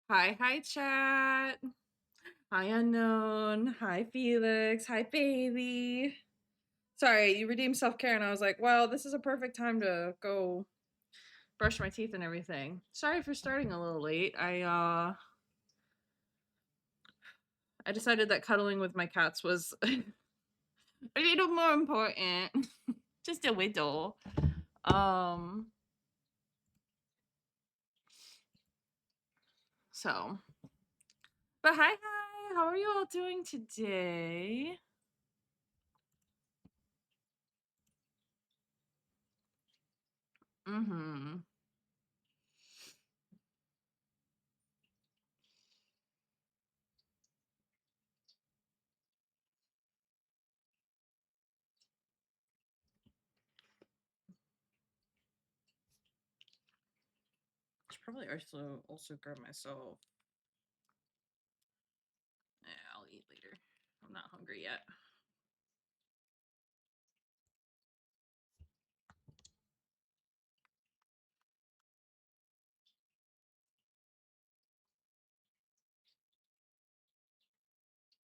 Hi, chat. Hi, unknown. Hi, Felix. Hi, baby. Sorry, you redeemed self care, and I was like, well, this is a perfect time to go brush my teeth and everything. Sorry for starting a little late. I decided that cuddling with my cats was a little more important. Just a whittle. Um. So, but hi. How are you all doing today? Mm-hmm. I should probably also grab myself. Yeah, I'll eat later. I'm not hungry yet.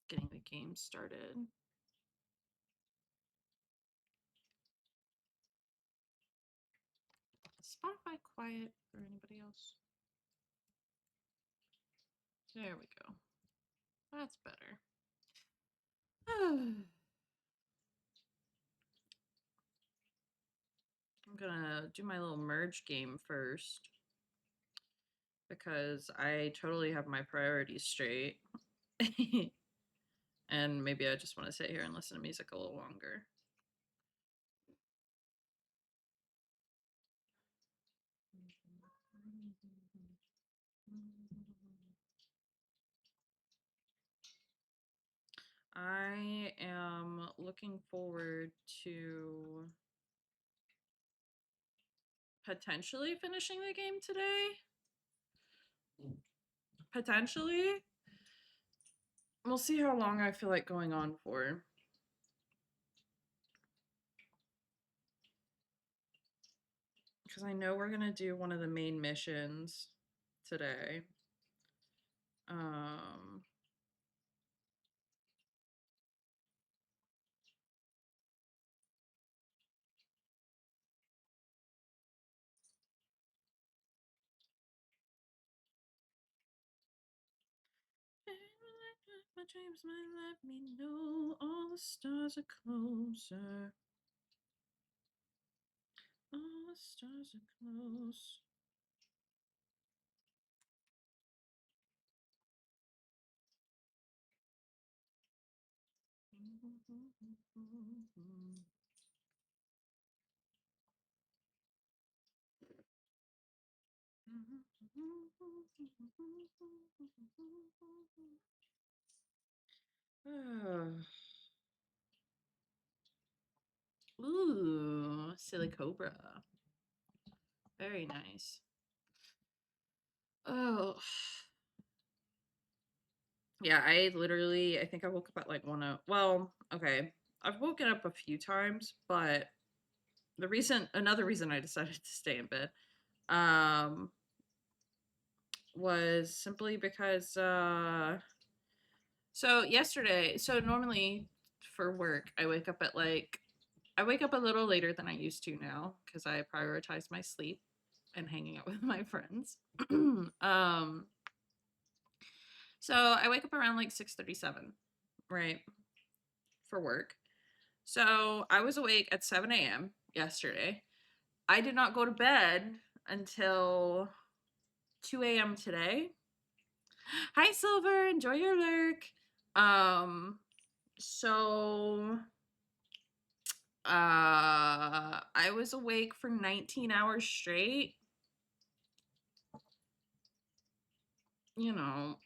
Getting the game started. Is Spotify quiet for anybody else? There we go. That's better. I'm gonna do my little merge game first because I totally have my priorities straight. And maybe I just want to sit here and listen to music a little longer. I am looking forward to potentially finishing the game today. Potentially. We'll see how long I feel like going on for. Because I know we're going to do one of the main missions today. Um, my dreams might let me know all the stars are closer. All the stars are close. Ooh, silly cobra. Very nice. Oh, yeah, I think I woke up at like well, okay. I've woken up a few times, but another reason I decided to stay in bed, um, was simply because, so normally for work, I wake up a little later than I used to now because I prioritize my sleep and hanging out with my friends. um, so I wake up around like 6:37, right, for work. So I was awake at 7 a.m. yesterday. I did not go to bed until 2 a.m. today. Hi, Silver. Enjoy your lurk. Um, so I was awake for 19 hours straight. You know,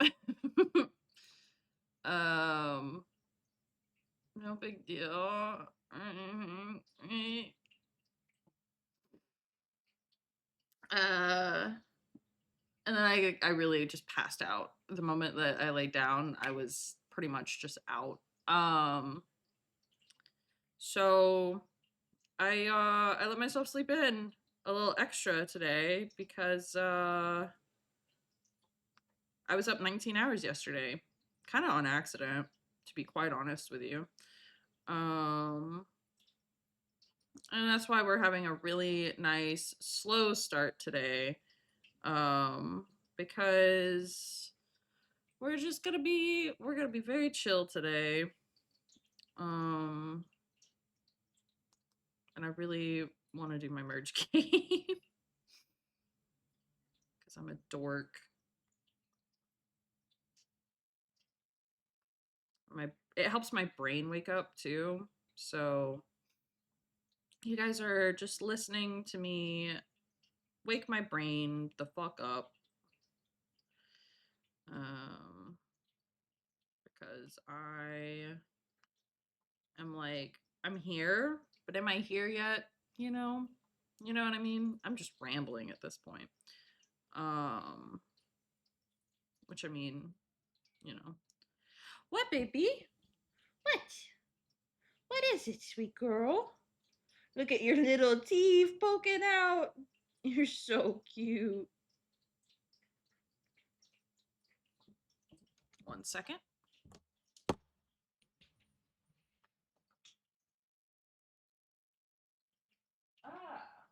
um, no big deal. Uh, and then I really just passed out the moment that I laid down. I was pretty much just out. So I let myself sleep in a little extra today because I was up 19 hours yesterday, kind of on accident, to be quite honest with you. Um, and that's why we're having a really nice slow start today. Um, because we're gonna be very chill today. Um, and I really want to do my merge game because I'm a dork. My It helps my brain wake up too. So you guys are just listening to me wake my brain the fuck up. Um, because I am like, I'm here, but am I here yet? You know? You know what I mean? I'm just rambling at this point. Um, which I mean, you know. What, baby? What? What is it, sweet girl? Look at your little teeth poking out. You're so cute. 1 second. Ah.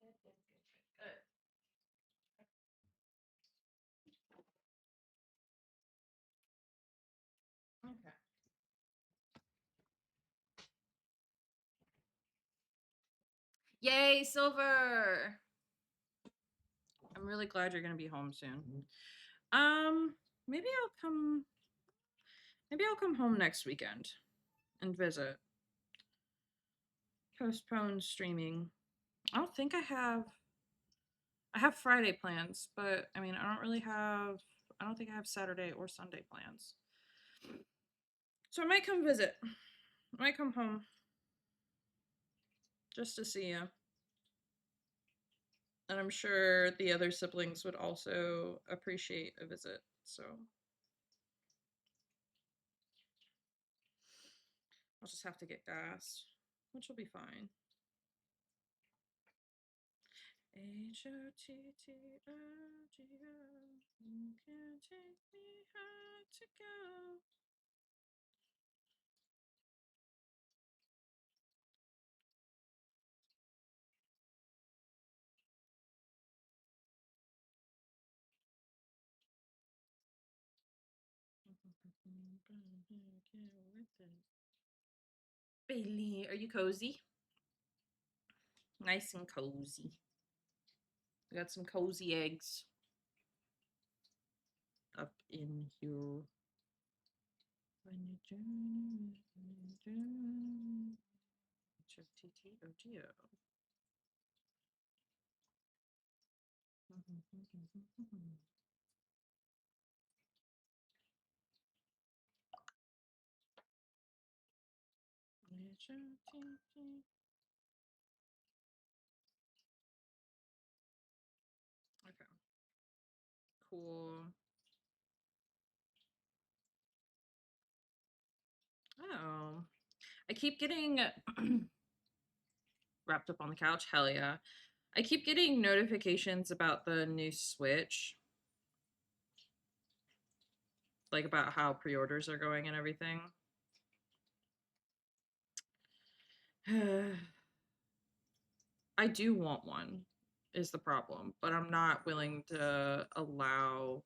Good, good, good, good. Okay. Yay, Silver! I'm really glad you're gonna be home soon. Um, maybe I'll come. Maybe I'll come home next weekend and visit. Postpone streaming. I don't think I have. I have Friday plans, but I mean, I don't really have. I don't think I have Saturday or Sunday plans. So I might come visit. I might come home just to see you. And I'm sure the other siblings would also appreciate a visit. So I'll just have to get gas, which will be fine. Hottogo, you can take me high to go. Bailey, are you cozy? Nice and cozy. We got some cozy eggs up in here. Okay, cool. Oh, I keep getting wrapped up on the couch. Hell yeah. I keep getting notifications about the new Switch, like about how pre-orders are going and everything. I do want one, is the problem, but I'm not willing to allow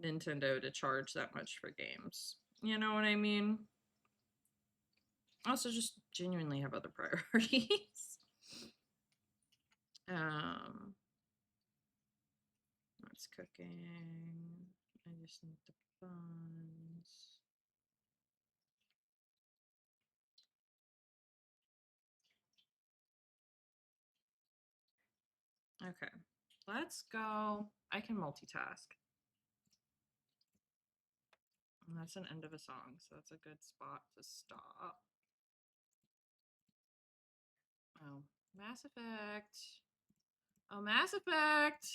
Nintendo to charge that much for games. You know what I mean? I also just genuinely have other priorities. um, that's cooking. I just need the buns. Okay, let's go. I can multitask. And that's an end of a song, so that's a good spot to stop. Oh, Mass Effect. Oh, Mass Effect.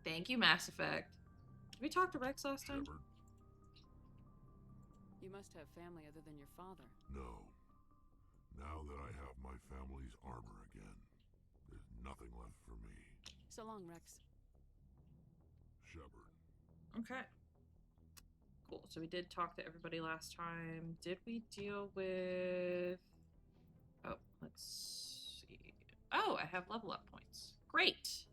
Thank you, Mass Effect. Did we talk to Rex last time? Shepard? You must have family other than your father. No. Now that I have my family's armor again, there's nothing left for me. So long, Rex. Shepard. Okay. Cool. So we did talk to everybody last time. Did we deal with... Oh, let's see. Oh, I have level up points. Great.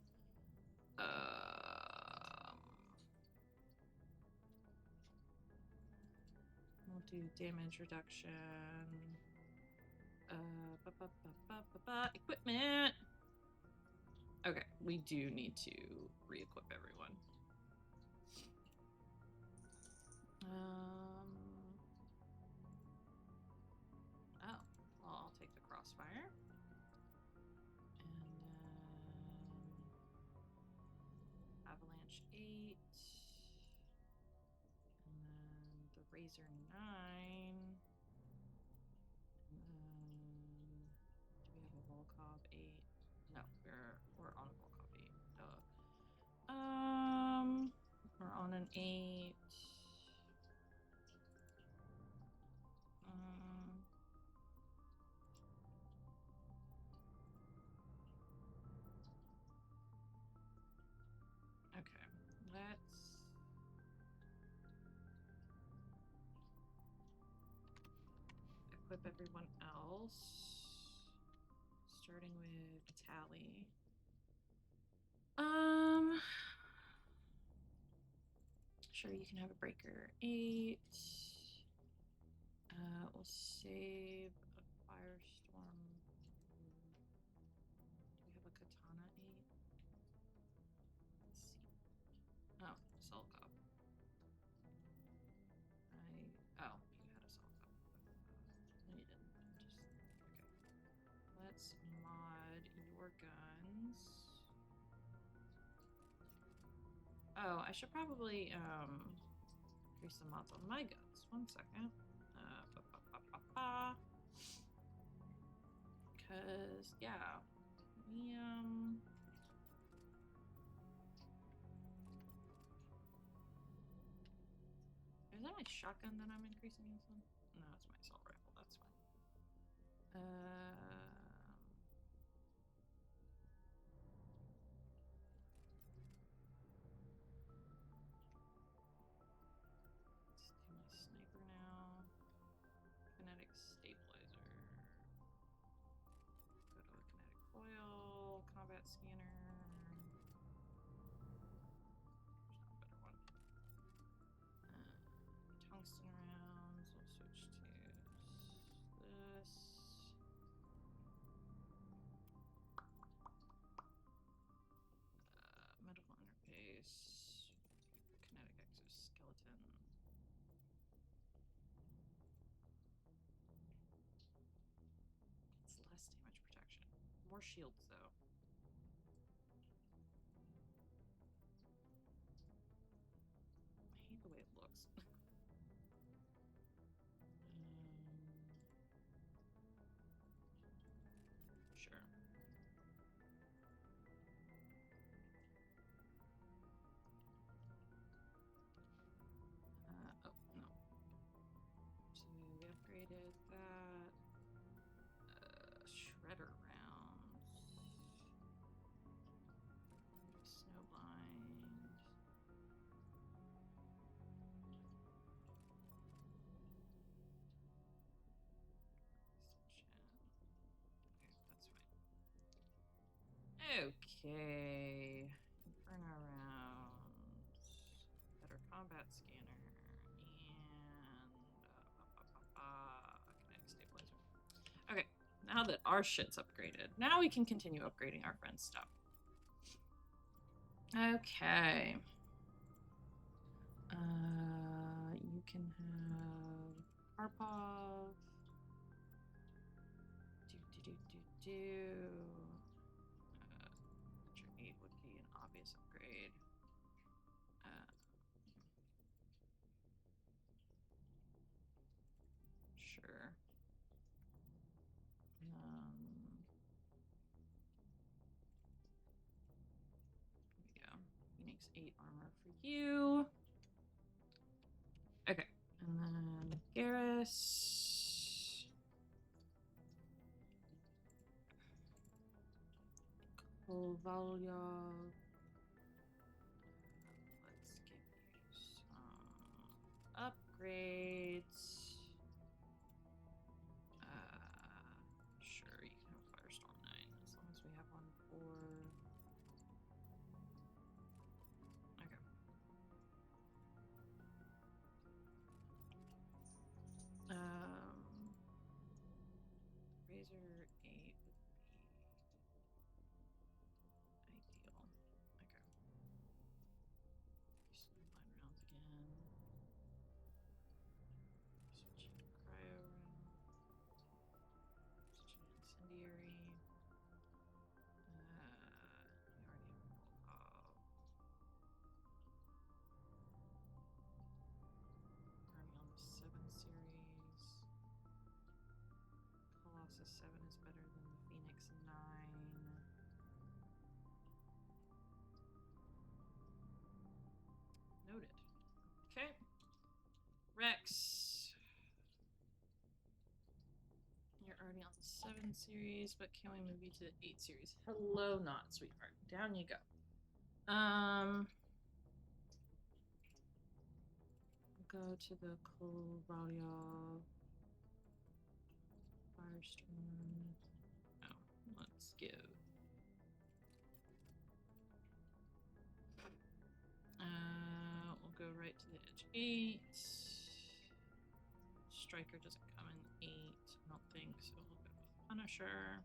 We'll do damage reduction. Equipment. Okay, we do need to re-equip everyone. Oh, well, I'll take the crossfire. And then Avalanche 8. And then the Razor 9. And then do we have a Volkov 8? No, we're on a Volkov 8. Duh. We're on an 8. Okay, let's equip everyone else, starting with Tally. Sure, you can have a breaker 8. We'll save a firestorm. Do we have a katana 8? Let's see. Oh, Solkov. Oh, you had a Solkov. No, you didn't. Okay. Let's mod your guns. Oh, I should probably increase the mods on my guns. 1 second. Because, yeah, we, is that my shotgun that I'm increasing this one? No, it's my assault rifle. That's fine. Let's do my sniper now. Kinetic stabilizer. Go to kinetic coil. Combat scanner. Tungsten rounds. We'll switch to this. Medical interface. Kinetic exoskeleton. It's less damage protection. More shields, though. I hate the way it looks. Sure. Oh, no. So we upgraded that. Shredder rounds. Snowblind. That's fine. Okay. Inferno rounds. Better combat scanner. And kinetic stabilizer. Okay, now that our shit's upgraded, now we can continue upgrading our friend's stuff. Okay. You can have Karpov. base upgrade. Sure. There we go. Phoenix 8 armor for you. Okay. And then Garrus. Kolvalyov. Let's give you some upgrades. Sure, you can have Firestorm 9 as long as we have one for. Okay. Razor 8 would be ideal. Okay. Use 9 rounds again. Switch to cryo round. Switch to incendiary. We already have already on the 7 series. Colossus 7 is better than the Phoenix 9. Noted. Okay. Rex. You're already on the 7 series, but can we move you to the 8 series? Hello, not sweetheart. Down you go. Go to the Kovalyov. Firestorm. Oh, let's give. We'll go right to the edge 8. Striker doesn't come in 8, I don't think, so we'll go with Punisher.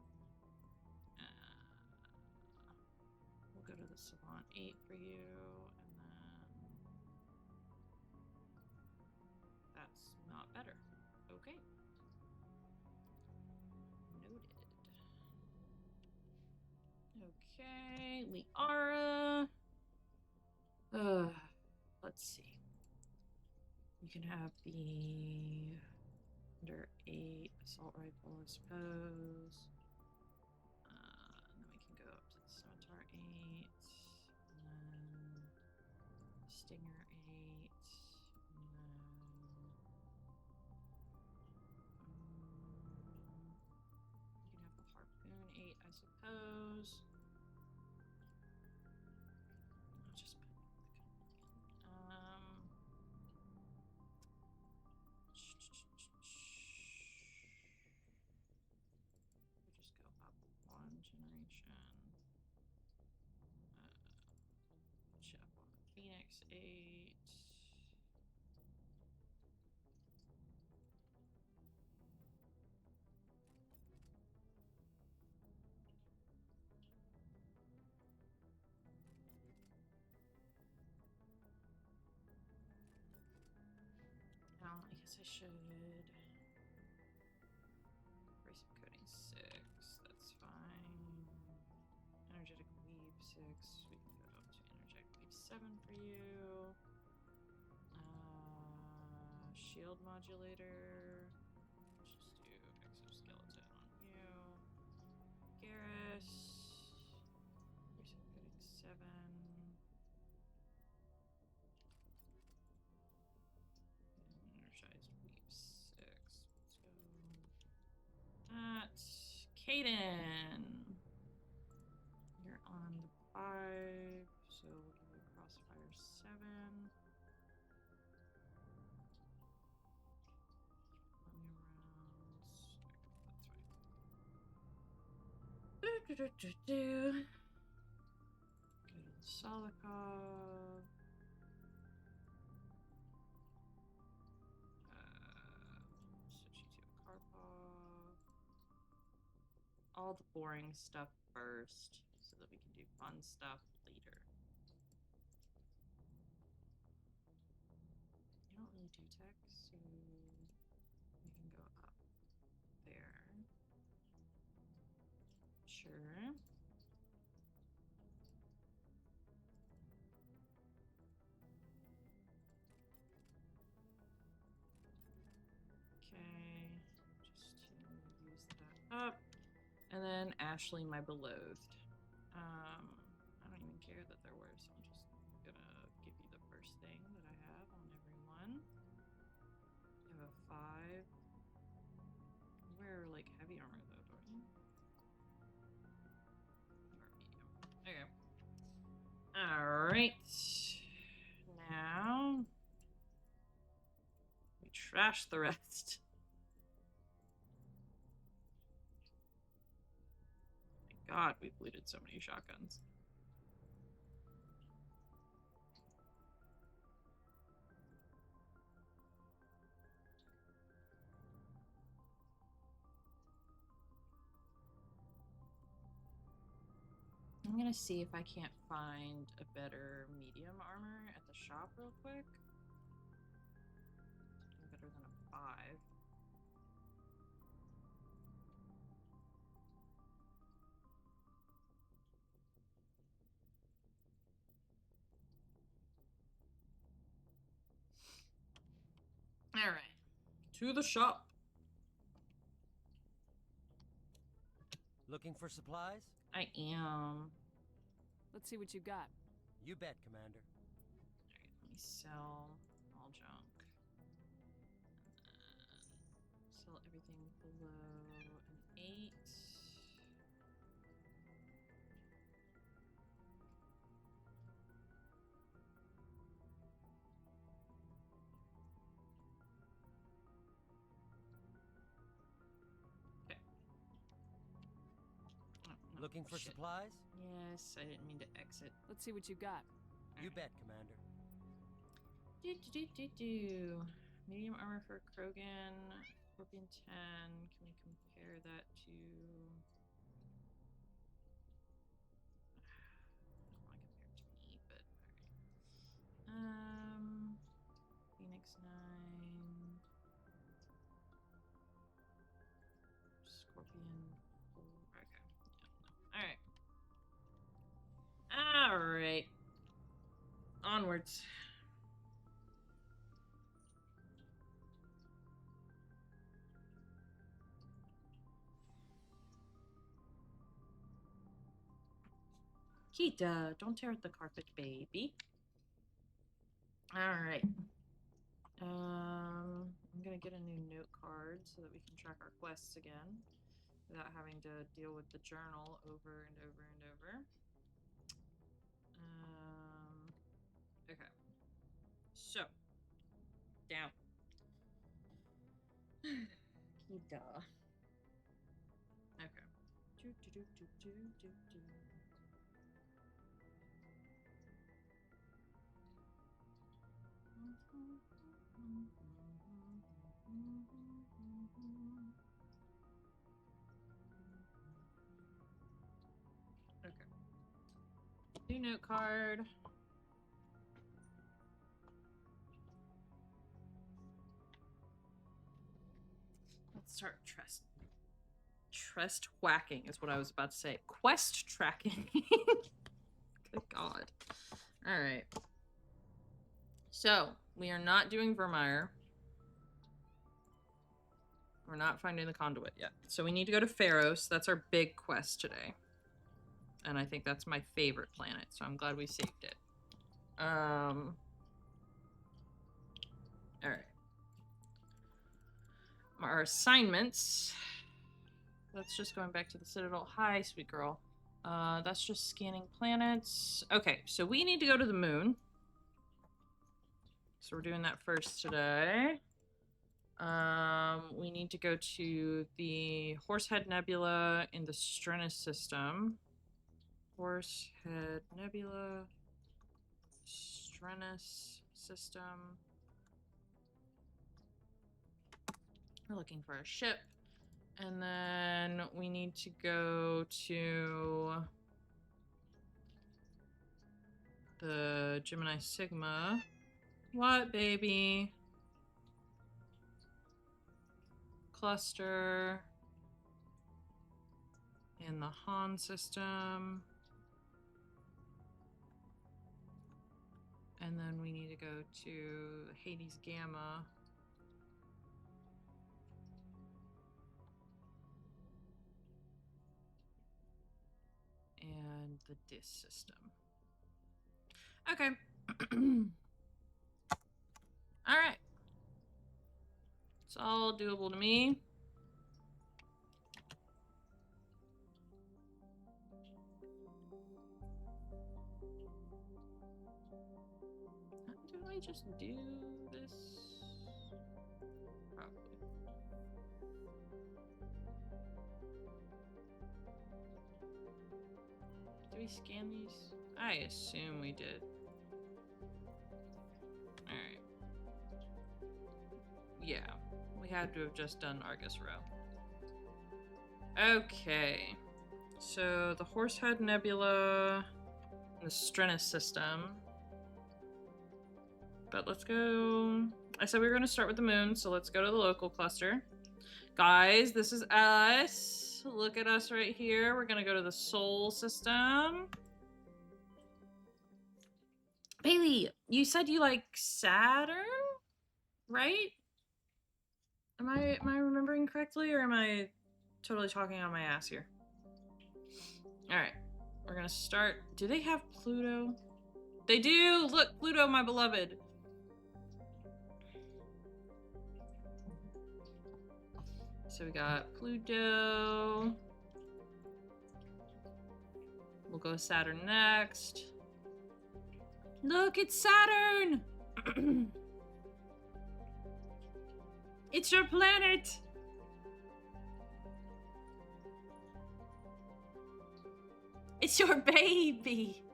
We'll go to the Savant 8 for you, and then that's not better. Okay. Noted. Okay, Liara. Let's see. You can have the under 8 assault rifle, I suppose. And then we can go up to the Scimitar 8, and then Stinger 8, and then you can have the Harpoon 8, I suppose. I'll just put we'll just go up 1 generation. Chip on the Phoenix 8. I guess I should. Brace coating 6. That's fine. Energetic weave 6. We can go up to energetic weave 7 for you. Shield modulator. Let's just do exoskeleton on you. Garrus. Brace coating 7. Energized weave 6. Let's go. That. Kaden. You're on the 5, so we'll give you Crossfire 7. Rounds. That's right. Go to the Solikov. Switch you to a Karpov. All the boring stuff first, so that we can do fun stuff later. You don't really do tech, so we can go up there. Sure. close that up. And then Ashley, my beloved. I don't even care that they're worse. I'm just gonna give you the first thing that I have on everyone. You have a 5. You wear like heavy armor though, don't you? Or medium. Okay. Alright. Now we trash the rest. My God, we've looted so many shotguns. I'm gonna see if I can't find a better medium armor at the shop real quick. Better than a 5. Alright. To the shop. Looking for supplies? I am. Let's see what you got. You bet, Commander. Alright, let me sell all junk. Sell everything below an 8. Okay. Oh, no, Looking for shit. supplies? Yes, I didn't mean to exit. Let's see what you got. You bet, Commander. Medium armor for Krogan, Scorpion 10. Can we compare that to? I don't want to compare it to me, but alright. Phoenix 9. Scorpion 4. Okay. Yeah, no. Alright. Alright. Onwards. Kita, don't tear up the carpet, baby. Alright. I'm gonna get a new note card so that we can track our quests again without having to deal with the journal over and over and over. Okay. So, down. Kita. Okay. Okay. New note card. Let's start trust whacking is what I was about to say. Quest tracking. Good God. All right. So we are not doing Vermeer. We're not finding the conduit yet. So we need to go to Pharos. That's our big quest today. And I think that's my favorite planet, so I'm glad we saved it. Alright. Our assignments. That's just going back to the Citadel. Hi, sweet girl. That's just scanning planets. Okay, so we need to go to the moon. So we're doing that first today. We need to go to the Horsehead Nebula in the Strenus system. Horsehead Nebula, Strenus system. We're looking for a ship. And then we need to go to the Gemini Sigma. What, baby? Cluster. In the Han system. And then we need to go to Hades Gamma. the DIS system. Okay. All right. It's all doable to me. Do I just do this? Probably. Do we scan these? I assume we did. Alright. Yeah, we had to have just done Argus Row. Okay. So the Horsehead Nebula and the Strenus system. But let's go. I said we were going to start with the moon, so let's go to the local cluster. Guys, this is us. Look at us right here. We're going to go to the Sol system. Bailey, you said you like Saturn, right? Am I remembering correctly, or am I totally talking on my ass here? All right, we're going to start. Do they have Pluto? They do. Look, Pluto, my beloved. So we got Pluto. We'll go Saturn next. Look, it's Saturn! It's your planet! It's your baby!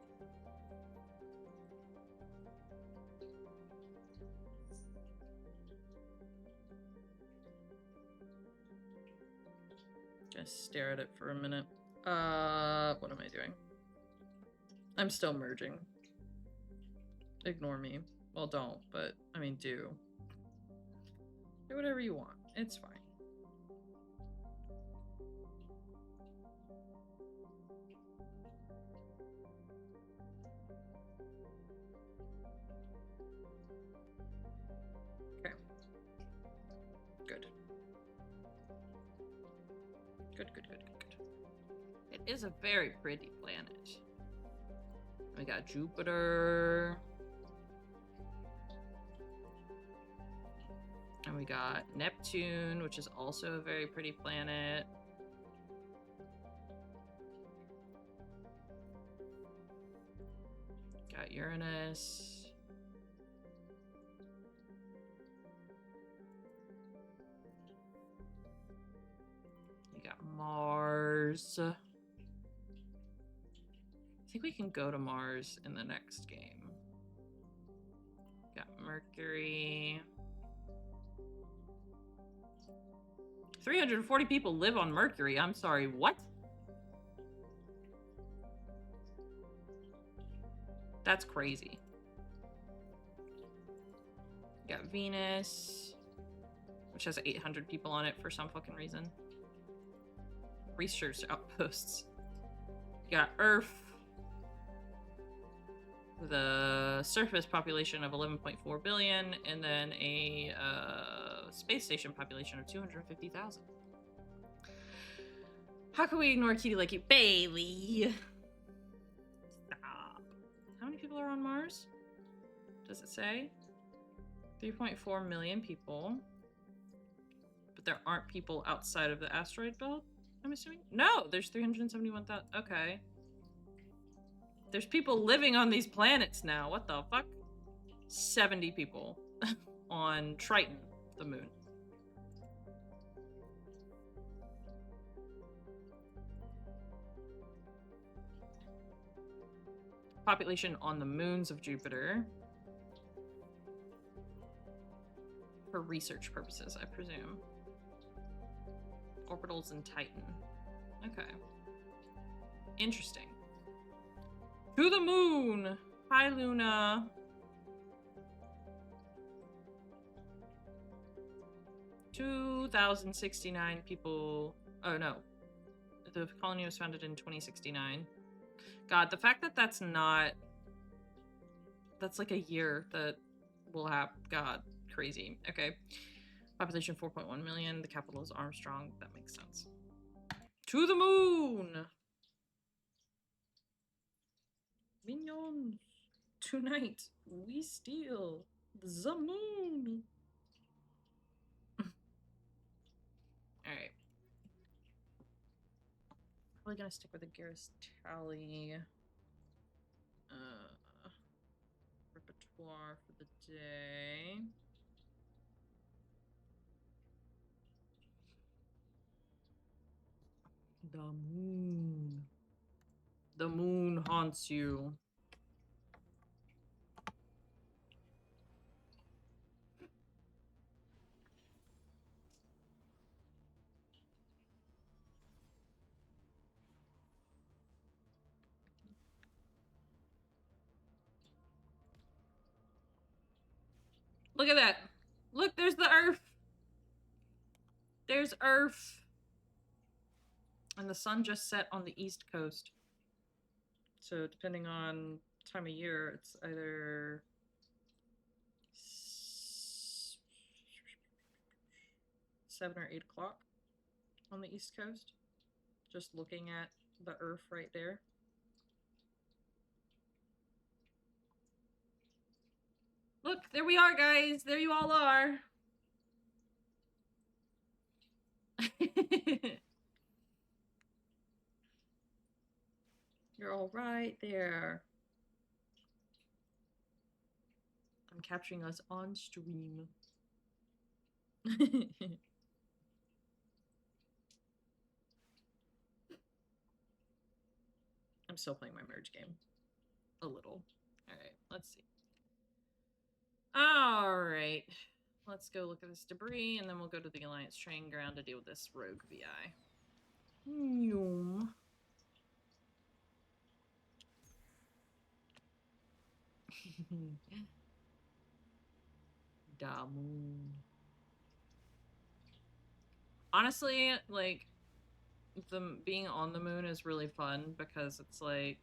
Just stare at it for a minute. What am I doing? I'm still merging. Ignore me. Well, don't, but, I mean, do. Do whatever you want. It's fine. Okay. Good. Good. It is a very pretty planet. We got Jupiter. And we got Neptune, which is also a very pretty planet. Got Uranus. You got Mars. I think we can go to Mars in the next game. Got Mercury. 340 people live on Mercury. I'm sorry, what? That's crazy. You got Venus, which has 800 people on it for some fucking reason. Research outposts. You got Earth, with a surface population of 11.4 billion, and then a space station population of 250,000. How can we ignore a kitty like you? Bailey! Stop. How many people are on Mars? Does it say? 3.4 million people. But there aren't people outside of the asteroid belt, I'm assuming? No, there's 371,000. Okay. There's people living on these planets now. What the fuck? 70 people on Triton, the moon. Population on the moons of Jupiter. For research purposes, I presume. Orbitals in Titan. Okay. Interesting. To the moon! Hi, Luna. $2,069 people. Oh, no. The colony was founded in 2069. God, the fact that that's not... That's like a year that will have... God, crazy. Okay. Population 4.1 million. The capital is Armstrong. That makes sense. To the moon! Minions! Tonight, we steal the moon! Alright. Probably gonna stick with the Garrus Tally repertoire for the day. The moon. The moon haunts you. Look at that. Look, there's the Earth. There's Earth. And the sun just set on the east coast. So depending on time of year, it's either 7 or 8 o'clock on the east coast. Just looking at the Earth right there. Look, there we are, guys. There you all are. You're all right there. I'm capturing us on stream. I'm still playing my merge game. A little. Alright, let's see. Alright. Let's go look at this debris, and then we'll go to the Alliance training ground to deal with this rogue VI. Da moon. Honestly, like, being on the moon is really fun because it's like,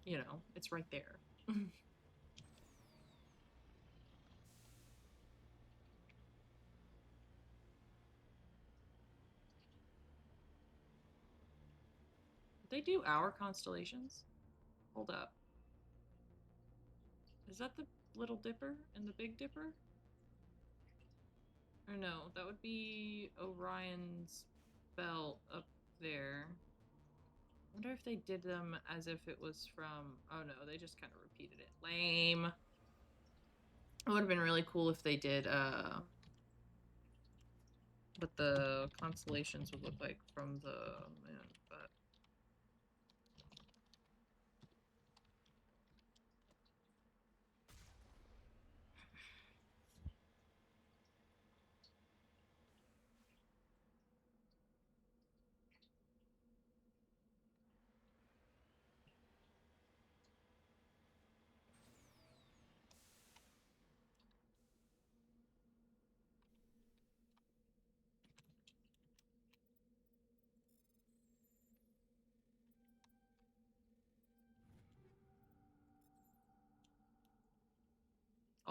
you know, it's right there. They do our constellations? Hold up. Is that the Little Dipper and the Big Dipper? Or no, that would be Orion's belt up there. I wonder if they did them as if it was from... Oh no, they just kind of repeated it. Lame. It would have been really cool if they did, what the constellations would look like from the moon, but...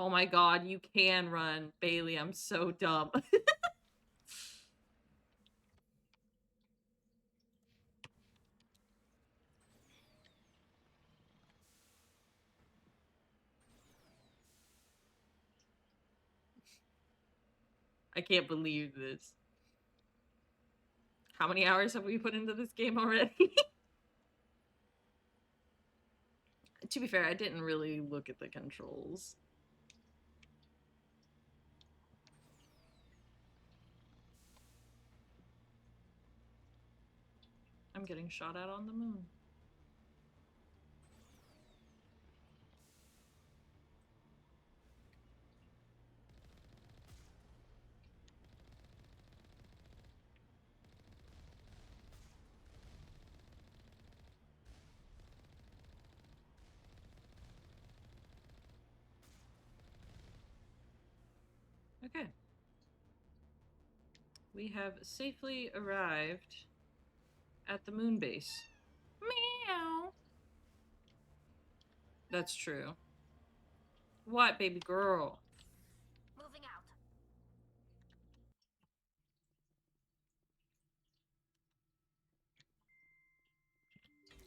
Oh my god, you can run, Bailey. I'm so dumb. I can't believe this. How many hours have we put into this game already? To be fair, I didn't really look at the controls. I'm getting shot at on the moon. Okay. We have safely arrived at the moon base. Meow. That's true. What, baby girl? Moving out.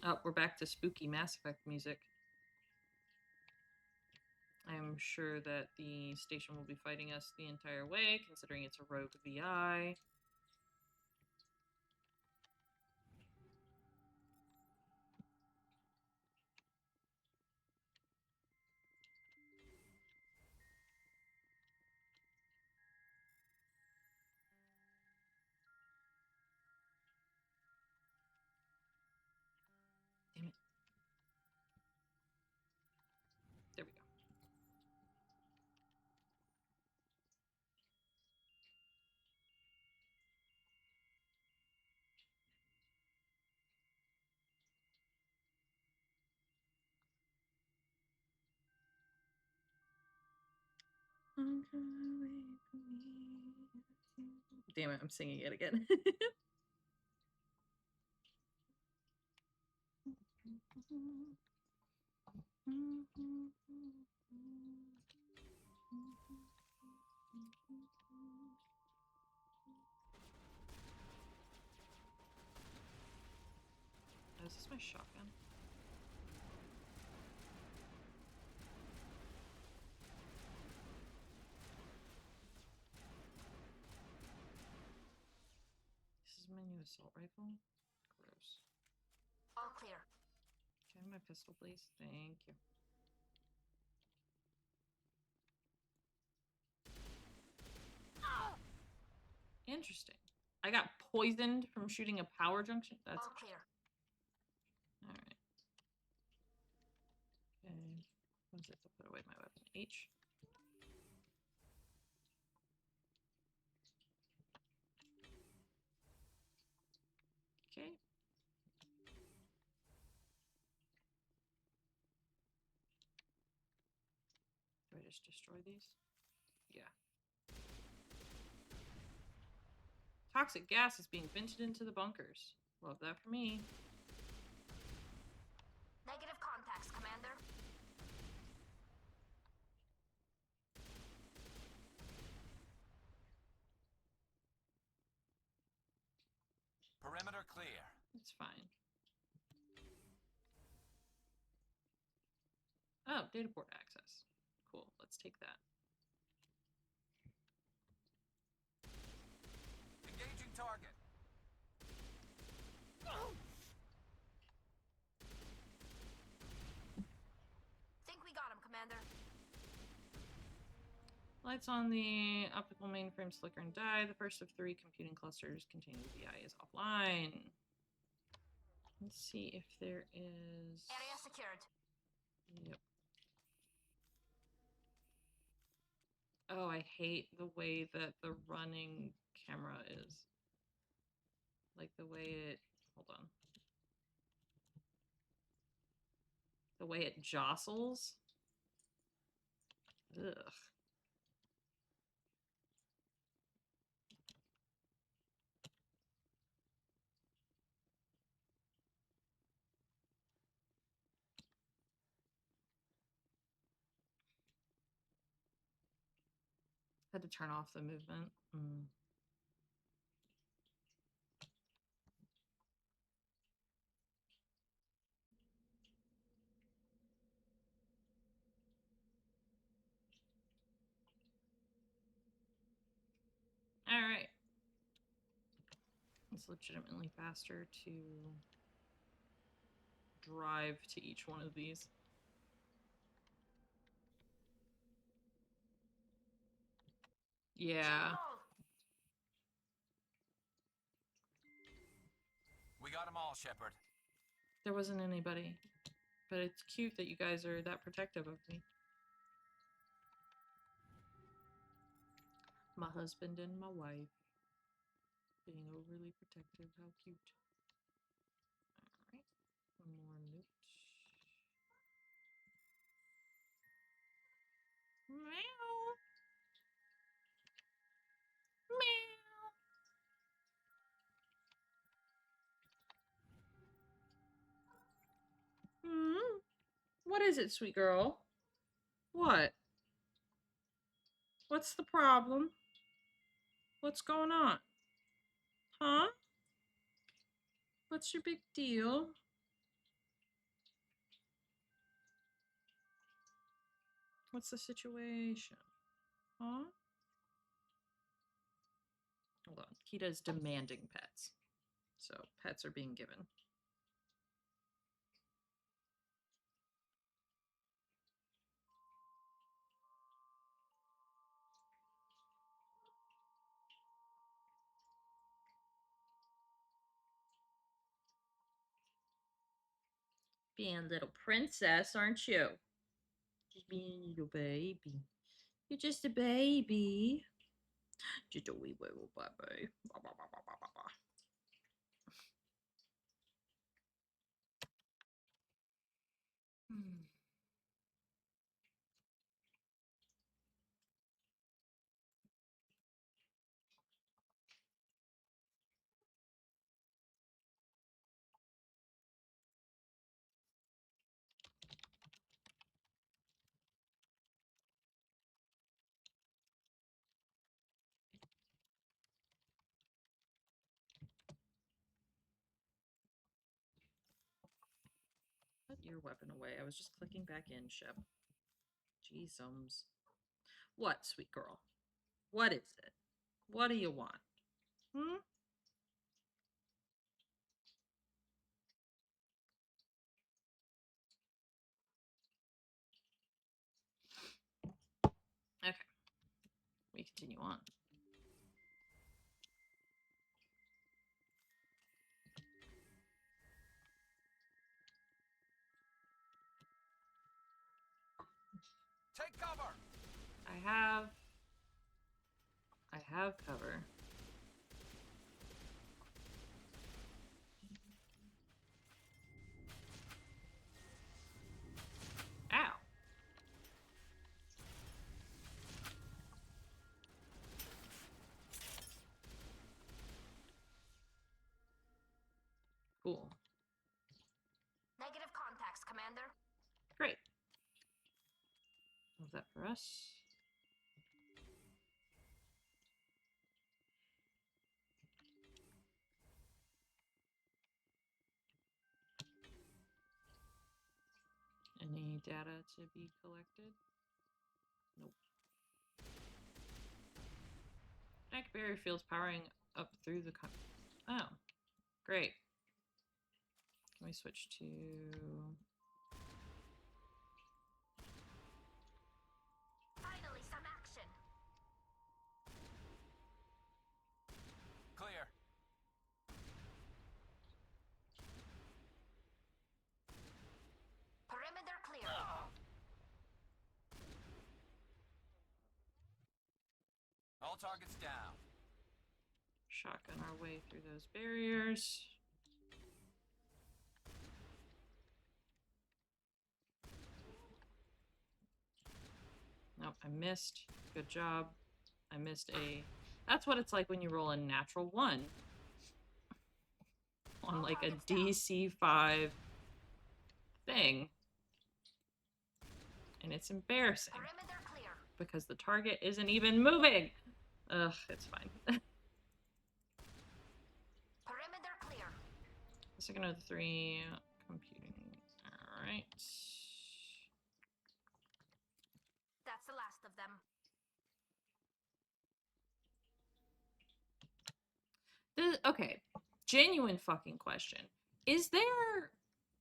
Oh, we're back to spooky Mass Effect music. I'm sure that the station will be fighting us the entire way, considering it's a rogue VI. Damn it. There we go. Damn it, I'm singing it again. Oh, is this my shotgun? This is my new assault rifle. Gross. All clear. Can I have my pistol, please? Thank you. Interesting. I got poisoned from shooting a power junction. That's All clear. all right. Okay. What's it to put away my weapon? H. Okay. Do I just destroy these? Yeah. Toxic gas is being vented into the bunkers. Love that for me. Negative contacts, Commander. Perimeter clear. It's fine. Oh, data port access. Cool. Let's take that. Engaging target. Think we got him, Commander. Lights on the optical mainframe slicker and die. The first of 3 computing clusters containing VI is offline. Let's see if there is... Area secured. Yep. Oh, I hate the way that the running camera is. Like the way it... Hold on. The way it jostles. Ugh. Had to turn off the movement. All right. It's legitimately faster to drive to each one of these. Yeah. We got them all, Shepard. There wasn't anybody. But it's cute that you guys are that protective of me. My husband and my wife being overly protective. How cute. Alright. More loot. Meow. Meow. What is it, sweet girl? What? What's the problem? What's going on? Huh? What's your big deal? What's the situation? Huh? Hold on. Kita's demanding pets. So pets are being given. Being a little princess, aren't you? Just being a little baby. You're just a baby. Just a wee little baby. Hmm. Put your weapon away. I was just clicking back in, Shep. Jeezums. What, sweet girl? What is it? What do you want? Hmm? Okay. We continue on. Take cover! I have cover. Ow. Cool. Negative contacts, Commander. Great. Love that for us. Any data to be collected? Nope. Kinetic barrier field's powering up through the oh, great. Can we switch to Finally, some action. Clear. Perimeter clear. All targets down. shotgun our way through those barriers? Nope, I missed. Good job. I missed a... That's what it's like when you roll a natural 1 on like a DC 5 thing. And it's embarrassing Perimeter clear. because the target isn't even moving. Ugh, it's fine. Perimeter clear. Second of the 3 computing. Alright. That's the last of them. Okay, genuine fucking question. Is there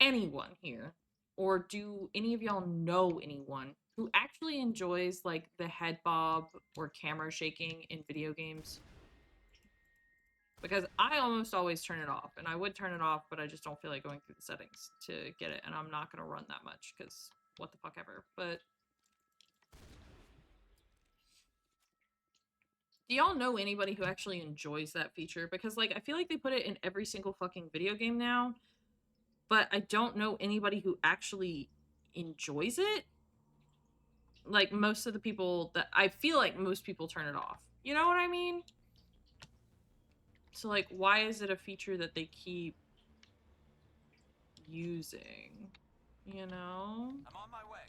anyone here, or do any of y'all know anyone who actually enjoys like the head bob or camera shaking in video games? Because I almost always turn it off, and I would turn it off, but I just don't feel like going through the settings to get it, and I'm not going to run that much, because what the fuck ever. But do y'all know anybody who actually enjoys that feature? Because, like, I feel like they put it in every single fucking video game now, but I don't know anybody who actually enjoys it. Like, most of the people that... I feel like most people turn it off. You know what I mean? So, like, why is it a feature that they keep using? You know? I'm on my way.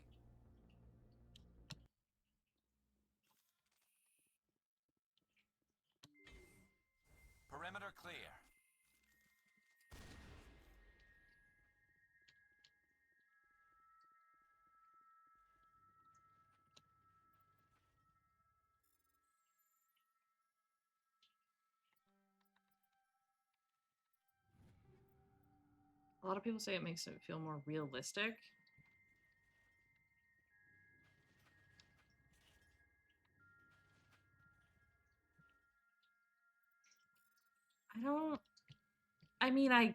Perimeter clear. lot of people say it makes it feel more realistic. I mean, I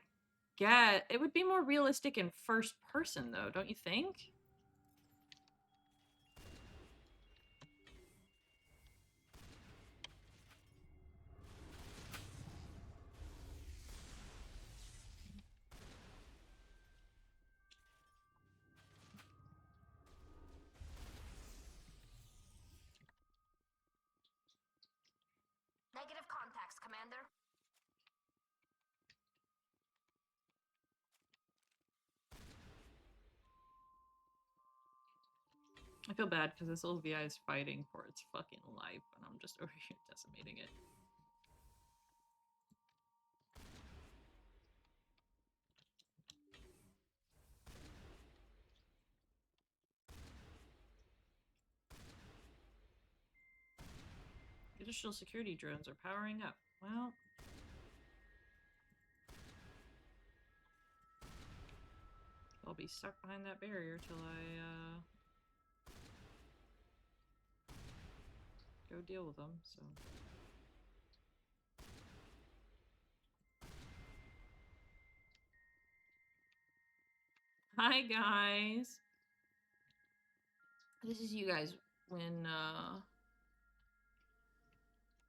get it would be more realistic in first person, though, don't you think? Negative contacts, Commander. I feel bad because this little VI is fighting for its fucking life, and I'm just over here decimating it. Additional security drones are powering up. Well, I'll be stuck behind that barrier till I go deal with them, so. Hi guys. This is you guys when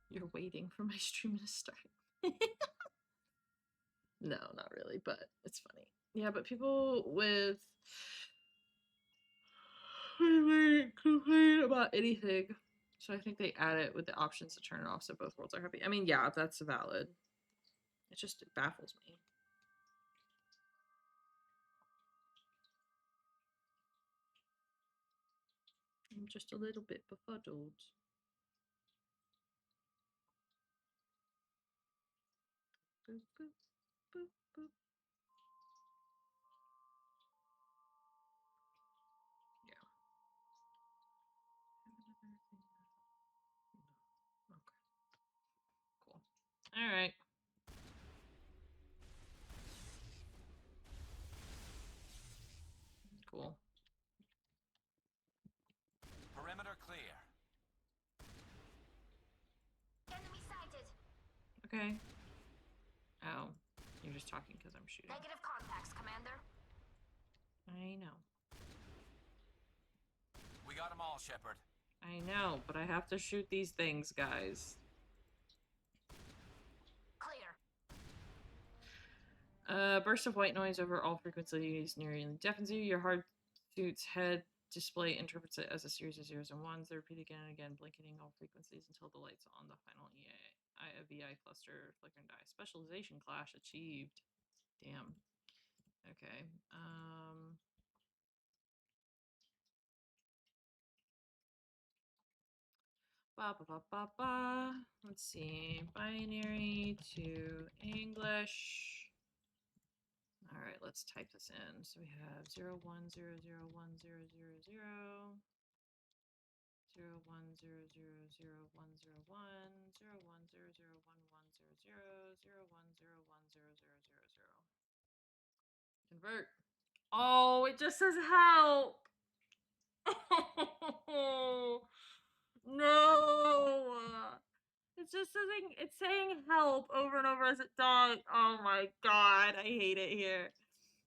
you're waiting for my stream to start. No, not really, but it's funny. Yeah, but people with complain about anything. So I think they add it with the options to turn it off so both worlds are happy. I mean, yeah, that's valid. It just baffles me. I'm just a little bit befuddled. Boop, boop, boop, boop. Yeah. Okay. Cool. All right. Cool. Perimeter clear. Enemy sighted. Okay. Oh, you're just talking because I'm shooting. Negative contacts, Commander. I know. We got them all, Shepard. I know, but I have to shoot these things, guys. Clear. Burst of white noise over all frequencies nearly deafens you. Your hard suit's head display interprets it as a series of zeros and ones. They repeat again and again, blinking all frequencies until the lights on the final VI cluster flicker and die. Specialization clash achieved. Damn. Okay. Let's see. Binary to English. All right, let's type this in. So we have 0, 1, 0, 0, 1, 0, 0, 0. 0, 1, 0, 0, 0, 1, 0, 1, 0, 1, 0, 0, 1, 1, 0, 0, 0, 1, 0, 1, 0, 0, 0, 0. Convert. Oh, it just says help. No. It's just saying it's saying help over and over as it dies. Oh my god, I hate it here.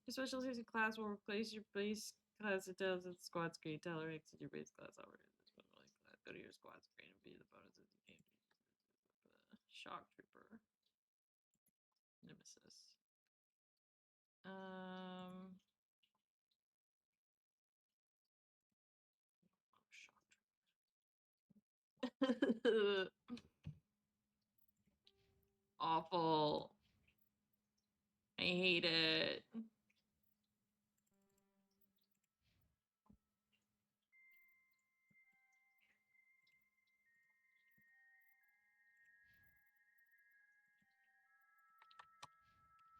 Your specialization class will replace your base class. It does its squad screen. Tell her exit your base class over. Go to your squad screen and view the bonuses. Shock trooper. Nemesis. Shock trooper. Awful. I hate it.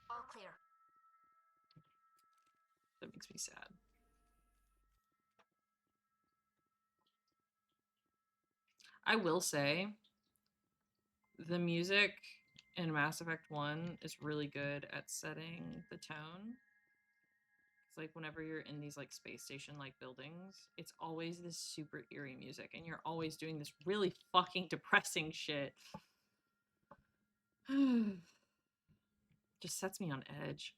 All clear. That makes me sad. I will say the music in Mass Effect 1 is really good at setting the tone. It's like whenever you're in these like space station like buildings, it's always this super eerie music, and you're always doing this really fucking depressing shit. Just sets me on edge.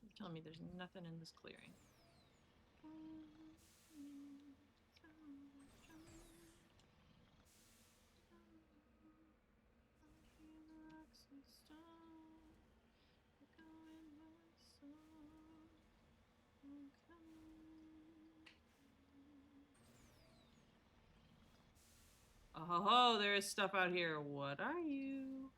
You're telling me there's nothing in this clearing. Oh, there is stuff out here. What are you?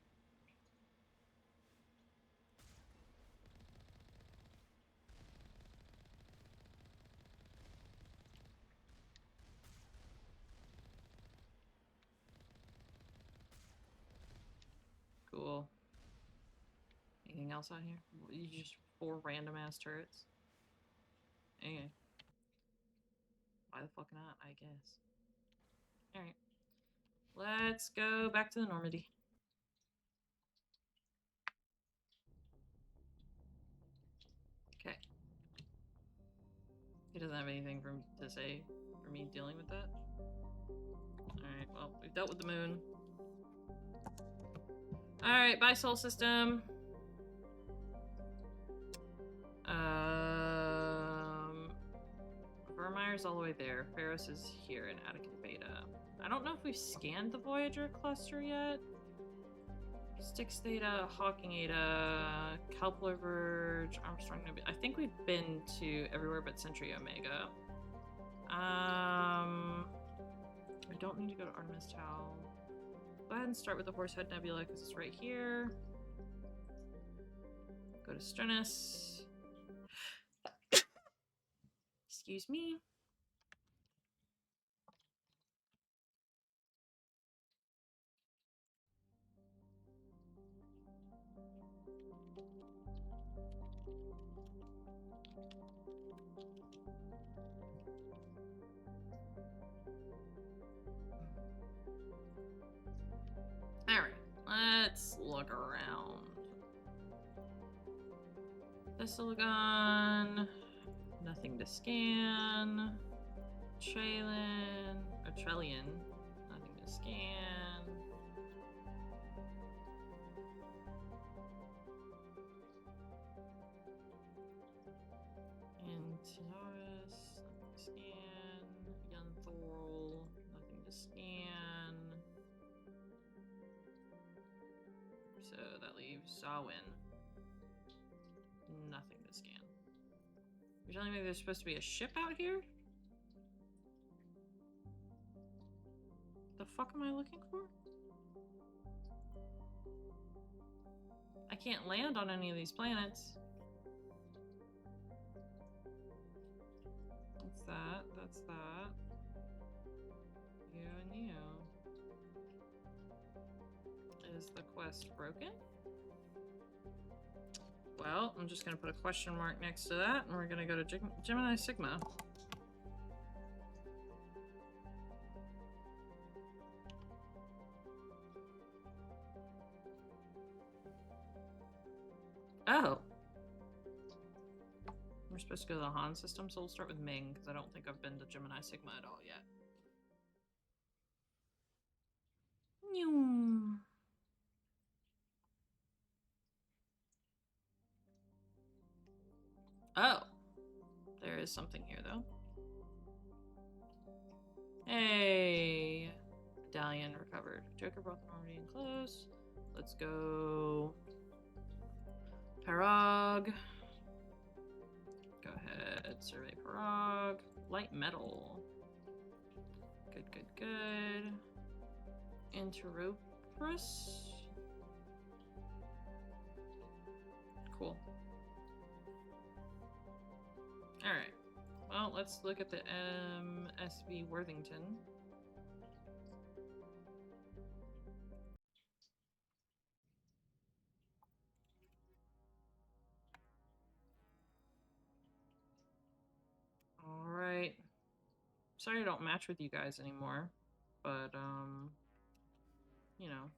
Cool. Anything else out here? You just 4 random ass turrets. Okay. Why the fuck not, I guess. Alright. Let's go back to the Normandy. Okay. He doesn't have anything to say for me dealing with that. Alright, well, we've dealt with the moon. Alright, bye, Soul System. Vermeyer's all the way there. Ferris is here in Attica Beta. I don't know if we've scanned the Voyager cluster yet. Styx Theta, Hawking Eta, Kepler Verge, Armstrong Nebula. I think we've been to everywhere but Century Omega. We don't need to go to Artemis Tau. Go ahead and start with the Horsehead Nebula because it's right here. Go to Strenus. Excuse me. Alright, let's look around. Thistlegon. Nothing to scan. Trellian. Nothing to scan. Antares. Nothing to scan. Yunthorl. Nothing to scan. So that leaves Zawin. Nothing to scan. You're telling me there's supposed to be a ship out here? The fuck am I looking for? I can't land on any of these planets. That's that. That's that. You and you. Is the quest broken? Well, I'm just gonna put a question mark next to that, and we're gonna go to Gemini Sigma. Oh. We're supposed to go to the Han system, so we'll start with Ming, because I don't think I've been to Gemini Sigma at all yet. Oh. There is something here, though. Hey. Medallion recovered. Joker brought the Normandy in close. Let's go. Parag. Go ahead. Survey Parag. Light metal. Good, good, good. Interoperus. Cool. Alright. Well, let's look at the MSV Worthington. Sorry I don't match with you guys anymore, but, you know.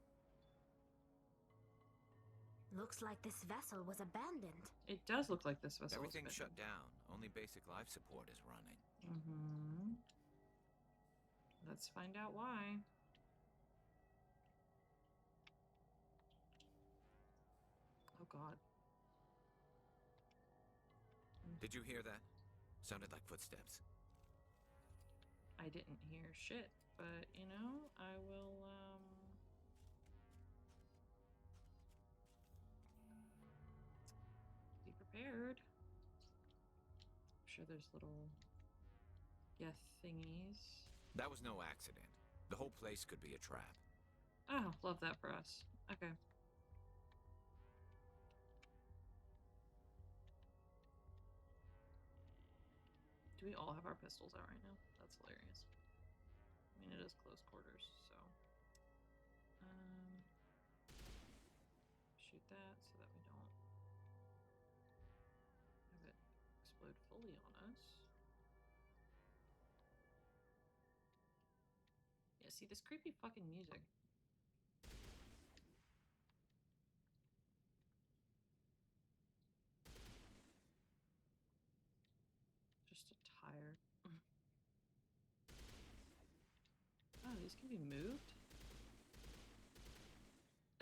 Looks like this vessel was abandoned. It does look like this vessel Everything's is shut down. Only basic life support is running. Mm-hmm. Let's find out why. Oh god. Did you hear that? Sounded like footsteps. I didn't hear shit, but you know, I will be prepared. I'm sure there's little thingies. That was no accident. The whole place could be a trap. Oh, love that for us. Okay. Do we all have our pistols out right now? That's hilarious. I mean, it is close quarters, so. Shoot that so that we don't have it explode fully on us. Yeah, see this creepy fucking music. Just a tire. Oh, these can be moved?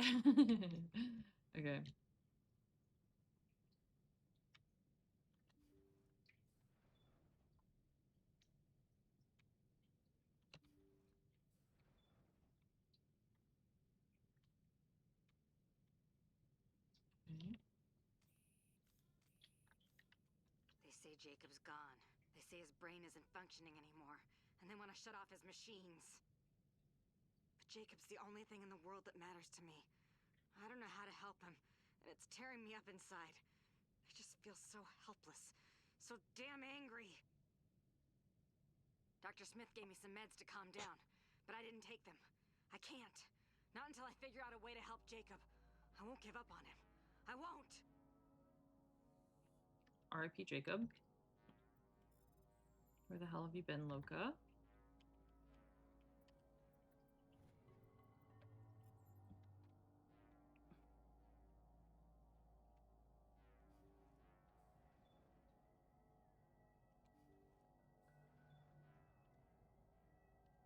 Okay. Okay. They say Jacob's gone. They say his brain isn't functioning anymore, and they want to shut off his machines. But Jacob's the only thing in the world that matters to me. I don't know how to help him, and it's tearing me up inside. I just feel so helpless, so damn angry. Dr. Smith gave me some meds to calm down, but I didn't take them. I can't. Not until I figure out a way to help Jacob. I won't give up on him. I won't! R.I.P. Jacob. Where the hell have you been, Loka?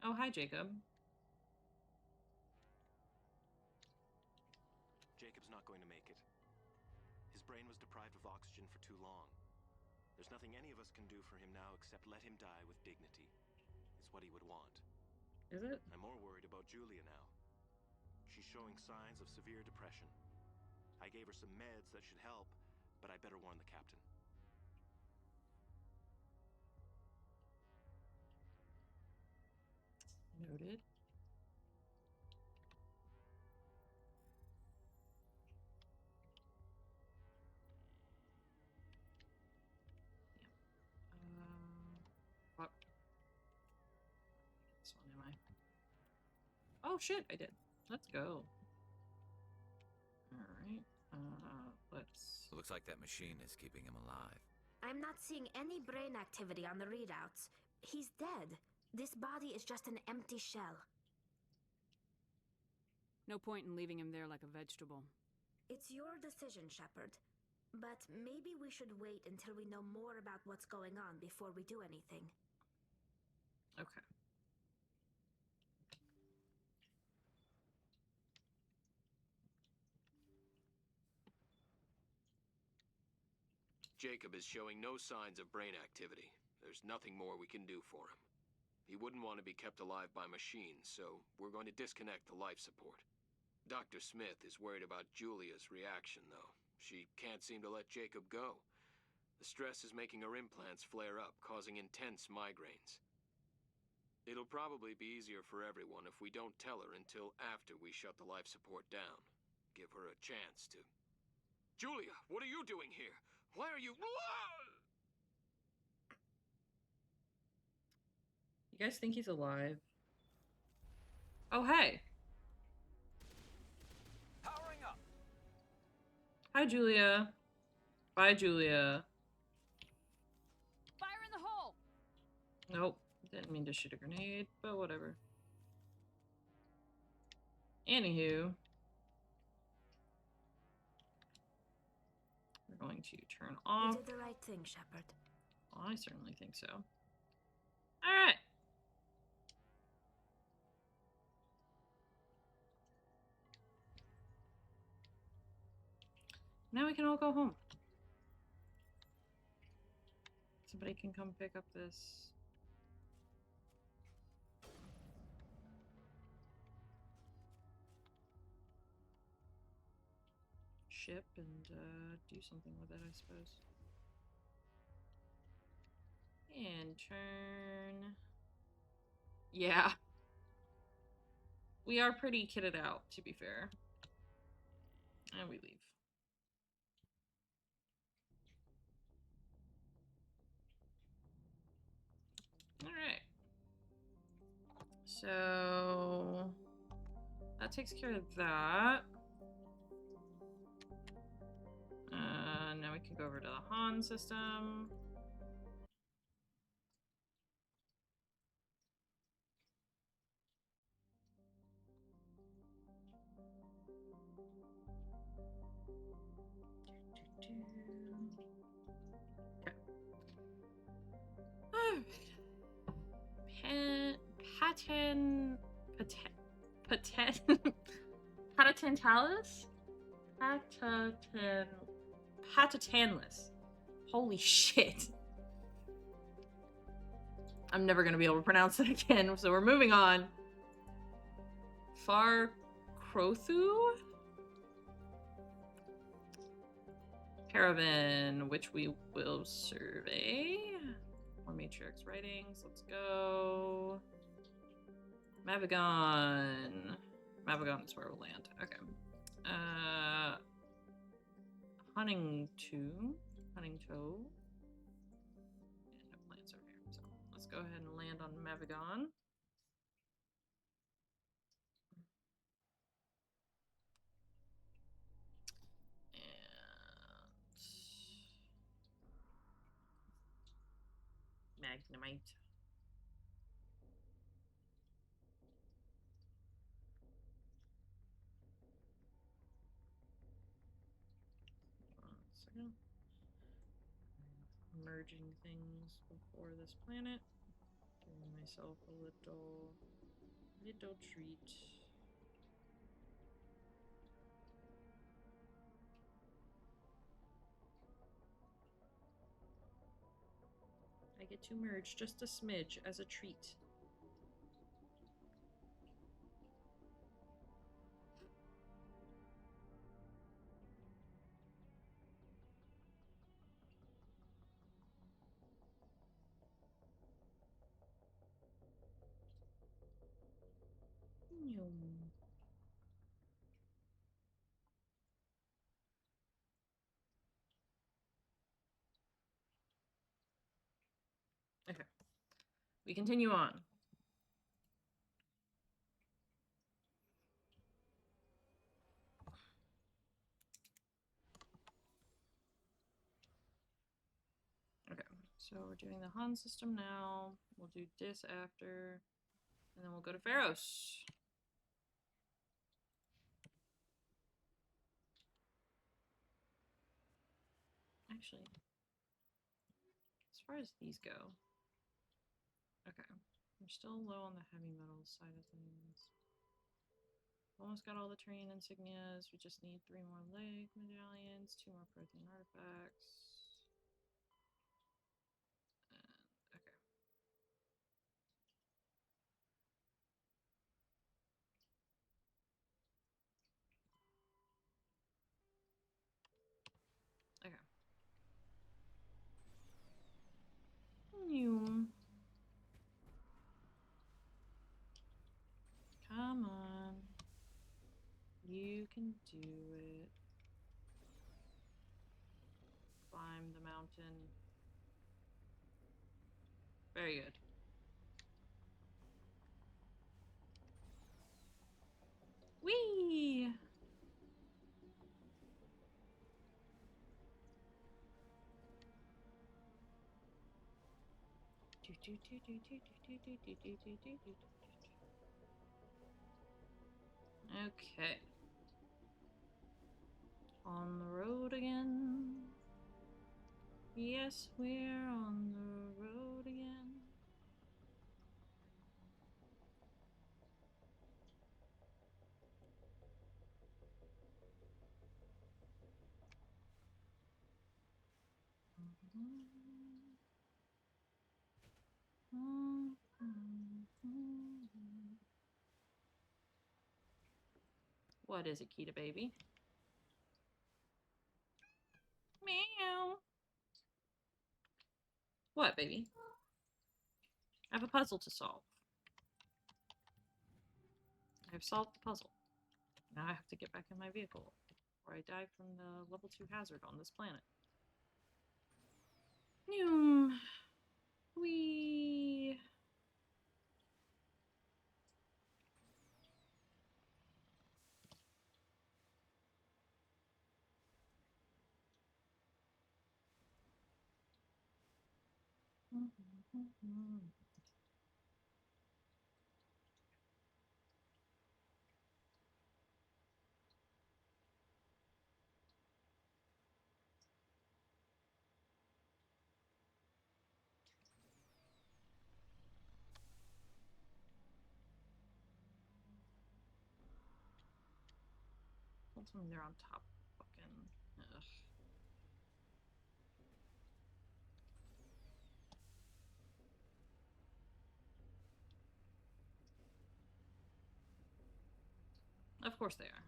Oh, hi, Jacob. Jacob's not going to make it. His brain was deprived of oxygen for too long. There's nothing any of us can do for him now except let him die with dignity. It's what he would want. Is it? I'm more worried about Julia now. She's showing signs of severe depression. I gave her some meds that should help, but I better warn the captain. Noted. What? This one, am I? Oh shit, I did. Let's go. Alright. Let's... Looks like that machine is keeping him alive. I'm not seeing any brain activity on the readouts. He's dead. This body is just an empty shell. No point in leaving him there like a vegetable. It's your decision, Shepard. But maybe we should wait until we know more about what's going on before we do anything. Okay. Jacob is showing no signs of brain activity. There's nothing more we can do for him. He wouldn't want to be kept alive by machines, so we're going to disconnect the life support. Dr. Smith is worried about Julia's reaction, though. She can't seem to let Jacob go. The stress is making her implants flare up, causing intense migraines. It'll probably be easier for everyone if we don't tell her until after we shut the life support down. Give her a chance to... Julia, what are you doing here? Why are you... You guys think he's alive? Oh, hey! Powering up! Hi, Julia. Bye, Julia. Fire in the hole! Nope. Didn't mean to shoot a grenade, but whatever. Anywho, we're going to turn You off. did the right thing, Shepard. Well, I certainly think so. Alright. Now we can all go home. Somebody can come pick up this. Ship and do something with it, I suppose. And turn. Yeah. We are pretty kitted out, to be fair. And we leave. Alright. So that takes care of that. Now we can go over to the Han system. Okay. Patatentalis? Patatanlis. Holy shit. I'm never gonna be able to pronounce it again, so we're moving on. Far Crothu? Paravan, which we will survey. More matrix writings. Let's go. Mavigon. Mavigon is where we'll land. Okay. Huntington. Huntington. And no plants over here. So let's go ahead and land on Mavigon. Magnemite. Second. Merging things before this planet. Giving myself a little treat. I get to merge just a smidge as a treat. Okay. We continue on. Okay, so we're doing the Han system now. We'll do this after, and then we'll go to Pharos. Actually, as far as these go, okay, we're still low on the heavy metals side of things. Almost got all the terrain insignias. We just need 3 more leg medallions, 2 more Prothean artifacts. And, okay. Okay. You. Come on. You can do it. Climb the mountain. Very good. Whee! Okay. On the road again. Yes, we're on the road again. What is it, Kita baby? Meow. What, baby? I have a puzzle to solve. I've solved the puzzle. Now I have to get back in my vehicle before I die from the level 2 hazard on this planet. Wee. Don't tell me they're on top. Fucking. Ugh. Of course they are.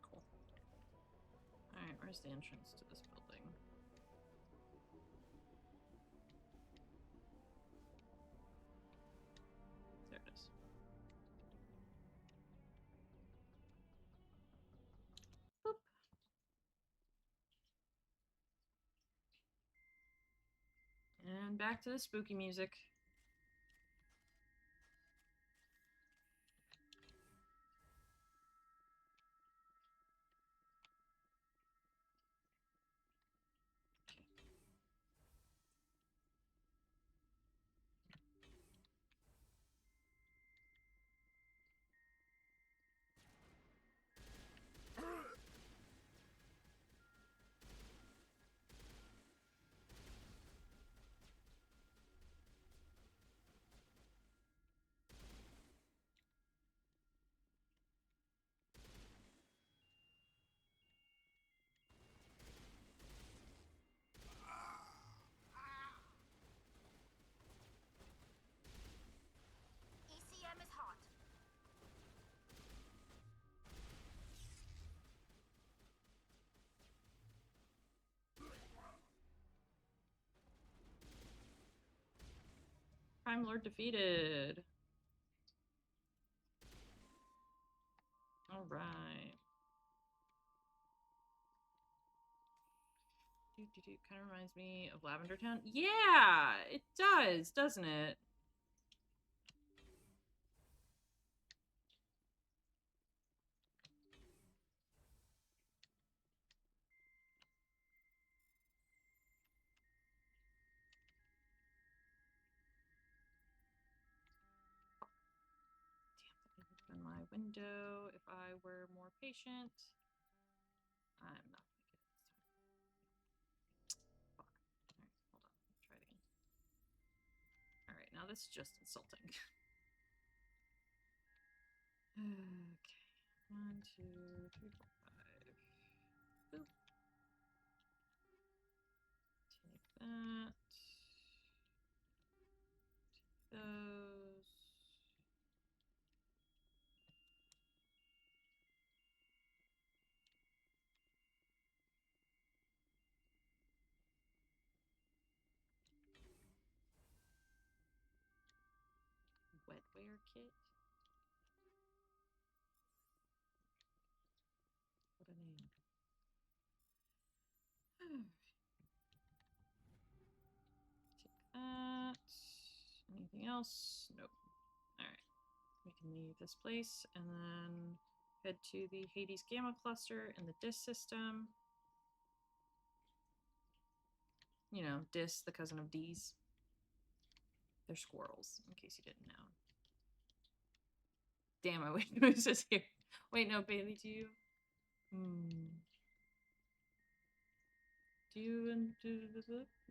Cool. Alright, where's the entrance to this building? There it is. Boop. And back to the spooky music. ECM is hot. Crime Lord defeated. Alright. Kind of reminds me of Lavender Town. Yeah, it does, doesn't it? Damn, I open my window. If I were more patient. I'm not gonna get it this time. Fuck. Alright, hold on. Let's try it again. Alright, now this is just insulting. Okay. 1, 2, 3, 4, 5. Boop. Take that. Take those. Wetware kit. What a name. Take that. Anything else? Nope. leave this place and then head to the Hades Gamma cluster in the DIS system. You know, DIS, the cousin of D's. They're squirrels, in case you didn't know. Damn, I wish Moose was here. Wait, no, Bailey, do you? Do you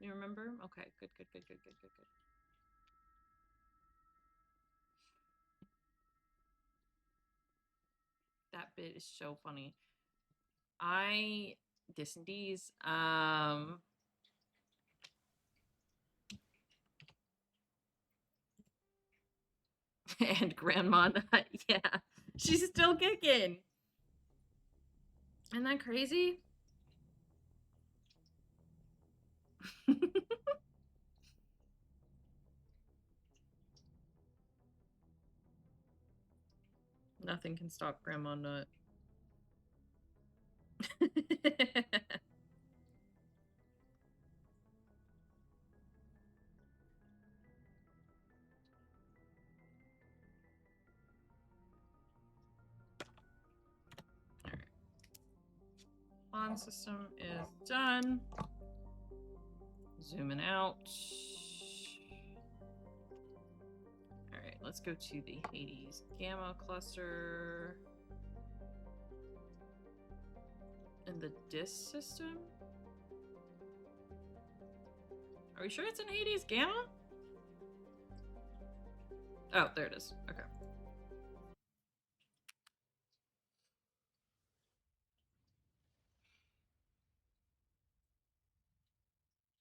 you remember? Okay, good. That bit is so funny. Dis and D's, and Grandma, yeah, she's still kicking. Isn't that crazy? Nothing can stop Grandma Nut. On system is done. Zooming out. Alright, let's go to the Hades Gamma cluster. In the DIS system? Are we sure it's in Hades Gamma? Oh, there it is. Okay.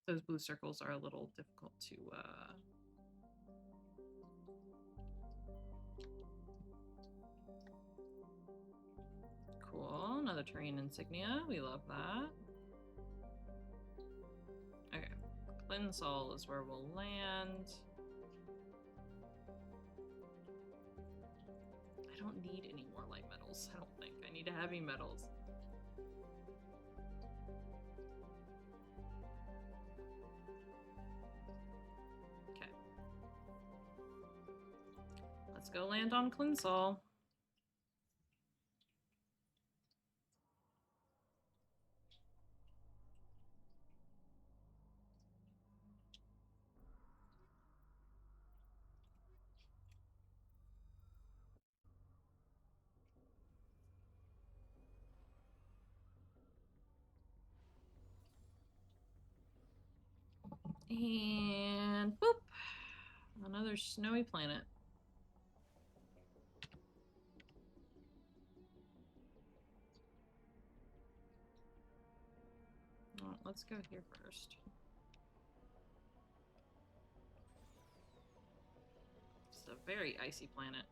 Those blue circles are a little difficult to cool. Another terrain insignia. We love that. Okay. Clinsol is where we'll land. I don't need any more light metals, I don't think. I need heavy metals. Okay. Let's go land on Clinsol. And boop! Another snowy planet. Well, let's go here first. It's a very icy planet.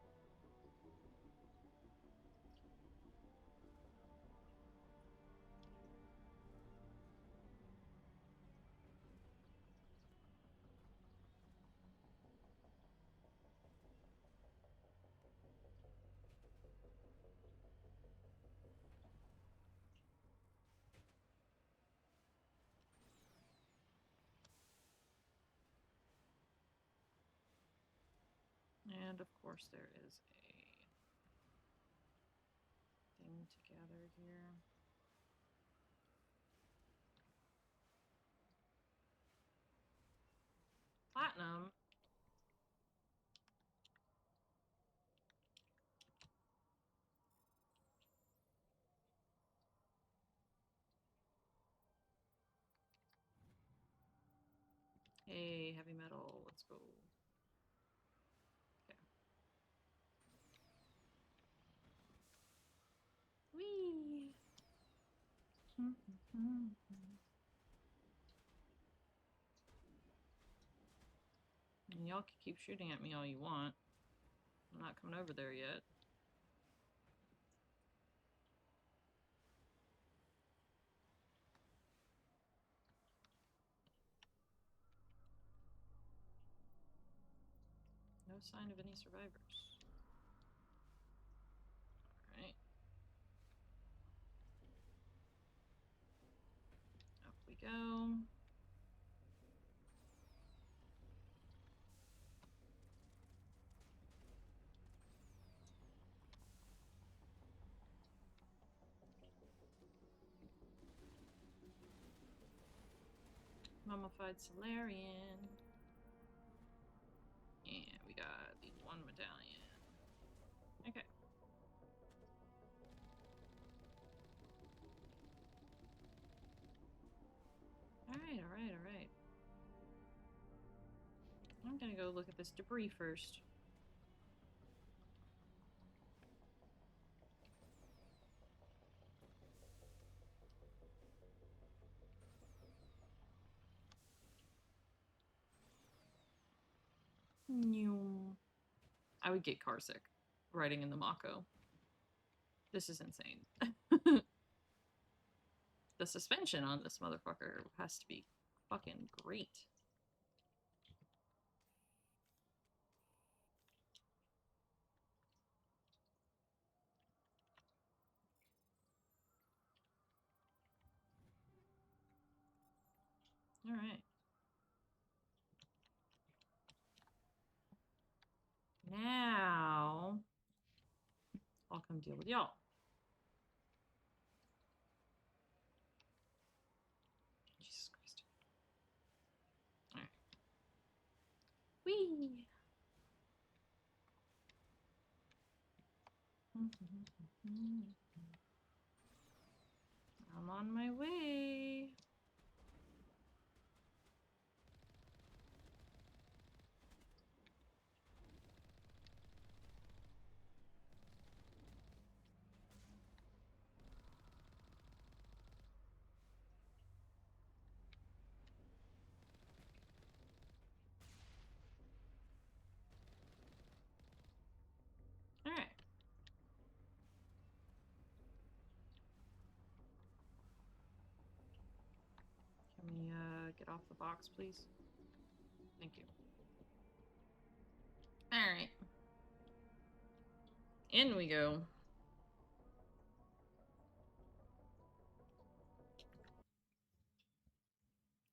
And of course there is a thing to gather here. Platinum? Hey, heavy metal, let's go. Okay. Whee! And y'all can keep shooting at me all you want. I'm not coming over there yet. No sign of any survivors. Alright. Up we go. mummified Solarian. Yeah, we got the one medallion. Okay. Alright. I'm gonna go look at this debris first. I would get carsick riding in the Mako. This is insane. The suspension on this motherfucker has to be fucking great. Alright. Now, I'll come deal with y'all. Jesus Christ. Alright. Whee! I'm on my way. Alright. Can we get off the box, please? Thank you. Alright. In we go.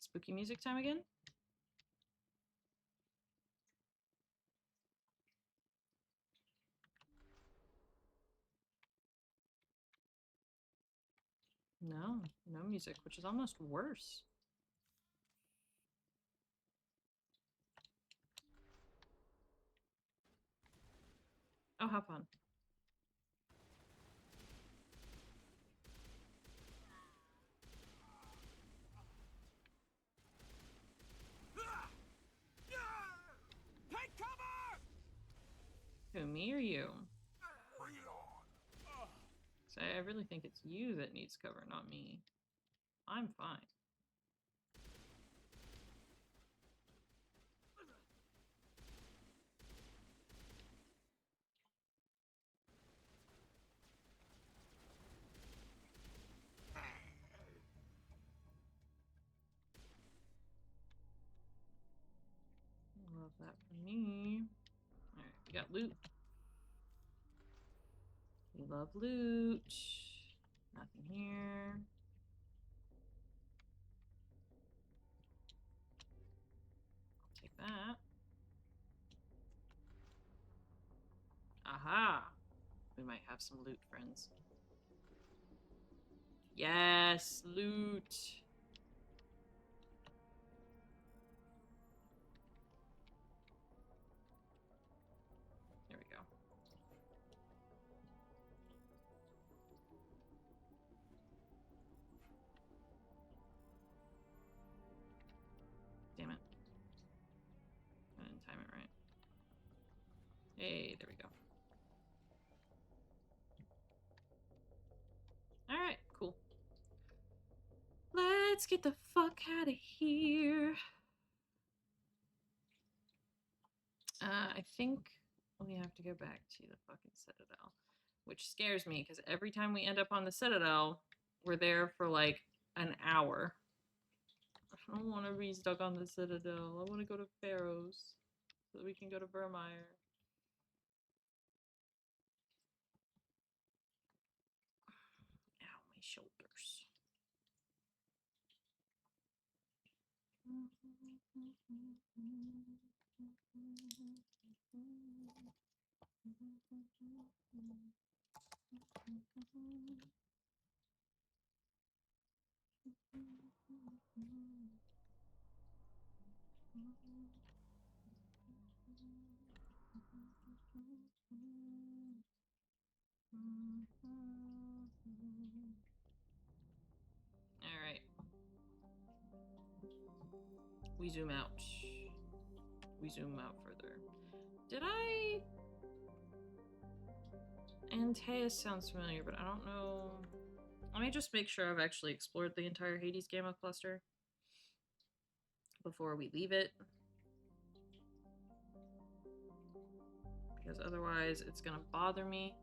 Spooky music time again? No music, which is almost worse. Oh, have fun. Take cover! Who, me or you? Bring it on. So I really think it's you that needs cover, not me. I'm fine. Love that for me. Alright, we got loot. We love loot. Nothing here. I'll take that. Aha! We might have some loot, friends. Yes, loot! There we go. Damn it. I didn't time it right. Hey, there we go. Alright, cool. Let's get the fuck out of here. I think we have to go back to the fucking Citadel. Which scares me, because every time we end up on the Citadel, we're there for like an hour. I don't want to be stuck on the Citadel. I want to go to Pharaoh's so that we can go to Vermeer. Ow, my shoulders. All right. We zoom out. We zoom out further. Did I? Antaeus sounds familiar, but I don't know. Let me just make sure I've actually explored the entire Hades Gamma cluster before we leave it. Because otherwise it's gonna bother me.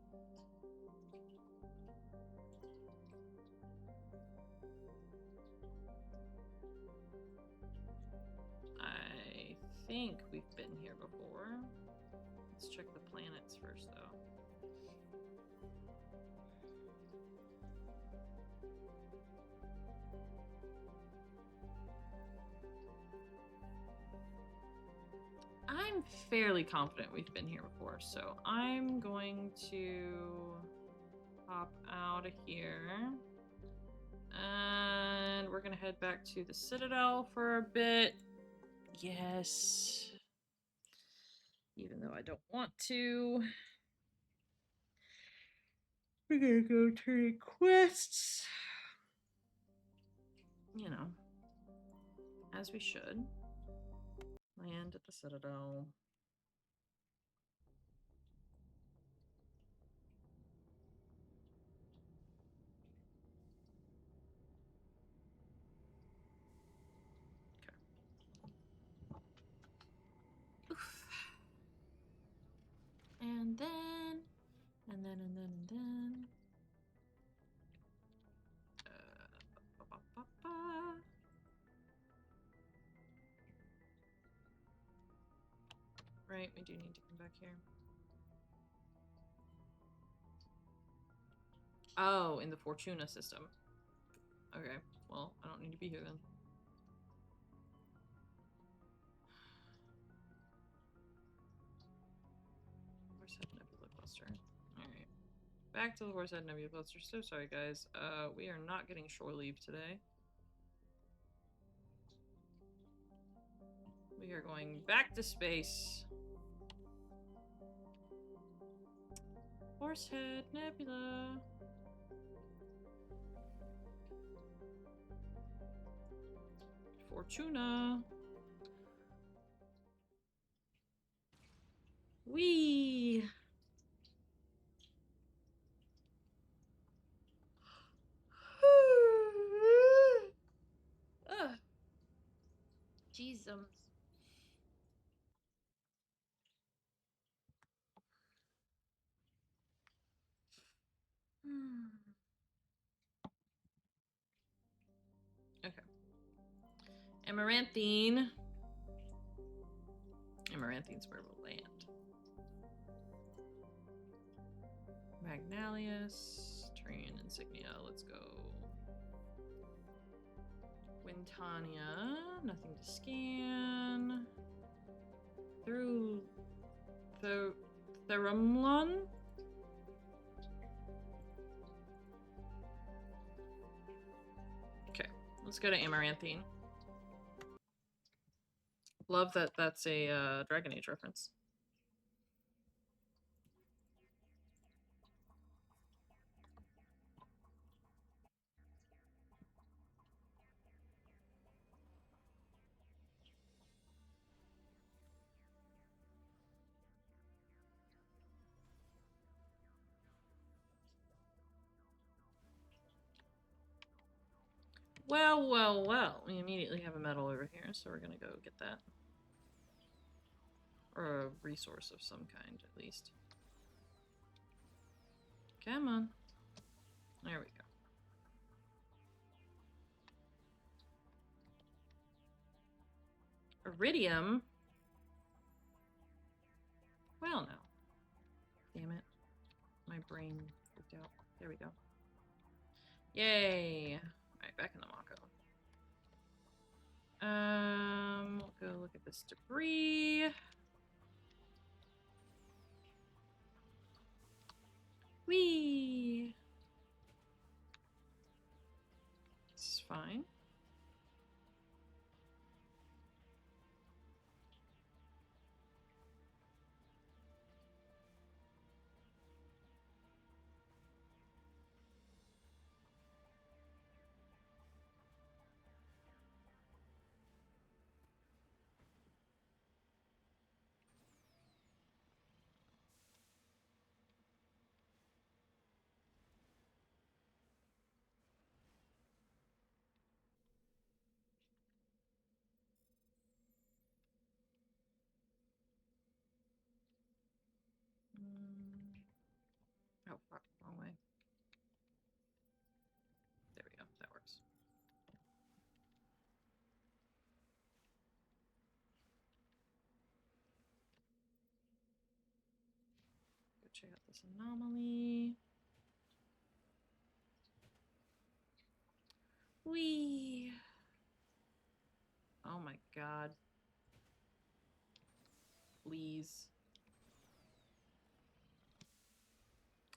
I think we've been here before. Let's check the planets first, though. I'm fairly confident we've been here before, so I'm going to hop out of here. And we're gonna head back to the Citadel for a bit. Yes. Even though I don't want to. We're gonna go turn quests. You know, as we should. Land at the Citadel. Okay. Oof. And then. Ba, ba, ba, ba. Right, we do need to come back here. Oh, in the Fortuna system. Okay, well, I don't need to be here then. Horsehead Nebula Cluster. Alright. Back to the Horsehead Nebula Cluster. So sorry, guys. We are not getting shore leave today. We are going back to space. Horsehead Nebula. Fortuna. Wee. Ugh. Jeezums. Okay. Amaranthine. Amaranthine's where we'll land. Magnalius. Turian Insignia. Let's go. Quintania. Nothing to scan. Through the Theramlon. Okay, let's go to Amaranthine. Love that that's a Dragon Age reference. Well, well, well. We immediately have a medal over here, so we're gonna go get that. Or a resource of some kind, at least. Come on. There we go. Iridium? Well, no. Damn it. My brain freaked out. There we go. Yay! Alright, back in the Mako. We'll go look at this debris. Whee! This is fine. Oh, fuck. Wrong way. There we go. That works. Go check out this anomaly. Whee! Oh my god. Please.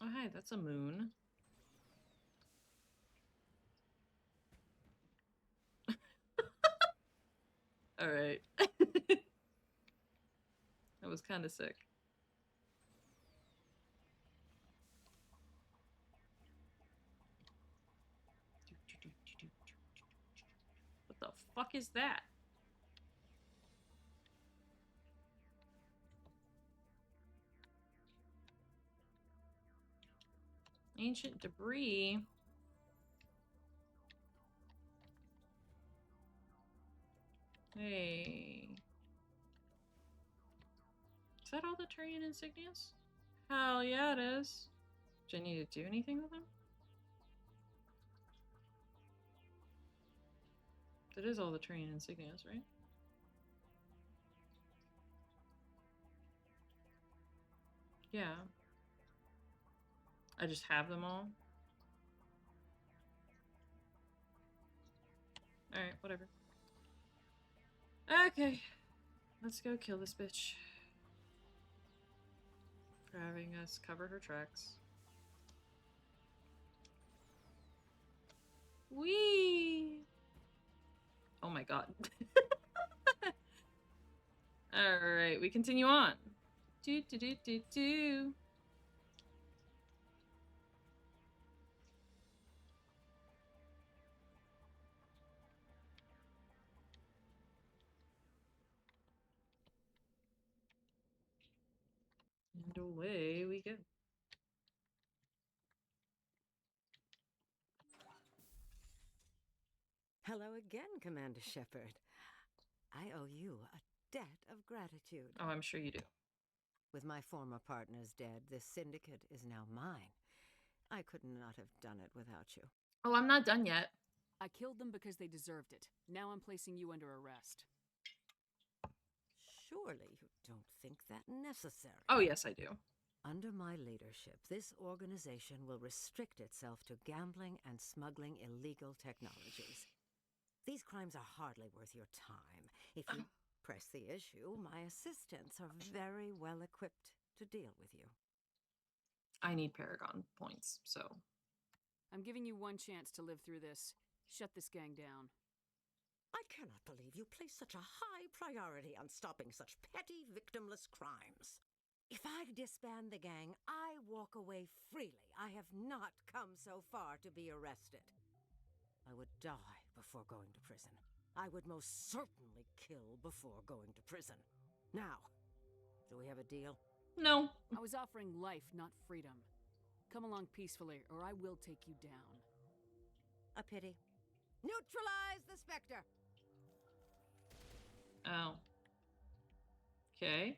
Oh, hi, that's a moon. Alright. That was kind of sick. What the fuck is that? Ancient debris. Hey. Is that all the Turian insignias? Hell yeah, it is. Do I need to do anything with them? That is all the Turian insignias, right? Yeah. I just have them all. Alright, whatever. Okay. Let's go kill this bitch. For having us cover her tracks. Whee! Oh my god. Alright, we continue on. Do do do do do. And away we go. Hello again, Commander Shepard. I owe you a debt of gratitude. Oh, I'm sure you do. With my former partners dead, this syndicate is now mine. I could not have done it without you. Oh, I'm not done yet. I killed them because they deserved it. Now I'm placing you under arrest. Surely you don't think that necessary. Oh, yes, I do. Under my leadership, this organization will restrict itself to gambling and smuggling illegal technologies. These crimes are hardly worth your time. If you press the issue, my assistants are very well equipped to deal with you. I need Paragon points, so. I'm giving you one chance to live through this. Shut this gang down. I cannot believe you place such a high priority on stopping such petty, victimless crimes. If I disband the gang, I walk away freely. I have not come so far to be arrested. I would die before going to prison. I would most certainly kill before going to prison. Now, do we have a deal? No. I was offering life, not freedom. Come along peacefully, or I will take you down. A pity. Neutralize the Spectre! Oh. Okay.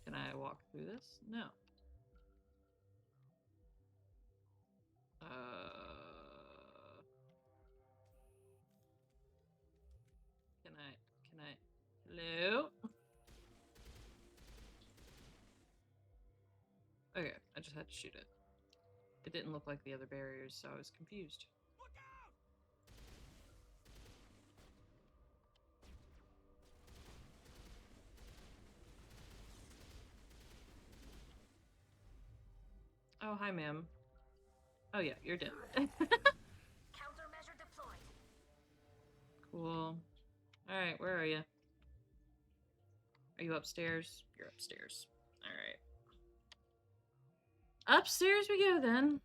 Can I walk through this? No. Can I? Hello? Okay, I just had to shoot it. It didn't look like the other barriers, so I was confused. Look out! Oh, hi, ma'am. Oh, yeah, you're dead. Countermeasure deployed. Cool. Alright, where are you? Are you upstairs? You're upstairs. Alright. Upstairs we go, then.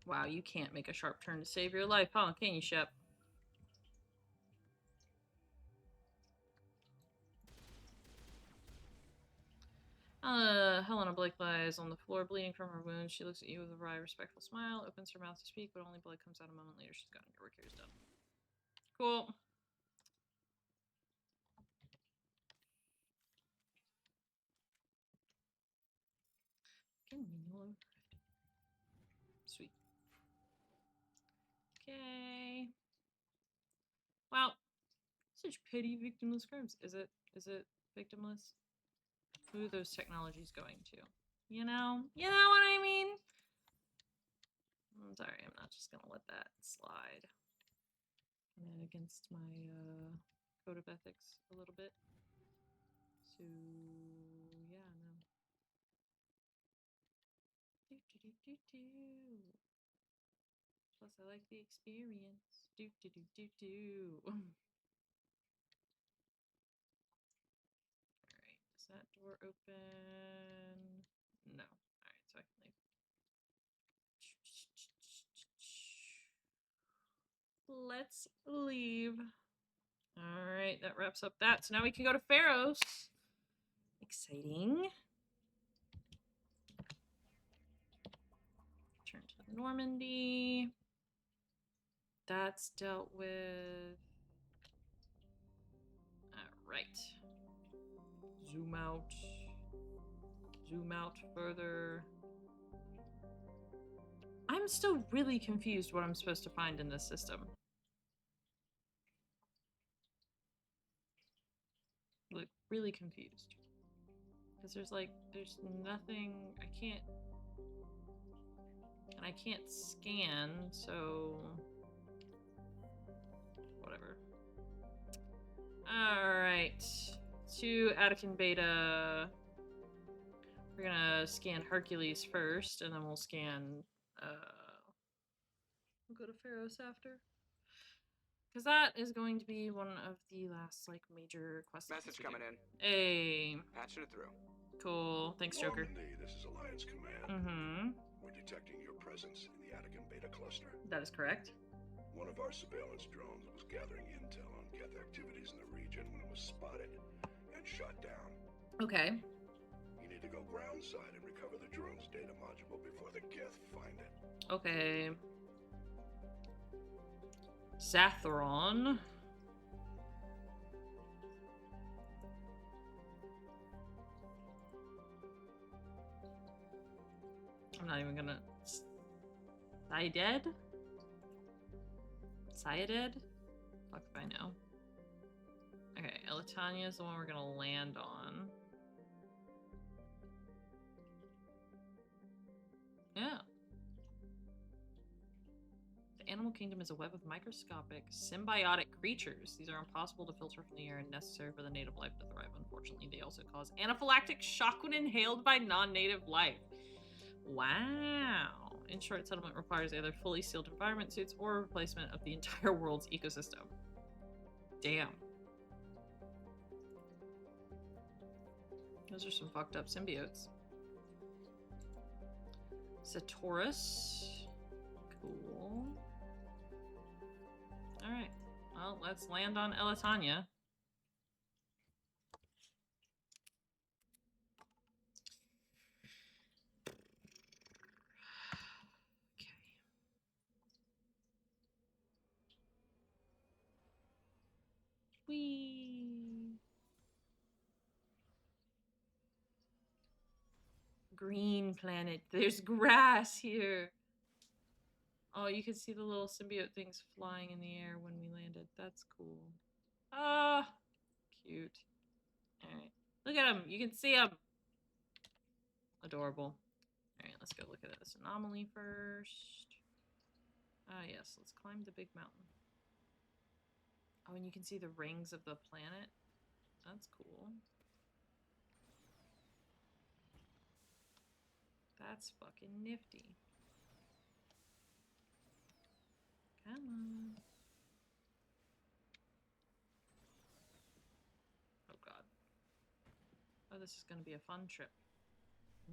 Wow, you can't make a sharp turn to save your life, huh? Can you, Shep? Helena Blake lies on the floor, bleeding from her wounds. She looks at you with a wry, respectful smile, opens her mouth to speak, but only blood comes out a moment later. She's gone. Your work here is done. Cool. Sweet. Okay. Wow. Such petty victimless crimes. Is it victimless? Who are those technologies going to? You know what I mean? I'm sorry, I'm not just gonna let that slide. And against my code of ethics a little bit. So yeah, no. Plus I like the experience. Alright, is that door open? No. Alright, so I can leave. Let's leave. Alright, that wraps up that. So now we can go to Pharos. Exciting. Turn to Normandy. That's dealt with. Alright. Zoom out. Zoom out further. I'm still really confused what I'm supposed to find in this system. Like, really confused. Because there's nothing, I can't scan, so whatever. Alright, to Attican Beta. We're gonna scan Hercules first, and then we'll scan, we'll go to Pharos after. Because that is going to be one of the last, like, major quests. Message coming in. Hey. Patching it through. Cool. Thanks, Joker. Normandy, this is Alliance Command. Mm-hmm. We're detecting your presence in the Attican Beta cluster. That is correct. One of our surveillance drones was gathering intel on Geth activities in the region when it was spotted and shot down. Okay. You need to go groundside and recover the drone's data module before the Geth find it. Okay. Zathron. I'm not even gonna... Syeded? Syeded? Fuck if I know. Okay, Elatania is the one we're gonna land on. Yeah. The animal kingdom is a web of microscopic, symbiotic creatures. These are impossible to filter from the air and necessary for the native life to thrive. Unfortunately, they also cause anaphylactic shock when inhaled by non-native life. Wow. In short, settlement requires either fully sealed environment suits or replacement of the entire world's ecosystem. Damn. Those are some fucked up symbiotes. Satorus. Cool. Alright. Well, let's land on Elatania. Whee! Green planet. There's grass here. Oh, you can see the little symbiote things flying in the air when we landed. That's cool. Ah, cute. Alright. Look at them. You can see them. Adorable. Alright, let's go look at this anomaly first. Ah, yes. Let's climb the big mountain. Oh, and you can see the rings of the planet. That's cool. That's fucking nifty. Come on. Oh god. Oh, this is gonna be a fun trip.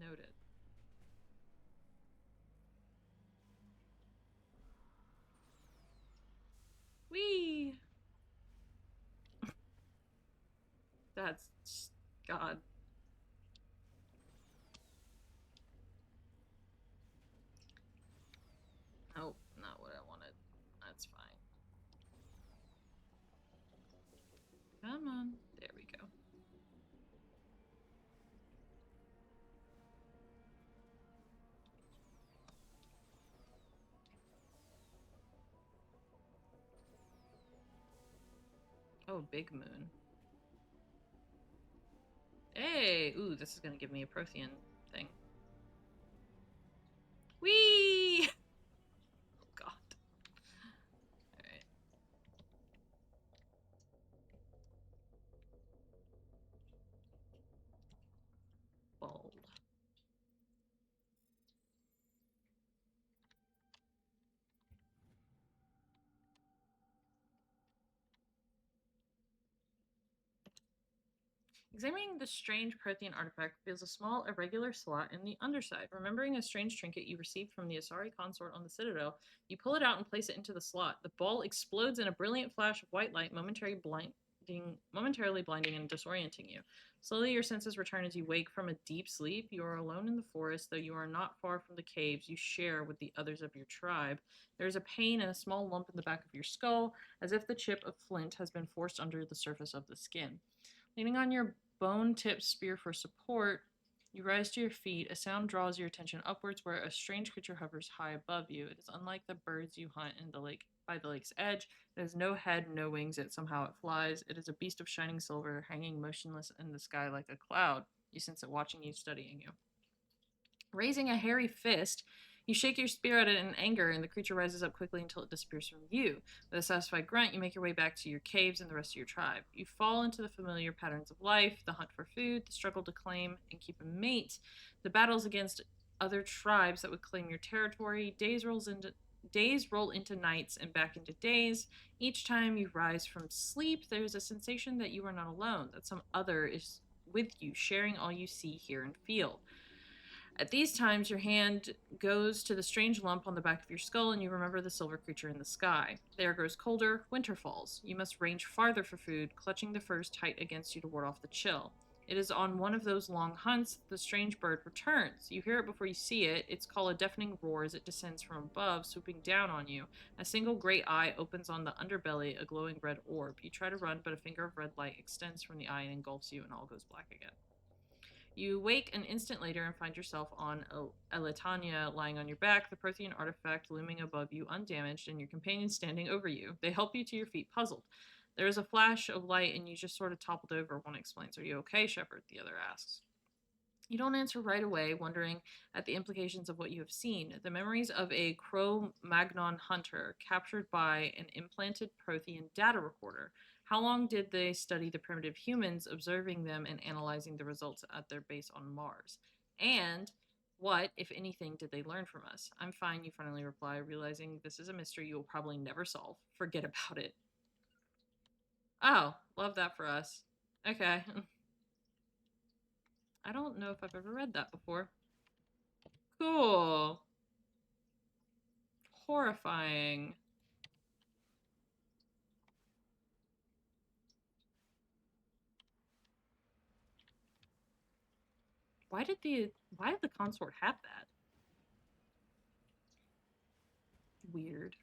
Noted. Whee! That's... God. Nope, not what I wanted. That's fine. Come on. There we go. Oh, big moon. Hey! Ooh, this is gonna give me a Prothean thing. Whee! Oh god. Alright. Ball. Examining the strange Prothean artifact reveals a small, irregular slot in the underside. Remembering a strange trinket you received from the Asari consort on the Citadel, you pull it out and place it into the slot. The ball explodes in a brilliant flash of white light, momentarily blinding and disorienting you. Slowly, your senses return as you wake from a deep sleep. You are alone in the forest, though you are not far from the caves you share with the others of your tribe. There is a pain and a small lump in the back of your skull, as if the chip of flint has been forced under the surface of the skin. Leaning on your bone-tipped spear for support, you rise to your feet. A sound draws your attention upwards where a strange creature hovers high above you. It is unlike the birds you hunt in the lake by the lake's edge. It has no head, no wings, yet somehow it flies. It is a beast of shining silver, hanging motionless in the sky like a cloud. You sense it watching you, studying you. Raising a hairy fist, you shake your spear at it in anger, and the creature rises up quickly until it disappears from view. With a satisfied grunt, you make your way back to your caves and the rest of your tribe. You fall into the familiar patterns of life, the hunt for food, the struggle to claim and keep a mate, the battles against other tribes that would claim your territory. Days roll into nights and back into days. Each time you rise from sleep, there's a sensation that you are not alone, that some other is with you, sharing all you see, hear, and feel. At these times, your hand goes to the strange lump on the back of your skull, and you remember the silver creature in the sky. The air grows colder, winter falls. You must range farther for food, clutching the furs tight against you to ward off the chill. It is on one of those long hunts that the strange bird returns. You hear it before you see it. Its call a deafening roar as it descends from above, swooping down on you. A single great eye opens on the underbelly, a glowing red orb. You try to run, but a finger of red light extends from the eye and engulfs you, and all goes black again. You wake an instant later and find yourself on Eletania, lying on your back, the Prothean artifact looming above you undamaged, and your companions standing over you. They help you to your feet, puzzled. There is a flash of light, and you just sort of toppled over, one explains. Are you okay, Shepard? The other asks. You don't answer right away, wondering at the implications of what you have seen. The memories of a Cro-Magnon hunter captured by an implanted Prothean data recorder. How long did they study the primitive humans, observing them and analyzing the results at their base on Mars? And what, if anything, did they learn from us? I'm fine, you finally reply, realizing this is a mystery you will probably never solve. Forget about it. Oh, love that for us. Okay. I don't know if I've ever read that before. Cool. Horrifying. Why did the consort have that? Weird.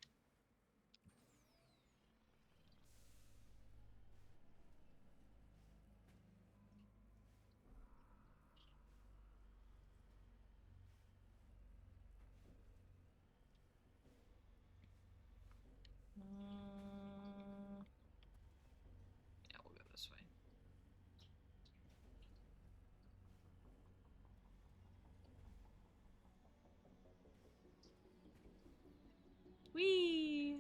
Yeah, we'll go this way. Whee!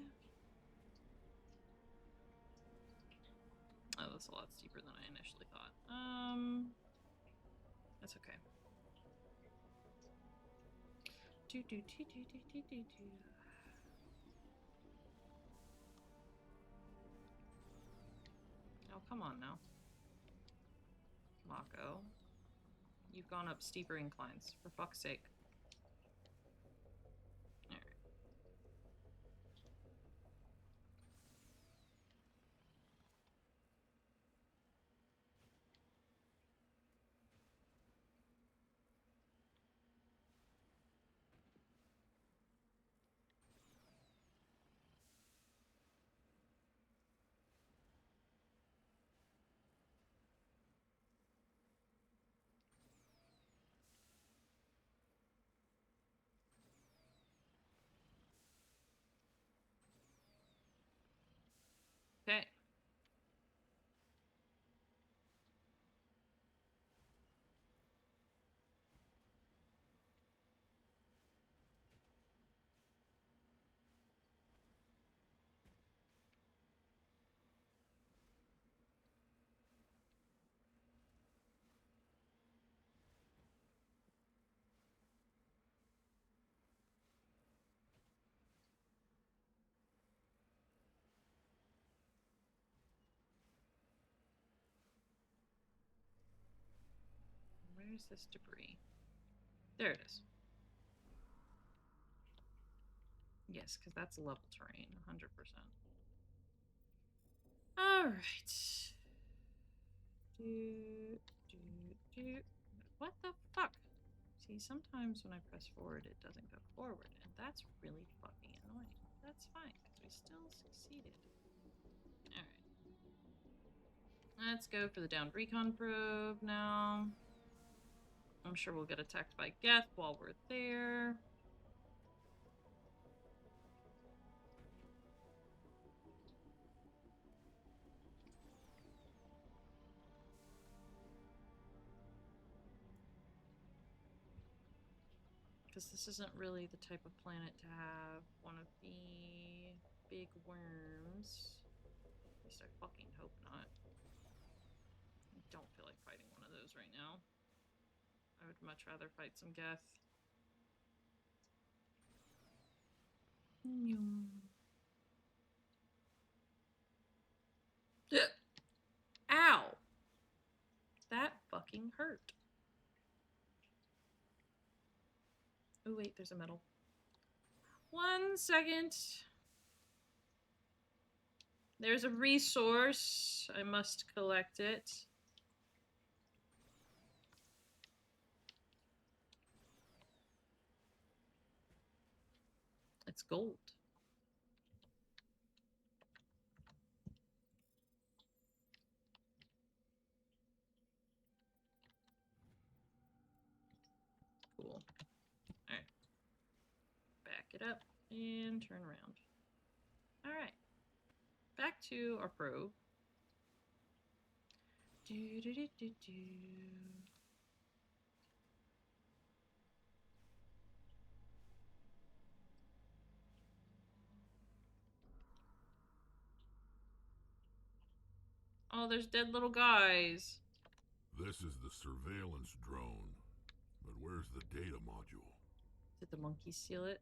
Oh, that's a lot steeper than I initially thought. That's okay. Oh, come on now. Mako. You've gone up steeper inclines, for fuck's sake. Alright. Okay. Where's this debris? There it is. Yes, because that's level terrain, 100%. Alright. What the fuck? See, sometimes when I press forward, it doesn't go forward, and that's really fucking annoying. That's fine, because we still succeeded. Alright. Let's go for the downed recon probe now. I'm sure we'll get attacked by Geth while we're there. Because this isn't really the type of planet to have one of the big worms. At least I fucking hope not. I don't feel like fighting one of those right now. I would much rather fight some Geth. Ow! That fucking hurt. Oh wait, there's a medal. 1 second. There's a resource. I must collect it. It's gold. Cool. Alright. Back it up and turn around. Alright. Back to our probe. Oh, there's dead little guys. This is the surveillance drone. But where's the data module? Did the monkeys steal it?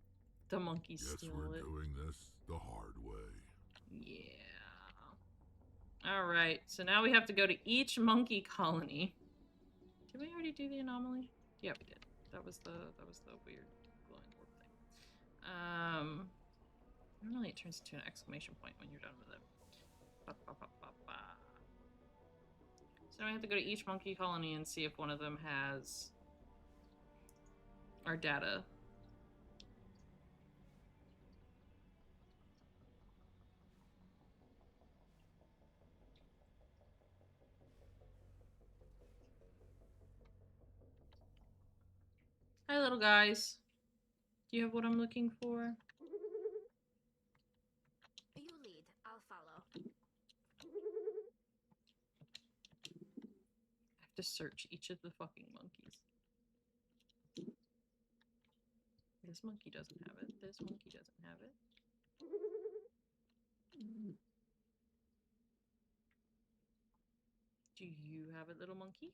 The monkeys Guess steal we're it. doing this the hard way. Yeah. Alright, so now we have to go to each monkey colony. Did we already do the anomaly? Yeah, we did. That was the weird glowing orb thing. Normally it turns into an exclamation point when you're done with it. Ba, ba, ba, ba, ba. So now we have to go to each monkey colony and see if one of them has our data. Hi, little guys. Do you have what I'm looking for? You lead, I'll follow. I have to search each of the fucking monkeys. This monkey doesn't have it. This monkey doesn't have it. Do you have it, little monkey?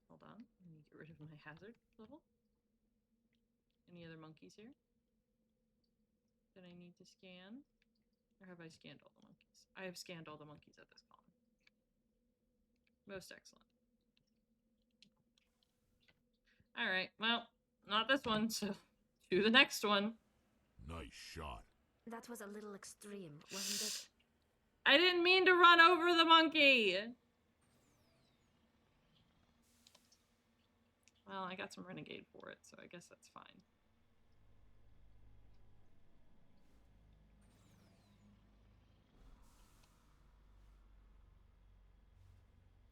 Hold on. Let me get rid of my hazard level. Any other monkeys here that I need to scan? Or have I scanned all the monkeys? I have scanned all the monkeys at this colony. Most excellent. Alright, well, not this one, so to the next one. Nice shot. That was a little extreme, wasn't it? I didn't mean to run over the monkey! Well, I got some renegade for it, so I guess that's fine.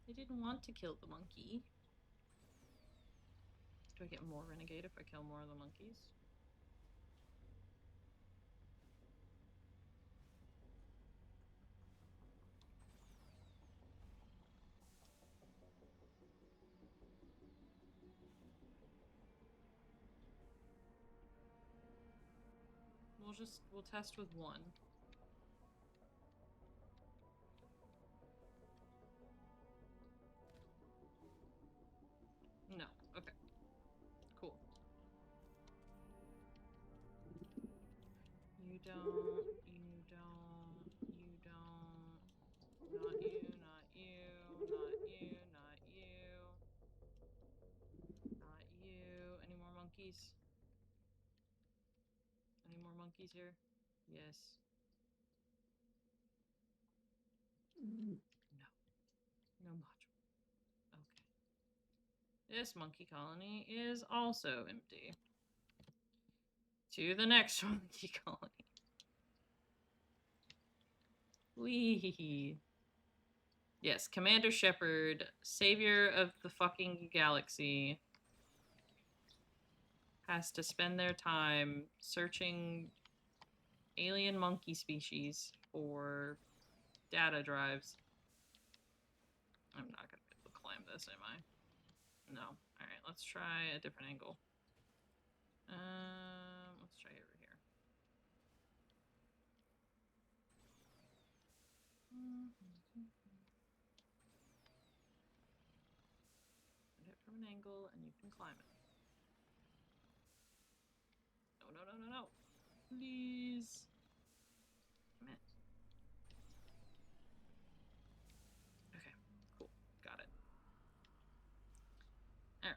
I didn't want to kill the monkey. Do I get more renegade if I kill more of the monkeys? We'll test with one. No. Okay. Cool. You don't. Not you, not you, not monkeys here? Yes. No. No module. Okay. This monkey colony is also empty. To the next monkey colony. Wee. Yes, Commander Shepard, savior of the fucking galaxy, has to spend their time searching alien monkey species for data drives. I'm not gonna be able to climb this, am I? No. Alright, let's try a different angle. Let's try over here. Hit it from an angle and you can climb it. No, no, no, no, no. Please. Come in. Okay, cool. Got it. Alright.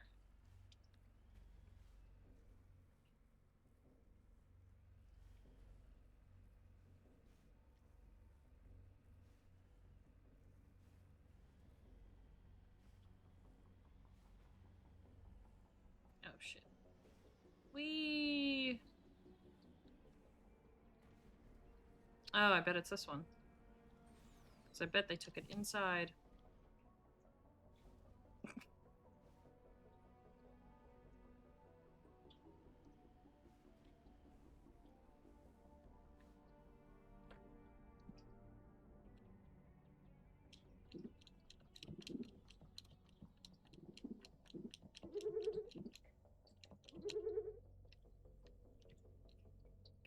Oh shit. Whee! Oh, I bet it's this one. Because I bet they took it inside.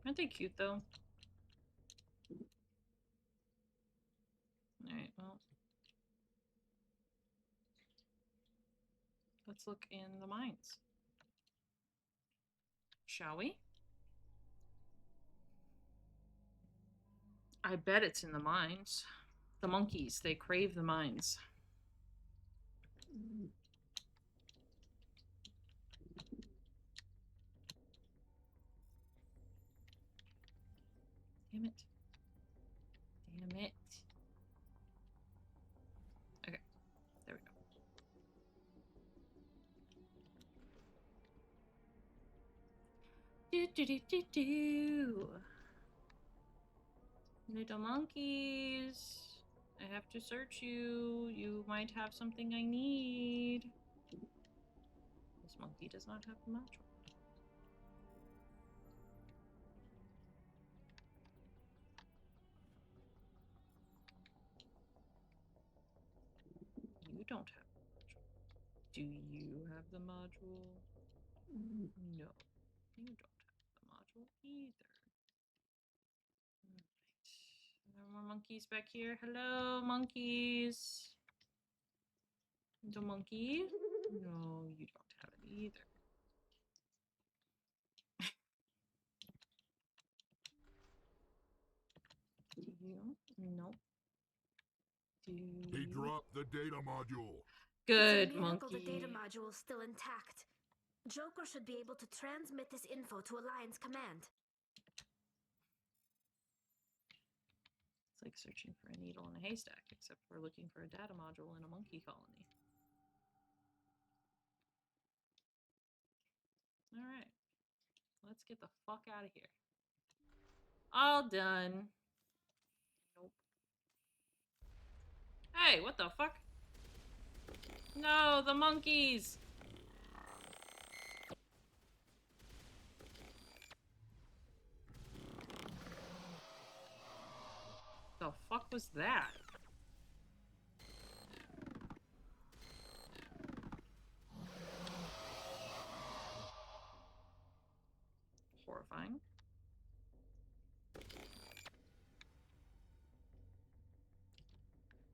Aren't they cute though? Alright, well. Let's look in the mines. Shall we? I bet it's in the mines. The monkeys, they crave the mines. Damn it. Damn it. Okay, there we go. Do do do do do. Little monkeys. I have to search you. You might have something I need. This monkey does not have the module. You don't have the module. Do you have the module? No. You don't have the module either. Alright. Are there more monkeys back here? Hello, monkeys. The monkey? No, you don't have it either. Do you? Nope. Do He you? dropped the data module. Good It's a miracle the data monkey. module is still intact. Joker should be able to transmit this info to Alliance Command. It's like searching for a needle in a haystack, except we're looking for a data module in a monkey colony. Alright. Let's get the fuck out of here. All done. Nope. Hey, what the fuck? No, the monkeys! The fuck was that? Horrifying.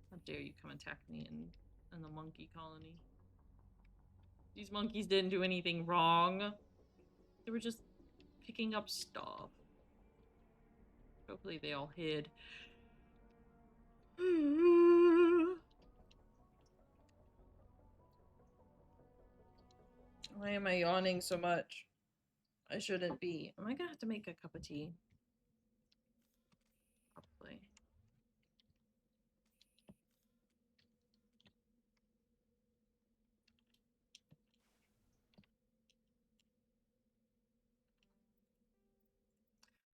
How dare you come attack me in the monkey colony? These monkeys didn't do anything wrong. They were just picking up stuff. Hopefully they all hid. Why am I yawning so much? I shouldn't be. Am I gonna have to make a cup of tea? Probably.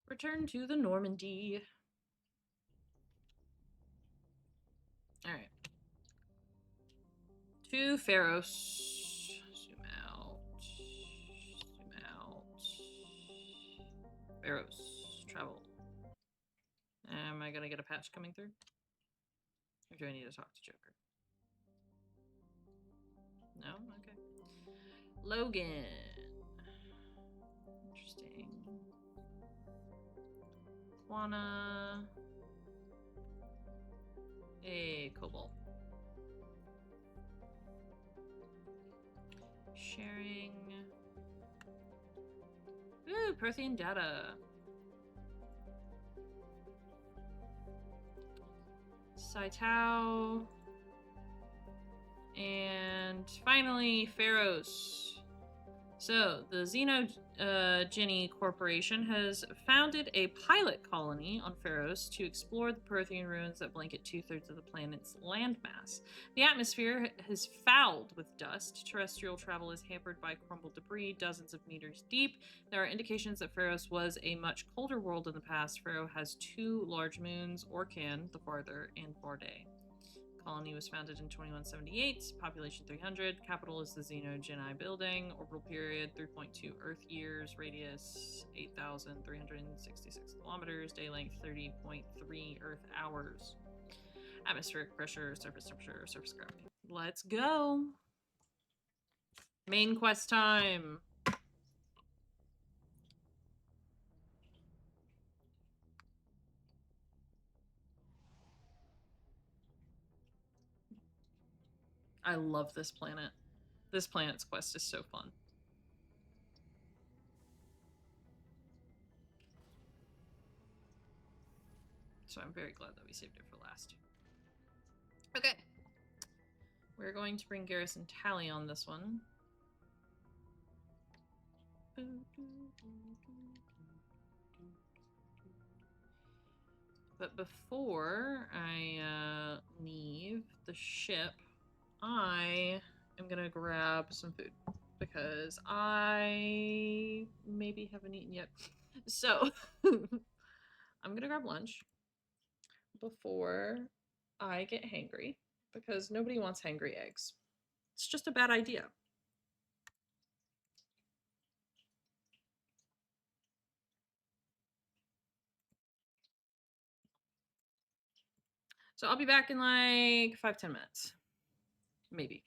Return to the Normandy. Alright. To Pharos. Zoom out. Zoom out. Pharos. Travel. Am I gonna get a patch coming through? Or do I need to talk to Joker? No? Okay. Logan. Interesting. Quana. Hey, Cobalt. Sharing. Ooh, Prothean data. Saitao. And finally, Pharos. So, the Xenogeny Corporation has founded a pilot colony on Pharos to explore the Prothean ruins that blanket 2/3 of the planet's landmass. The atmosphere is fouled with dust. Terrestrial travel is hampered by crumbled debris dozens of meters deep. There are indications that Pharos was a much colder world in the past. Pharos has 2 large moons, Orkan, the farther, and Barday. Colony was founded in 2178, population 300, capital is the Xenogeny building, orbital period 3.2 Earth years, radius 8,366 kilometers, day length 30.3 Earth hours, atmospheric pressure, surface temperature, surface gravity. Let's go! Main quest time! I love this planet. This planet's quest is so fun. So I'm very glad that we saved it for last. Okay. We're going to bring Garrison Tally on this one. But before I leave the ship, I am gonna grab some food because I maybe haven't eaten yet. So I'm gonna grab lunch before I get hangry because nobody wants hangry eggs. It's just a bad idea. So I'll be back in like 5-10 minutes. Maybe.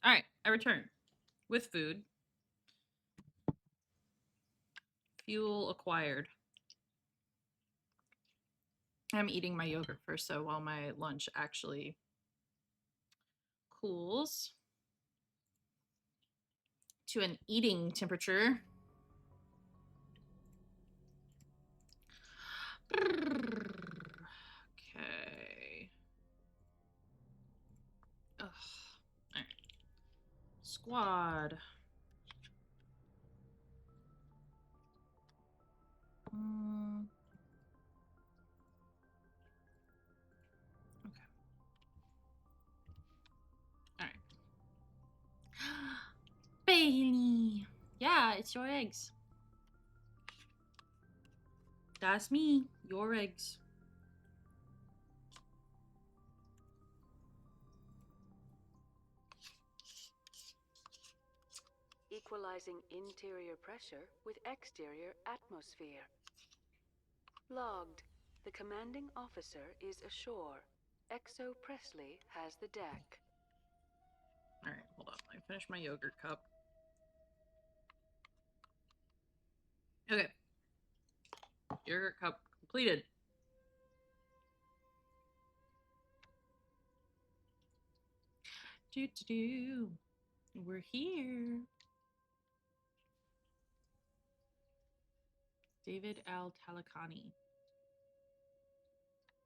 All right, I return with food. Fuel acquired. I'm eating my yogurt first, so while my lunch actually cools to an eating temperature. Okay. Ugh. All right. Squad. Okay. All right. Bailey. Yeah, it's your eggs. That's me. Your eggs. Equalizing interior pressure with exterior atmosphere. Logged. The commanding officer is ashore. Exo Presley has the deck. All right, hold up. I finished my yogurt cup. Okay. Yogurt cup completed. Do. We're here. David Al Talakani.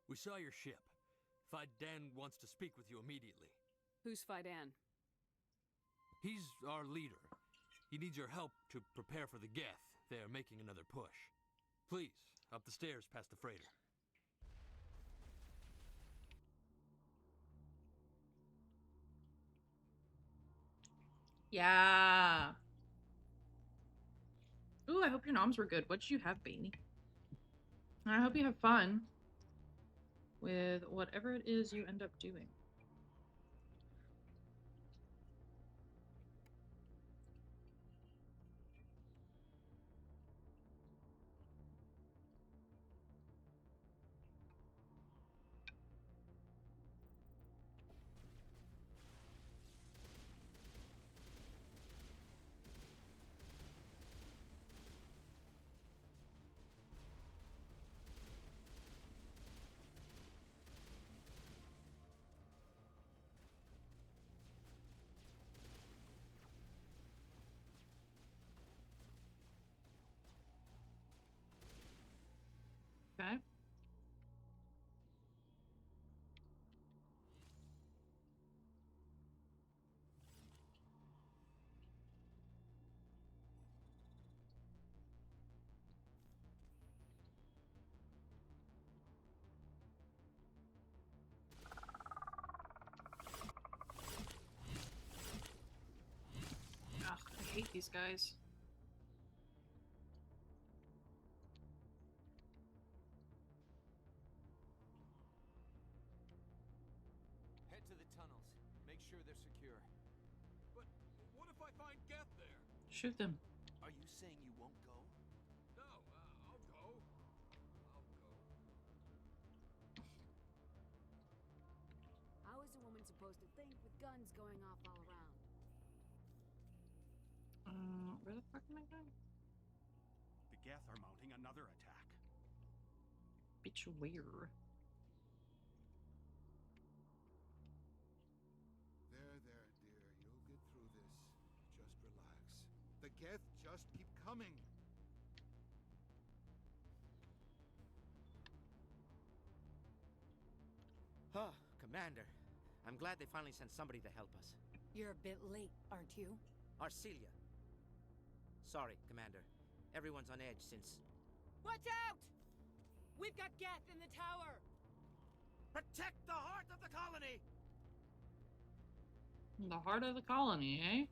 We saw your ship. Fidan wants to speak with you immediately. Who's Fidan? He's our leader. He needs your help to prepare for the Geth. They are making another push. Please, up the stairs past the freighter. Yeah. Ooh, I hope your noms were good. What did you have, Bailey? And I hope you have fun with whatever it is you end up doing. Okay. Ugh, I hate these guys. Head to the tunnels. Make sure they're secure. But what if I find Geth there? Shoot them. Are you saying you won't go? No, I'll go. I'll go. How is a woman supposed to think with guns going off all around? Where the fuck am I going? The Geth are mounting another attack. Bitch, where? There, dear. You'll get through this. Just relax. The Geth just keep coming. Oh, Commander. I'm glad they finally sent somebody to help us. You're a bit late, aren't you? Arcelia. Sorry, Commander. Everyone's on edge since... Watch out! We've got Geth in the tower! Protect the heart of the colony! The heart of the colony, eh?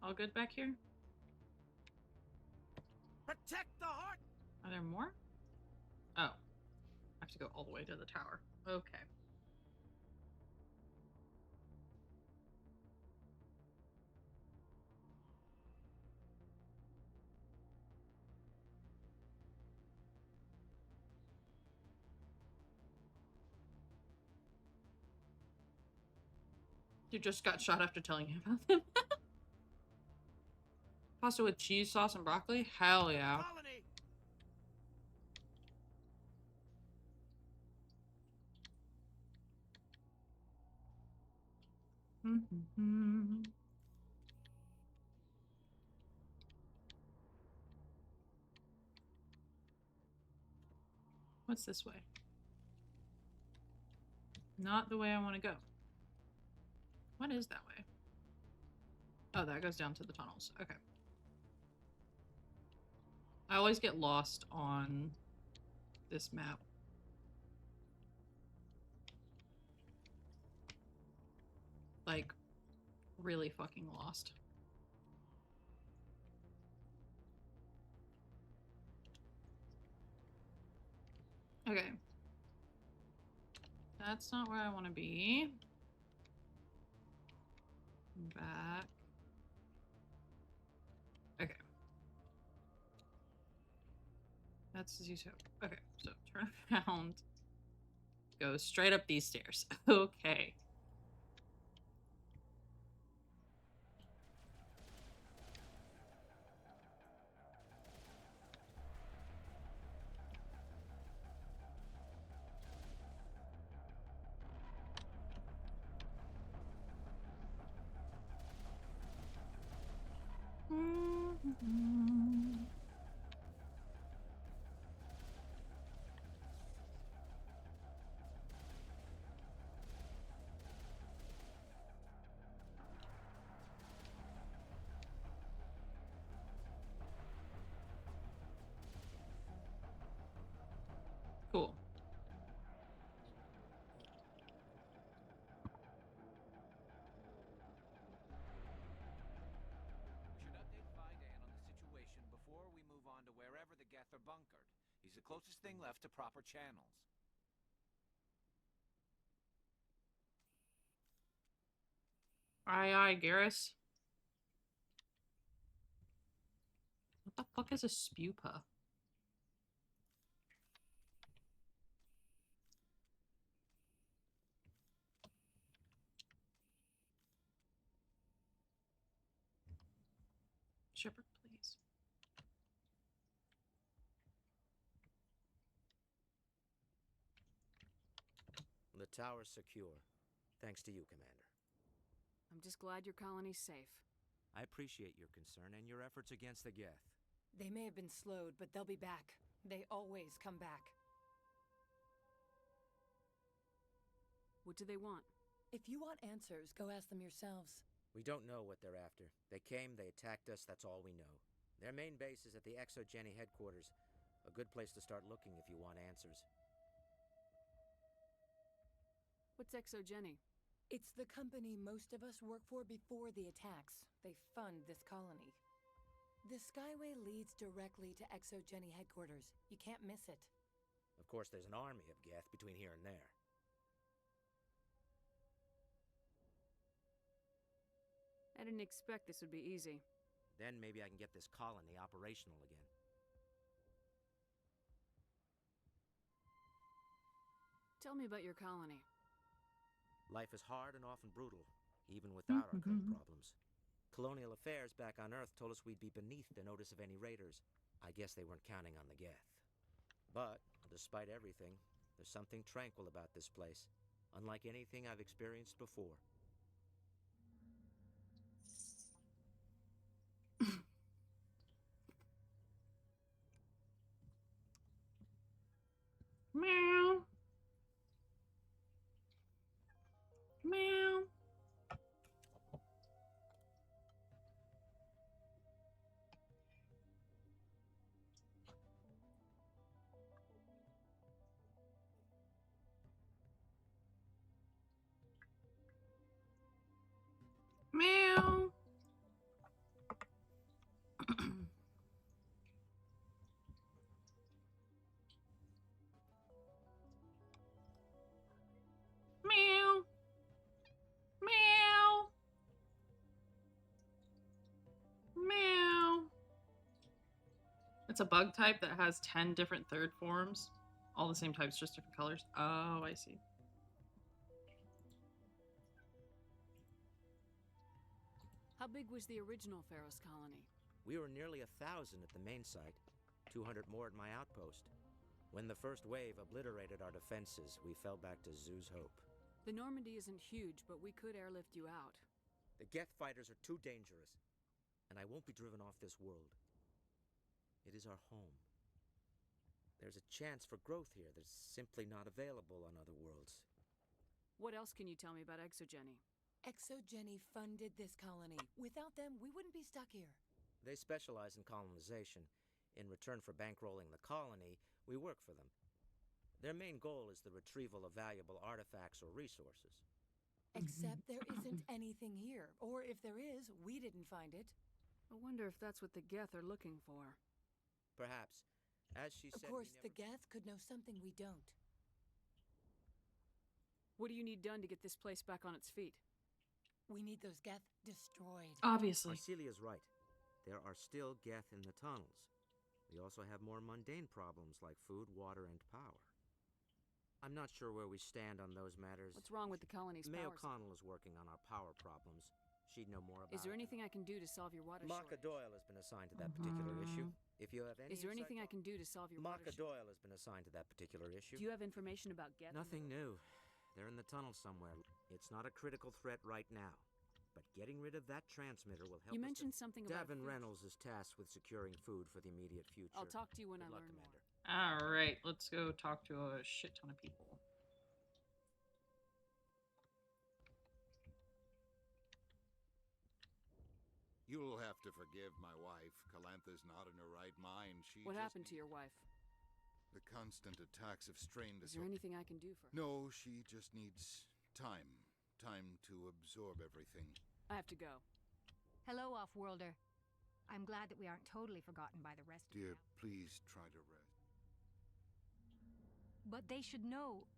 All good back here? Protect the heart! Are there more? Oh. I have to go all the way to the tower. Okay. You just got shot after telling you about them. Pasta with cheese sauce and broccoli? Hell yeah. Colony! What's this way? Not the way I want to go. What is that way? Oh, that goes down to the tunnels. Okay. I always get lost on this map. Like, really fucking lost. Okay. That's not where I want to be. Back. Okay. That's Zuto. Okay, so turn around. Go straight up these stairs. Okay. Cool. We should update Vidan on the situation before we move on to wherever the Geth are bunkered. He's the closest thing left to proper channels. Aye, Garrus. What the fuck is a spupa? Shepard, please. The tower's secure. Thanks to you, Commander. I'm just glad your colony's safe. I appreciate your concern and your efforts against the Geth. They may have been slowed, but they'll be back. They always come back. What do they want? If you want answers, go ask them yourselves. We don't know what they're after. They came, they attacked us, that's all we know. Their main base is at the ExoGeni headquarters. A good place to start looking if you want answers. What's ExoGeni? It's the company most of us work for before the attacks. They fund this colony. The Skyway leads directly to ExoGeni headquarters. You can't miss it. Of course, there's an army of Geth between here and there. I didn't expect this would be easy. Then maybe I can get this colony operational again. Tell me about your colony. Life is hard and often brutal, even without our current problems. Colonial affairs back on Earth told us we'd be beneath the notice of any raiders. I guess they weren't counting on the Geth. But, despite everything, there's something tranquil about this place, unlike anything I've experienced before. Meow. Meow. Meow. It's a bug type that has 10 different third forms. All the same types, just different colors. Oh, I see. How big was the original Pharaoh's colony? We were nearly 1,000 at the main site, 200 more at my outpost. When the first wave obliterated our defenses, we fell back to Zoo's hope. The Normandy isn't huge, but we could airlift you out. The Geth fighters are too dangerous, and I won't be driven off this world. It is our home. There's a chance for growth here that's simply not available on other worlds. What else can you tell me about Exogeny? Exogeny funded this colony. Without them, we wouldn't be stuck here. They specialize in colonization. In return for bankrolling the colony, we work for them. Their main goal is the retrieval of valuable artifacts or resources. Except there isn't anything here. Or if there is, we didn't find it. I wonder if that's what the Geth are looking for. Perhaps. As she said, of course, the Geth could know something we don't. What do you need done to get this place back on its feet? We need those Geth destroyed. Obviously. Arcelia's right. There are still Geth in the tunnels. We also have more mundane problems like food, water, and power. I'm not sure where we stand on those matters. What's wrong with the colony's May power? O'Connell is working on our power problems. She'd know more about Is there it. anything I can do to solve your water Maka shortage? Doyle has been assigned to that particular issue. If you have any Is there insight anything I can do to solve your water Maka shortage? Doyle has been assigned to that particular issue. Do you have information about Geth? Nothing new. They're in the tunnel somewhere. It's not a critical threat right now. But getting rid of that transmitter will help You us mentioned something about Davin food. Reynolds is tasked with securing food for the immediate future. I'll talk to you when Good I luck, learn Commander. more. Alright, let's go talk to a shit ton of people. You'll have to forgive my wife. Calantha's not in her right mind. What happened to your wife? The constant attacks have strained us. Is there anything I can do for her? No, she just needs time. Time to absorb everything. I have to go. Hello, Off-Worlder. I'm glad that we aren't totally forgotten by the rest Dear, of you. please try to rest. But they should know...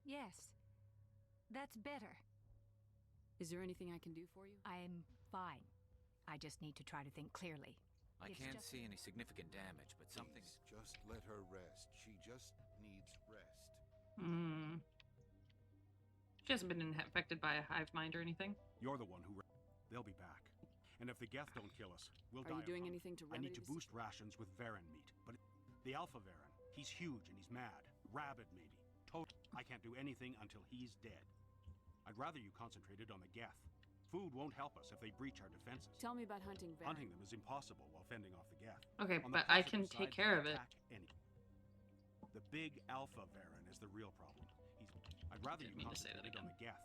Yes. That's better. Is there anything I can do for you? I'm fine. I just need to try to think clearly. I It's can't just- see any significant damage, but something... Please, just let her rest. She just needs rest. She hasn't been affected by a hive mind or anything. You're the one who... They'll be back. And if the Geth don't kill us, we'll die Are you of doing hunger. anything to I need remedy to the boost rations with Varen meat, but the Alpha Varen, he's huge and he's mad. Rabid, maybe. Total. I can't do anything until he's dead. I'd rather you concentrated on the Geth. Food won't help us if they breach our defenses. Tell me about hunting Varen. Hunting them is impossible while fending off the Geth. Okay, On the but I positive can take side, care they'll of it. attack The big Alpha Varen is the real problem. I'd rather you Didn't mean to say that concentrated on the Geth.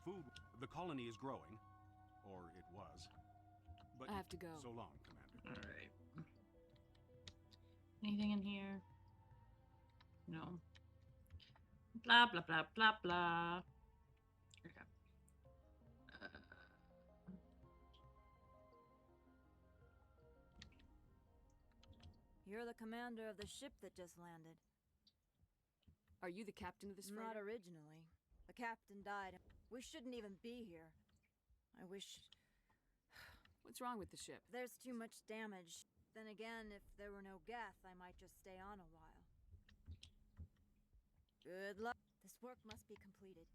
Food. The colony is growing, or it was. But I have to go. So long, Commander. Alright. Anything in here? No. Blah, blah, blah, blah, blah. Okay. You're the commander of the ship that just landed. Are you the captain of this freighter? Not originally. The captain died. We shouldn't even be here. I wish... What's wrong with the ship? There's too much damage. Then again, if there were no Geth, I might just stay on a while. Good luck. This work must be completed.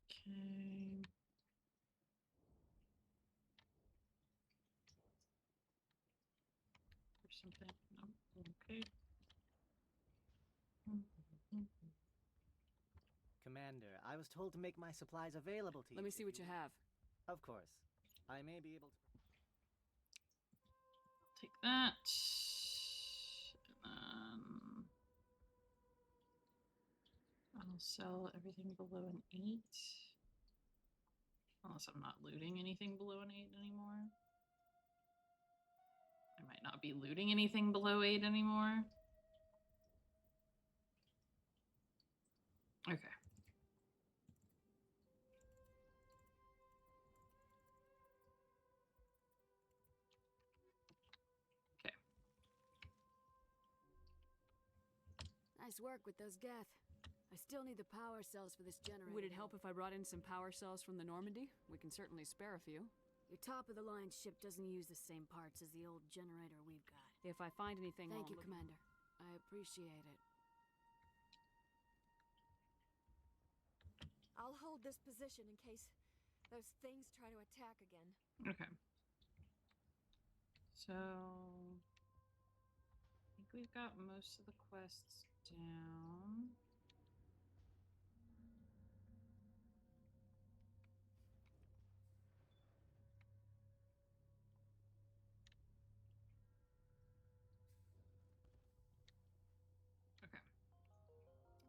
Okay. Or something. No. Okay. Commander, I was told to make my supplies available to you. Let me see what you have. Of course. I may be able to... Take that. And then I'll sell everything below an 8. Unless I'm not looting anything below an 8 anymore. I might not be looting anything below 8 anymore. Okay. Nice work with those Geth. I still need the power cells for this generator. Would it help if I brought in some power cells from the Normandy? We can certainly spare a few. Your top-of-the-line ship doesn't use the same parts as the old generator we've got. If I find anything... Thank you, Commander. I appreciate it. I'll hold this position in case those things try to attack again. Okay. So... I think we've got most of the quests down.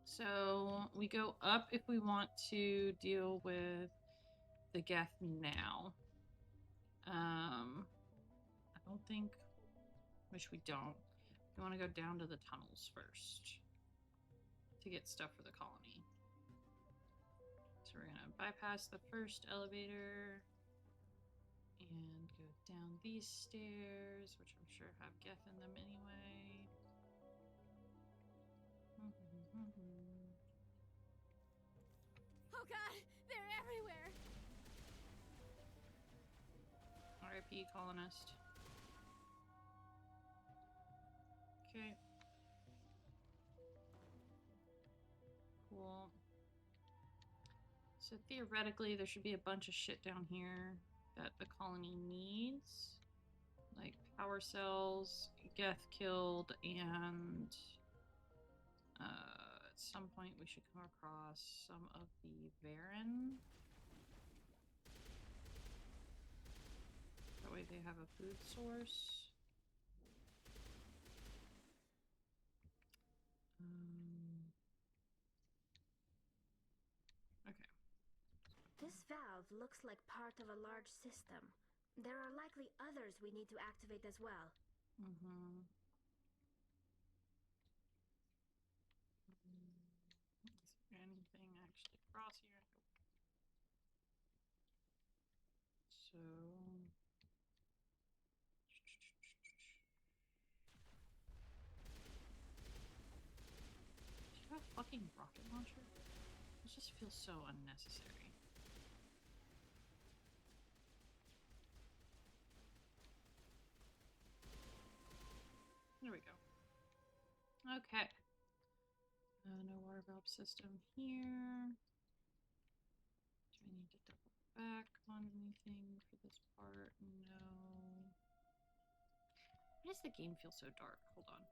So we go up if we want to deal with the Geth now. I don't think, which we don't. We want to go down to the tunnels first to get stuff for the colony. So we're gonna bypass the first elevator and go down these stairs, which I'm sure have Geth in them anyway. Oh god, they're everywhere! RIP colonist. Okay. Cool. So theoretically, there should be a bunch of shit down here that the colony needs. Like power cells, Geth killed, and at some point we should come across some of the Varen. That way they have a food source. Okay. This valve looks like part of a large system. There are likely others we need to activate as well. Mm-hmm. Is there anything actually across here? So... Do you have a fucking rocket launcher? This just feels so unnecessary. There we go. Okay. No water valve system here. Do I need to double back on anything for this part? No. Why does the game feel so dark? Hold on.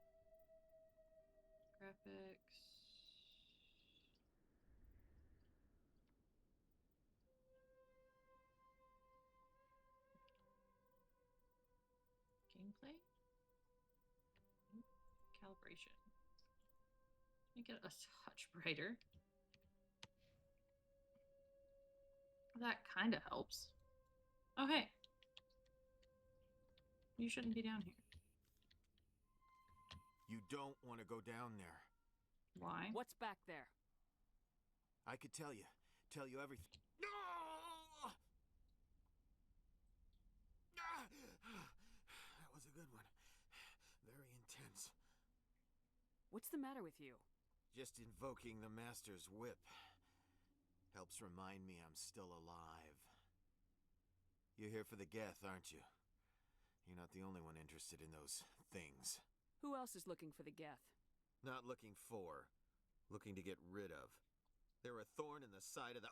Graphics. Gameplay? Calibration. Make it a touch brighter. That kind of helps. Oh, hey. You shouldn't be down here. You don't want to go down there. Why? What's back there? I could tell you everything. No! That was a good one. Very intense. What's the matter with you? Just invoking the Master's whip helps remind me I'm still alive. You're here for the Geth, aren't you? You're not the only one interested in those things. Who else is looking for the Geth? Not looking for, looking to get rid of. They're a thorn in the side of the...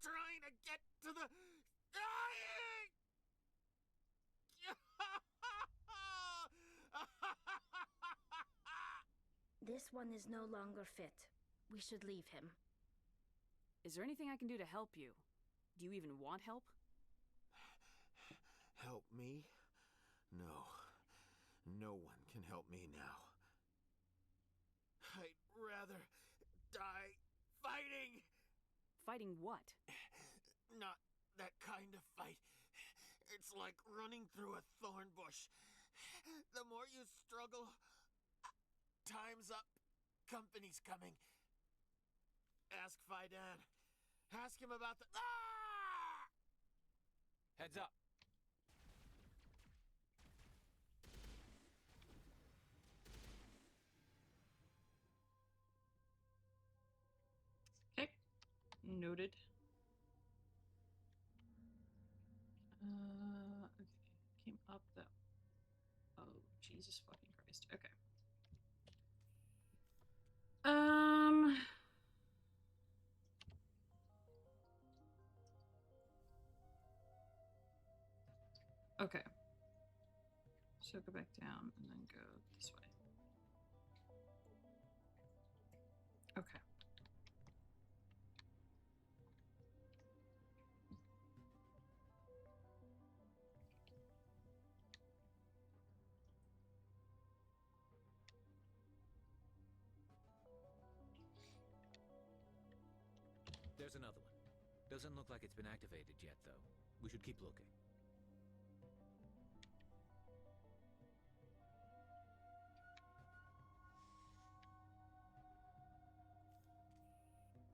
Trying to get to the... This one is no longer fit. We should leave him. Is there anything I can do to help you? Do you even want help? Help me? No. No one can help me now. I'd rather die fighting! Fighting what? Not that kind of fight. It's like running through a thorn bush. The more you struggle, time's up. Company's coming. Ask Fidan. Ask him about the... Ah! Heads up. Noted. Okay. Came up that. Oh, Jesus fucking Christ. Okay. Okay. So go back down and then go this way. Okay. There's another one. Doesn't look like it's been activated yet, though. We should keep looking.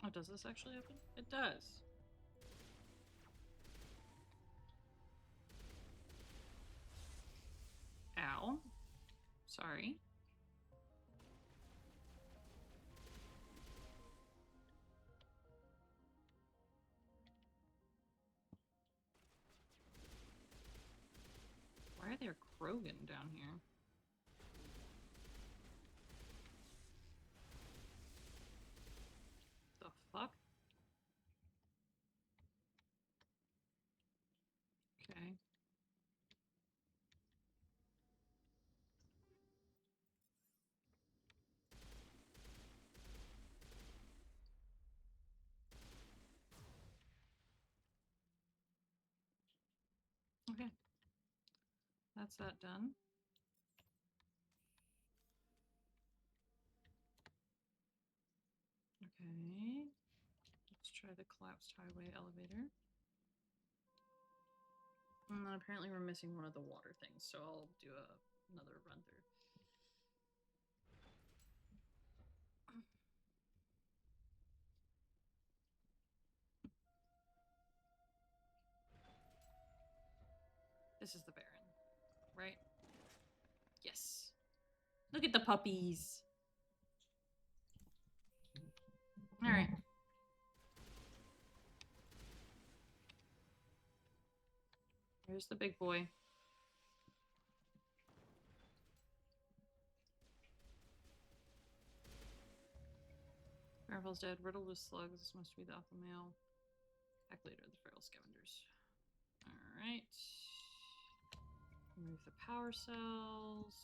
Oh, does this actually open? It does. Ow. Sorry. Why are there Krogan down here? The fuck? Okay. Okay. That's that done. Okay. Let's try the collapsed highway elevator. And then apparently we're missing one of the water things, so I'll do another run through. This is the Baron, right? Yes. Look at the puppies. All right. Here's the big boy. Marvel's dead, riddled with slugs. This must be the alpha male. Pack leader of the feral scavengers. Alright. Remove the power cells.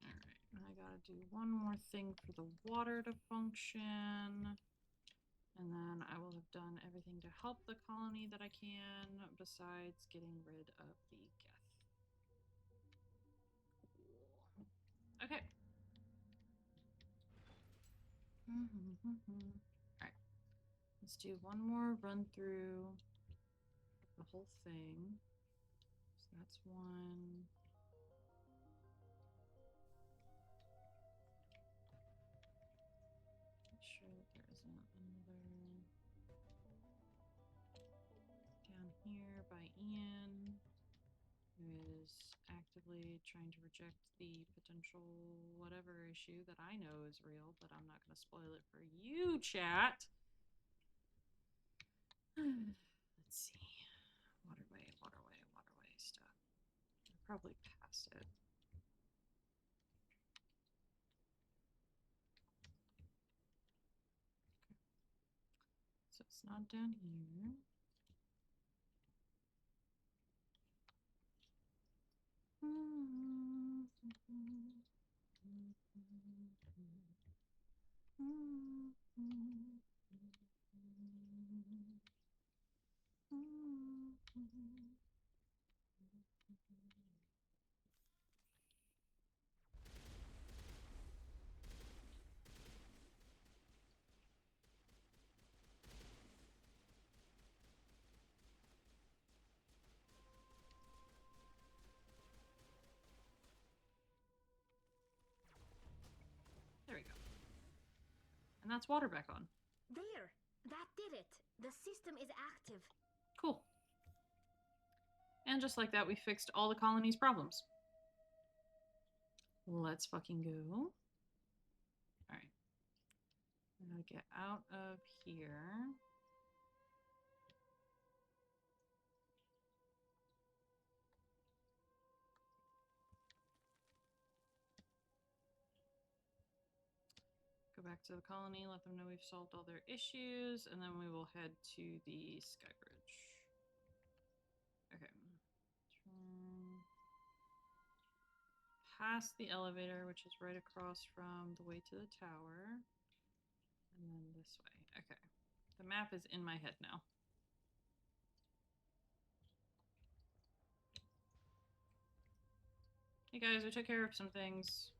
Alright, and I gotta do one more thing for the water to function. And then I will have done everything to help the colony that I can, besides getting rid of the Geth. Okay. Alright. Let's do one more run through the whole thing. So that's one. Make sure that there isn't another down here by Ian, who is actively trying to reject the potential whatever issue that I know is real, but I'm not going to spoil it for you, chat. Let's see. Waterway stuff. I'll probably pass it. Okay. So it's not down here. There we go. And that's water back on. There! That did it! The system is active. Cool. And just like that, we fixed all the colony's problems. Let's fucking go. Alright. I'm gonna get out of here. Go back to the colony, let them know we've solved all their issues, and then we will head to the sky bridge. Okay. Turn past the elevator, which is right across from the way to the tower. And then this way. Okay. The map is in my head now. Hey guys, we took care of some things.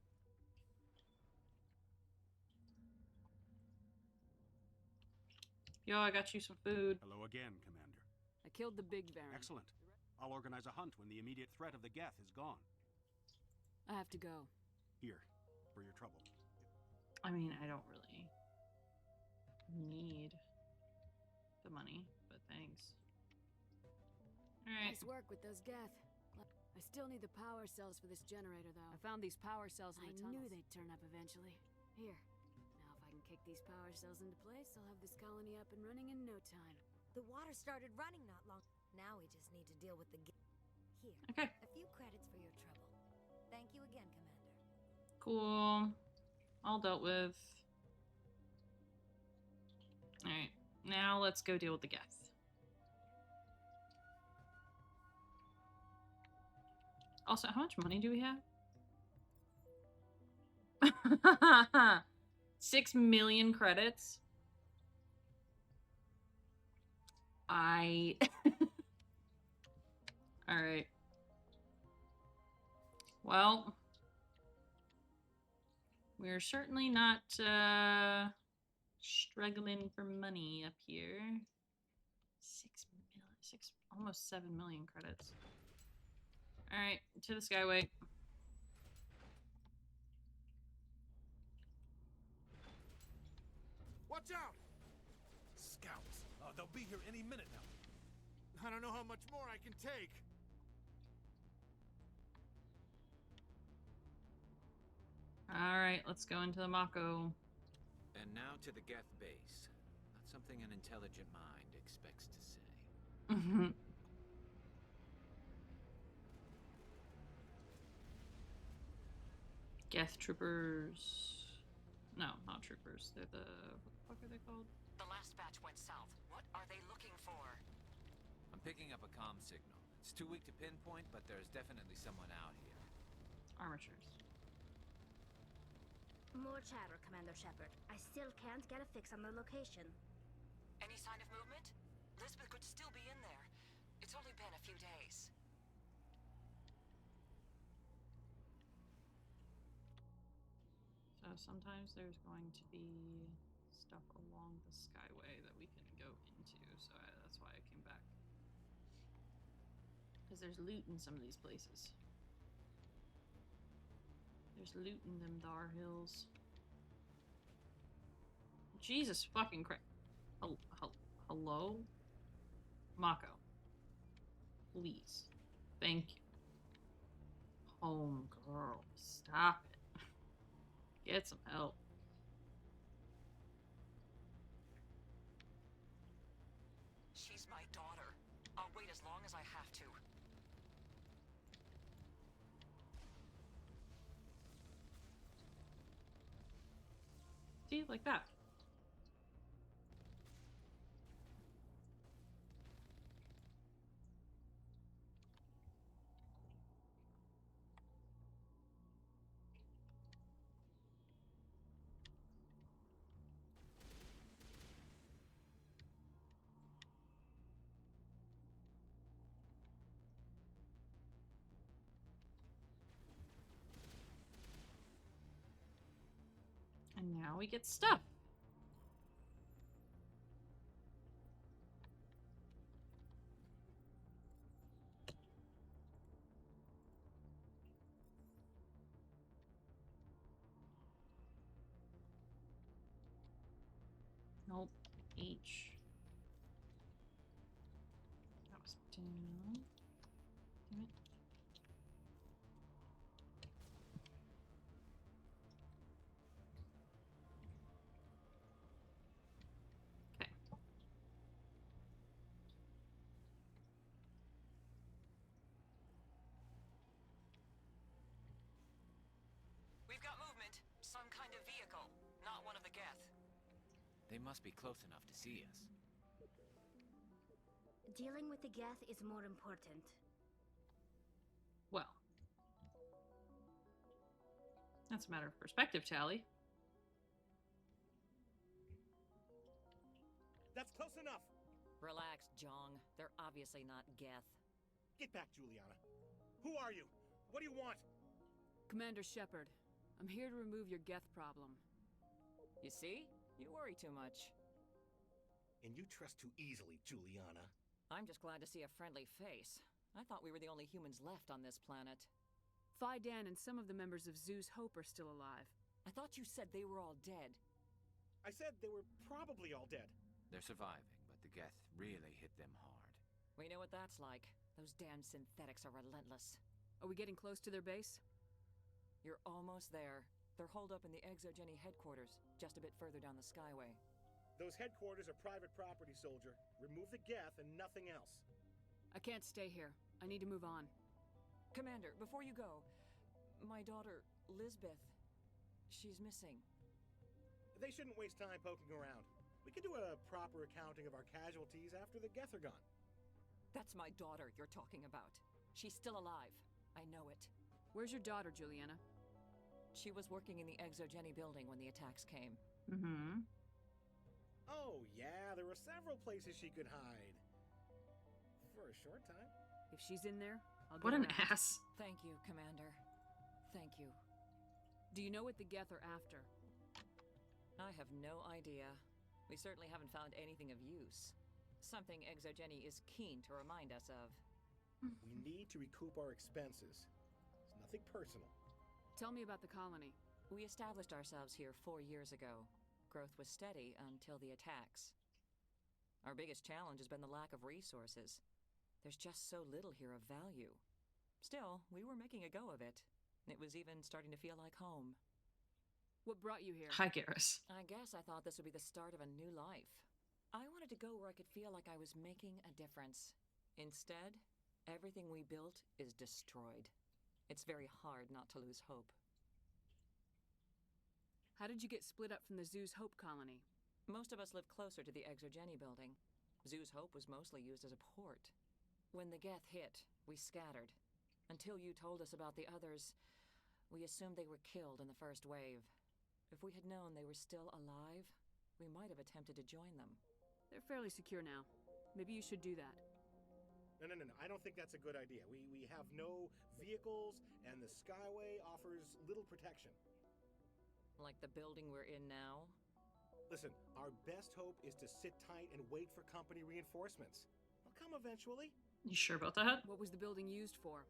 Yo, I got you some food. Hello again, Commander. I killed the big Baron. Excellent. I'll organize a hunt when the immediate threat of the Geth is gone. I have to go. Here, for your trouble. I mean, I don't really need the money, but thanks. Alright. Nice work with those Geth. I still need the power cells for this generator, though. I found these power cells in the I knew tunnels. they'd turn up eventually. Here. Now if I can kick these power cells into place, I'll have this colony up and running in no time. The water started running not long. Now we just need to deal with the Here. Okay. A few credits for your trouble. Thank you again, Commander. Cool. All dealt with. Alright. Now let's go deal with the Geth. Also, how much money do we have? 6 million credits. Alright. Well, we're certainly not struggling for money up here. 6 million, almost 7 million credits. Alright, to the Skyway. Watch out! Scouts. They'll be here any minute now. I don't know how much more I can take. Alright, let's go into the Mako. And now to the Geth base. Not something an intelligent mind expects to say. Geth troopers. No, not troopers. They're the... what the fuck are they called? The last batch went south. What are they looking for? I'm picking up a comm signal. It's too weak to pinpoint, but there's definitely someone out here. Armatures. More chatter, Commander Shepard. I still can't get a fix on the location. Any sign of movement? Lisbeth could still be in there. It's only been a few days. So sometimes there's going to be stuff along the Skyway that we can go into, so that's why I came back. Because there's loot in some of these places. There's loot in them thar hills. Jesus fucking Christ. Hello? Mako. Please. Thank you. Home girl. Stop it. Get some help. She's my daughter. I'll wait as long as I have to. See, like that. And now we get stuff. Nope. H. That was down. Damn it. the Geth? They must be close enough to see us. Dealing with the Geth is more important. Well, that's a matter of perspective, Tally. That's close enough! Relax, Jong. They're obviously not Geth. Get back, Juliana. Who are you? What do you want? Commander Shepard, I'm here to remove your Geth problem. You see? You worry too much. And you trust too easily, Juliana. I'm just glad to see a friendly face. I thought we were the only humans left on this planet. Dan and some of the members of Zoo's Hope are still alive. I thought you said they were all dead. I said they were probably all dead. They're surviving, but the Geth really hit them hard. We know what that's like. Those damn synthetics are relentless. Are we getting close to their base? You're almost there. They're holed up in the ExoGeni headquarters, just a bit further down the Skyway. Those headquarters are private property, soldier. Remove the Geth and nothing else. I can't stay here. I need to move on. Commander, before you go, my daughter, Lisbeth, she's missing. They shouldn't waste time poking around. We can do a proper accounting of our casualties after the Geth are gone. That's my daughter you're talking about. She's still alive. I know it. Where's your daughter, Juliana? She was working in the ExoGeni building when the attacks came. Mm-hmm. Oh, yeah, there were several places she could hide. For a short time. If she's in there, I'll What get an her out. ass. Thank you, Commander. Thank you. Do you know what the Geth are after? I have no idea. We certainly haven't found anything of use. Something ExoGeni is keen to remind us of. We need to recoup our expenses. It's nothing personal. Tell me about the colony. We established ourselves here 4 years ago. Growth was steady until the attacks. Our biggest challenge has been the lack of resources. There's just so little here of value. Still, we were making a go of it. It was even starting to feel like home. What brought you here? Hi, Garrus. I guess I thought this would be the start of a new life. I wanted to go where I could feel like I was making a difference. Instead, everything we built is destroyed. It's very hard not to lose hope. How did you get split up from the Zoo's Hope colony? Most of us lived closer to the ExoGeni building. Zoo's Hope was mostly used as a port. When the Geth hit, we scattered. Until you told us about the others, we assumed they were killed in the first wave. If we had known they were still alive, we might have attempted to join them. They're fairly secure now. Maybe you should do that. No. I don't think that's a good idea. We have no vehicles, and the Skyway offers little protection. Like the building we're in now? Listen, our best hope is to sit tight and wait for company reinforcements. They'll come eventually. You sure about that? What was the building used for?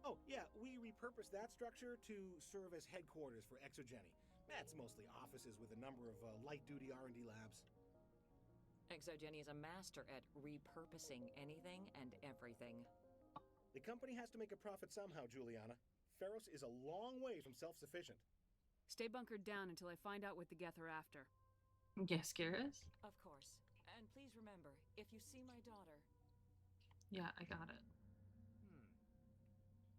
Oh, yeah, we repurposed that structure to serve as headquarters for ExoGeni. That's mostly offices with a number of light-duty R&D labs. ExoGeni is a master at repurposing anything and everything. The company has to make a profit somehow, Juliana. Feros is a long way from self-sufficient. Stay bunkered down until I find out what the Geth are after. Yes, Garrus. Of course. And please remember, if you see my daughter... Yeah, I got it.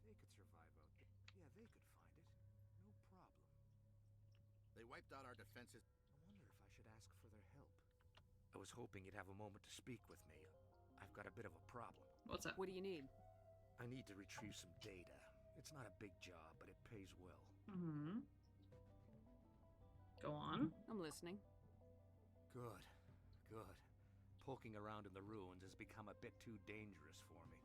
They could survive out there. Yeah, they could find it. No problem. They wiped out our defenses. I wonder if I should ask for their help. I was hoping you'd have a moment to speak with me. I've got a bit of a problem. What's up? What do you need? I need to retrieve some data. It's not a big job, but it pays well. Mm-hmm. Go on. I'm listening. Good. Poking around in the ruins has become a bit too dangerous for me.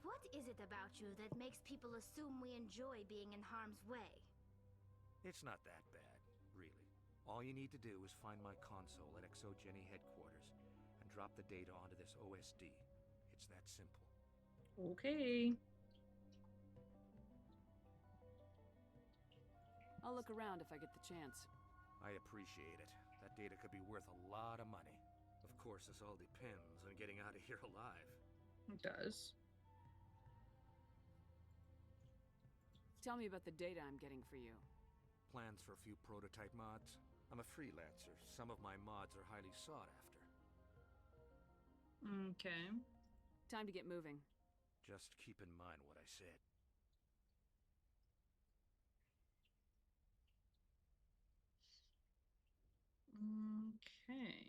What is it about you that makes people assume we enjoy being in harm's way? It's not that bad, really. All you need to do is find my console at ExoGeni headquarters and drop the data onto this OSD. It's that simple. Okay. I'll look around if I get the chance. I appreciate it. That data could be worth a lot of money. Of course, this all depends on getting out of here alive. It does. Tell me about the data I'm getting for you. Plans for a few prototype mods? I'm a freelancer. Some of my mods are highly sought after. Okay. Time to get moving. Just keep in mind what I said. Okay.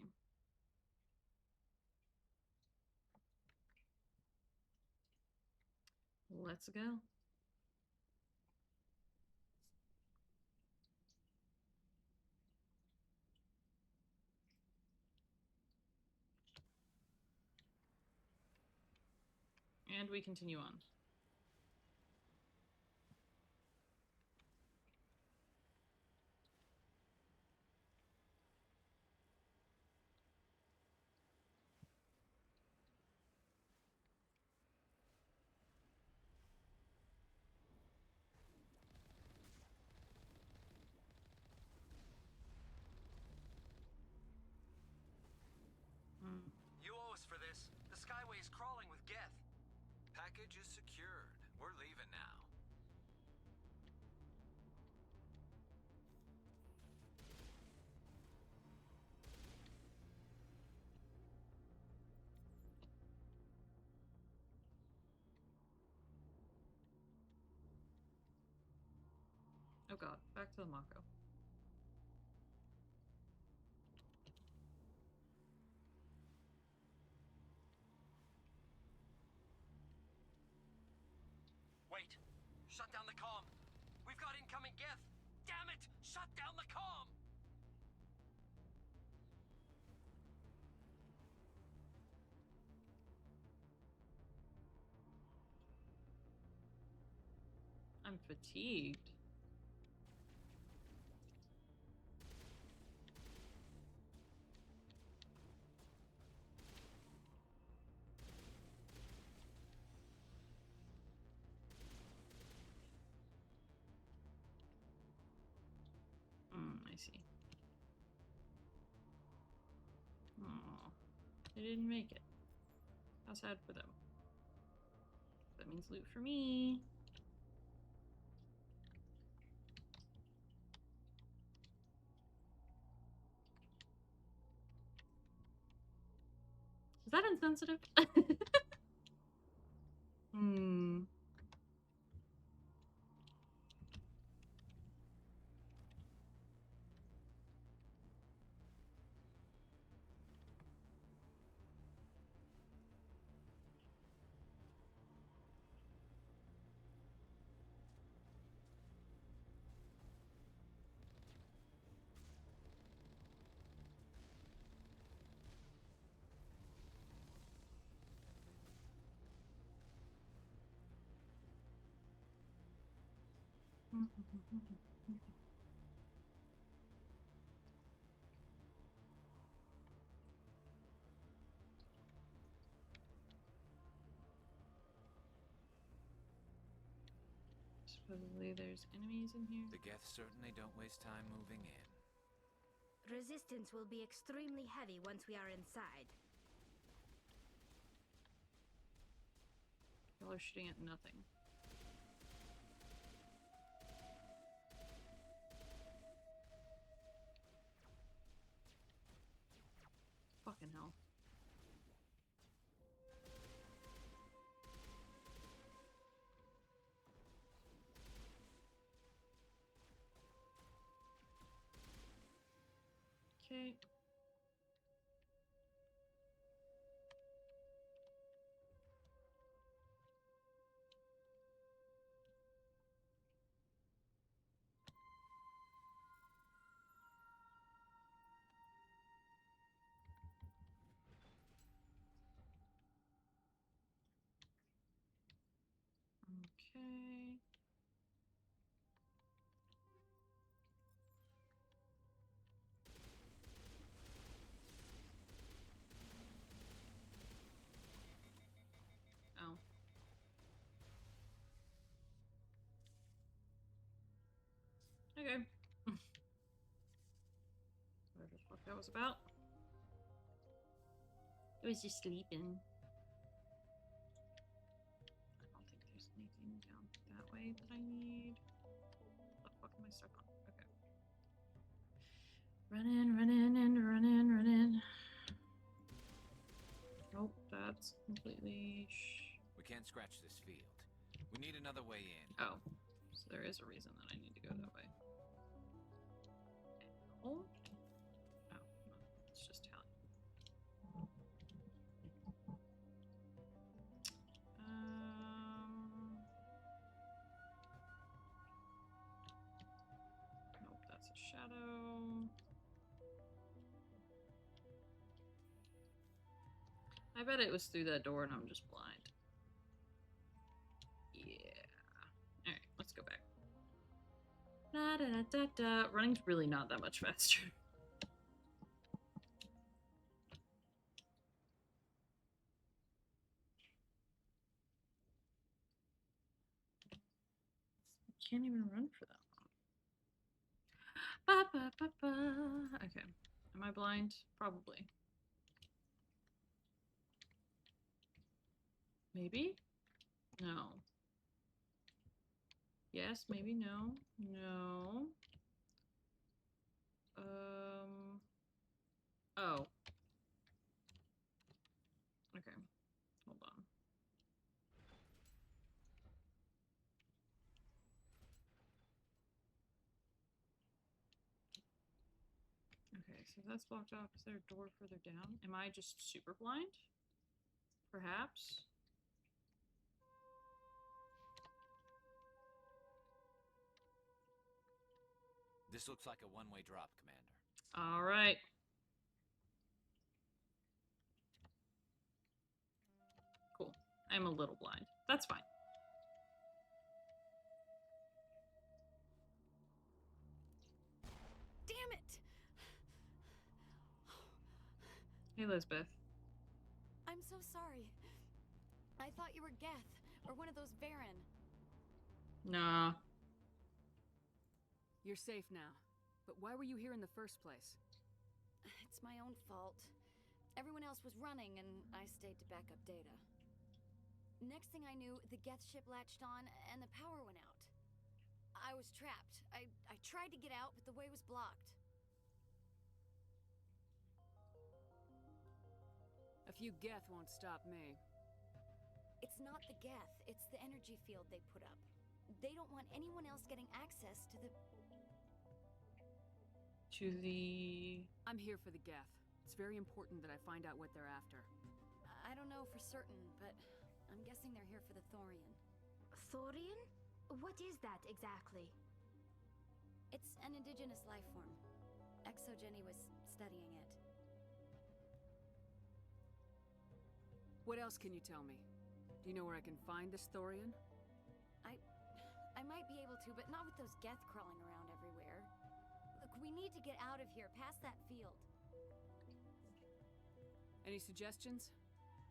Let's go. And we continue on. You owe us for this. The Skyway is crawling with Geth. Package is secured. We're leaving now. Oh god, back to the Mako. Wait. Shut down the comm. We've got incoming Geth. Damn it! Shut down the comm! I'm fatigued. I see. Oh, they didn't make it. How sad for them. That means loot for me. Is that insensitive? Supposedly there's enemies in here. The Geth certainly don't waste time moving in. Resistance will be extremely heavy once we are inside. Y'all are shooting at nothing. Fucking hell. Okay. Okay. Oh. Okay. Whatever the fuck that was about. It was just sleeping. I don't think there's anything down that way that I need. What the fuck am I stuck on? Okay. Run in, run in, and run in, run in. Nope, that's completely We can't scratch this field. We need another way in. Oh, so there is a reason that I need to go that way. Oh. Oh. shadow. I bet it was through that door and I'm just blind. Yeah. Alright, let's go back. Da, da, da, da, da. Running's really not that much faster. Can't even run for that long. Ba, ba, ba, ba. Okay. Am I blind? Probably. Maybe? No. Yes, maybe no. No. Oh. Okay. Hold on. Okay, so that's blocked off. Is there a door further down? Am I just super blind? Perhaps? This looks like a one-way drop, Commander. All right. Cool. I'm a little blind. That's fine. Damn it! Hey, Elizabeth. I'm so sorry. I thought you were Geth, or one of those Varen. Nah. You're safe now. But why were you here in the first place? It's my own fault. Everyone else was running, and I stayed to back up data. Next thing I knew, the Geth ship latched on, and the power went out. I was trapped. I tried to get out, but the way was blocked. A few Geth won't stop me. It's not the Geth, it's the energy field they put up. They don't want anyone else getting access to the... I'm here for the Geth. It's very important that I find out what they're after. I don't know for certain, but I'm guessing they're here for the Thorian. Thorian? What is that exactly? It's an indigenous life form. Exogeny was studying it. What else can you tell me? Do you know where I can find this Thorian? I might be able to, but not with those Geth crawling around everywhere. Look, we need to get out of here, past that field. Any suggestions?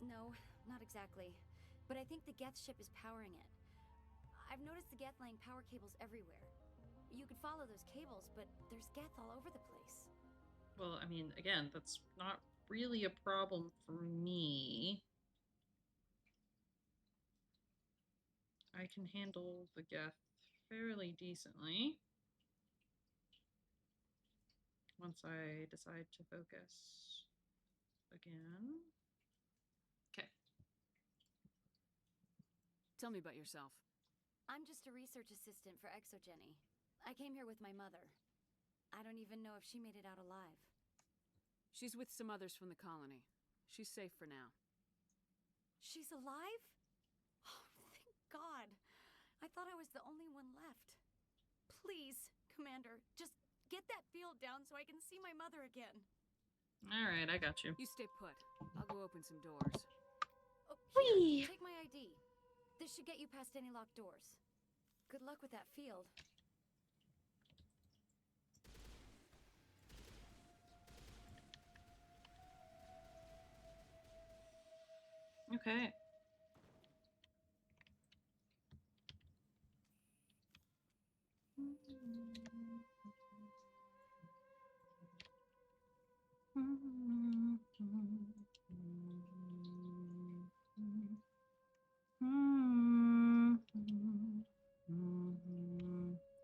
No, not exactly. But I think the Geth ship is powering it. I've noticed the Geth laying power cables everywhere. You could follow those cables, but there's Geth all over the place. Well, I mean, again, that's not really a problem for me. I can handle the Geth fairly decently. Once I decide to focus again. Okay. Tell me about yourself. I'm just a research assistant for Exogeny. I came here with my mother. I don't even know if she made it out alive. She's with some others from the colony. She's safe for now. She's alive? Oh, thank God. I thought I was the only one left. Please, Commander, just get that field down so I can see my mother again. All right, I got you. You stay put. I'll go open some doors. Oh, here, Whee! take my ID. This should get you past any locked doors. Good luck with that field. Okay.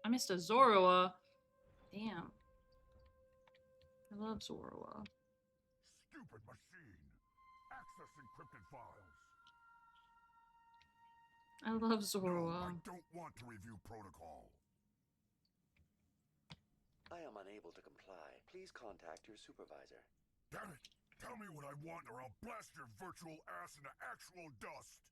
I missed a Zorua. Damn. I love Zorua. Stupid machine. Access encrypted files. I love No, Zorua. I don't want to review protocol. I am unable to comply. Please contact your supervisor. Damn it! Tell me what I want or I'll blast your virtual ass into actual dust!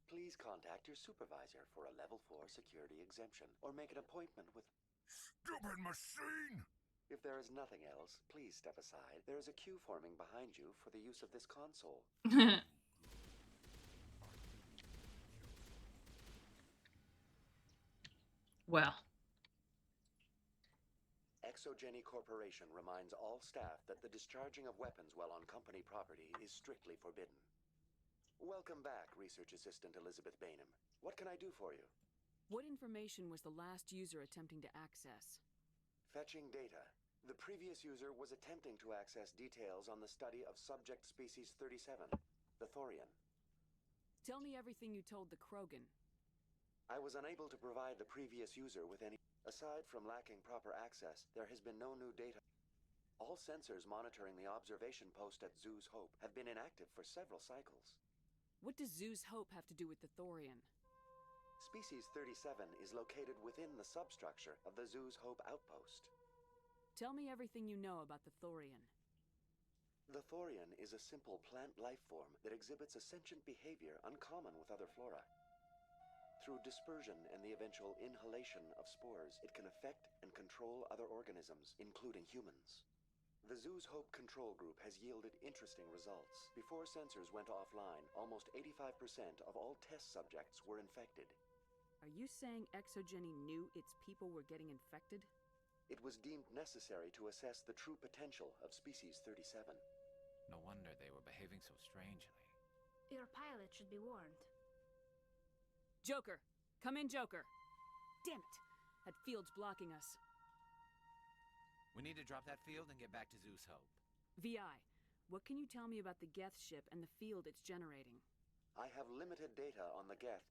Please contact your supervisor for a level 4 security exemption or make an appointment with... Stupid machine! If there is nothing else, please step aside. There is a queue forming behind you for the use of this console. Well. Exogeny Corporation reminds all staff that the discharging of weapons while on company property is strictly forbidden. Welcome back, Research Assistant Elizabeth Bainham. What can I do for you? What information was the last user attempting to access? Fetching data. The previous user was attempting to access details on the study of subject species 37, the Thorian. Tell me everything you told the Krogan. I was unable to provide the previous user with any... Aside from lacking proper access, there has been no new data. All sensors monitoring the observation post at Zoo's Hope have been inactive for several cycles. What does Zoo's Hope have to do with the Thorian? Species 37 is located within the substructure of the Zoo's Hope outpost. Tell me everything you know about the Thorian. The Thorian is a simple plant life form that exhibits a sentient behavior uncommon with other flora. Through dispersion and the eventual inhalation of spores, it can affect and control other organisms, including humans. The Zoo's Hope control group has yielded interesting results. Before sensors went offline, almost 85% of all test subjects were infected. Are you saying Exogeny knew its people were getting infected? It was deemed necessary to assess the true potential of Species 37. No wonder they were behaving so strangely. Your pilot should be warned. Joker! Come in, Joker! Damn it! That field's blocking us. We need to drop that field and get back to Zeus Hope. VI, what can you tell me about the Geth ship and the field it's generating? I have limited data on the Geth.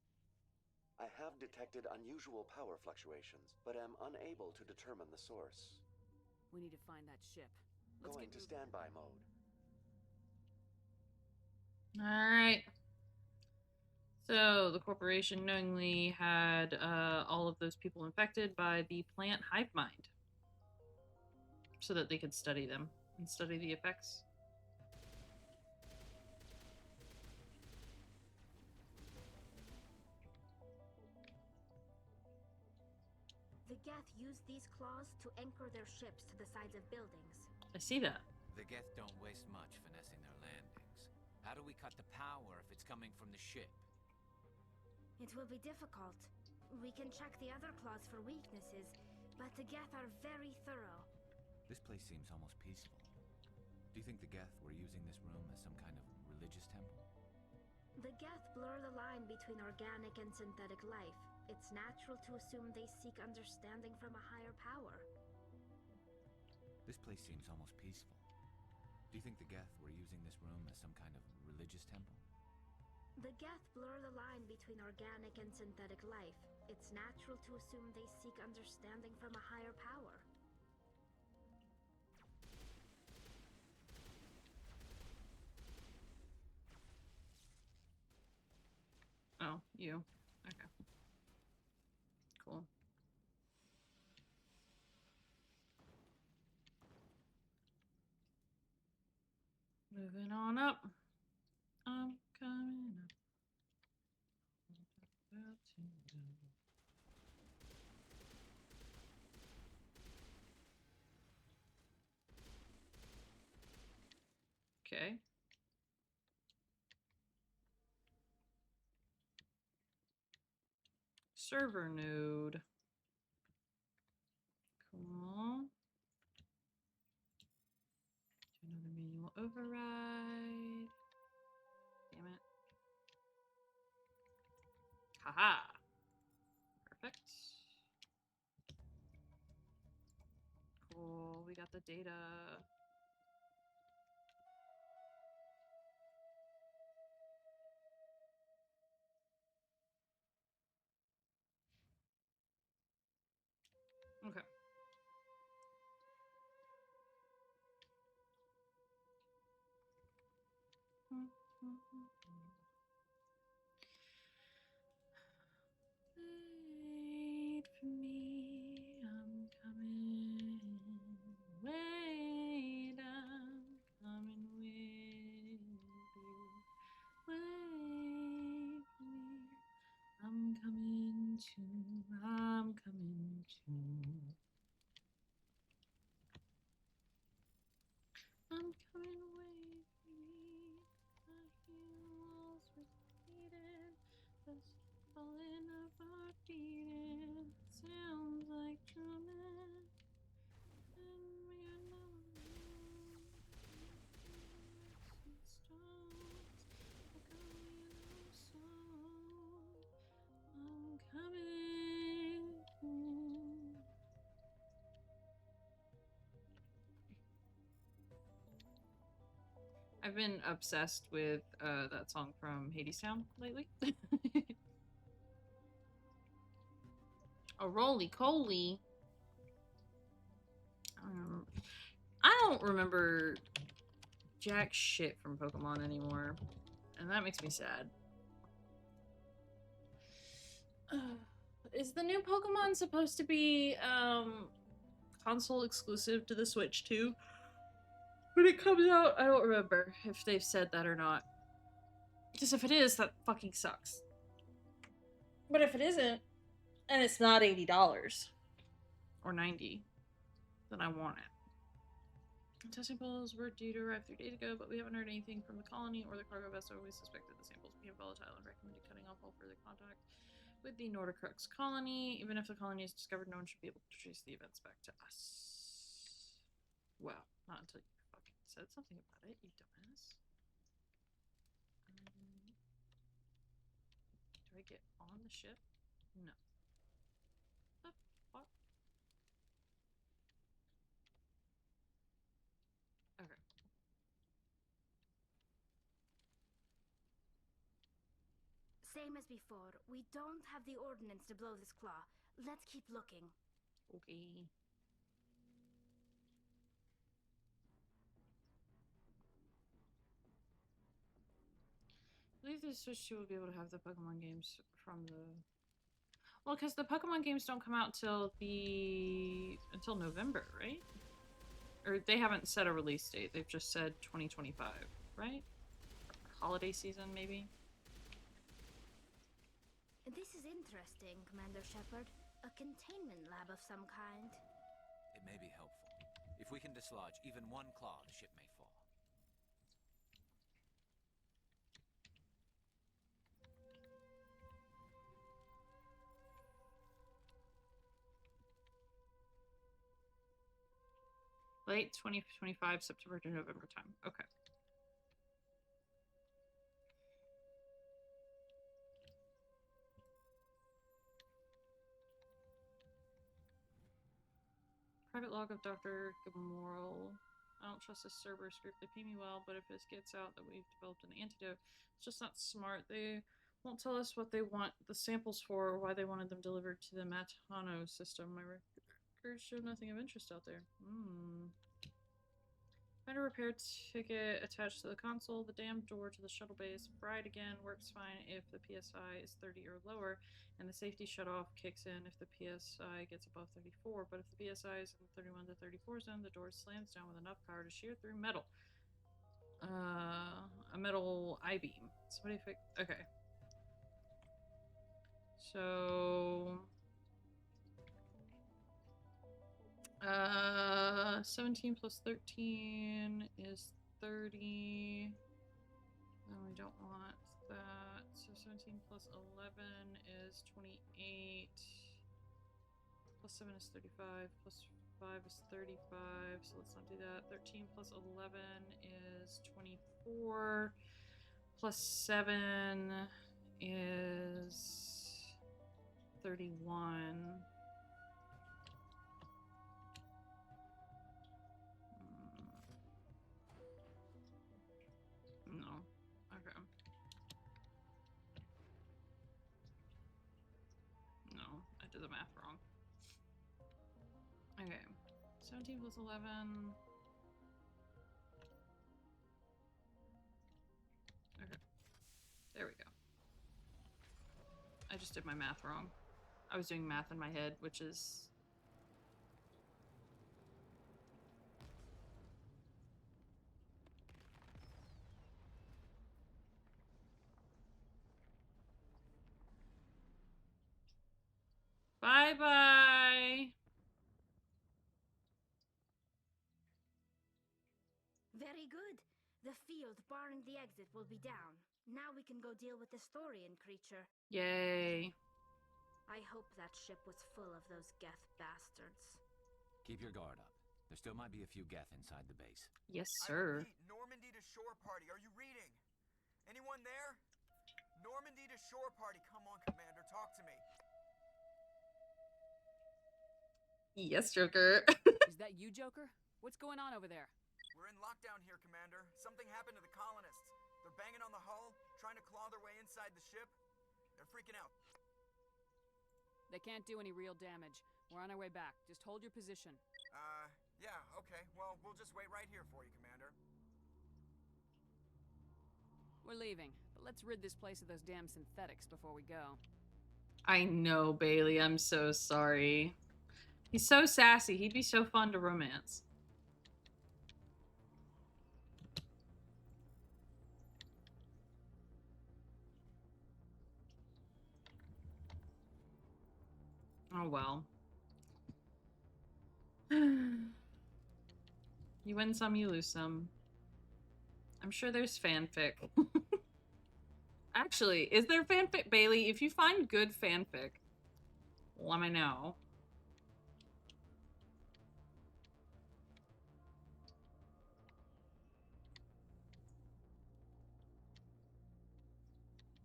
I have detected unusual power fluctuations, but am unable to determine the source. We need to find that ship. Let's Going to standby mode. Alright. So, the corporation knowingly had all of those people infected by the plant hive mind. So that they could study them and study the effects. The Geth use these claws to anchor their ships to the sides of buildings. I see that. The Geth don't waste much finessing their landings. How do we cut the power if it's coming from the ship? It will be difficult. We can check the other claws for weaknesses, but the Geth are very thorough. This place seems almost peaceful. Do you think the Geth were using this room as some kind of religious temple? The Geth blur the line between organic and synthetic life. It's natural to assume they seek understanding from a higher power. This place seems almost peaceful. Do you think the Geth were using this room as some kind of religious temple? The Geth blur the line between organic and synthetic life. It's natural to assume they seek understanding from a higher power. Oh, you. Okay. Cool. Moving on up. I'm coming up. Okay. Server node. Cool. Do another manual override. Damn it. Haha. Perfect. Cool. We got the data. Okay. Wait for me, I'm coming. Wait, I'm coming with you. Wait for me, I'm coming too. I'm coming too. Falling apart, beating. Sounds like drumming. And we are lonely. Stones. Like a yellow song. I'm coming. I've been obsessed with that song from Hadestown lately. A roly-coly. I don't remember jack shit from Pokemon anymore, and that makes me sad. Is the new Pokemon supposed to be console exclusive to the Switch too? When it comes out, I don't remember if they've said that or not. Because if it is, that fucking sucks. But if it isn't, and it's not $80 or $90, then I want it. Testing samples were due to arrive 3 days ago, but we haven't heard anything from the colony or the cargo vessel. We suspect that the samples became volatile and recommended cutting off all further contact with the Nordicrux colony. Even if the colony is discovered, no one should be able to trace the events back to us. Well, not until you fucking said something about it, you dumbass. Do I get on the ship? No. The fuck? Okay. Same as before. We don't have the ordnance to blow this claw. Let's keep looking. Okay. I believe the Switch 2 will be able to have the Pokemon games from the... Well, because the Pokemon games don't come out until November, right? Or they haven't set a release date. They've just said 2025, right? Holiday season, maybe? This is interesting, Commander Shepard. A containment lab of some kind. It may be helpful. If we can dislodge even one claw, the ship may fall. Late 2025, September to November time. Okay. Private log of Dr. Gamoral. I don't trust this Cerberus group. They pay me well, but if this gets out that we've developed an antidote, it's just not smart. They won't tell us what they want the samples for or why they wanted them delivered to the Matano system. My records show nothing of interest out there. Find a repair ticket attached to the console. The damn door to the shuttle bay is fried again. Works fine if the PSI is 30 or lower, and the safety shutoff kicks in if the PSI gets above 34. But if the PSI is in the 31 to 34 zone, the door slams down with enough power to shear through metal. A metal I-beam. Somebody fix... Okay. So... 17 plus 13 is 30. No, we don't want that. So 17 plus 11 is 28. Plus 7 is 35. Plus 5 is 35. So let's not do that. 13 plus 11 is 24. Plus 7 is 31. No. Okay. No, I did the math wrong. Okay. 17 plus 11. Okay. There we go. I just did my math wrong. I was doing math in my head, which is... Bye-bye! Very good. The field barring the exit will be down. Now we can go deal with this Thorian creature. Yay. I hope that ship was full of those Geth bastards. Keep your guard up. There still might be a few Geth inside the base. Yes, sir. I repeat, Normandy to shore party. Are you reading? Anyone there? Normandy to shore party. Come on, Commander. Talk to me. Yes, Joker. Is that you, Joker? What's going on over there? We're in lockdown here, Commander. Something happened to the colonists. They're banging on the hull, trying to claw their way inside the ship. They're freaking out. They can't do any real damage. We're on our way back. Just hold your position. Yeah, okay. Well, we'll just wait right here for you, Commander. We're leaving, but let's rid this place of those damn synthetics before we go. I know, Bailey. I'm so sorry. He's so sassy. He'd be so fun to romance. Oh, well. You win some, you lose some. I'm sure there's fanfic. Actually, is there fanfic? Bailey, if you find good fanfic, let me know.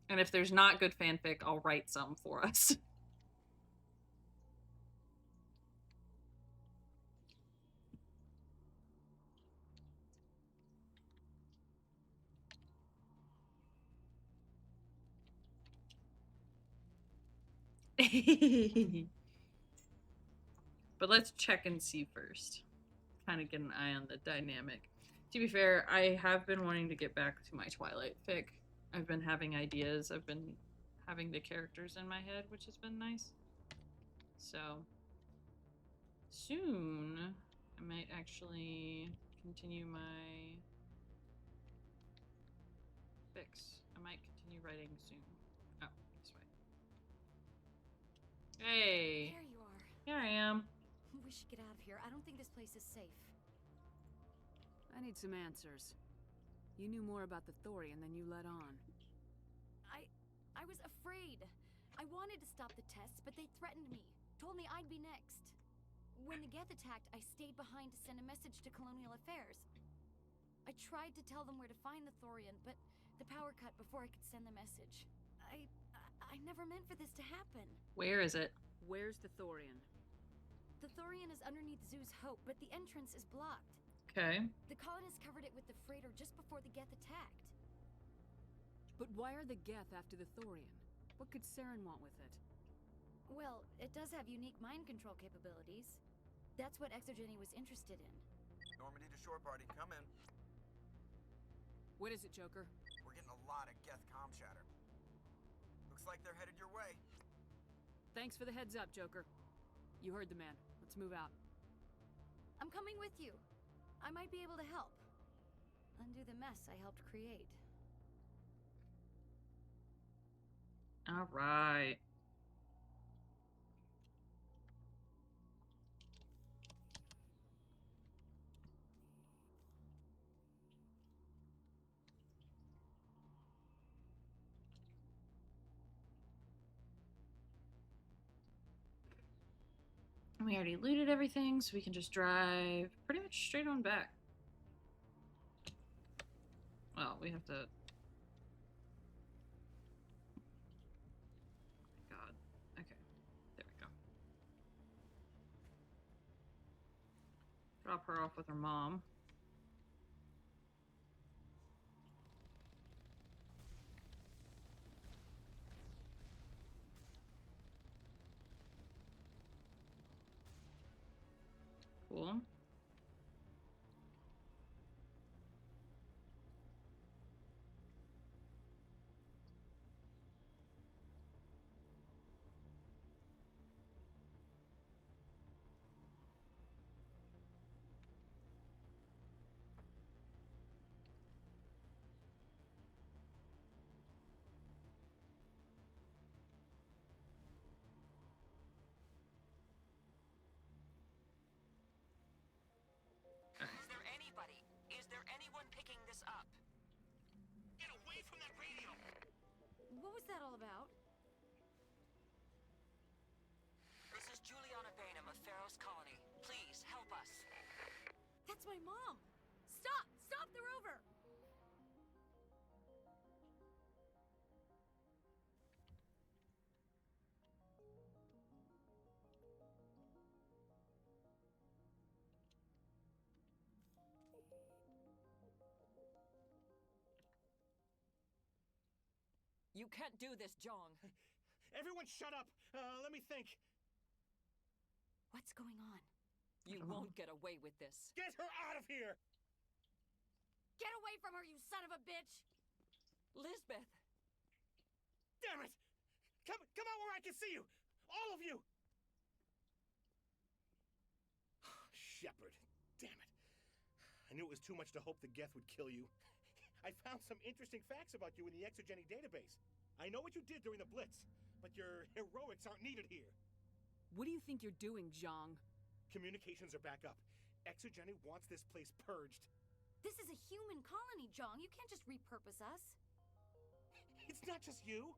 And if there's not good fanfic, I'll write some for us. But let's check and see first. Kind of get an eye on the dynamic. To be fair, I have been wanting to get back to my Twilight fic. I've been having ideas. I've been having the characters in my head, which has been nice. So, soon, I might actually continue my fics. I might continue writing soon. Oh, this way. Hey! There you are. Here I am. We should get out of here. I don't think this place is safe. I need some answers. You knew more about the Thorian than you let on. I was afraid. I wanted to stop the tests, but they threatened me. Told me I'd be next. When the Geth attacked, I stayed behind to send a message to Colonial Affairs. I tried to tell them where to find the Thorian, but the power cut before I could send the message. I never meant for this to happen. Where is it? Where's the Thorian? The Thorian is underneath Zoo's Hope, but the entrance is blocked. Okay. The colonists covered it with the freighter just before the Geth attacked. But why are the Geth after the Thorian? What could Saren want with it? Well, it does have unique mind control capabilities. That's what Exogeny was interested in. Normandy to shore party. Come in. What is it, Joker? We're getting a lot of Geth comm chatter. Looks like they're headed your way. Thanks for the heads up, Joker. You heard the man. Let's move out. I'm coming with you. I might be able to help. Undo the mess I helped create. All right. We already looted everything, so we can just drive pretty much straight on back. Well, we have to... God. Okay. There we go. Drop her off with her mom. Cool. Is there anyone picking this up? Get away from that radio! my mom! Stop! Stop the rover! You can't do this, Jong. Everyone shut up! Let me think. What's going on? You won't get away with this. Get her out of here! Get away from her, you son of a bitch! Lisbeth! Damn it! Come out where I can see you! All of you! Shepard, damn it. I knew it was too much to hope the Geth would kill you. I found some interesting facts about you in the Exogeny database. I know what you did during the Blitz, but your heroics aren't needed here. What do you think you're doing, Zhang? Communications are back up. Exogeny wants this place purged. This is a human colony, Jong. You can't just repurpose us. It's not just you.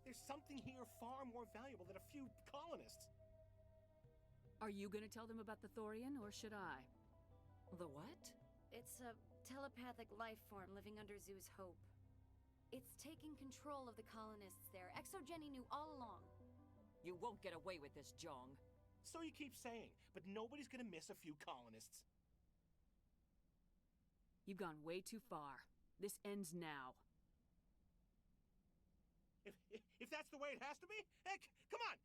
There's something here far more valuable than a few colonists. Are you gonna tell them about the Thorian, or should I? The what? It's a telepathic life form living under Zoo's Hope. It's taking control of the colonists there. Exogeny knew all along. You won't get away with this, Jong. So you keep saying, but nobody's gonna miss a few colonists. You've gone way too far. This ends now. If that's the way it has to be, heck, come on!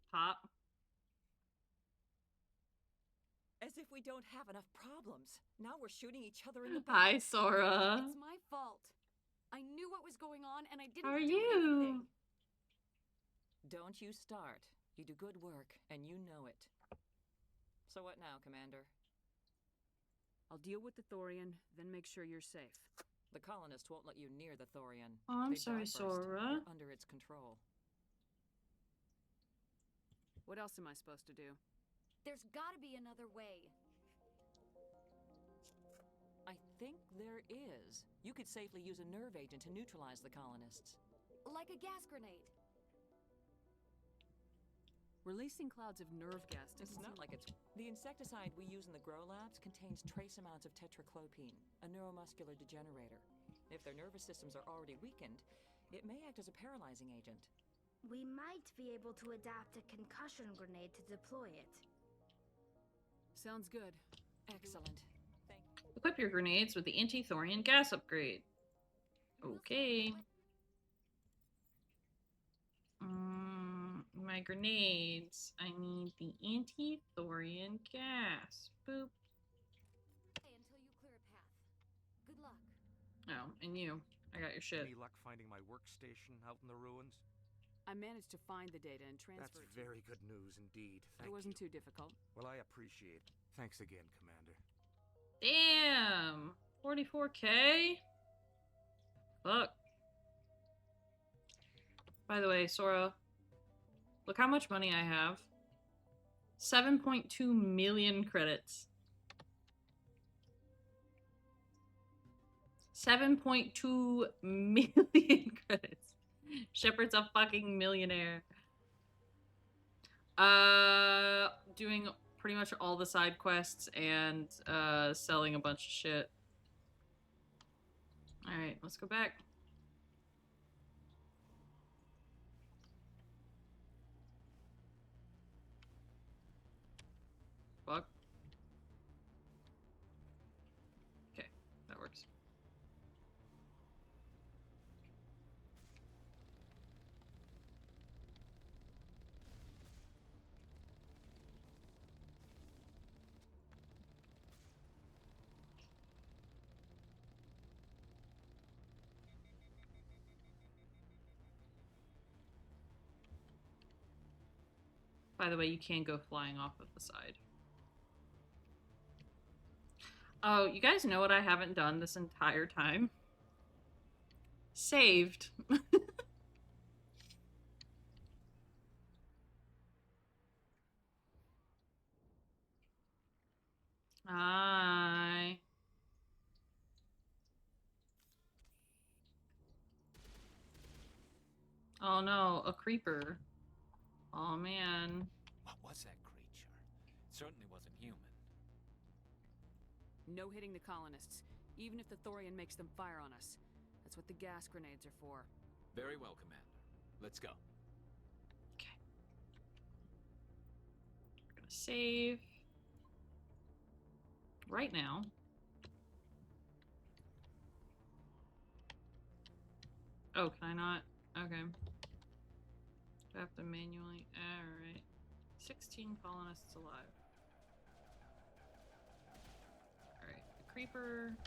Pop. As if we don't have enough problems. Now we're shooting each other in the back. Hi, Sora. It's my fault. I knew what was going on, and I didn't How are do you? anything. Don't you start. You do good work, and you know it. So what now, Commander? I'll deal with the Thorian, then make sure you're safe. The colonists won't let you near the Thorian. Oh, I'm They'd sorry, die first. Sora. You're under its control. What else am I supposed to do? There's gotta be another way. I think there is. You could safely use a nerve agent to neutralize the colonists. Like a gas grenade. Releasing clouds of nerve gas It's doesn't not seem like it's... The insecticide we use in the grow labs contains trace amounts of tetraclopine, a neuromuscular degenerator. If their nervous systems are already weakened, it may act as a paralyzing agent. We might be able to adapt a concussion grenade to deploy it. Sounds good. Excellent. Equip your grenades with the anti-thorian gas upgrade. Okay. My grenades. I need the anti-thorian gas. Boop. Until you clear a path. Good luck. Oh, and you. I got your shit. Any luck finding my workstation out in the ruins? I managed to find the data and transfer That's it to very good news indeed. Thank It wasn't you. too difficult. Well, I appreciate it. Thanks again, Commander. Damn! 44K? Fuck. By the way, Sora, look how much money I have. 7.2 million credits. 7.2 million credits. Shepard's a fucking millionaire. Doing pretty much all the side quests and selling a bunch of shit. Alright, let's go back. Fuck. Okay, that works. By the way, you can go flying off of the side. Oh, you guys know what I haven't done this entire time? Saved. Hi. Oh no, a creeper. Oh man. What was that creature? It certainly wasn't human. No hitting the colonists, even if the Thorian makes them fire on us. That's what the gas grenades are for. Very well, Commander. Let's go. Okay. We're gonna save. Right now. Oh, can I not? Okay. I have to manually. Alright. 16 colonists alive. Alright, the creeper.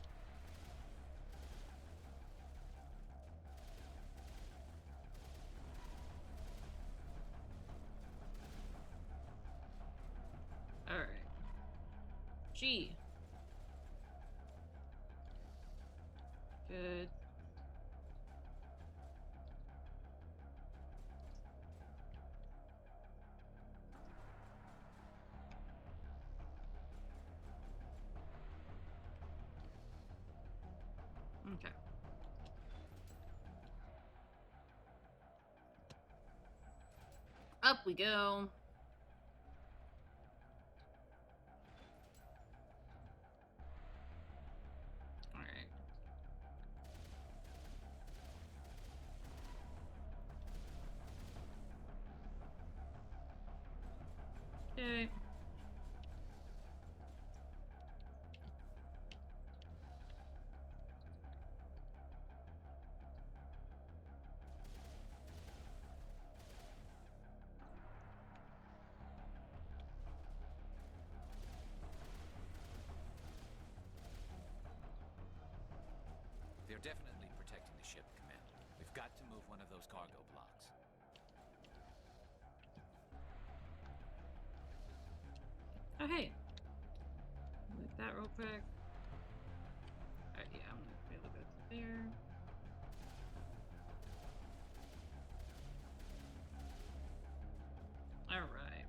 Alright. G. Good. Okay. Up we go. Alright. Okay. They're definitely protecting the ship, Commander. We've got to move one of those cargo blocks. Oh, hey. Move that real quick. Alright, yeah, I'm gonna be able to go through there. Alright.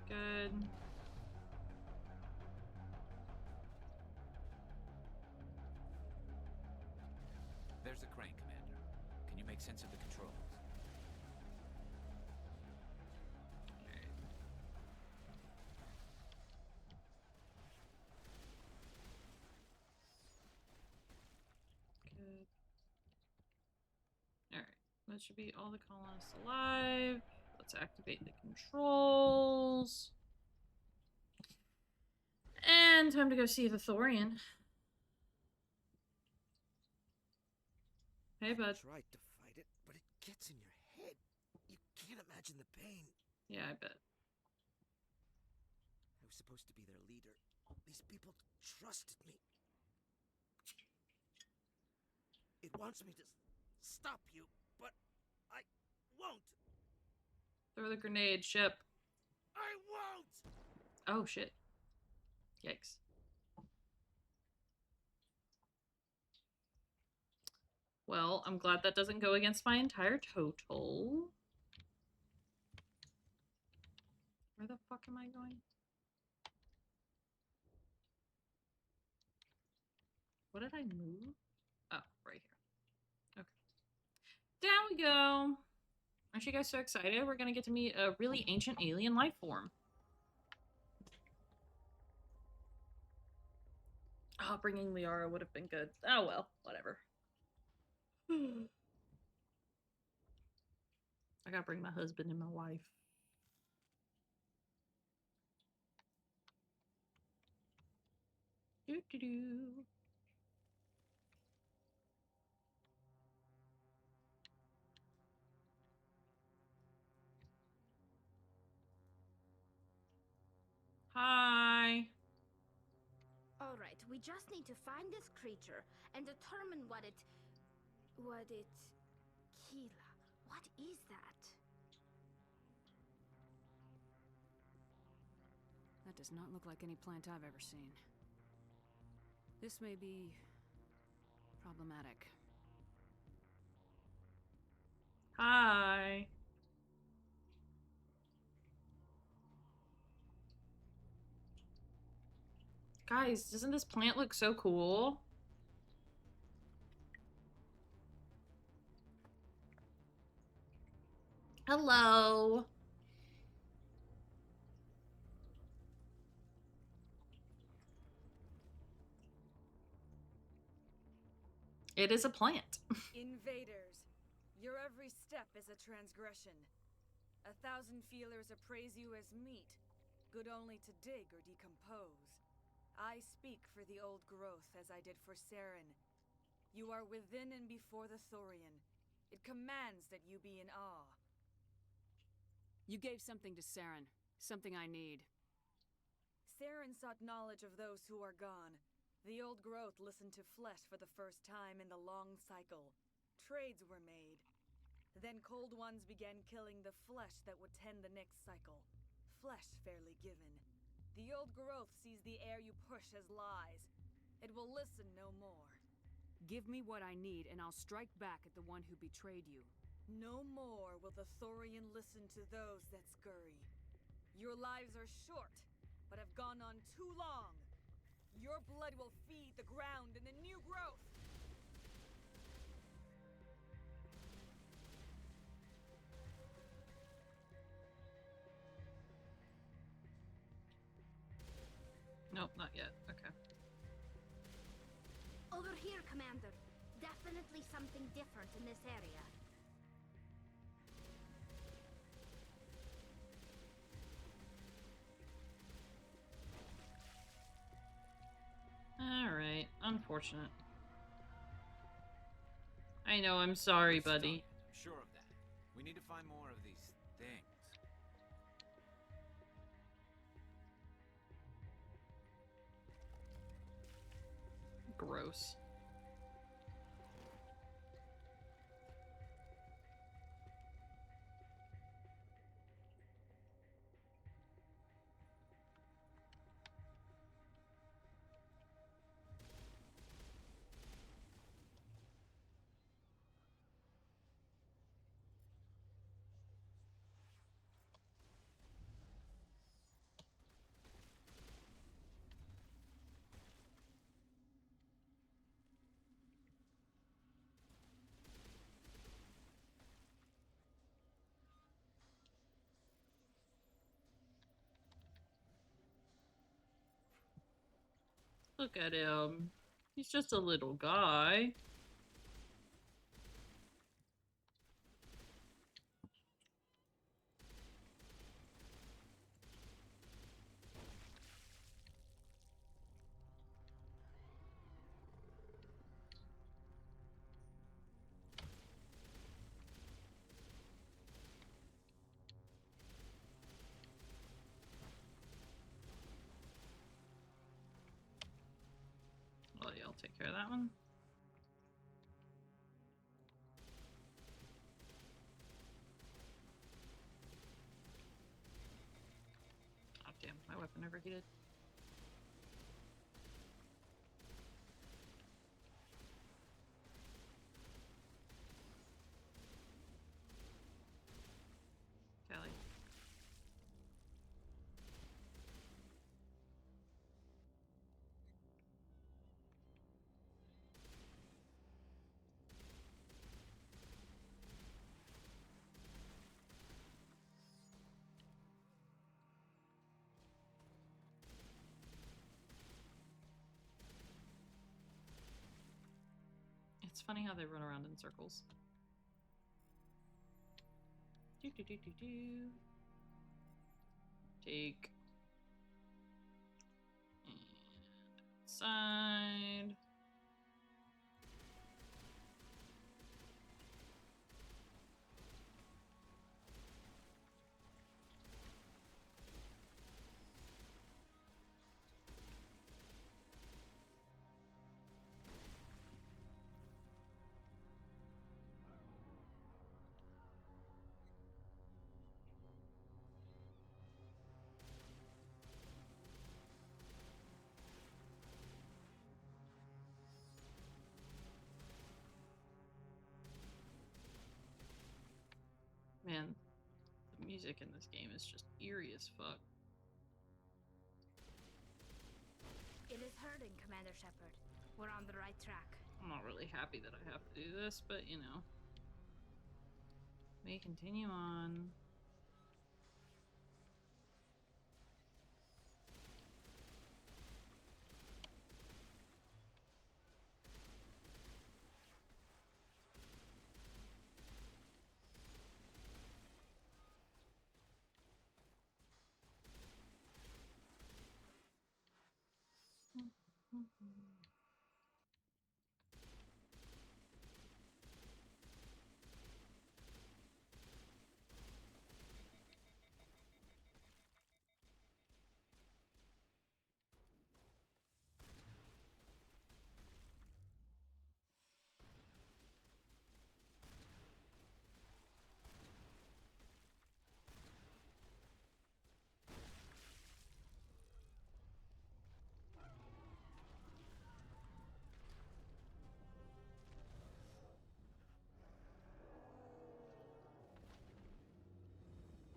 Good. There's the crane, Commander. Can you make sense of the controls? Good. Alright. That should be all the colonists alive. Let's activate the controls. And time to go see the Thorian. Hey, bud. I tried to fight it, but it gets in your head. You can't imagine the pain. Yeah, I bet. I was supposed to be their leader. These people trusted me. It wants me to stop you, but I won't. Throw the grenade, ship. I won't! Oh, shit. Yikes. Well, I'm glad that doesn't go against my entire total. Where the fuck am I going? What did I move? Oh, right here. Okay. Down we go. Aren't you guys so excited? We're gonna get to meet a really ancient alien life form. Oh, bringing Liara would have been good. Oh well, whatever. I gotta bring my husband and my wife. Doo-doo-doo. Hi. Alright, we just need to find this creature and determine what it... Keela, what is that? That does not look like any plant I've ever seen. This may be problematic. Hi. Guys, doesn't this plant look so cool? Hello. It is a plant. Invaders, your every step is a transgression. 1,000 feelers appraise you as meat, good only to dig or decompose. I speak for the old growth as I did for Saren. You are within and before the Thorian. It commands that you be in awe. You gave something to Saren. Something I need. Saren sought knowledge of those who are gone. The old growth listened to flesh for the first time in the long cycle. Trades were made. Then cold ones began killing the flesh that would tend the next cycle. Flesh fairly given. The old growth sees the air you push as lies. It will listen no more. Give me what I need, and I'll strike back at the one who betrayed you. No more will the Thorian listen to those that scurry. Your lives are short, but have gone on too long. Your blood will feed the ground and the new growth. Nope, not yet. Okay. Over here, Commander. Definitely something different in this area. Alright. Unfortunate. I know, I'm sorry, buddy. I'm sure of that. We need to find more of these things. Gross. Look at him. He's just a little guy. Well, yeah, I'll take care of that one. Oh, damn. My weapon overheated. Kelly. It's funny how they run around in circles. Do do do do do. Take. And side. Man, the music in this game is just eerie as fuck. It is hurting, Commander Shepard. We're on the right track. I'm not really happy that I have to do this, but you know. We continue on.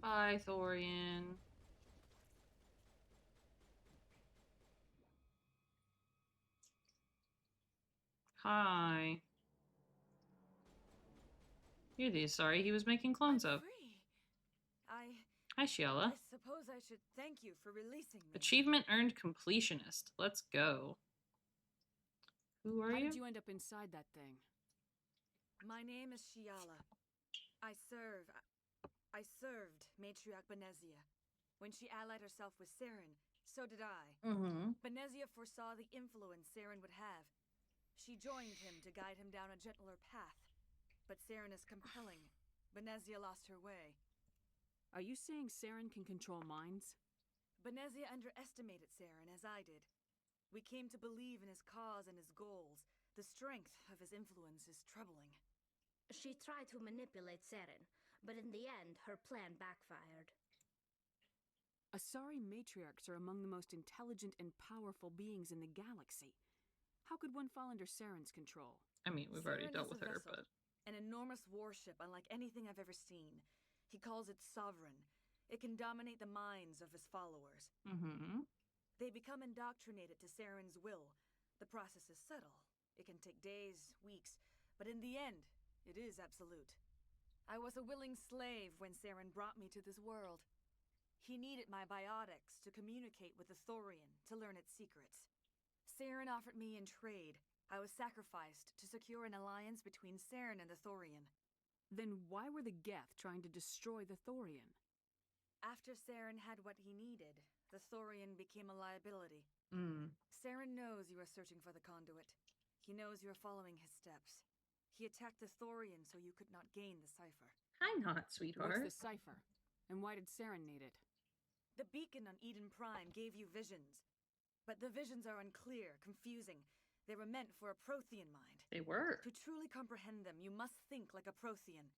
Bye, Thorian. Hi. You're the sorry he was making clones of. Free. Hi, Shiala. I suppose I should thank you for releasing me. Achievement earned completionist. Let's go. Who are you? How did you end up inside that thing? My name is Shiala. I served Matriarch Benezia. When she allied herself with Saren, so did I. Benezia foresaw the influence Saren would have. She joined him to guide him down a gentler path. But Saren is compelling. Benezia lost her way. Are you saying Saren can control minds? Benezia underestimated Saren, as I did. We came to believe in his cause and his goals. The strength of his influence is troubling. She tried to manipulate Saren, but in the end, her plan backfired. Asari matriarchs are among the most intelligent and powerful beings in the galaxy. How could one fall under Saren's control? I mean, we've already Saren dealt is with a her, vessel, but... an enormous warship unlike anything I've ever seen. He calls it sovereign. It can dominate the minds of his followers. They become indoctrinated to Saren's will. The process is subtle. It can take days, weeks, but in the end, it is absolute. I was a willing slave when Saren brought me to this world. He needed my biotics to communicate with the Thorian, to learn its secrets. Saren offered me in trade. I was sacrificed to secure an alliance between Saren and the Thorian. Then why were the Geth trying to destroy the Thorian? After Saren had what he needed, the Thorian became a liability. Saren knows you are searching for the conduit. He knows you are following his steps. He attacked the Thorian so you could not gain the cipher. I'm not, sweetheart. What's the cipher? And why did Saren need it? The beacon on Eden Prime gave you visions. But the visions are unclear, confusing. They were meant for a Prothean mind. They were. To truly comprehend them, you must think like a Prothean.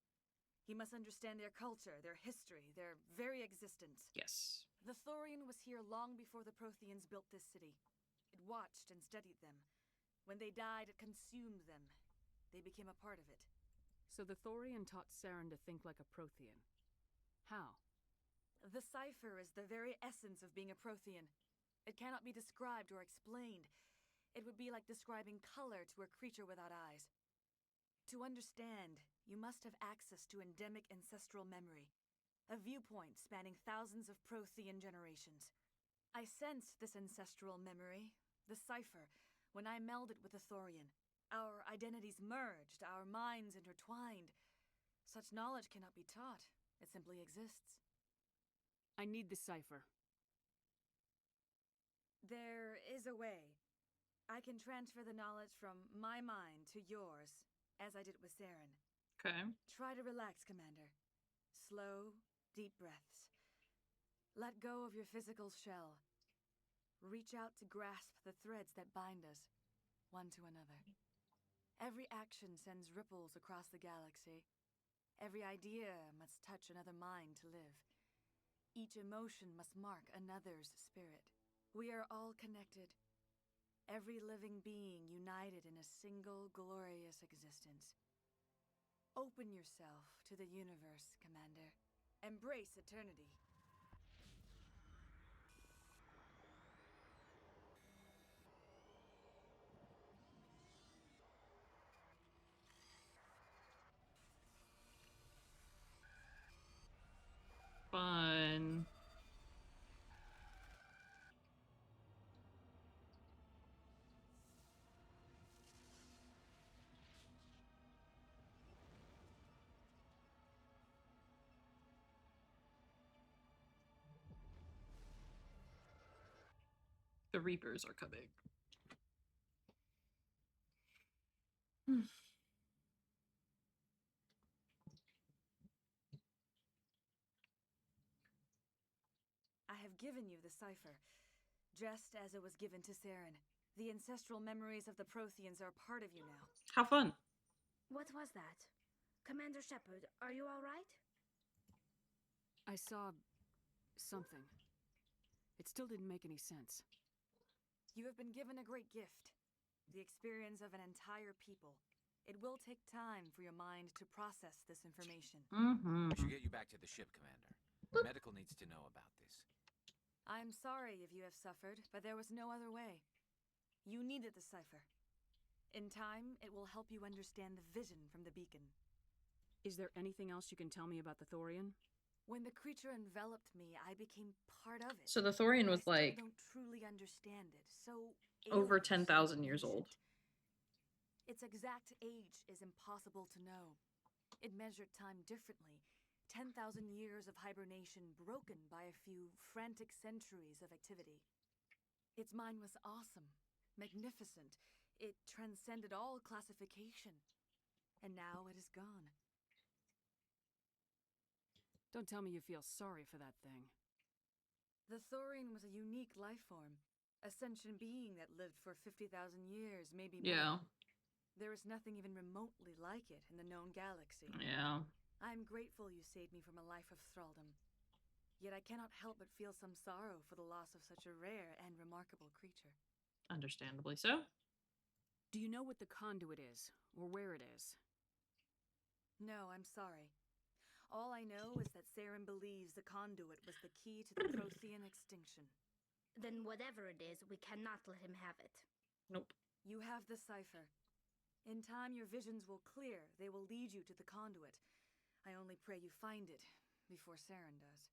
You must understand their culture, their history, their very existence. Yes. The Thorian was here long before the Protheans built this city. It watched and studied them. When they died, it consumed them. They became a part of it. So the Thorian taught Saren to think like a Prothean. How? The cipher is the very essence of being a Prothean. It cannot be described or explained. It would be like describing color to a creature without eyes. To understand, you must have access to endemic ancestral memory, a viewpoint spanning thousands of Prothean generations. I sensed this ancestral memory, the cipher, when I melded with the Thorian. Our identities merged, our minds intertwined. Such knowledge cannot be taught. It simply exists. I need the cipher. There is a way. I can transfer the knowledge from my mind to yours, as I did with Saren. Okay. Try to relax, Commander. Slow, deep breaths. Let go of your physical shell. Reach out to grasp the threads that bind us, one to another. Every action sends ripples across the galaxy. Every idea must touch another mind to live. Each emotion must mark another's spirit. We are all connected. Every living being united in a single glorious existence. Open yourself to the universe, Commander. Embrace eternity. The Reapers are coming. I have given you the cipher, just as it was given to Saren. The ancestral memories of the Protheans are part of you now. How fun. What was that? Commander Shepard, are you all right? I saw something. It still didn't make any sense. You have been given a great gift. The experience of an entire people. It will take time for your mind to process this information. We should get you back to the ship, Commander. Medical needs to know about this. I'm sorry if you have suffered, but there was no other way. You needed the cipher. In time, it will help you understand the vision from the beacon. Is there anything else you can tell me about the Thorian? When the creature enveloped me, I became part of it. So the Thorian was I like still don't truly understand it. So over alien, 10,000 years old. Its exact age is impossible to know. It measured time differently. 10,000 years of hibernation broken by a few frantic centuries of activity. Its mind was awesome, magnificent. It transcended all classification. And now it is gone. Don't tell me you feel sorry for that thing. The Thorian was a unique life form. A sentient being that lived for 50,000 years, maybe more. Yeah. There is nothing even remotely like it in the known galaxy. Yeah. I'm grateful you saved me from a life of thraldom. Yet I cannot help but feel some sorrow for the loss of such a rare and remarkable creature. Understandably so. Do you know what the conduit is, or where it is? No, I'm sorry. All I know is that Saren believes the conduit was the key to the Prothean extinction. Then whatever it is, we cannot let him have it. Nope. You have the cipher. In time, your visions will clear. They will lead you to the conduit. I only pray you find it before Saren does.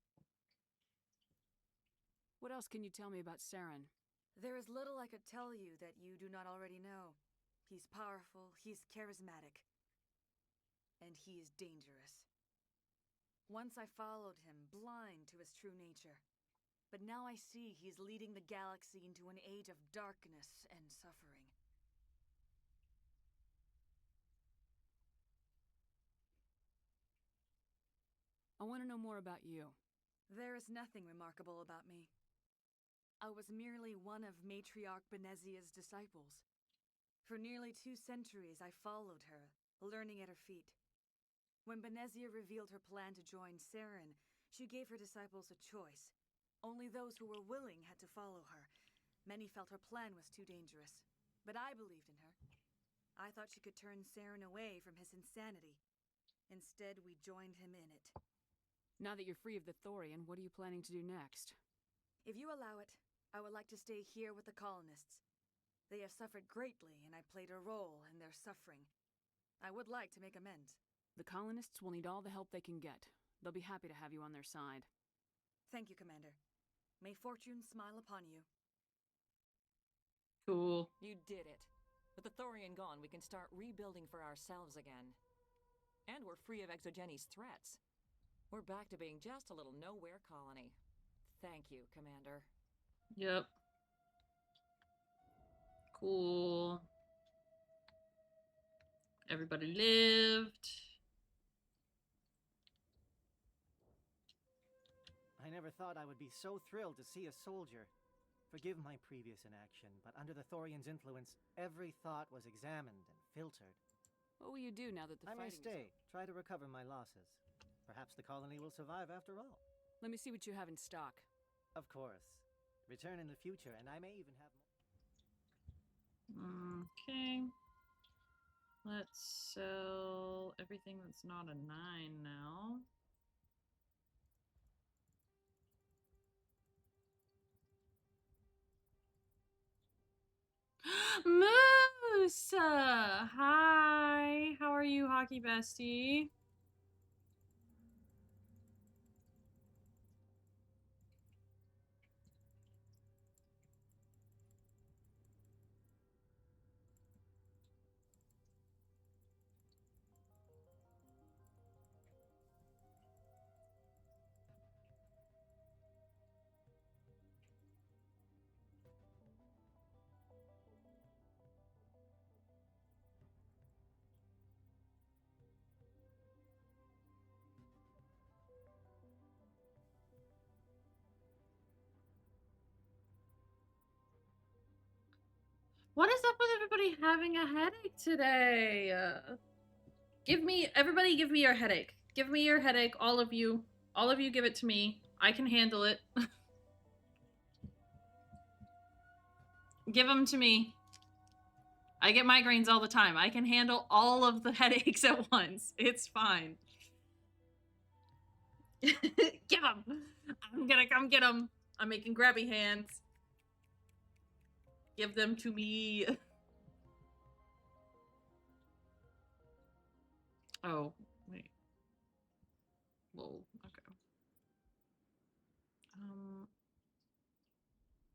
What else can you tell me about Saren? There is little I could tell you that you do not already know. He's powerful, he's charismatic, and he is dangerous. Once I followed him, blind to his true nature. But now I see he's leading the galaxy into an age of darkness and suffering. I want to know more about you. There is nothing remarkable about me. I was merely one of Matriarch Benezia's disciples. For nearly 2 centuries, I followed her, learning at her feet. When Benezia revealed her plan to join Saren, she gave her disciples a choice. Only those who were willing had to follow her. Many felt her plan was too dangerous, but I believed in her. I thought she could turn Saren away from his insanity. Instead, we joined him in it. Now that you're free of the Thorian, what are you planning to do next? If you allow it, I would like to stay here with the colonists. They have suffered greatly, and I played a role in their suffering. I would like to make amends. The colonists will need all the help they can get. They'll be happy to have you on their side. Thank you, Commander. May fortune smile upon you. Cool. You did it. With the Thorian gone, we can start rebuilding for ourselves again. And we're free of Exogenes' threats. We're back to being just a little nowhere colony. Thank you, Commander. Yep. Cool. Everybody lived. I never thought I would be so thrilled to see a soldier. Forgive my previous inaction, but under the Thorian's influence, every thought was examined and filtered. What will you do now that the I may fighting's stay, try to recover my losses. Perhaps the colony will survive after all. Let me see what you have in stock. Of course. Return in the future, and I may even have more. Okay. Let's sell everything that's not a 9 now. Moose! Hi! How are you, Hockey Bestie? having a headache today. Everybody give me your headache. Give me your headache, all of you. All of you give it to me. I can handle it. Give them to me. I get migraines all the time. I can handle all of the headaches at once. It's fine. Give them. I'm gonna come get them. I'm making grabby hands. Give them to me. Oh, wait. Whoa, okay.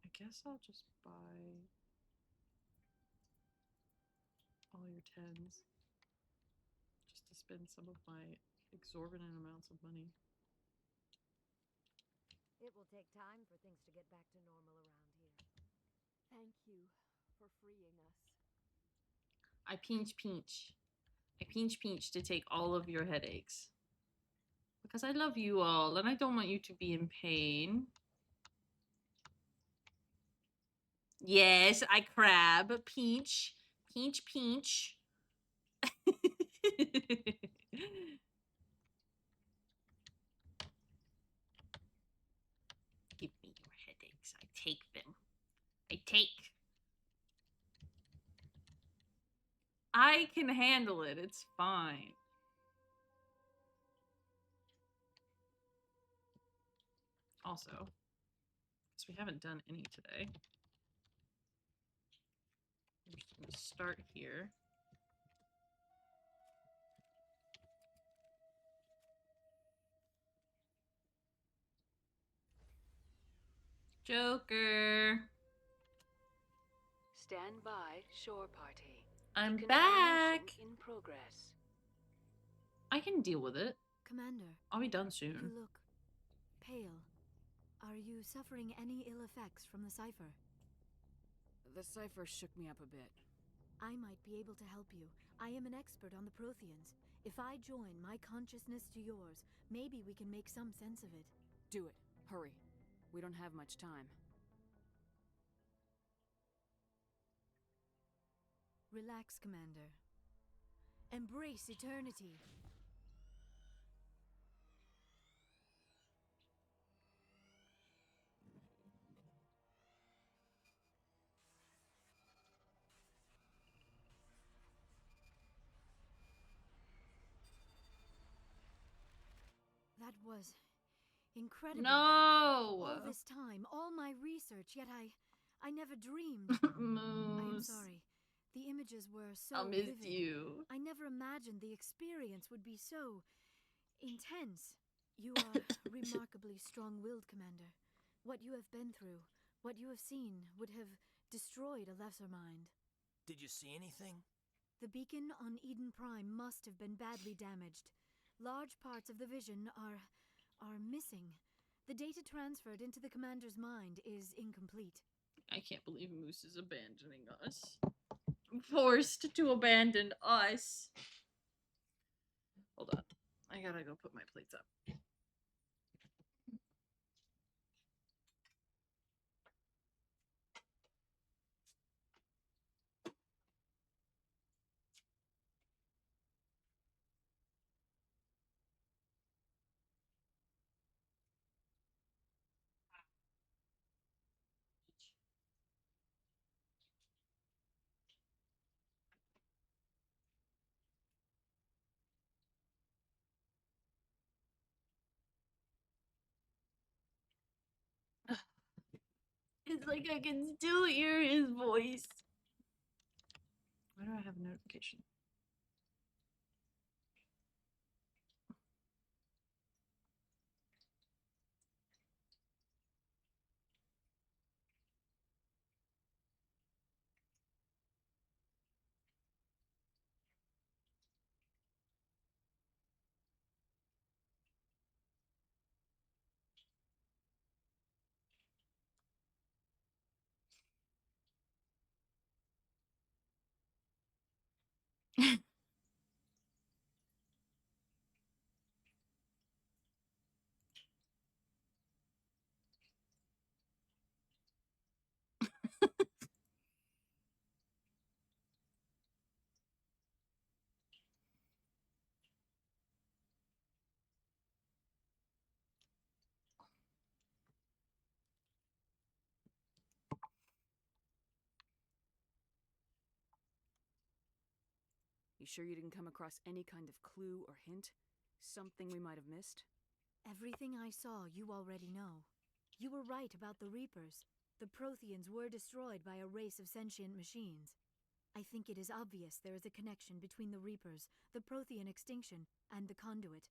I guess I'll just buy all your 10s. Just to spend some of my exorbitant amounts of money. It will take time for things to get back to normal around here. Thank you for freeing us. I pinch. I pinch to take all of your headaches. Because I love you all, and I don't want you to be in pain. Yes, I crab. Pinch. Pinch. Give me your headaches. I take them. I take. I can handle it. It's fine. Also, because we haven't done any today, I'm just going to start here. Joker. Stand by, shore party. I'm back. In progress. I can deal with it. Commander. I'll be done soon. You look pale. Are you suffering any ill effects from the cipher? The cipher shook me up a bit. I might be able to help you. I am an expert on the Protheans. If I join my consciousness to yours, maybe we can make some sense of it. Do it. Hurry. We don't have much time. Relax, Commander. Embrace eternity. That was incredible. No! All this time, all my research, yet I never dreamed. I am sorry. The images were so I'll miss vivid. you. I never imagined the experience would be so intense. You are remarkably strong-willed, Commander. What you have been through, what you have seen, would have destroyed a lesser mind. Did you see anything? The beacon on Eden Prime must have been badly damaged. Large parts of the vision are missing. The data transferred into the commander's mind is incomplete. I can't believe Moose is abandoning us. Forced to abandon us. Hold on. I gotta go put my plates up. It's like I can still hear his voice. Why do I have a notification? sure you didn't come across any kind of clue or hint? Something we might have missed? Everything I saw, you already know. You were right about the Reapers. The Protheans were destroyed by a race of sentient machines. I think it is obvious there is a connection between the Reapers, the Prothean extinction, and the Conduit,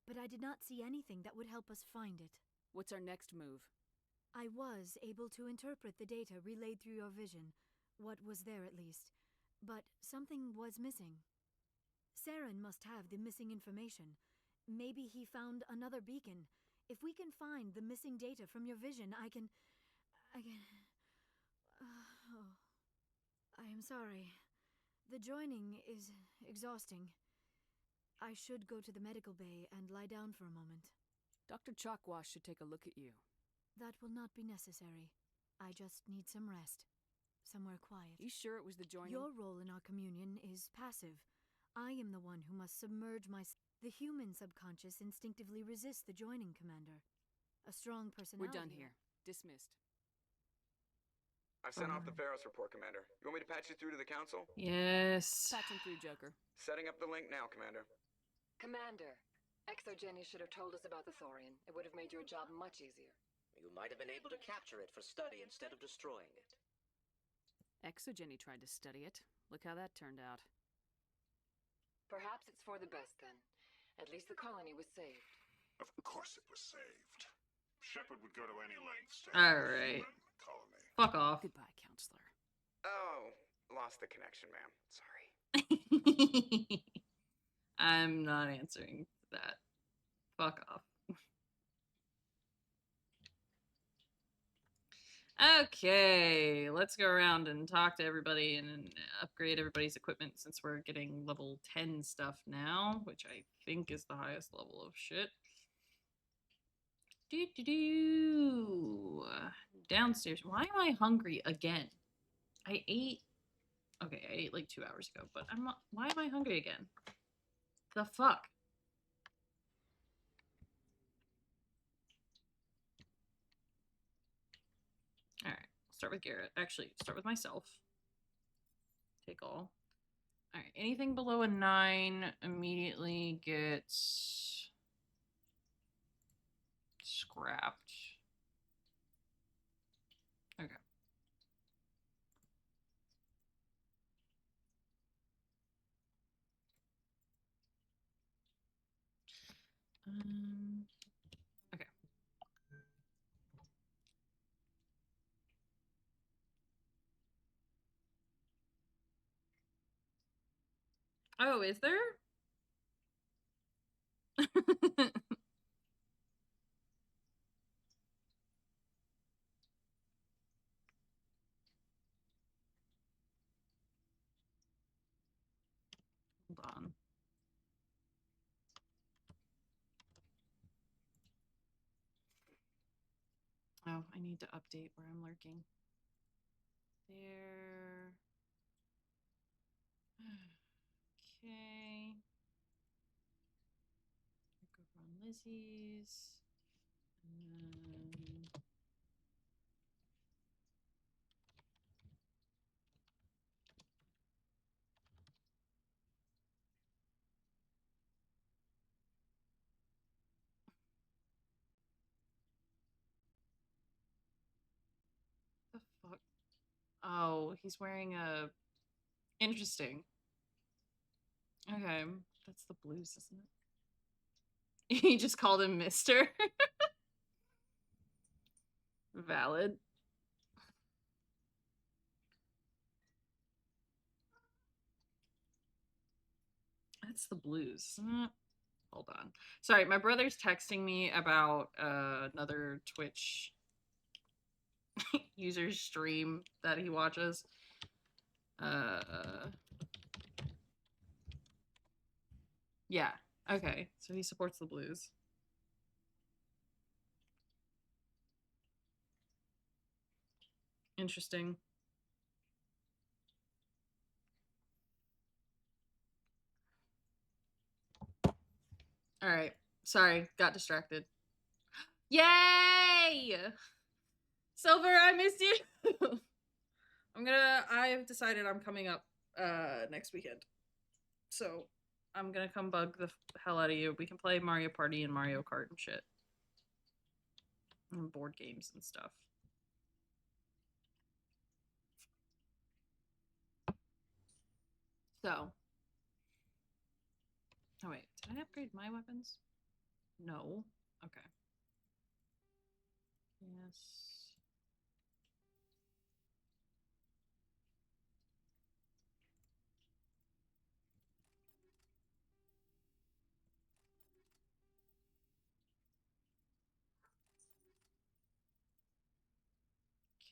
but I did not see anything that would help us find it. What's our next move? I was able to interpret the data relayed through your vision, what was there at least, but something was missing. Saren must have the missing information. Maybe he found another beacon. If we can find the missing data from your vision, I can... oh. I am sorry. The joining is exhausting. I should go to the medical bay and lie down for a moment. Dr. Chalkwash should take a look at you. That will not be necessary. I just need some rest. Somewhere quiet. You sure it was the joining? Your role in our communion is passive. I am the one who must submerge my... The human subconscious instinctively resists the joining, Commander. A strong personality... We're done here. Dismissed. I've sent off the Ferris report, Commander. You want me to patch you through to the Council? Yes. Patch him through, Joker. Setting up the link now, Commander. Commander, Exogeny should have told us about the Thorian. It would have made your job much easier. You might have been able to capture it for study instead of destroying it. Exogeny tried to study it. Look how that turned out. Perhaps it's for the best, then. At least the colony was saved. Of course it was saved. Shepard would go to any lengths to All right. colony. Fuck off. Goodbye, Counselor. Oh, lost the connection, ma'am. Sorry. I'm not answering that. Fuck off. Okay, let's go around and talk to everybody and upgrade everybody's equipment since we're getting level 10 stuff now, which I think is the highest level of shit. Downstairs. Why am I hungry again? I ate like 2 hours ago, but I'm not. Why am I hungry again? The fuck? Alright, start with Garrett. Actually, start with myself. Take all. Alright, anything below a 9 immediately gets scrapped. Okay. Okay. Oh, is there? Hold on. Oh, I need to update where I'm lurking. There. Okay. Go from Lizzie's. The fuck? Oh, he's wearing a... Interesting. Okay, that's the blues, isn't it? He just called him Mister. Valid. That's the blues, isn't it? Hold on. Sorry, my brother's texting me about another Twitch user's stream that he watches. Yeah. Okay. So he supports the blues. Interesting. All right. Sorry, got distracted. Yay! Silver, I missed you. I've decided I'm coming up next weekend. So I'm gonna come bug the hell out of you. We can play Mario Party and Mario Kart and shit. And board games and stuff. So. Oh wait, did I upgrade my weapons? No. Okay. Yes.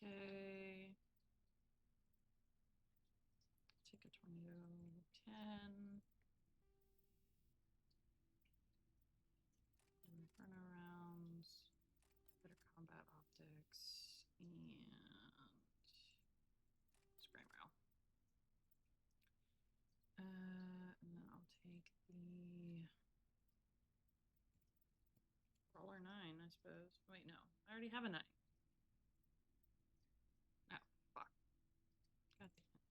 Okay. Take a tornado. 10. Inferno rounds. Better combat optics. And spray rail. And then I'll take the roller 9, I suppose. Wait, no. I already have a 9. Oh, fuck. God damn it.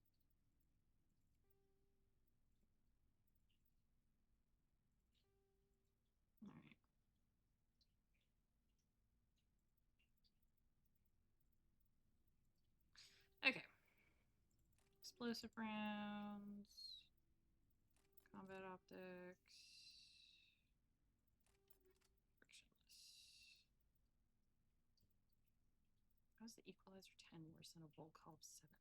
Alright. Okay. Explosive rounds. Combat optics. Frictionless. How's the equalizer 10 worse than a Volkov 7?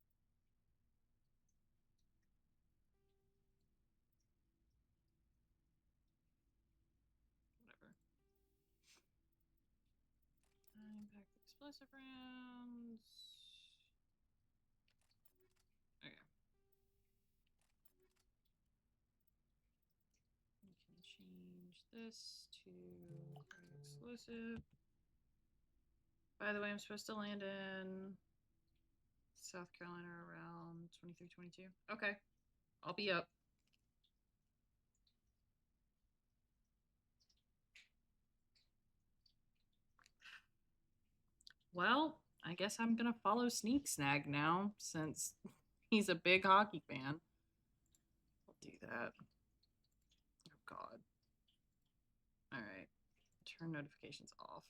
Whatever. Impact explosive rounds. Okay. We can change this to explosive. By the way, I'm supposed to land in South Carolina around 23-22. Okay. I'll be up. Well, I guess I'm gonna follow Sneak Snag now, since he's a big hockey fan. I'll do that. Oh, God. Alright. Turn notifications off.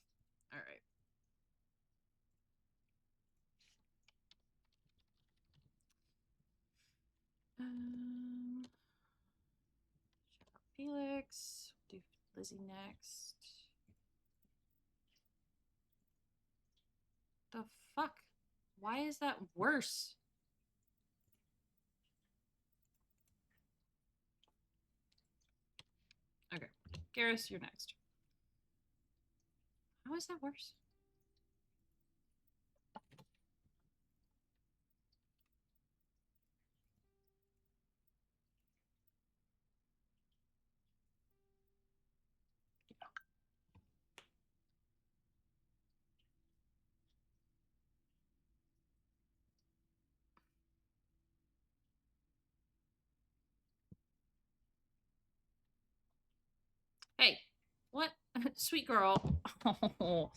Alright. Shout out Felix. Do Lizzie next. The fuck? Why is that worse? Okay. Garrus, you're next. How is that worse? Hey, what? Sweet girl. Oh,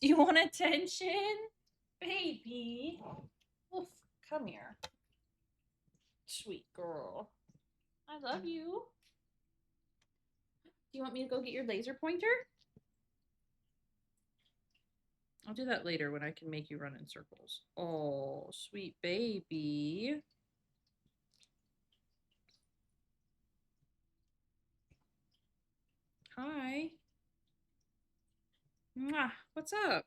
do you want attention? Baby. Oof, come here. Sweet girl. I love you. Do you want me to go get your laser pointer? I'll do that later when I can make you run in circles. Oh, sweet baby. Hi. Mwah. What's up?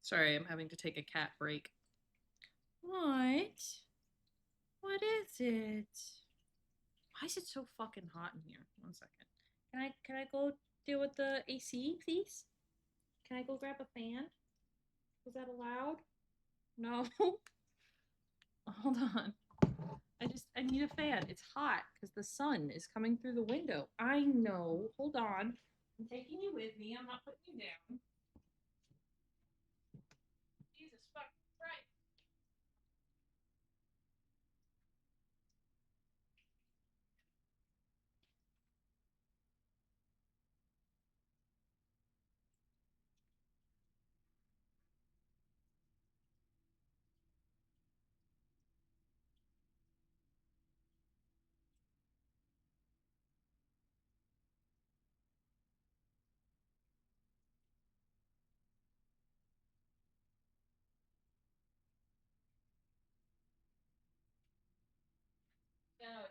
Sorry, I'm having to take a cat break. What? What is it? Why is it so fucking hot in here? 1 second. Can I go deal with the AC, please? Can I go grab a fan? Was that allowed? No. Hold on. I need a fan. It's hot because the sun is coming through the window. I know. Hold on. I'm taking you with me. I'm not putting you down. Jesus fucking Christ.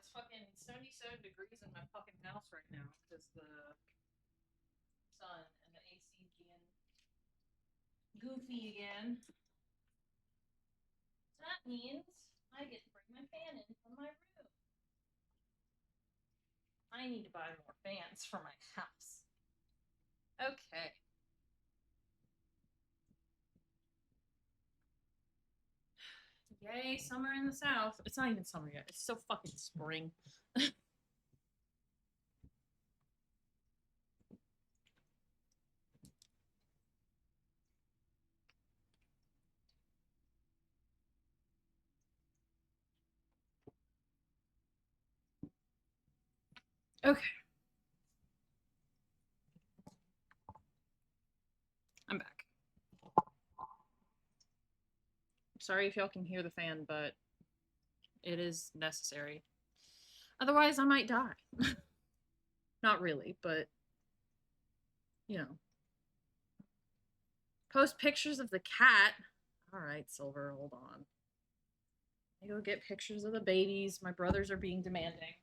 it's fucking 77 degrees in my fucking house right now because the sun and the AC being goofy again. So that means I get to bring my fan in from my room. I need to buy more fans for my house. Okay. Yay, summer in the South. It's not even summer yet. It's still fucking spring. Okay. I'm back. Sorry if y'all can hear the fan, but it is necessary. Otherwise, I might die. Not really, but, you know. Post pictures of the cat. All right, Silver, hold on. I go get pictures of the babies. My brothers are being demanding.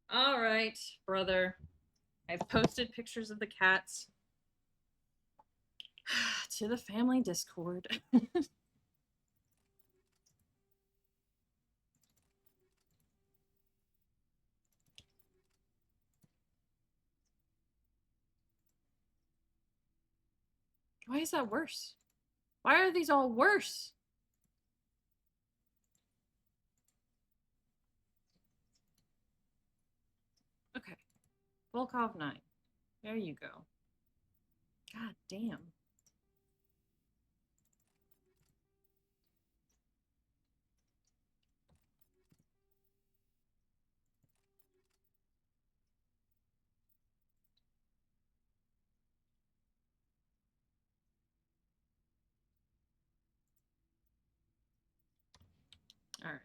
All right, brother. I've posted pictures of the cats to the family Discord. Why is that worse? Why are these all worse? Okay. Volkov 9. There you go. God damn. All right.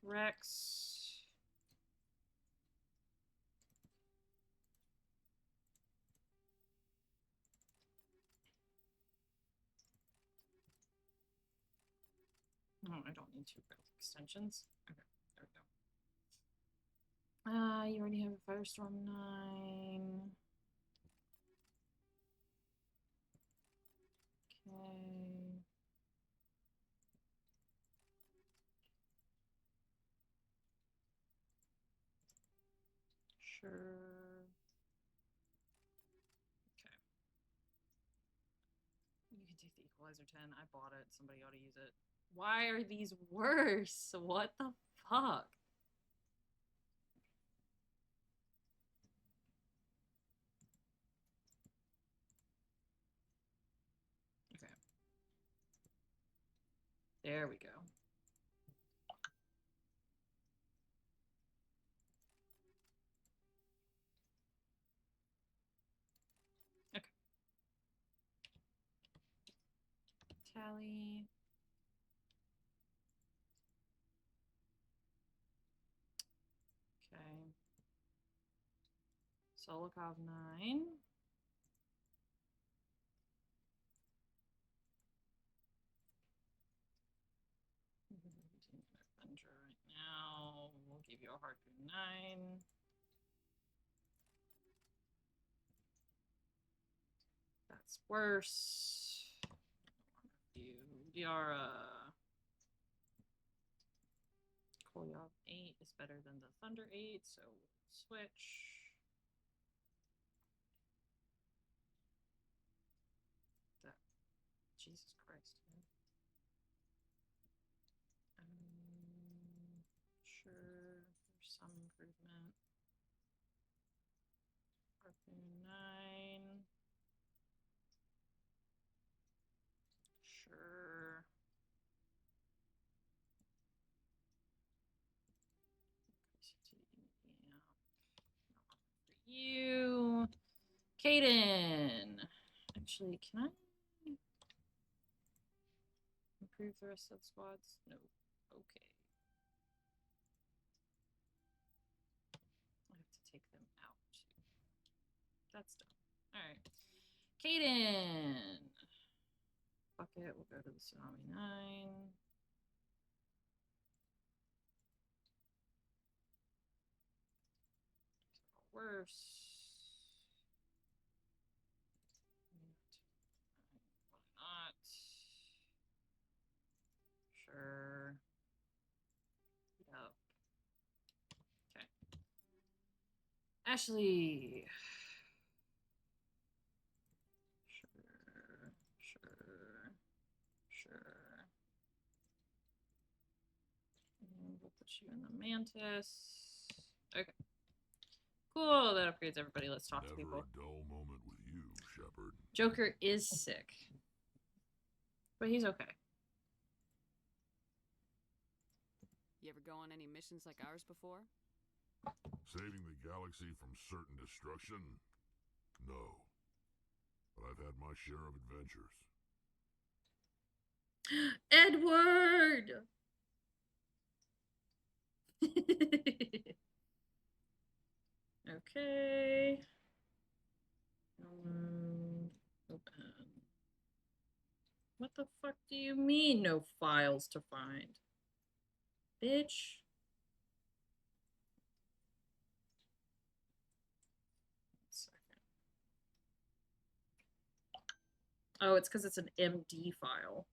Rex. Oh, I don't need two growth extensions. Okay, there we go. You already have a Firestorm 9. Okay. Sure. Okay. You can take the Equalizer 10. I bought it. Somebody ought to use it. Why are these worse? What the fuck? Okay. There we go. Okay. Tally. Okay. Solikov 9. Avenger right now. We'll give you a Harpoon 9. That's worse. You Diara. Kolyov 8 is better than the Thunder 8, so we'll switch. That Jesus Christ. Sure, there's some improvement. 9. Sure. Yeah. You. Kaden. Actually, can I improve the rest of the squads? No. Okay. I have to take them out. That's done. Alright. Kaden. Fuck it. We'll go to the Tsunami 9. Worse. Why not? Sure. Yep. Okay. Ashley. Sure. Sure. Sure. And we'll put you in the Mantis. Okay. Cool. That upgrades everybody. Let's talk to people. Never a dull moment with you, Shepard. Joker is sick. But he's okay. You ever go on any missions like ours before? Saving the galaxy from certain destruction? No. But I've had my share of adventures. Edward! Okay. Open. What the fuck do you mean no files to find? Bitch. Oh, it's because it's an MD file.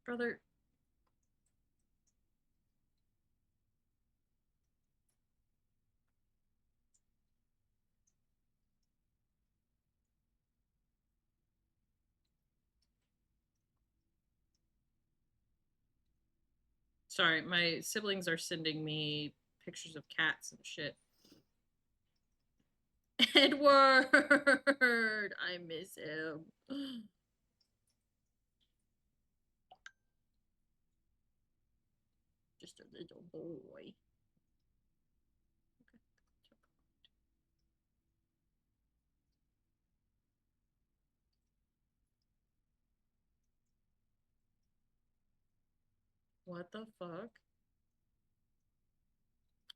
Brother. Sorry, my siblings are sending me pictures of cats and shit. Edward! I miss him. Just a little boy. What the fuck?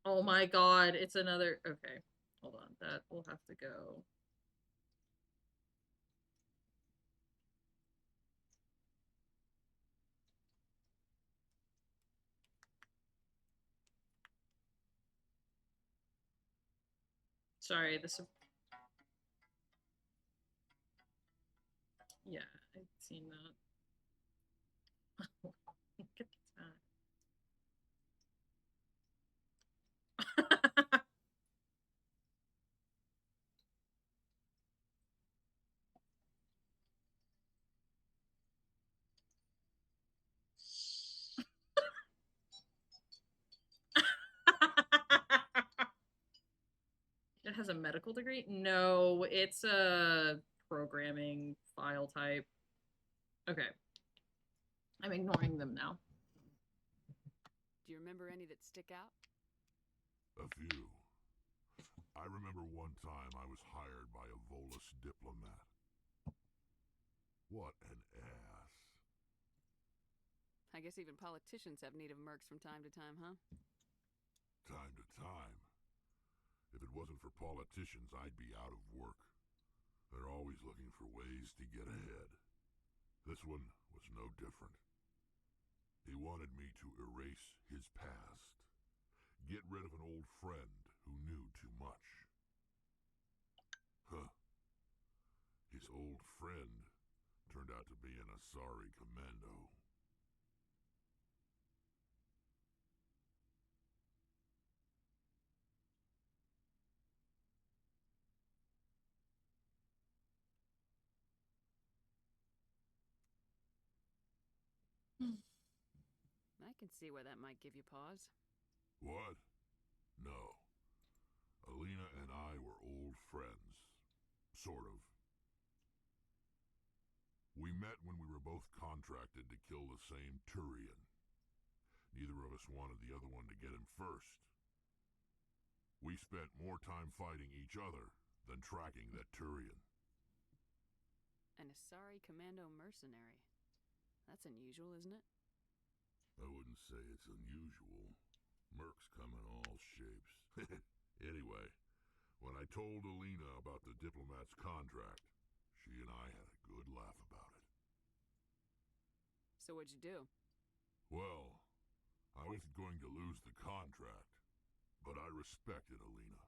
Oh my god, it's another... Okay, hold on. That will have to go. Sorry, this... Yeah, I've seen that. Look at that. It has a medical degree? No, it's a programming file type. Okay. I'm ignoring them now. Do you remember any that stick out? A few. I remember one time I was hired by a Volus diplomat. What an ass. I guess even politicians have need of mercs from time to time, huh? Time to time. If it wasn't for politicians, I'd be out of work. They're always looking for ways to get ahead. This one was no different. He wanted me to erase his past. Get rid of an old friend who knew too much. Huh. His old friend turned out to be an Asari commando. I can see where that might give you pause. What? No. A Alina and I were old friends. Sort of. We met when we were both contracted to kill the same Turian. Neither of us wanted the other one to get him first. We spent more time fighting each other than tracking that Turian. An Asari Commando mercenary. That's unusual, isn't it? I wouldn't say it's unusual. Mercs come in all shapes. Anyway, when I told Alina about the diplomat's contract, she and I had a good laugh about it. So what'd you do? Well, I wasn't going to lose the contract, but I respected Alina.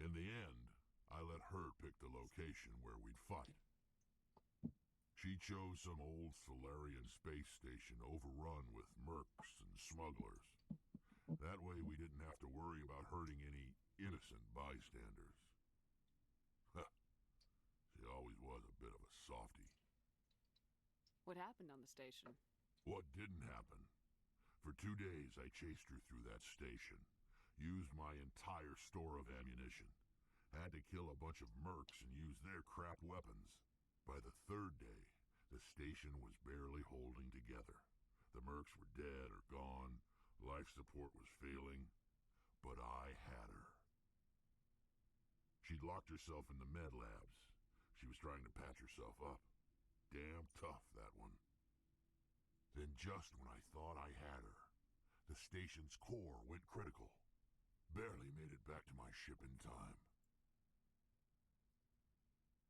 In the end, I let her pick the location where we'd fight. She chose some old Solarian space station overrun with mercs and smugglers. That way we didn't have to worry about hurting any innocent bystanders. She always was a bit of a softie. What happened on the station? What didn't happen? For 2 days I chased her through that station, used my entire store of ammunition, had to kill a bunch of mercs and use their crap weapons. By the 3rd day, the station was barely holding together. The mercs were dead or gone, life support was failing, but I had her. She'd locked herself in the med labs. She was trying to patch herself up. Damn tough, that one. Then just when I thought I had her, the station's core went critical. Barely made it back to my ship in time.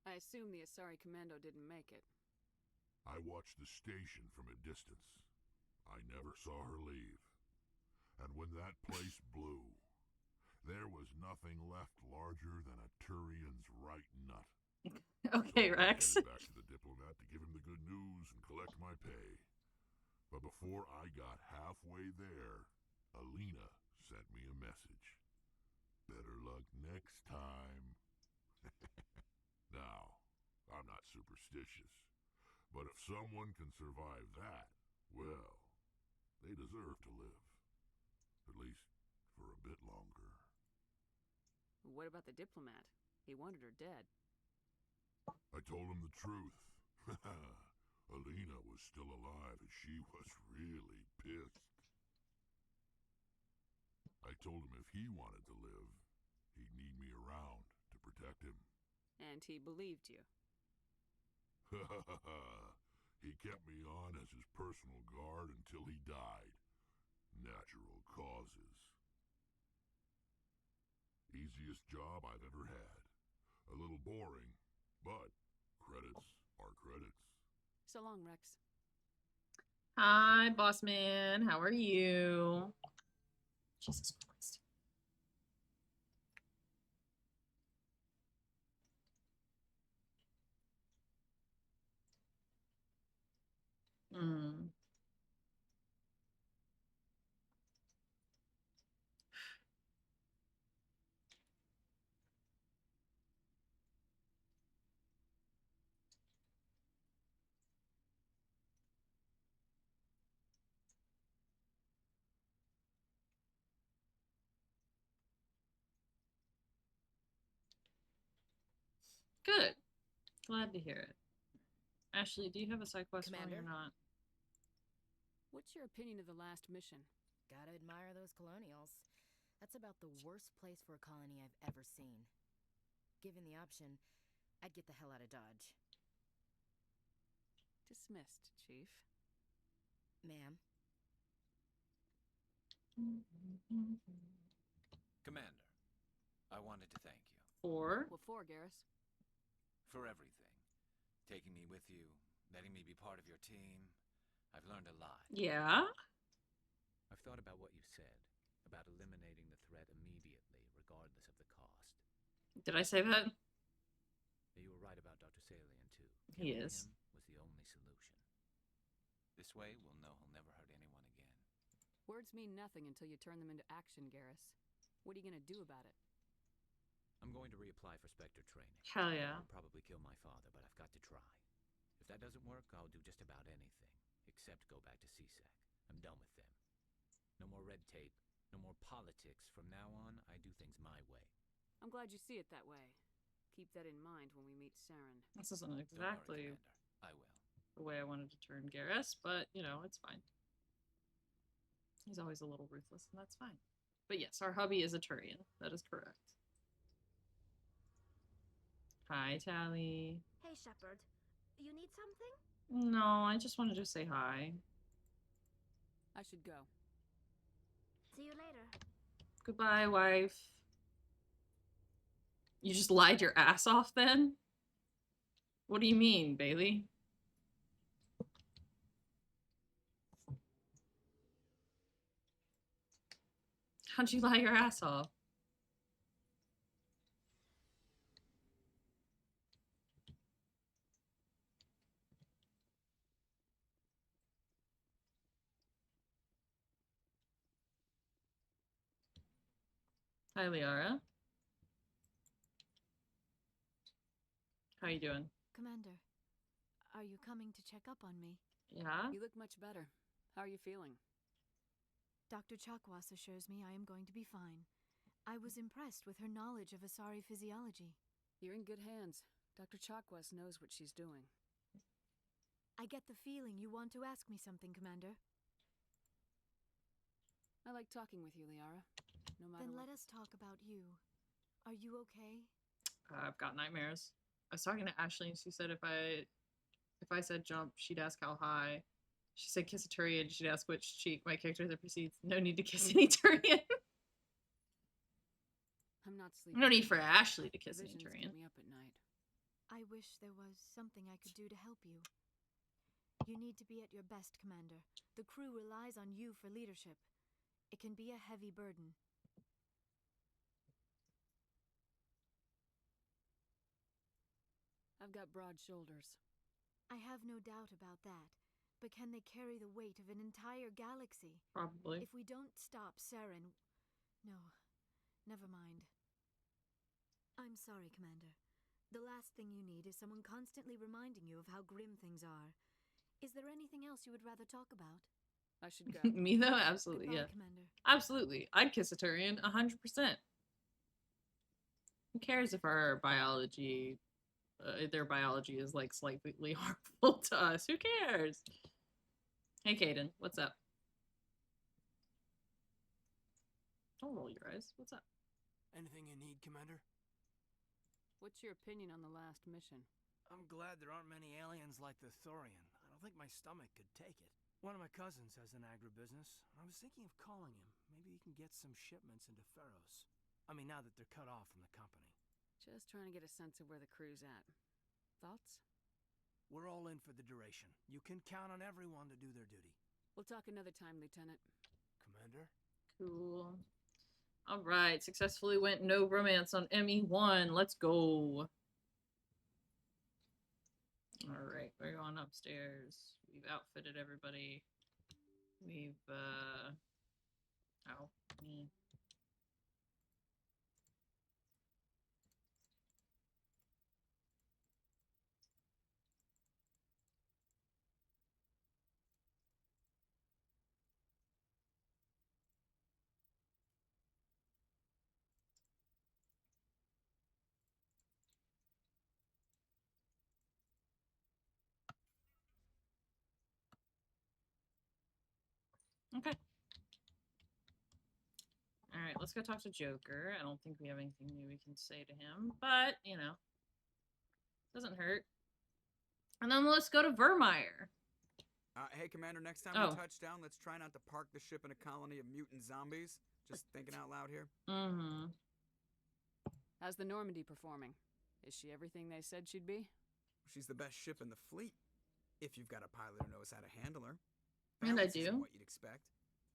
I assume the Asari Commando didn't make it. I watched the station from a distance. I never saw her leave. And when that place blew, there was nothing left larger than a Turian's right nut. Okay, so Rex. I headed back to the diplomat to give him the good news and collect my pay. But before I got halfway there, Alina sent me a message. Better luck next time. Now, I'm not superstitious, but if someone can survive that, well, they deserve to live. At least for a bit longer. What about the diplomat? He wanted her dead. I told him the truth. Alina was still alive and she was really pissed. I told him if he wanted to live, he'd need me around to protect him. And he believed you. He kept me on as his personal guard until he died. Natural causes. Easiest job I've ever had. A little boring, but credits are credits. So long, Rex. Hi, boss man. How are you? Jesus Christ. Hmm. Good. Glad to hear it. Ashley, do you have a side quest for me or Commander? not? What's your opinion of the last mission? Gotta admire those colonials. That's about the worst place for a colony I've ever seen. Given the option, I'd get the hell out of Dodge. Dismissed, Chief. Ma'am? Commander, I wanted to thank you. For? What for, Garrus? For everything. Taking me with you, letting me be part of your team. I've learned a lot. Yeah? I've thought about what you said, about eliminating the threat immediately, regardless of the cost. Did I say that? You were right about Dr. Salian, too. He Killing is. him was the only solution. This way, we'll know he'll never hurt anyone again. Words mean nothing until you turn them into action, Garrus. What are you gonna do about it? I'm going to reapply for Spectre training. Hell yeah. I'll probably kill my father, but I've got to try. If that doesn't work, I'll do just about anything, except go back to CSEC. I'm done with them. No more red tape, No more politics. From now on, I do things my way. I'm glad you see it that way. Keep that in mind when we meet Saren. This isn't Don't exactly worry, Commander. I will. the way I wanted to turn Garrus, but, you know, it's fine. He's always a little ruthless, and that's fine. But yes, our hubby is a Turian. That is correct. Hi, Tally. Hey, Shepard. You need something? No, I just wanted to say hi. I should go. See you later. Goodbye, wife. You just lied your ass off then? What do you mean, Bailey? How'd you lie your ass off? Hi, Liara. How you doing? Commander, are you coming to check up on me? Yeah? You look much better. How are you feeling? Dr. Chakwas assures me I am going to be fine. I was impressed with her knowledge of Asari physiology. You're in good hands. Dr. Chakwas knows what she's doing. I get the feeling you want to ask me something, Commander. I like talking with you, Liara. No matter Then what. let us talk about you. Are you okay? I've got nightmares. I was talking to Ashley, and she said if I said jump, she'd ask how high. She said kiss a Turian, she'd ask which cheek. My character that proceeds, no need to kiss any Turian. I'm not sleeping. No need for Ashley to kiss any Visions Turian. keep me up at night. I wish there was something I could do to help you. You need to be at your best, Commander. The crew relies on you for leadership. It can be a heavy burden. I've got broad shoulders. I have no doubt about that. But can they carry the weight of an entire galaxy? Probably. If we don't stop Saren... No, never mind. I'm sorry, Commander. The last thing you need is someone constantly reminding you of how grim things are. Is there anything else you would rather talk about? I should go. Me though? Absolutely, Goodbye, yeah. Commander. Absolutely. I'd kiss a Turian 100%. Who cares if our biology, their biology is like slightly harmful to us? Who cares? Hey, Caden, what's up? Don't roll your eyes. What's up? Anything you need, Commander? What's your opinion on the last mission? I'm glad there aren't many aliens like the Thorian. I don't think my stomach could take it. One of my cousins has an agribusiness. I was thinking of calling him. Maybe he can get some shipments into Pharos. I mean, now that they're cut off from the company. Just trying to get a sense of where the crew's at. Thoughts? We're all in for the duration. You can count on everyone to do their duty. We'll talk another time, Lieutenant. Commander? Cool. All right, successfully went no romance on ME1. Let's go. All right, we're going upstairs. We've outfitted everybody. We've, ow, me. Okay. Alright, let's go talk to Joker. I don't think we have anything new we can say to him, but, you know, doesn't hurt. And then let's go to Vermeer. Hey, Commander, next time Oh. we touch down, let's try not to park the ship in a colony of mutant zombies. Just thinking out loud here. Mm-hmm. How's the Normandy performing? Is she everything they said she'd be? She's the best ship in the fleet. If you've got a pilot who knows how to handle her. And I Balance isn't do. what you'd expect.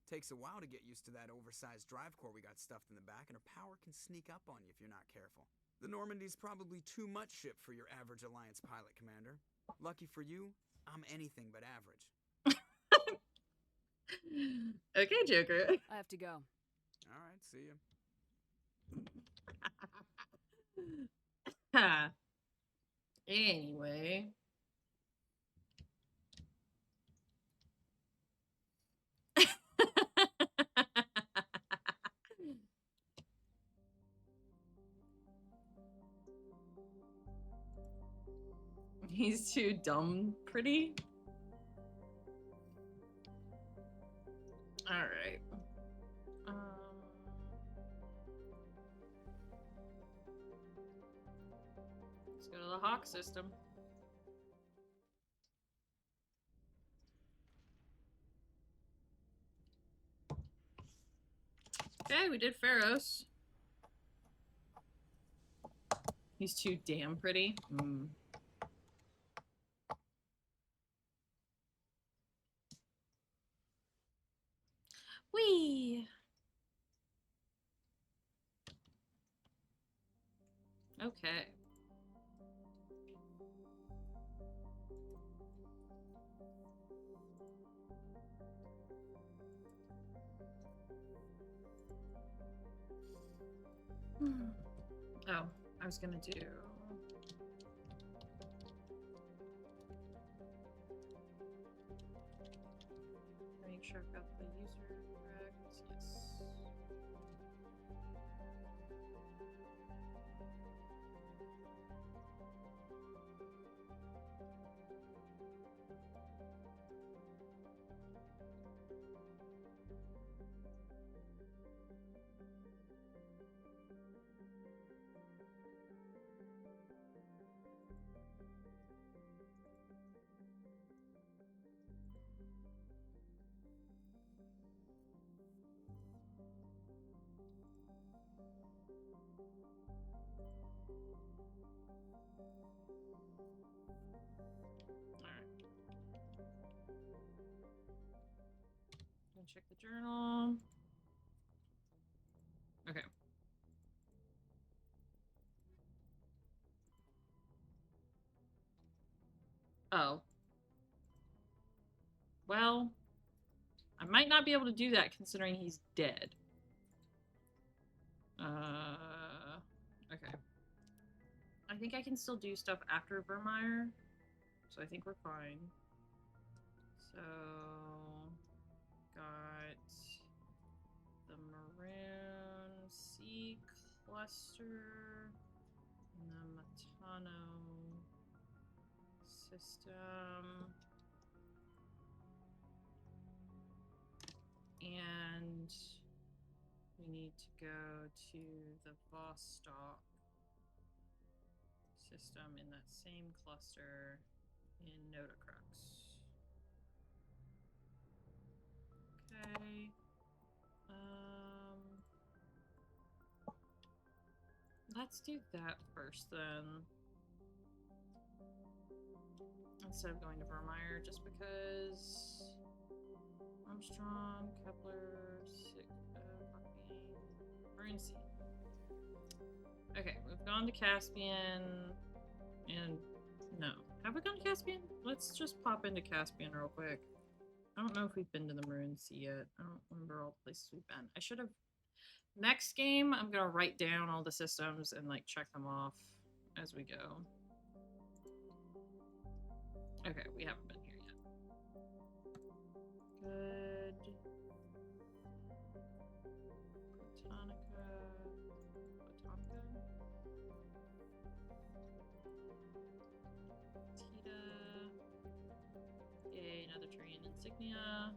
Takes a while to get used to that oversized drive core we got stuffed in the back, and her power can sneak up on you if you're not careful. The Normandy's probably too much ship for your average Alliance pilot, Commander. Lucky for you, I'm anything but average. Okay, Joker. I have to go. All right, see ya. Ha. Anyway. He's too dumb pretty. Alright. Let's go to the Hawk system. Okay, we did Pharaohs. He's too damn pretty. Whee! Okay. Oh, I was gonna do... Make sure I've got the user correct. Yes. Check the journal. Okay. Oh. Well, I might not be able to do that considering he's dead. Okay. I think I can still do stuff after Vermeer, so I think we're fine. So, got the Maroon Sea cluster and the Matano system. And we need to go to the Vostok system in that same cluster in Notocrux. Okay. Let's do that first then. Instead of going to Vermeer, just because Armstrong, Kepler, Maroon Sea. Okay, we've gone to Caspian, and no. Have we gone to Caspian? Let's just pop into Caspian real quick. I don't know if we've been to the Maroon Sea yet. I don't remember all the places we've been. I should have... Next game, I'm gonna write down all the systems and, like, check them off as we go. Okay, we haven't been here yet. Good. Botanica. Tita. Yay, another tree and insignia.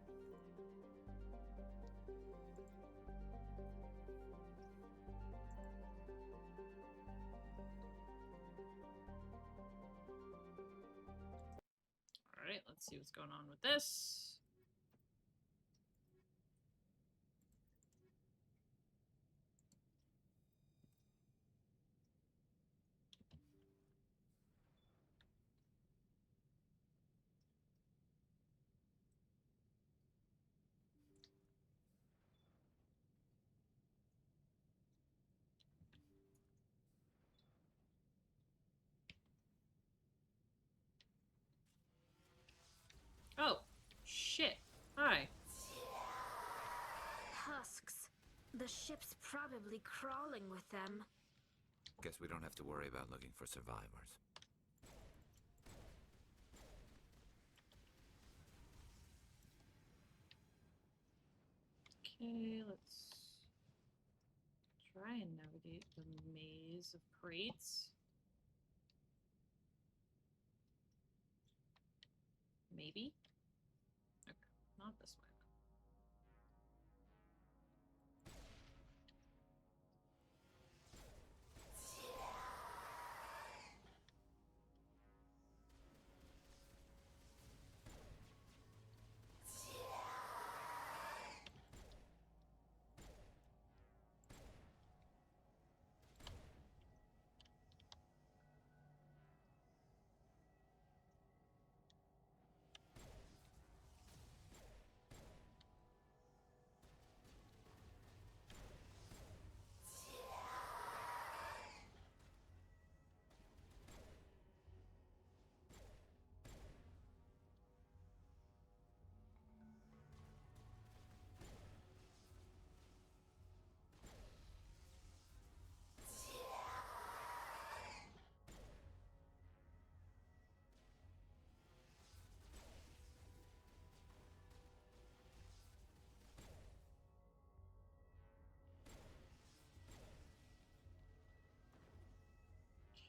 Alright, let's see what's going on with this. Oh, shit. Hi. Husks. The ship's probably crawling with them. Guess we don't have to worry about looking for survivors. Okay, let's try and navigate the maze of crates. Maybe? Okay, not this way.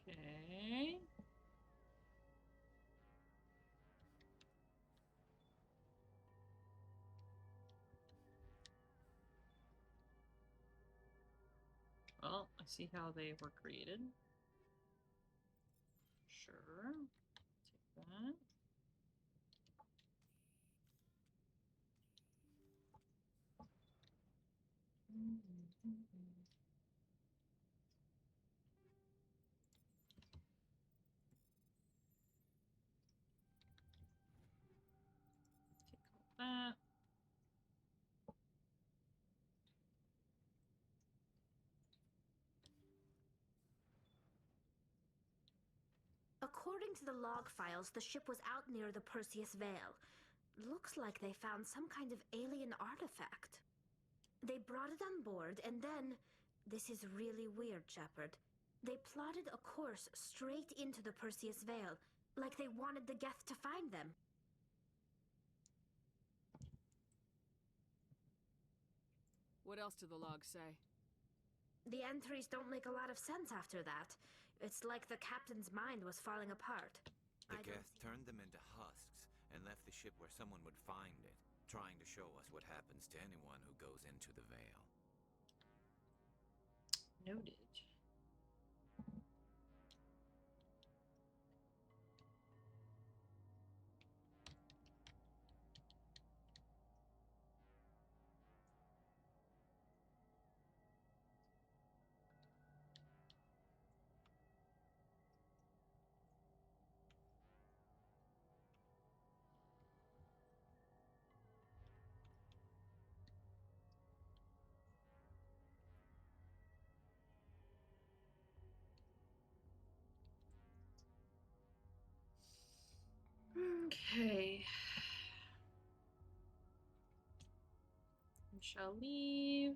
Okay. Well, I see how they were created. Sure. Take that. Take all that. According to the log files, the ship was out near the Perseus Veil. Looks like they found some kind of alien artifact. They brought it on board, and then... This is really weird, Shepard. They plotted a course straight into the Perseus Veil, like they wanted the Geth to find them. What else do the logs say? The entries don't make a lot of sense after that. It's like the captain's mind was falling apart. The Geth turned them into husks and left the ship where someone would find it, trying to show us what happens to anyone who goes into the Veil. Noted. Okay. We shall leave.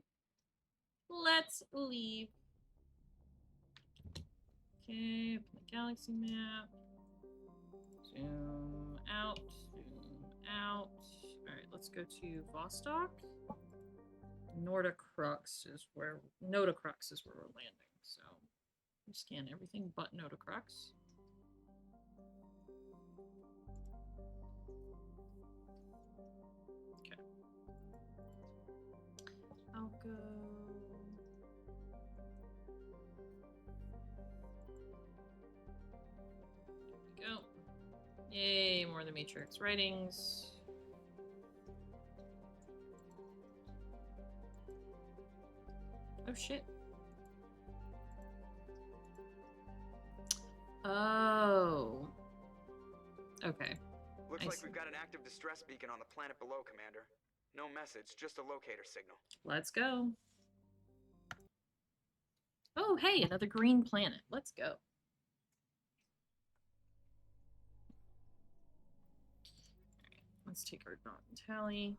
Let's leave. Okay, open the galaxy map. Zoom out, zoom out. Alright, let's go to Vostok. Nordicrux is where Nodicrux is where we're landing, so we scan everything but Nodicrux. Okay. I'll go. There we go. Yay, more of the Matrix writings. Oh shit. Oh. Okay. Looks like we've got an active distress beacon on the planet below, Commander. No message, just a locator signal. Let's go. Oh, hey, another green planet. Let's go. Let's take our dot and tally.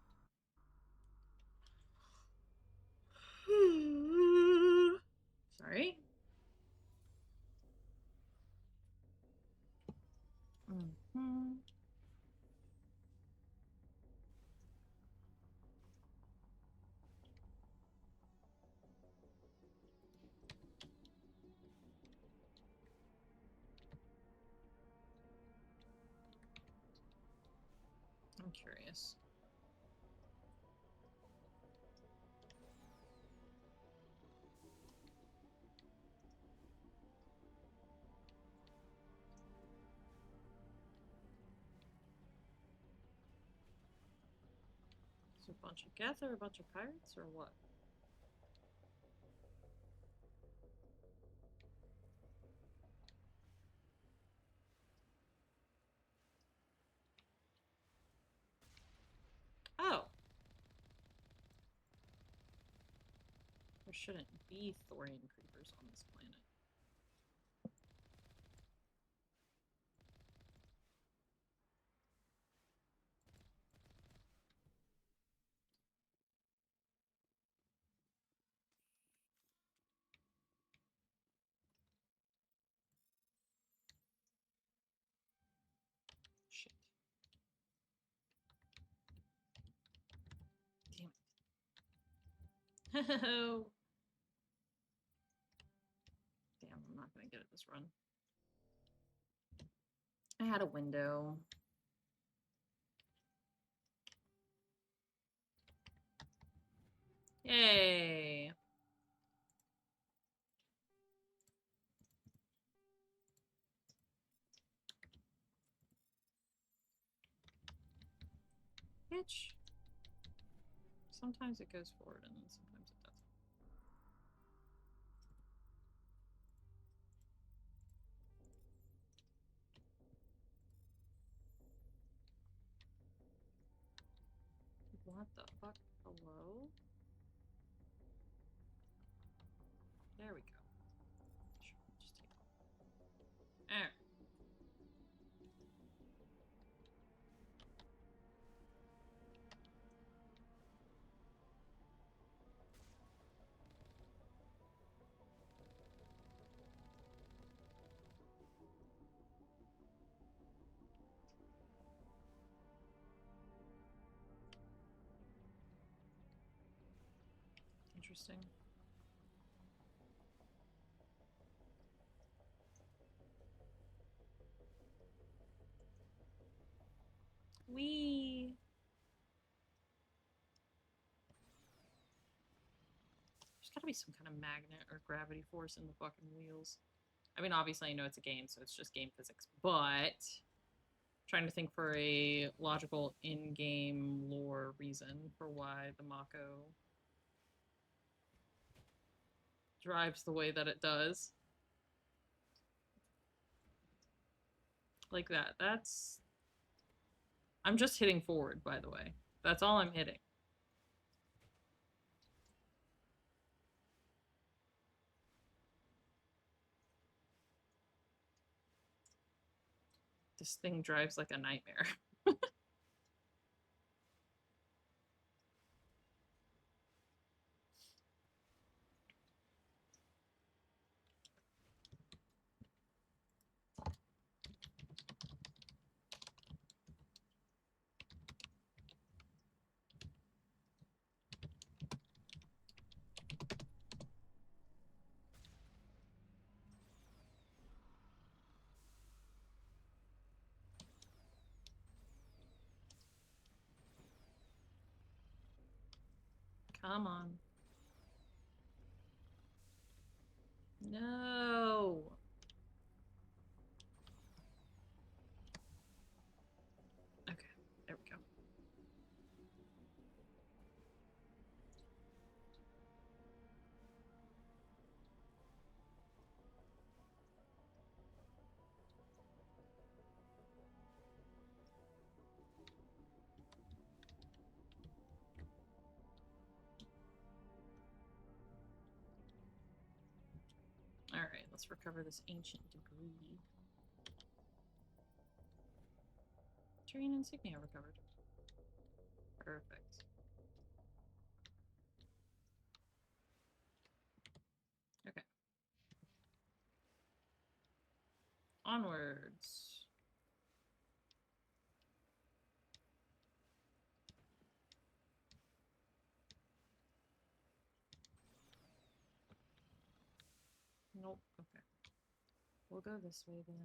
Sorry. Mm-hmm. I'm curious. Is it a bunch of Geth or a bunch of pirates or what? Oh! There shouldn't be thorian creepers on this planet. Shit. Damn it. Oh. Damn, I'm not gonna get it this run. I had a window. Yay! Bitch. Sometimes it goes forward and then sometimes it doesn't. What the fuck? Hello? There we go. Sure, just take it. There. Interesting. Whee! There's gotta be some kind of magnet or gravity force in the fucking wheels. I mean, obviously I know it's a game, so it's just game physics, but trying to think for a logical in-game lore reason for why the Mako drives the way that it does. Like that. That's... I'm just hitting forward, by the way. That's all I'm hitting. This thing drives like a nightmare. Come on. No. Okay, there we go. Alright, let's recover this ancient debris. Terrain insignia recovered. Perfect. Okay. Onwards. Nope. Okay. We'll go this way then.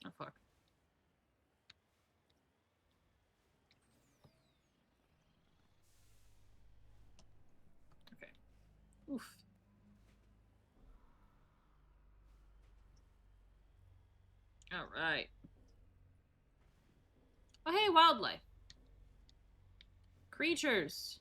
Oh, fuck. Okay. Oof. All right. Oh, hey, wildlife. Creatures.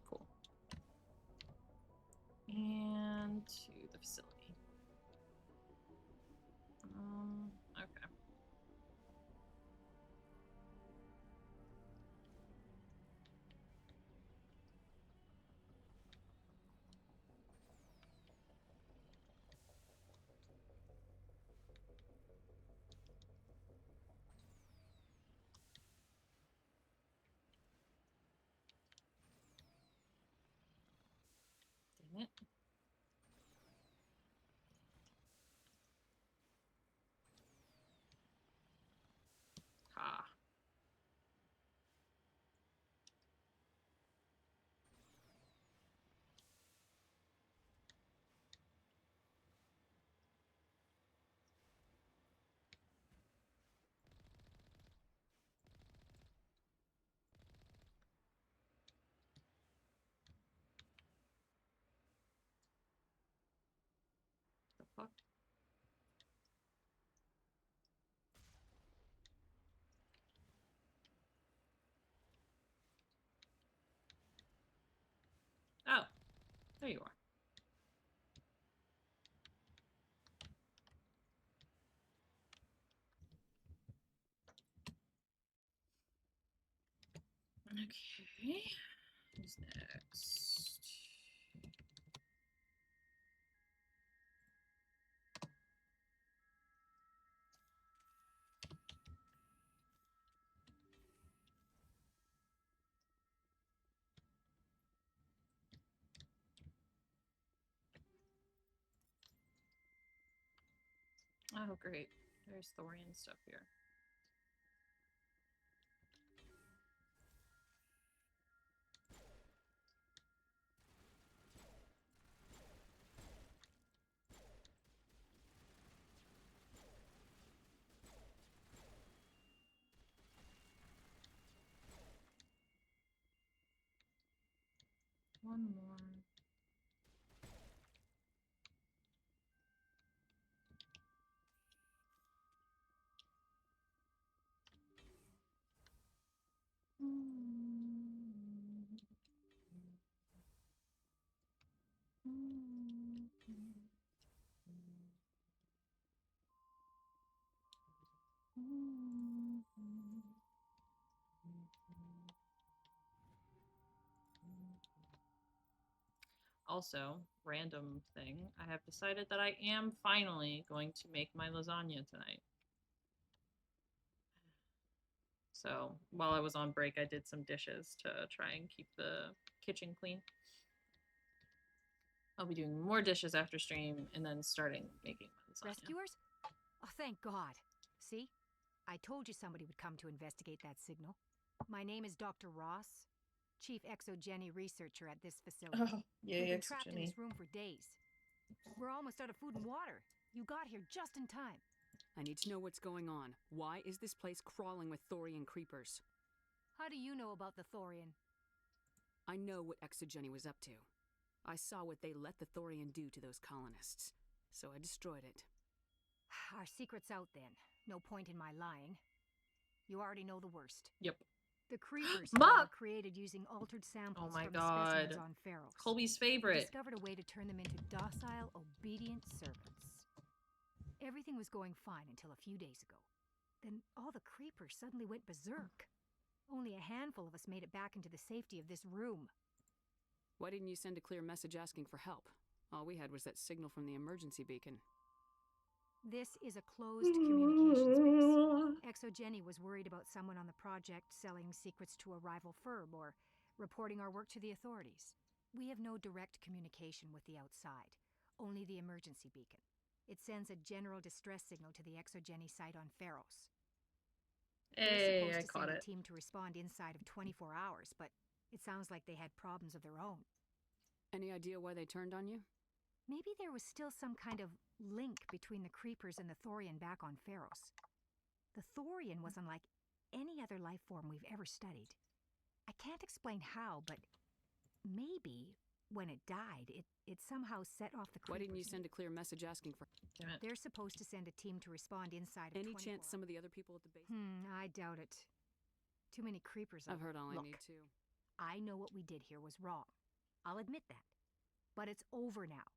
Cool. And to the facility. Okay. Dang it. Ha. The fuck? Oh, there you are. Okay. Who's next? Oh, great. There's Thorian stuff here. One more. Also, random thing, I have decided that I am finally going to make my lasagna tonight. So while I was on break, I did some dishes to try and keep the kitchen clean. I'll be doing more dishes after stream and then starting making my lasagna. Rescuers? Oh, thank God. See? I told you somebody would come to investigate that signal. My name is Dr. Ross, Chief Exogeny Researcher at this facility. Oh, yay, We've been trapped in Exogeny. this room for days. We're almost out of food and water. You got here just in time. I need to know what's going on. Why is this place crawling with Thorian creepers? How do you know about the Thorian? I know what Exogeny was up to. I saw what they let the Thorian do to those colonists, so I destroyed it. Our secret's out then. No point in my lying. You already know the worst. Yep. The creepers Mom! were created using altered samples Oh my from the God. specimens on Pharos. Colby's We favorite. discovered a way to turn them into docile, obedient servants. Everything was going fine until a few days ago. Then all the creepers suddenly went berserk. Only a handful of us made it back into the safety of this room. Why didn't you send a clear message asking for help? All we had was that signal from the emergency beacon. This is a closed communications base. Exogeny was worried about someone on the project selling secrets to a rival firm or reporting our work to the authorities. We have no direct communication with the outside, only the emergency beacon. It sends a general distress signal to the Exogeny site on Pharos. Hey, They're I supposed to caught send it. a team to respond inside of 24 hours, but it sounds like they had problems of their own. Any idea why they turned on you? Maybe there was still some kind of link between the Creepers and the Thorian back on Pharos. The Thorian was unlike any other life form we've ever studied. I can't explain how, but maybe when it died, it somehow set off the Creepers. Why didn't you send a clear message asking for... They're supposed to send a team to respond inside of Any 24 chance some of the other people at the base... I doubt it. Too many Creepers. I've heard all I Look, need to. I know what we did here was wrong. I'll admit that. But it's over now.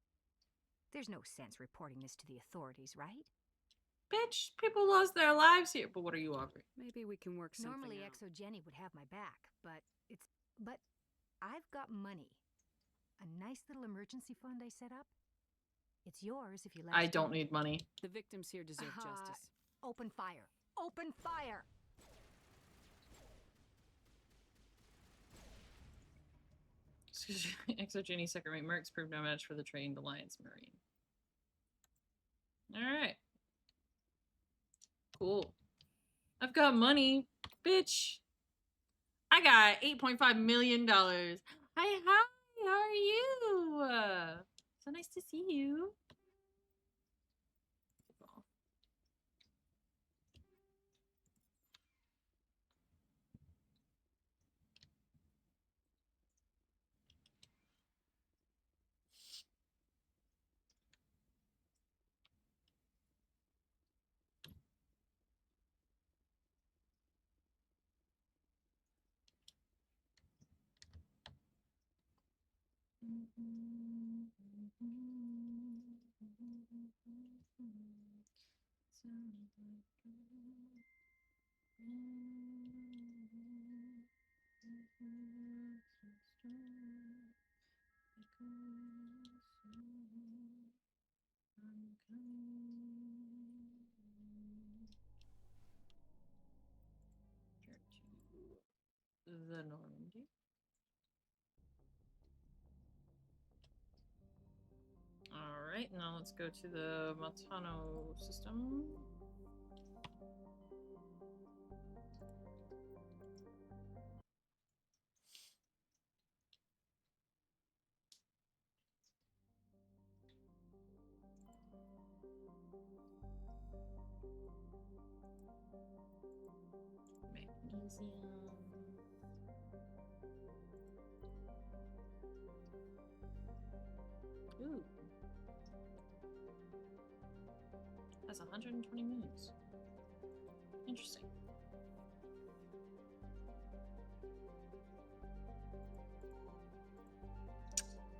There's no sense reporting this to the authorities, right? Bitch, people lost their lives here. But what are you offering? Maybe we can work something Normally, out. Exogeny would have my back, but I've got money. A nice little emergency fund I set up. It's yours if you let I us don't go. need money. The victims here deserve justice. Open fire. Open fire! Exogeny second-rate mercs proved no match for the trained Alliance Marine. Alright. Cool. I've got money, bitch. I got $8.5 million. Hi, how are you? So nice to see you. The Normandy. Alright, now let's go to the Matano system. Magnesium. Ooh. That's 120 moons. Interesting.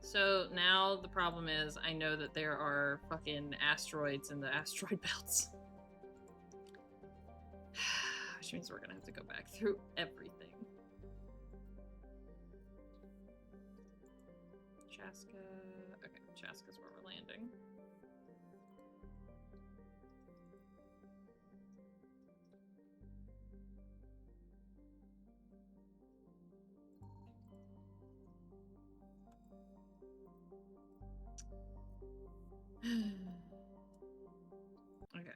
So now the problem is I know that there are fucking asteroids in the asteroid belts. Which means we're gonna have to go back through everything. Chaska. Okay, Chaska's where we're landing. Okay.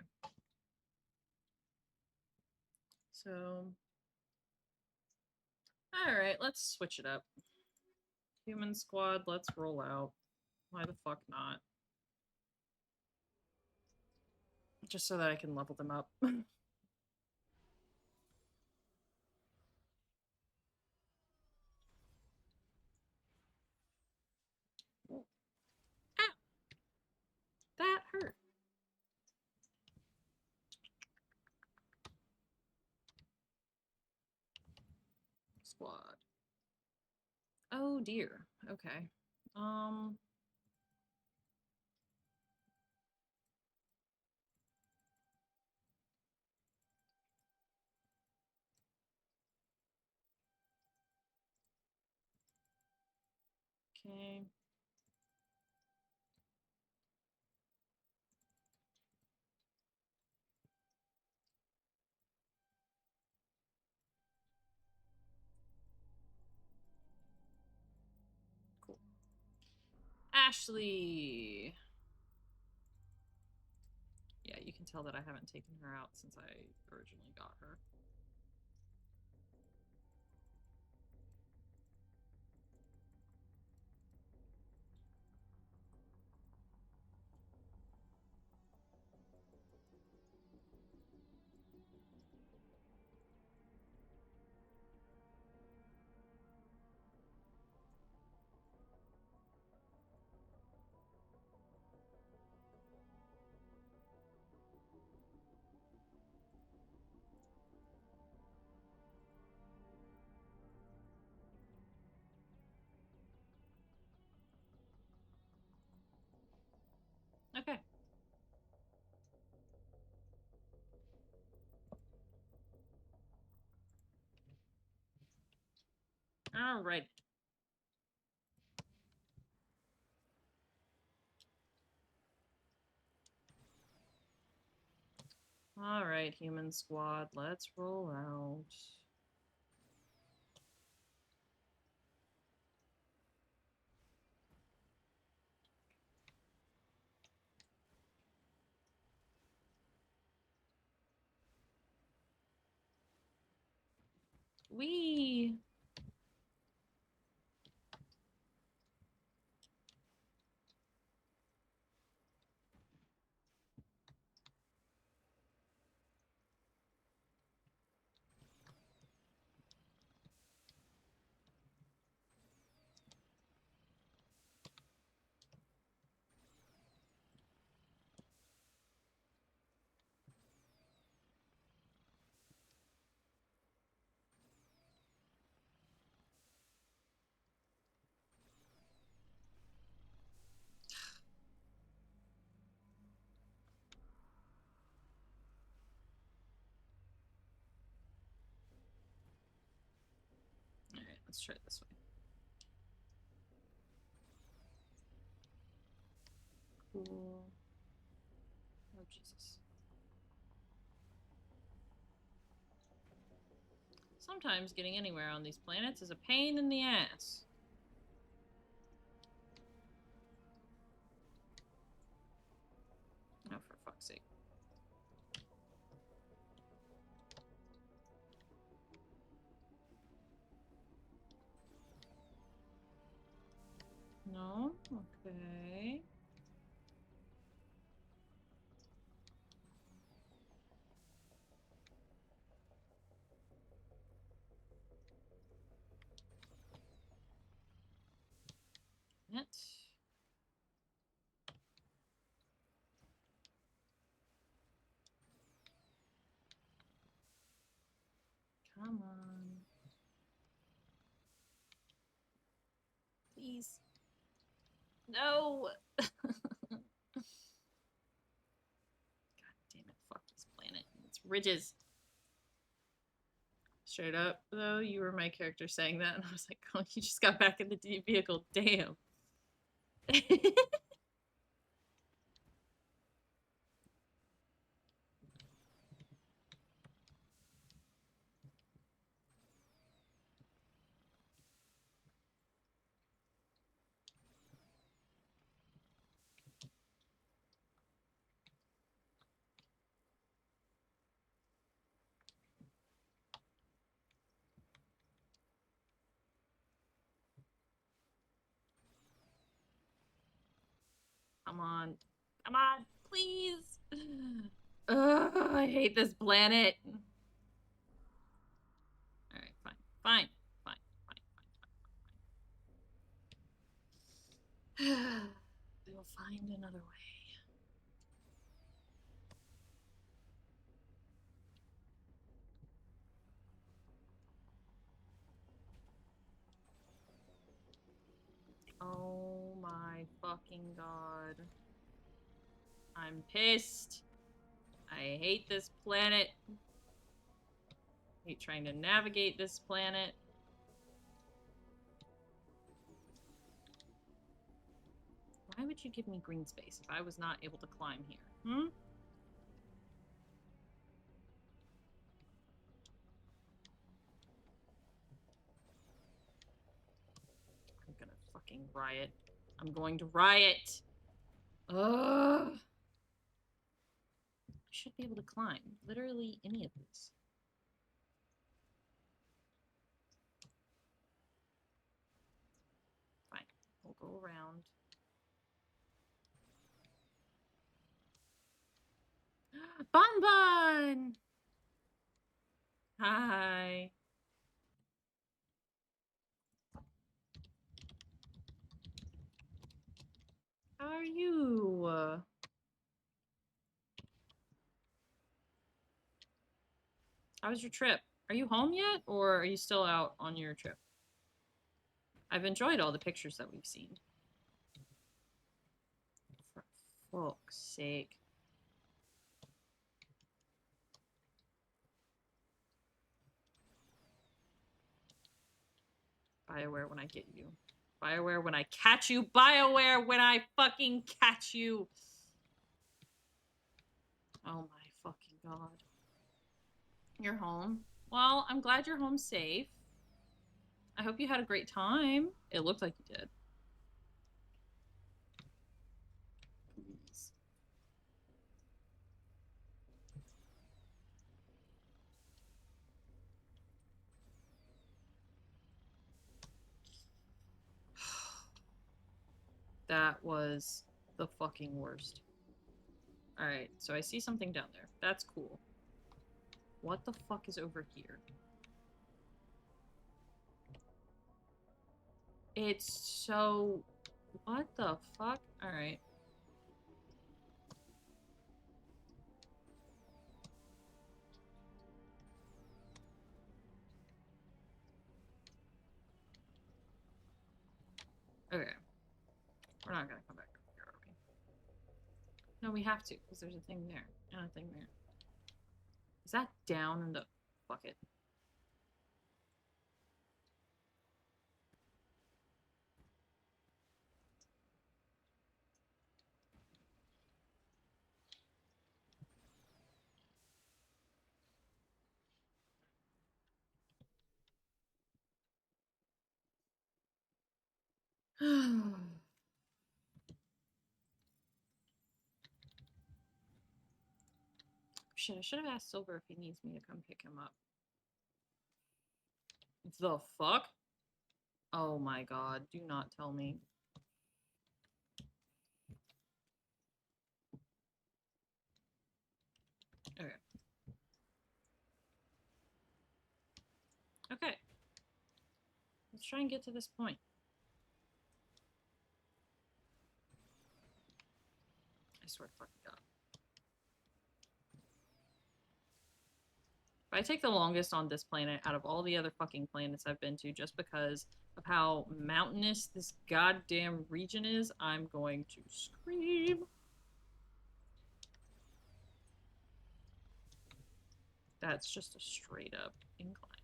So, alright, let's switch it up. Human squad, let's roll out. Why the fuck not? Just so that I can level them up. Ow! That hurt. Squad. Oh dear. Okay. Okay. Cool. Ashley. can tell that I haven't taken her out since I originally got her. Okay. All right. All right, human squad, let's roll out. Wee. All right, let's try it this way. Cool. Oh, Jesus. Sometimes getting anywhere on these planets is a pain in the ass. Oh, for fuck's sake. No? Okay. It. Come on. Please. No! God damn it, fuck this planet. It's ridges. Straight up, though, you were my character saying that, and I was like, oh, you just got back in the vehicle. Damn. Come on. Come on, please. Ugh, I hate this planet. Alright, fine. Fine. Fine. Fine. Fine. Fine. I will find another way. Oh my fucking god. I'm pissed. I hate this planet. I hate trying to navigate this planet. Why would you give me green space if I was not able to climb here? Hmm? I'm gonna fucking riot. I'm going to riot. Ugh. should be able to climb literally any of this. Fine. We'll go around. Bon Bon! Hi. How are you? How was your trip? Are you home yet, or are you still out on your trip? I've enjoyed all the pictures that we've seen. For fuck's sake. BioWare when I get you. BioWare when I catch you. BioWare when I fucking catch you. Oh my fucking god. You're home. Well, I'm glad you're home safe. I hope you had a great time. It looked like you did. Please. That was the fucking worst. Alright, so I see something down there. That's cool. What the fuck is over here? It's so... What the fuck? Alright. Okay. We're not gonna come back here, are we? No, we have to, because there's a thing there, and a thing there. Is that down in the bucket? Shit, I should have asked Silver if he needs me to come pick him up. The fuck? Oh my god, do not tell me. Okay. Okay. Let's try and get to this point. I swear to fucking god. If I take the longest on this planet out of all the other fucking planets I've been to just because of how mountainous this goddamn region is, I'm going to scream. That's just a straight up incline.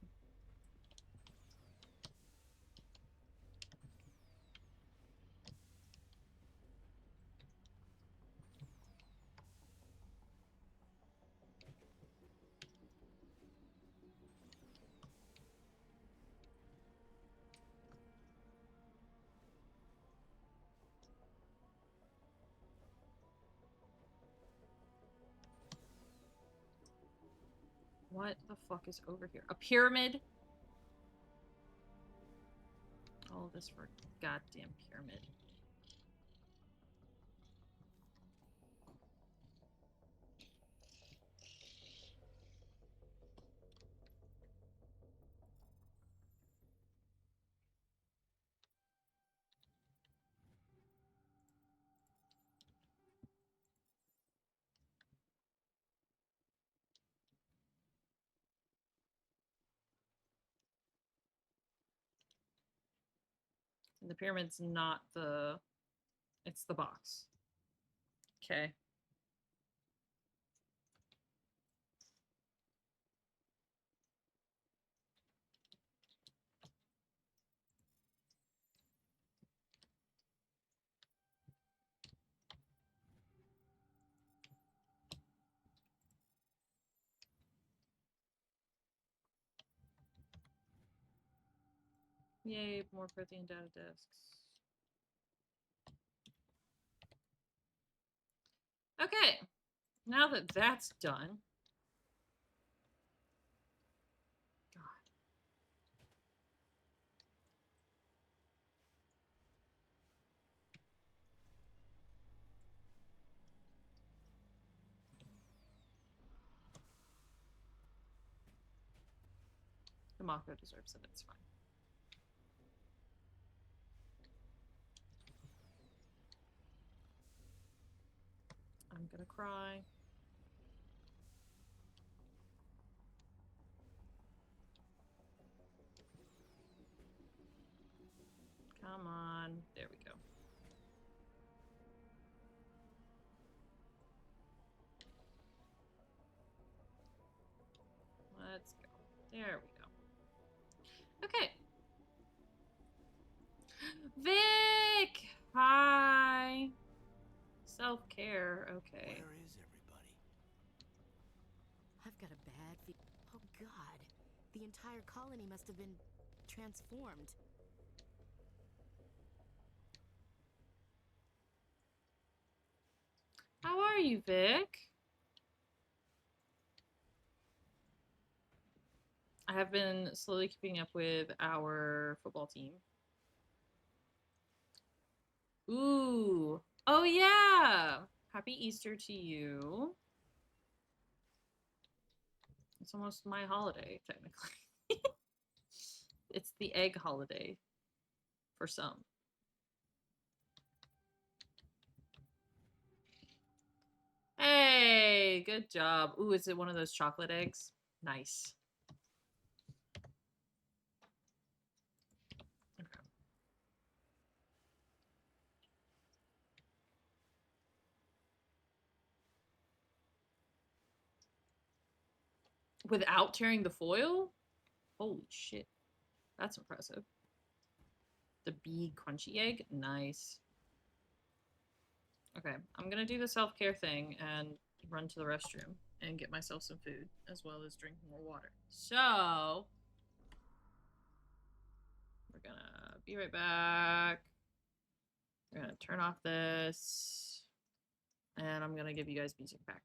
What the fuck is over here? A pyramid? All this for a goddamn pyramid. And the pyramid's not the... It's the box. Okay. Yay, more protein data disks. Okay. Now that that's done. The Mako deserves it, it's fine. I'm gonna cry. Come on. There we go. Let's go. There we go. Okay. Vic! Hi. Self-care. Okay. Where is everybody? I've got a bad Oh god. The entire colony must have been transformed. How are you, Vic? I have been slowly keeping up with our football team. Ooh. Oh, yeah. Happy Easter to you. It's almost my holiday, technically. It's the egg holiday for some. Hey, good job. Ooh, is it one of those chocolate eggs? Nice. Okay. Without tearing the foil? Holy shit. That's impressive. The big crunchy egg? Nice. Okay, I'm gonna do the self-care thing and run to the restroom and get myself some food, as well as drink more water. So, we're gonna be right back. We're gonna turn off this, and I'm gonna give you guys music back.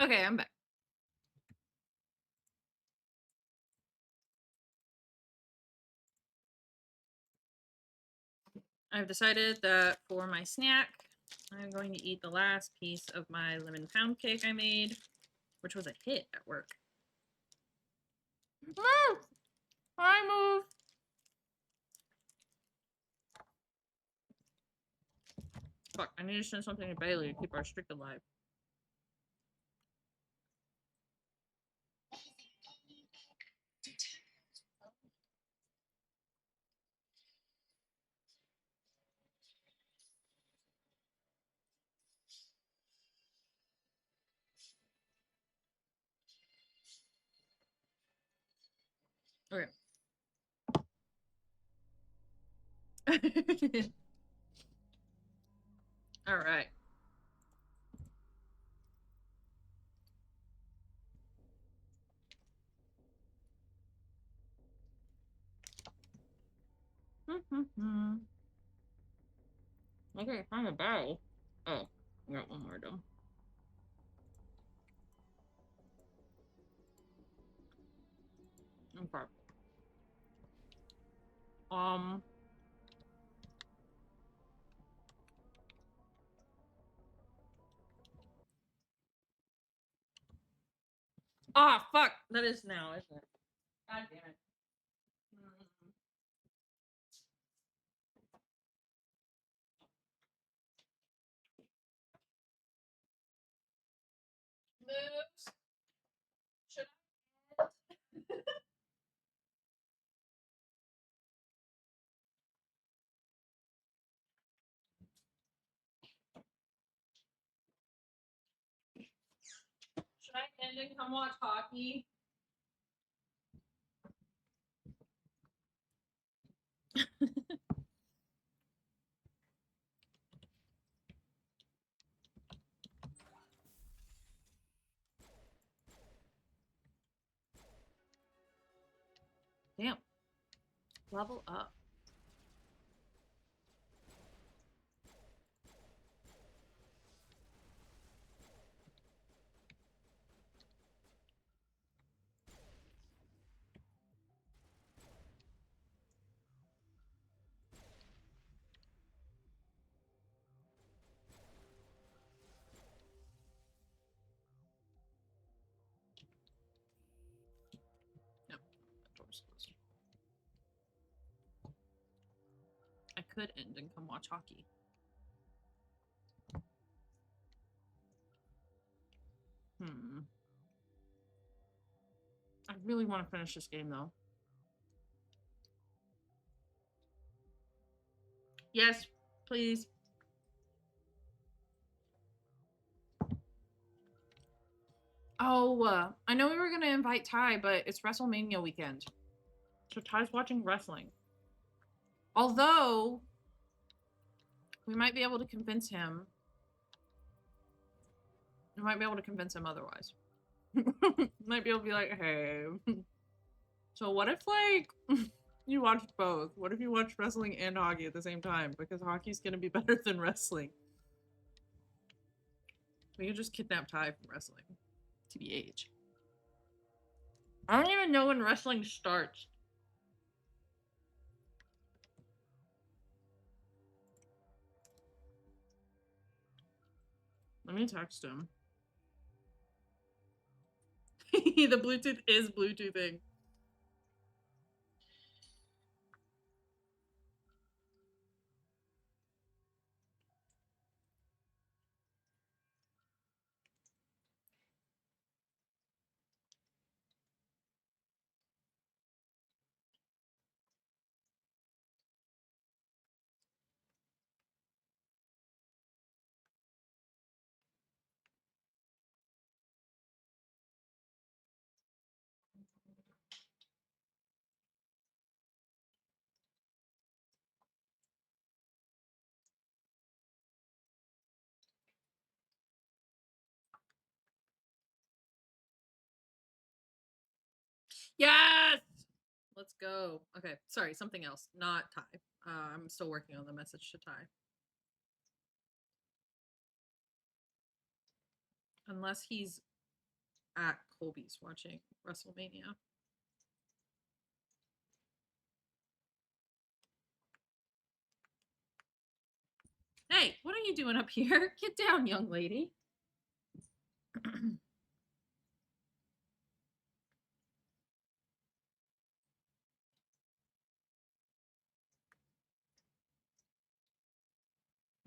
Okay, I'm back. I've decided that for my snack, I'm going to eat the last piece of my lemon pound cake I made, which was a hit at work. Move! I move! Fuck, I need to send something to Bailey to keep our streak alive. Okay. All right. Okay, find a barrel. Oh, I got one more though. Okay. Ah, fuck. That is now, isn't it? God damn it. Moves. Should I? Should I end and come watch hockey? Damn. Level up. No, that door's closed. I could end and come watch hockey. I really want to finish this game though. Yes, please. Oh, I know we were gonna invite Ty, but it's WrestleMania weekend. So Ty's watching wrestling. Although, we might be able to convince him. We might be able to convince him otherwise. Might be able to be like, hey. So what if, like, you watched both? What if you watched wrestling and hockey at the same time? Because hockey's gonna be better than wrestling. We could just kidnap Ty from wrestling. TBH. I don't even know when wrestling starts. Let me text him. The Bluetooth is Bluetoothing. Yes! Let's go. Okay, sorry, something else. Not Ty. I'm still working on the message to Ty. Unless he's at Colby's watching WrestleMania. Hey, what are you doing up here? Get down, young lady.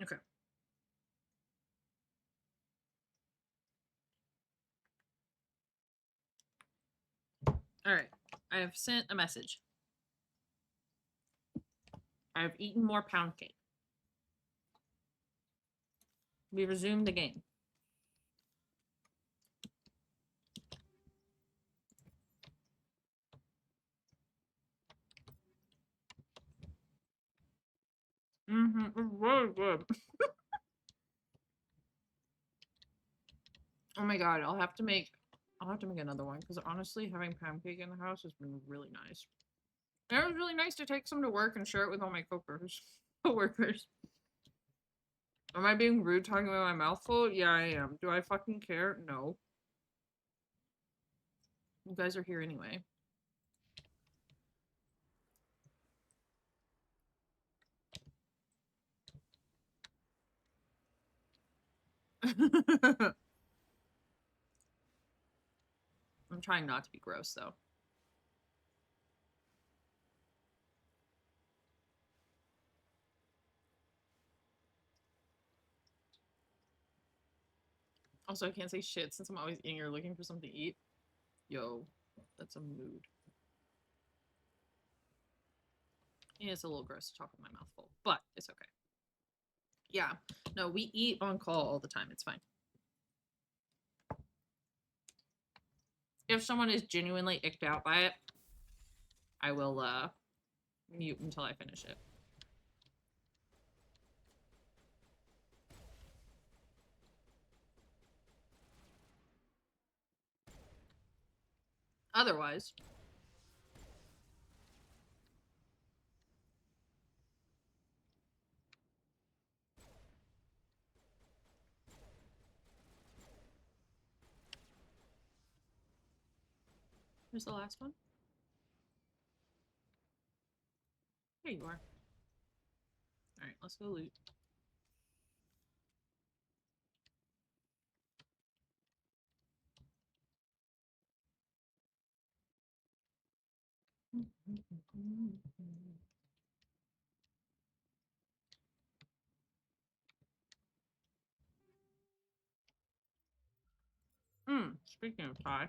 Okay. All right. I have sent a message. I have eaten more pound cake. We resumed the game. Mm-hmm. It's really good. Oh my god, I'll have to make another one because honestly, having pound cake in the house has been really nice. And it was really nice to take some to work and share it with all my coworkers. Am I being rude talking about my mouth full? Yeah, I am. Do I fucking care? No. You guys are here anyway. I'm trying not to be gross though. Also, I can't say shit since I'm always eating or looking for something to eat. Yo, that's a mood. Yeah, it's a little gross to talk with my mouth full, but it's okay. Yeah, no, we eat on call all the time. It's fine. If someone is genuinely icked out by it, I will mute until I finish it. Otherwise, where's the last one? There you are. Alright, let's go loot. Speaking of Thai.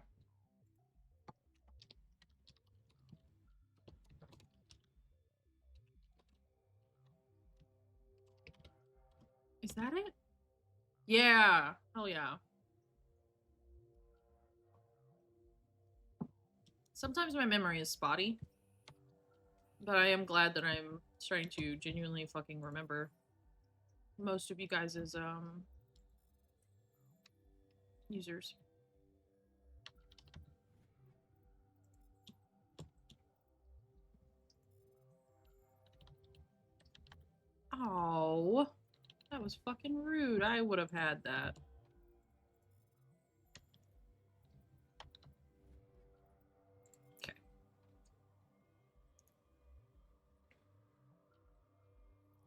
Is that it? Yeah. Hell yeah. Sometimes my memory is spotty. But I am glad that I'm starting to genuinely fucking remember most of you guys' users. Oh, that was fucking rude. I would have had that. Okay.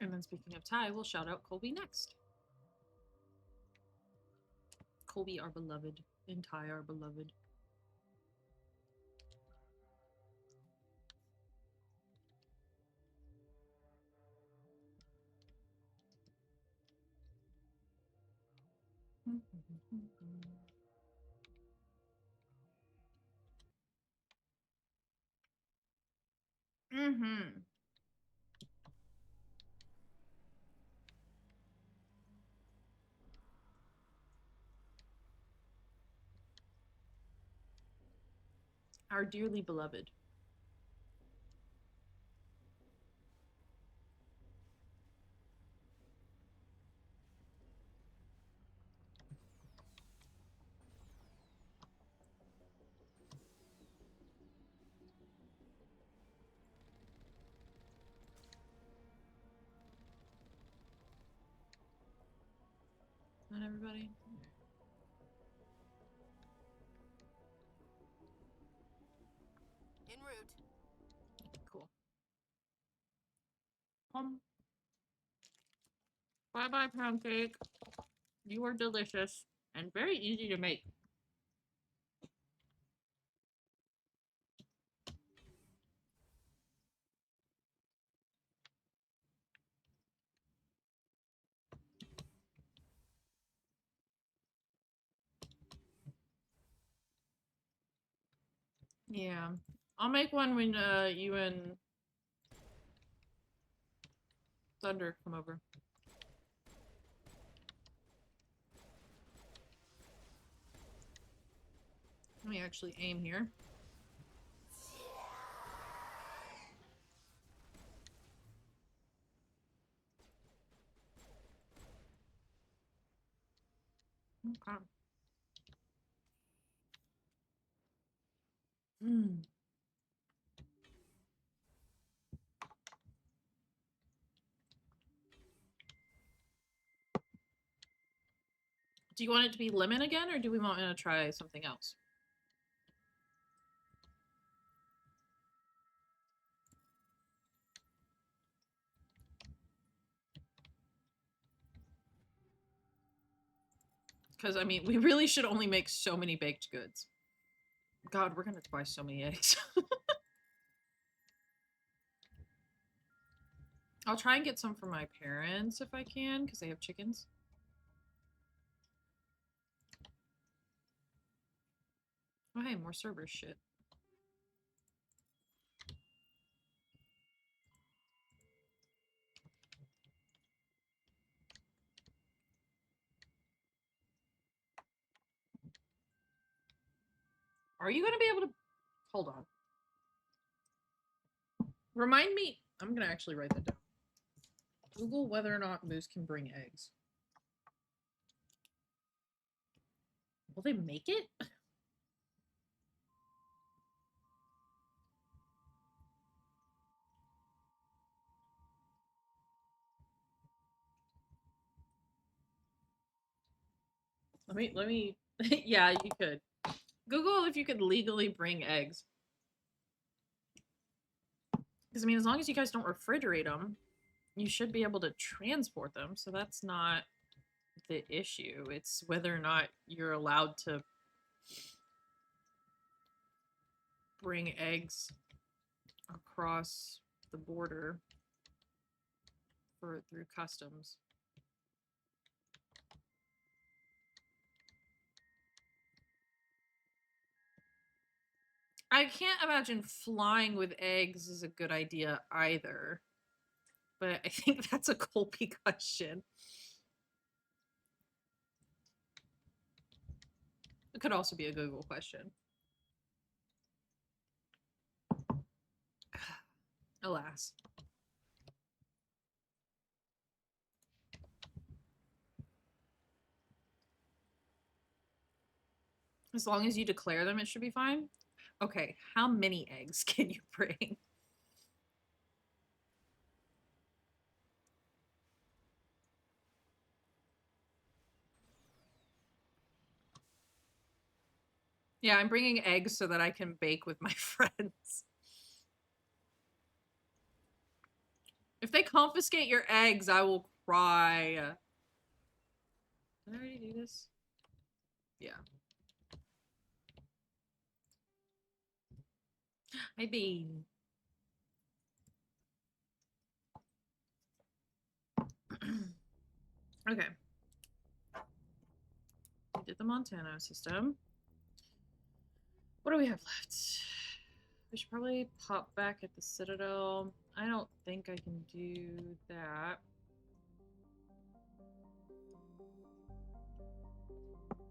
And then speaking of Ty, we'll shout out Colby next. Colby, our beloved, and Ty, our beloved. Mm-hmm. Our dearly beloved. Not everybody. Bye-bye, pound cake. You are delicious and very easy to make. Yeah. I'll make one when you and Thunder come over. Let me actually aim here. Okay. Hmm. Do you want it to be lemon again, or do we want to try something else? Because, I mean, we really should only make so many baked goods. God, we're gonna buy so many eggs. I'll try and get some for my parents if I can, because they have chickens. Oh, hey, more server shit. Are you gonna be able to... Hold on. Remind me... I'm gonna actually write that down. Google whether or not Moose can bring eggs. Will they make it? Let me, yeah, you could. Google if you could legally bring eggs. Because, I mean, as long as you guys don't refrigerate them, you should be able to transport them, so that's not the issue. It's whether or not you're allowed to bring eggs across the border through customs. I can't imagine flying with eggs is a good idea either. But I think that's a Colby question. It could also be a Google question. Alas. As long as you declare them, it should be fine. Okay, how many eggs can you bring? Yeah, I'm bringing eggs so that I can bake with my friends. If they confiscate your eggs, I will cry. Did I already do this? Yeah. Hi, Bean. Okay. We did the Montana system. What do we have left? We should probably pop back at the Citadel. I don't think I can do that.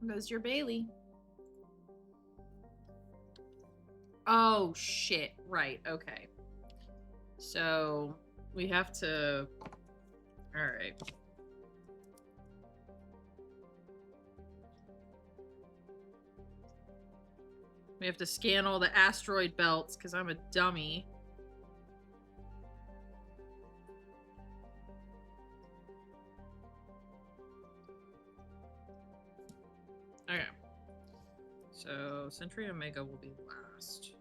Goes your Bailey. Oh, shit. Right, okay. So, we have to... Alright. We have to scan all the asteroid belts, because I'm a dummy. Okay. So, Century Omega will be last.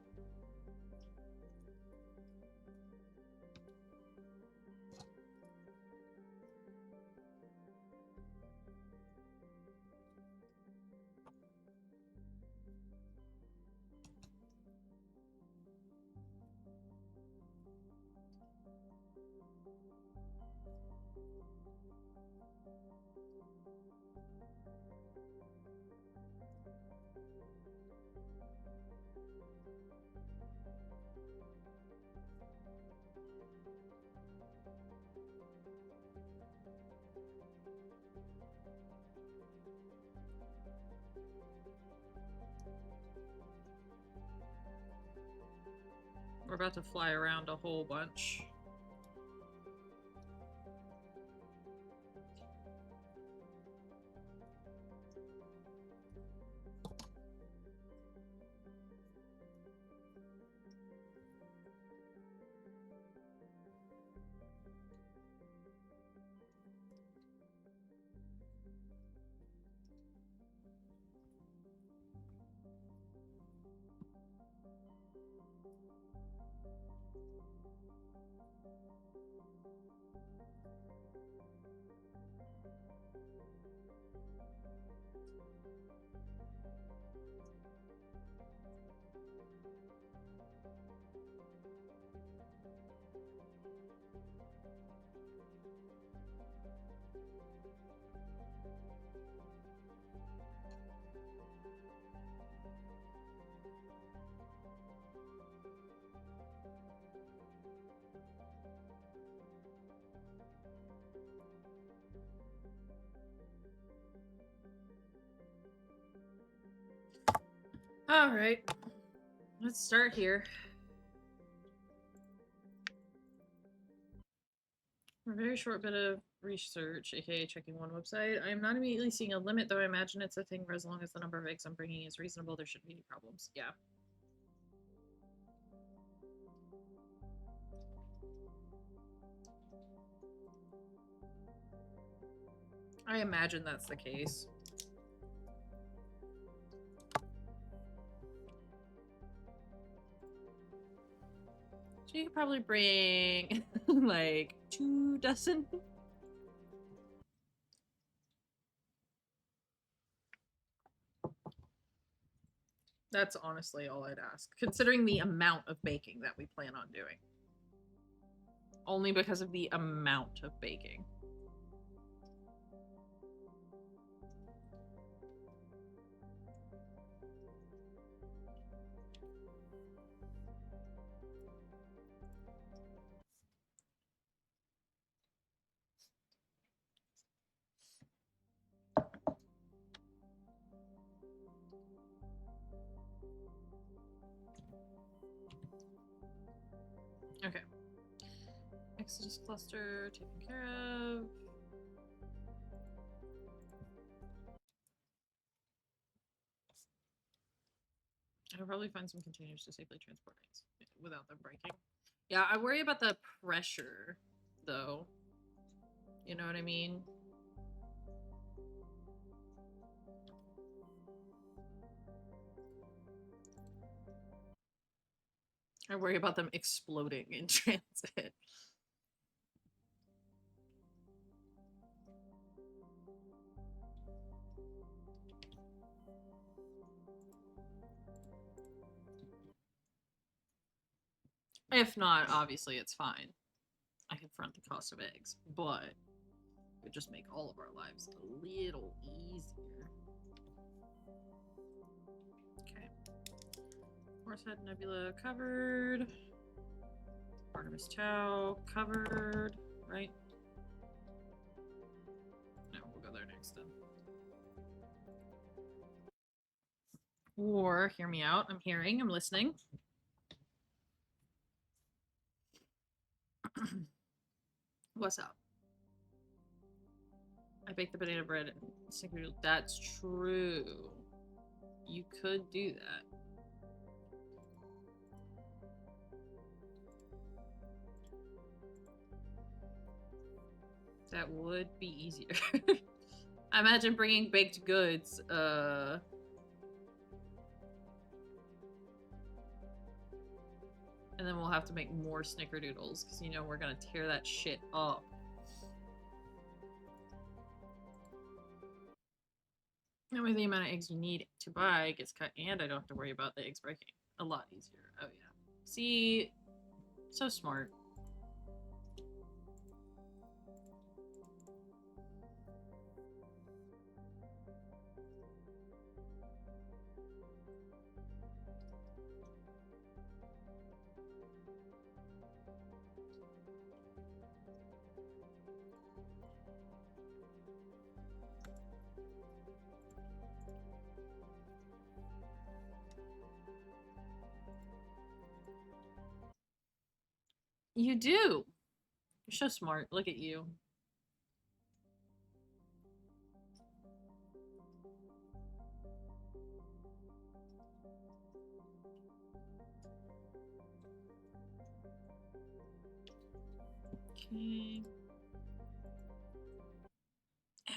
We're about to fly around a whole bunch. All right, let's start here. For a very short bit of research, aka checking one website, I am not immediately seeing a limit, though I imagine it's a thing for as long as the number of eggs I'm bringing is reasonable, there shouldn't be any problems. Yeah. I imagine that's the case. So you could probably bring like 2 dozen. That's honestly all I'd ask, considering the amount of baking that we plan on doing. Only because of the amount of baking. Okay. Exodus cluster taken care of. I'll probably find some containers to safely transport eggs without them breaking. Yeah, I worry about the pressure, though. You know what I mean? I worry about them exploding in transit. If not, obviously it's fine. I can front the cost of eggs, but it would just make all of our lives a little easier. Okay. Horsehead Nebula covered. Artemis Tau covered, right? No, we'll go there next then. Or, hear me out, I'm hearing, I'm listening. What's up? I baked the banana bread and snickerdoodle. That's true. You could do that. That would be easier. I imagine bringing baked goods, and then we'll have to make more snickerdoodles, because you know we're gonna tear that shit up. That way the amount of eggs you need to buy gets cut, and I don't have to worry about the eggs breaking. A lot easier. Oh yeah. See? So smart. You do. You're so smart. Look at you. Okay. Ow.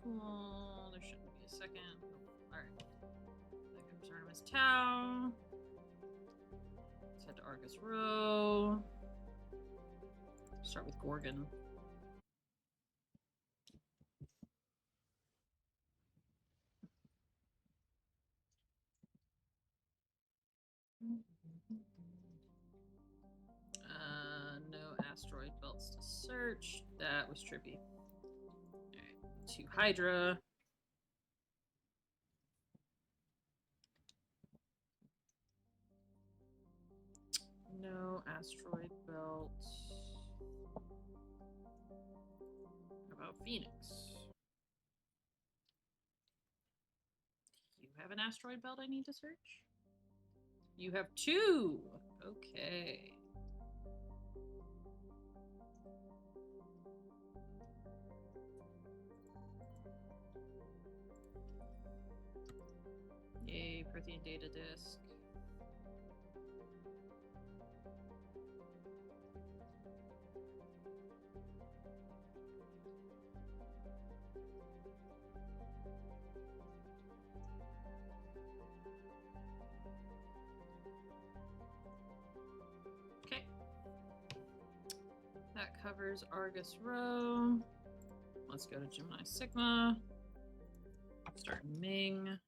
Cool. There shouldn't be a second. Alright. That covers Artemis Tau. Let's head to Argus Row. Start with Gorgon. No asteroid belts to search. That was trippy. Alright, to Hydra. No asteroid belt. How about Phoenix? You have an asteroid belt I need to search? You have 2! Okay. Yay, Prothean data disk. Okay. That covers Argus Row. Let's go to Gemini Sigma. Start Ming.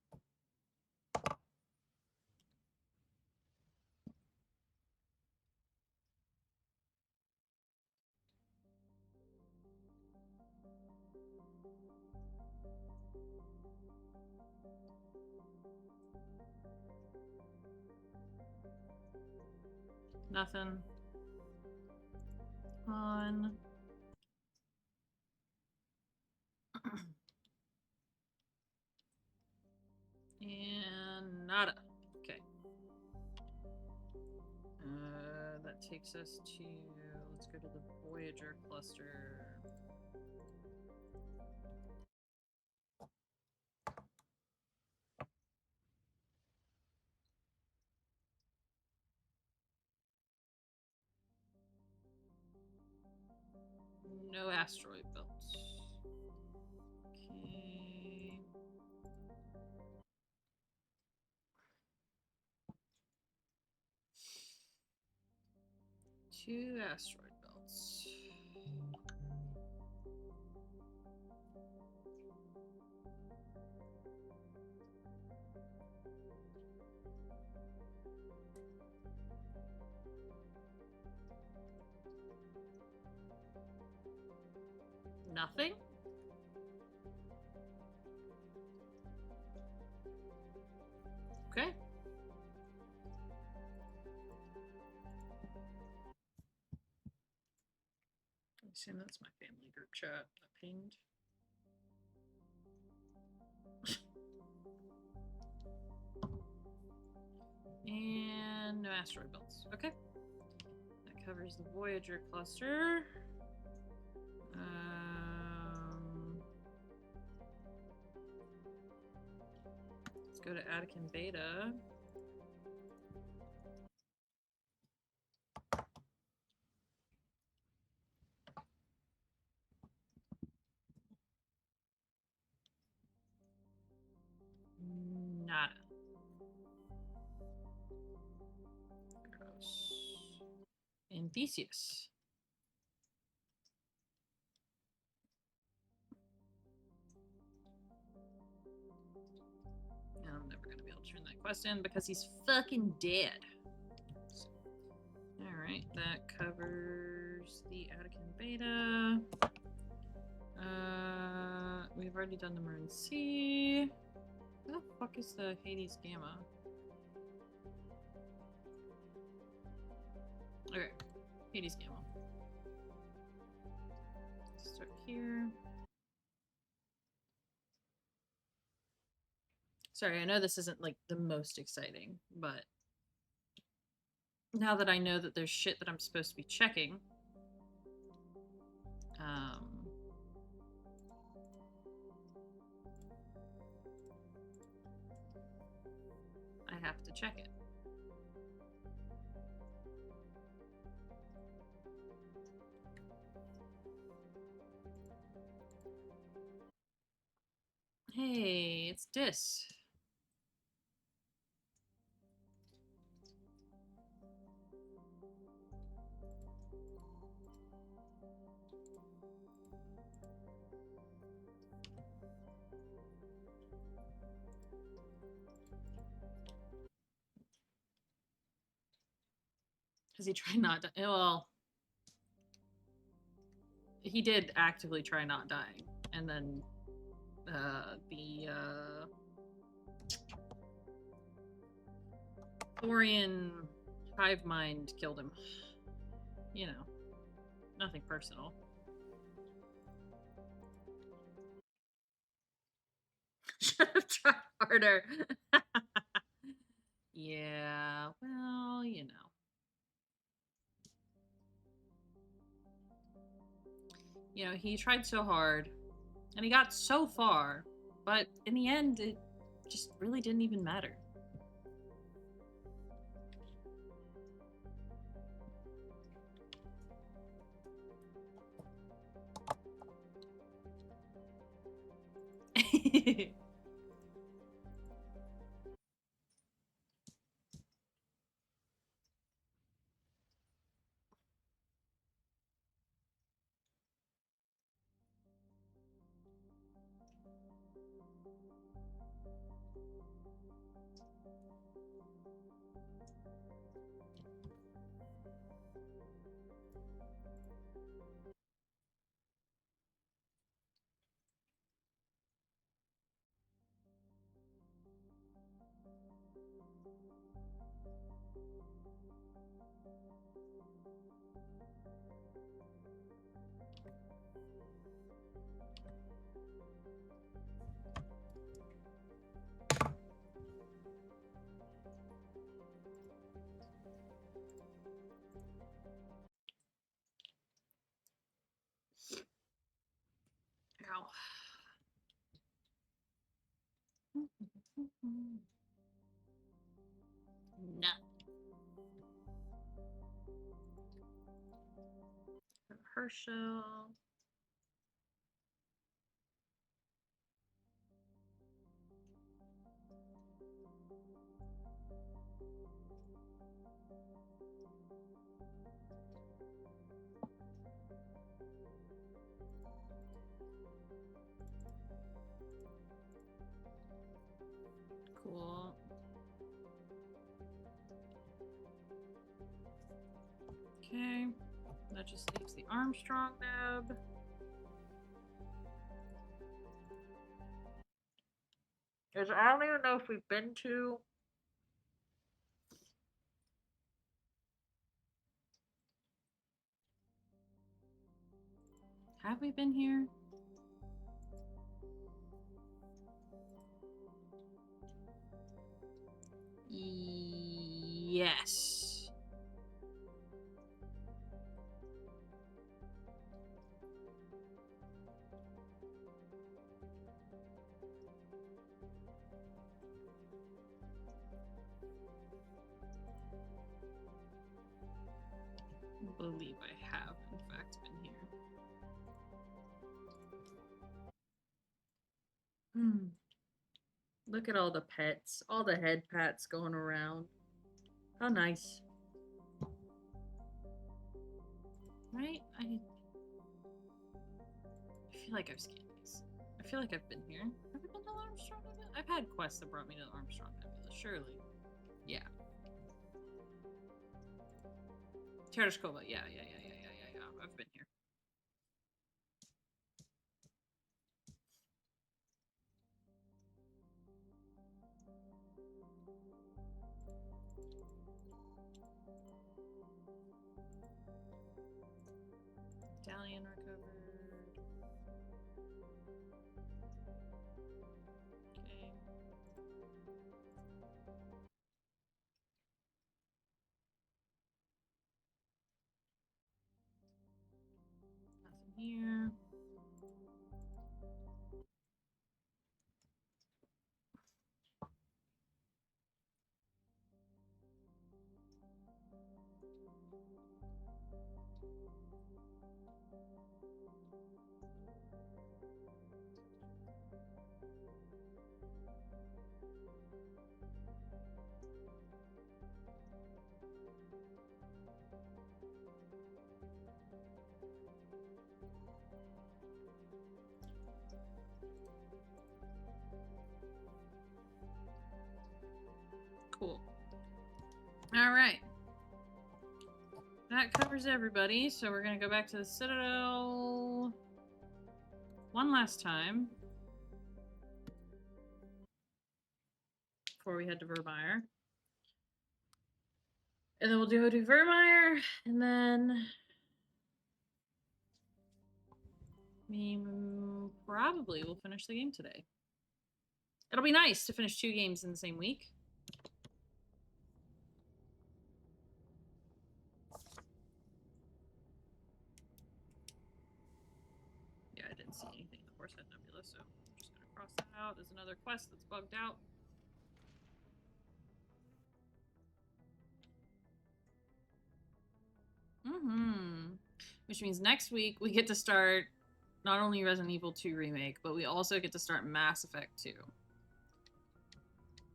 Nothing. On. And nada. Okay. That takes us to, let's go to the Voyager cluster. No asteroid belts. Okay. Two asteroid belts. Nothing? Okay. I assume that's my family group chat that pinged. And no asteroid belts. Okay. That covers the Voyager cluster. Let's go to Attican Beta. Nada. Gross. And Theseus. I'm never going to be able to turn that quest in because he's fucking dead. So, alright, that covers the Attican Beta. We've already done the Maroon Sea. Where the fuck is the Hades Gamma? Okay. Hades Gamma. Start here. Sorry, I know this isn't like the most exciting, but now that I know that there's shit that I'm supposed to be checking, I have to check it. Hey, it's Dis. Because he tried not to. Well, he did actively try not dying. And then the Thorian hive mind killed him. You know, nothing personal. Should have tried harder. Yeah, well, you know. You know, he tried so hard, and he got so far, but in the end, it just really didn't even matter. Ow. No. Herschel. Cool. Okay. That just leaves the Armstrong nub. I don't even know if we've been to. Have we been here? Yes. I believe I have, in fact, been here. Look at all the pets, all the head pats going around. How nice. Right? I feel like I've scanned these. I feel like I've been here. Have I been to the Armstrong Nebula? I've had quests that brought me to the Armstrong Nebula, surely. Yeah. Tereshkova, yeah. I've been here. Galleon recovered. Okay. Nothing here. Cool. All right. That covers everybody, so we're gonna go back to the Citadel one last time before we head to Vermeer. And then we'll do Vermeer, and then we probably will finish the game today. It'll be nice to finish 2 games in the same week. Yeah, I didn't see anything in the Horsehead Nebula, so I'm just gonna cross that out. There's another quest that's bugged out. Which means next week we get to start not only Resident Evil 2 Remake, but we also get to start Mass Effect 2.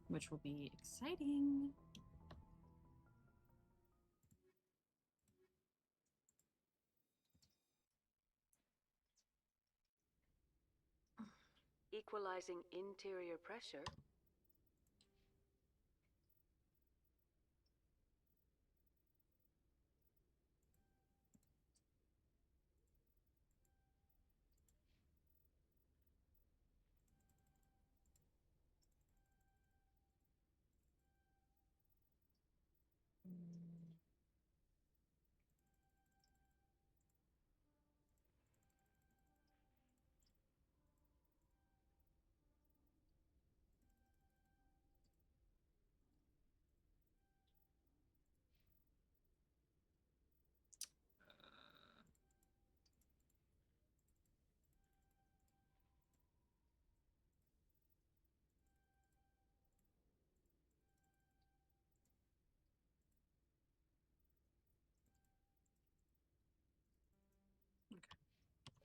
Which will be exciting. Equalizing interior pressure.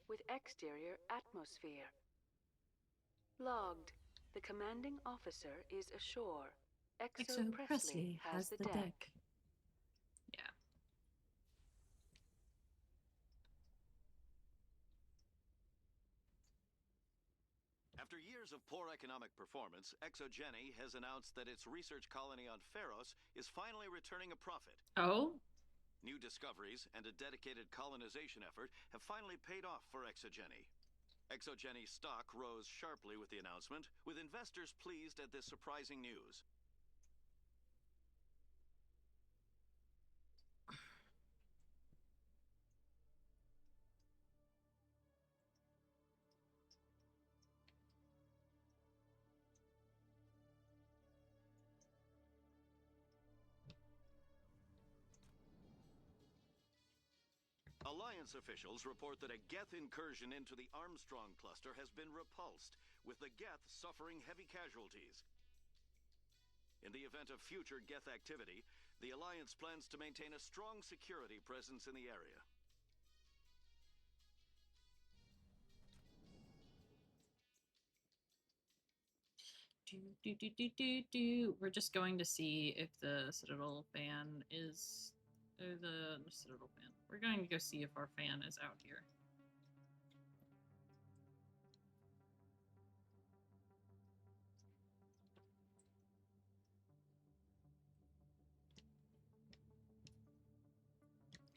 With exterior atmosphere. Logged. The commanding officer is ashore. Exo Presley has the deck. Yeah. After years of poor economic performance, ExoGeni has announced that its research colony on Pharos is finally returning a profit. Oh? New discoveries and a dedicated colonization effort have finally paid off for ExoGeni. ExoGeni's stock rose sharply with the announcement, with investors pleased at this surprising news. Alliance officials report that a Geth incursion into the Armstrong cluster has been repulsed, with the Geth suffering heavy casualties. In the event of future Geth activity, the Alliance plans to maintain a strong security presence in the area. We're just going to see if the Citadel fan is... the Citadel fan. We're going to go see if our fan is out here.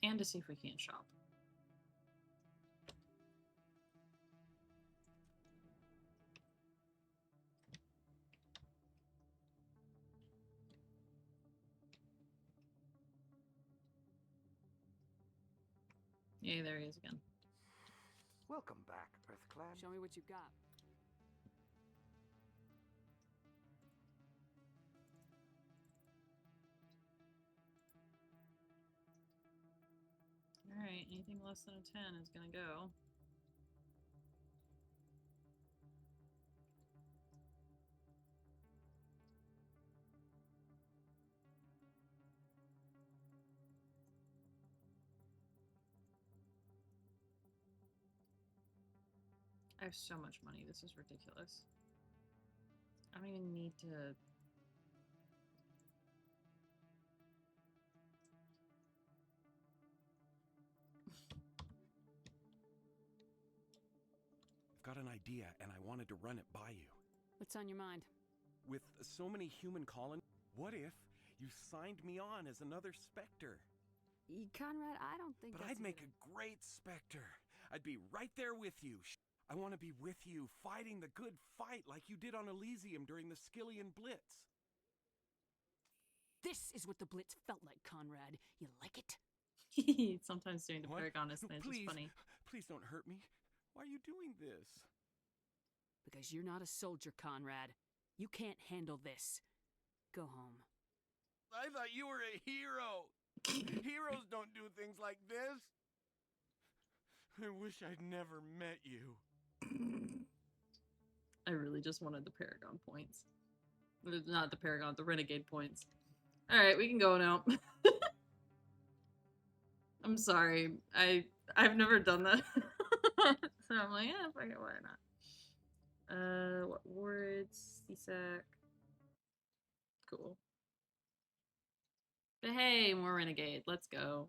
And to see if we can shop. Yeah, there he is again. Welcome back, EarthClan. Show me what you've got. Alright, anything less than a 10 is gonna go. I have so much money, this is ridiculous. I don't even need to... I've got an idea, and I wanted to run it by you. What's on your mind? With so many human colonies, what if you signed me on as another Spectre? Conrad, I don't think But that's I'd make a great Spectre. I'd be right there with you. I want to be with you, fighting the good fight like you did on Elysium during the Skillian Blitz. This is what the Blitz felt like, Conrad. You like it? Sometimes doing the Paragon is just funny. Please don't hurt me. Why are you doing this? Because you're not a soldier, Conrad. You can't handle this. Go home. I thought you were a hero. Heroes don't do things like this. I wish I'd never met you. I really just wanted the Paragon points. Not the Paragon, the Renegade points. Alright, we can go now. I'm sorry. I've never done that. So I'm like, yeah, fuck it, why not? What words? CSAC. Cool. But hey, more Renegade. Let's go.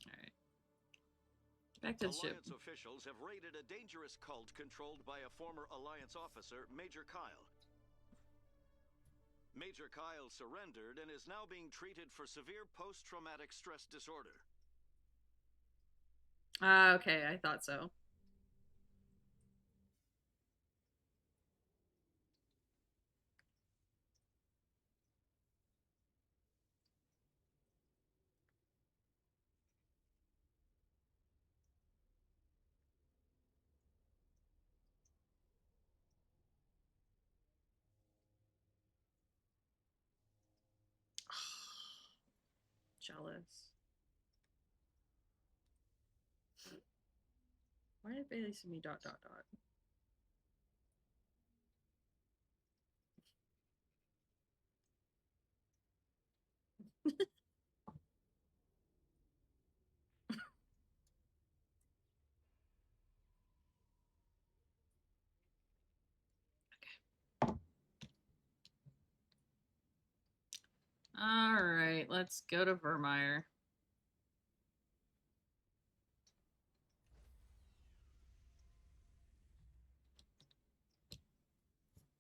Alright. Back to the ship. Alliance officials have raided a dangerous cult controlled by a former Alliance officer, Major Kyle. Major Kyle surrendered and is now being treated for severe post-traumatic stress disorder. Okay, I thought so. Jealous. Why did Bailey send me ... Alright, let's go to Vermeer.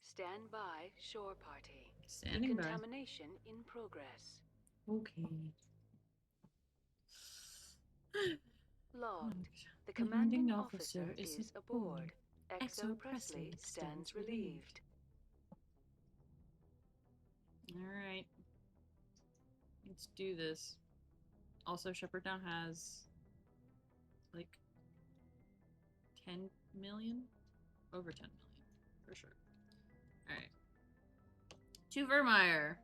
Stand by, shore party. Standing by. Decontamination in progress. Okay. Logged. The commanding officer is aboard. XO Presley stands relieved. Alright. Let's do this. Also, Shepard now has like 10 million? Over 10 million, for sure. Alright. To Vermeer.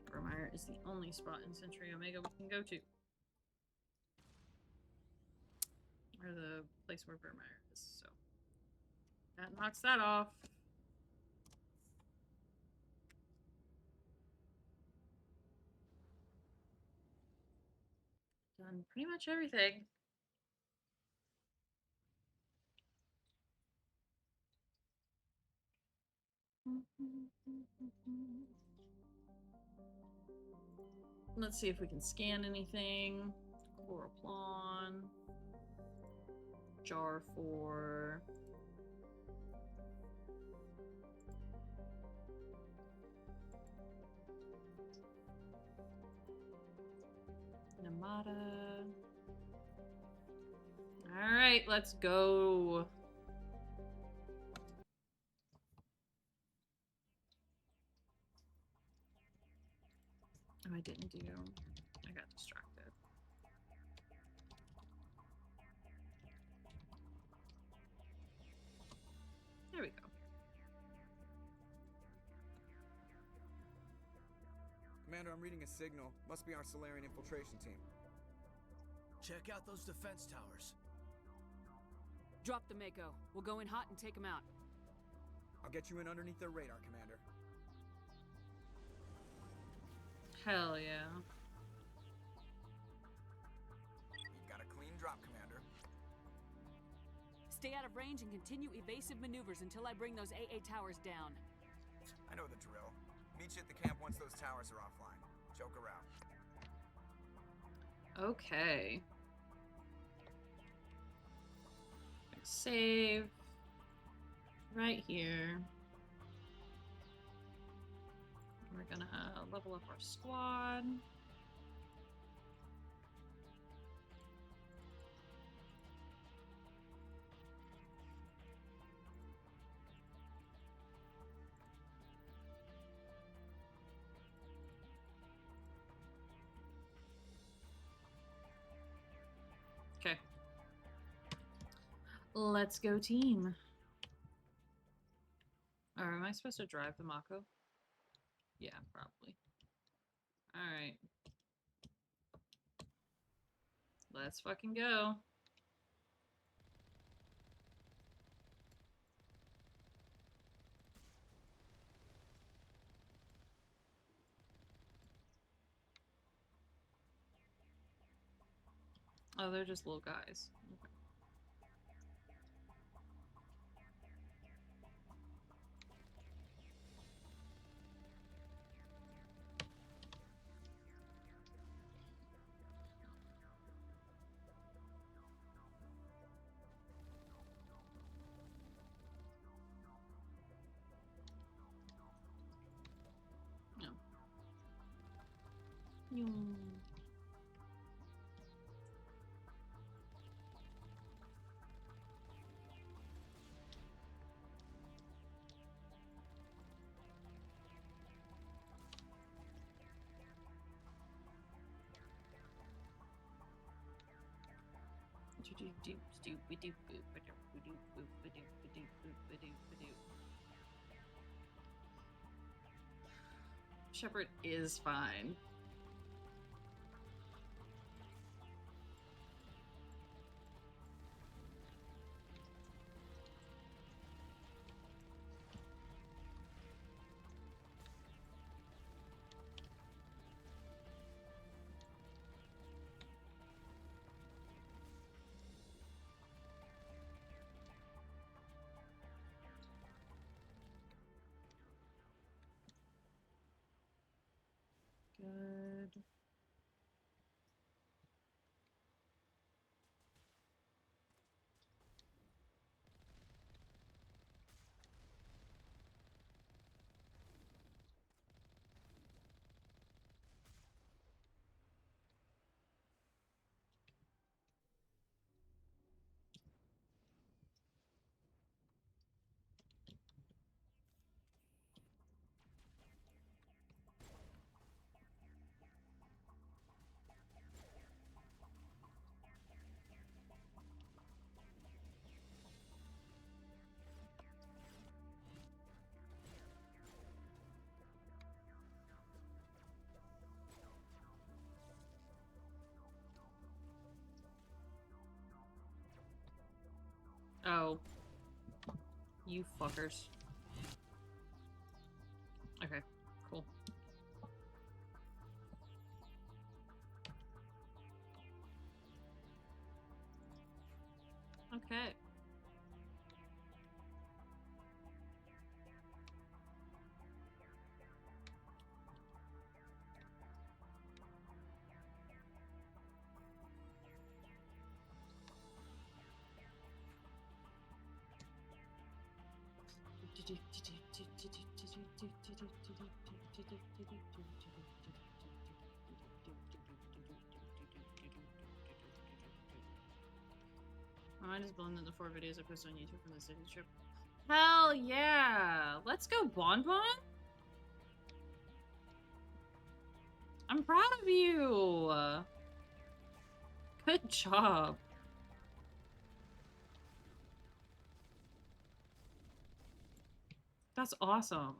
Vermeer is the only spot in Century Omega we can go to. Or the place where Vermeer is, so. That knocks that off. Done pretty much everything. Let's see if we can scan anything. Chloroplon. Jar 4. Namada. Alright, let's go. I didn't do. I got distracted. There we go. Commander, I'm reading a signal. Must be our Solarian infiltration team. Check out those defense towers. Drop the Mako. We'll go in hot and take them out. I'll get you in underneath their radar, Commander. Hell yeah. You've got a clean drop, Commander. Stay out of range and continue evasive maneuvers until I bring those AA towers down. I know the drill. Meet you at the camp once those towers are offline. Joke around. Okay. Save. Right here. We're gonna level up our squad. Okay. Let's go team. Or am I supposed to drive the Mako? Yeah, probably. Alright. Let's fucking go. Oh, they're just little guys. Okay. No. Shepard is fine. Good. Oh. You fuckers. Okay, cool. Okay. I just blended the 4 videos I posted on YouTube from the city trip. Hell yeah! Let's go, Bon Bon! I'm proud of you. Good job. That's awesome.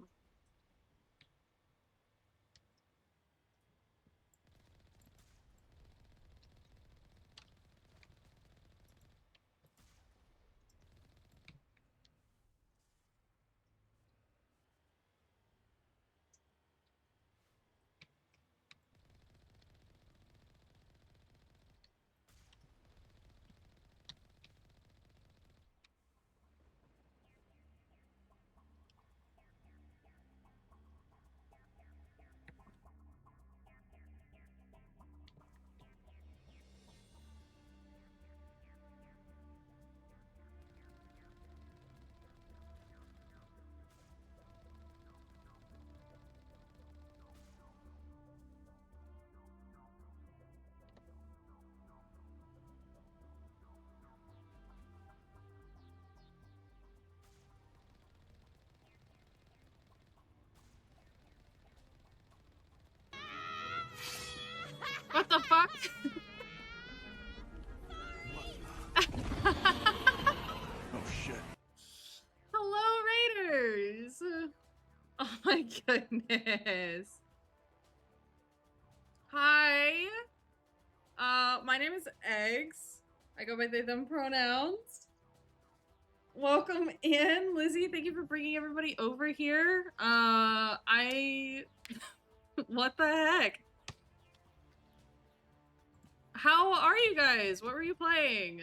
What the fuck? Oh shit. Hello, Raiders! Oh my goodness. Hi. My name is Eggs. I go by they, them pronouns. Welcome in, Lizzie. Thank you for bringing everybody over here. What the heck? How are you guys? What were you playing?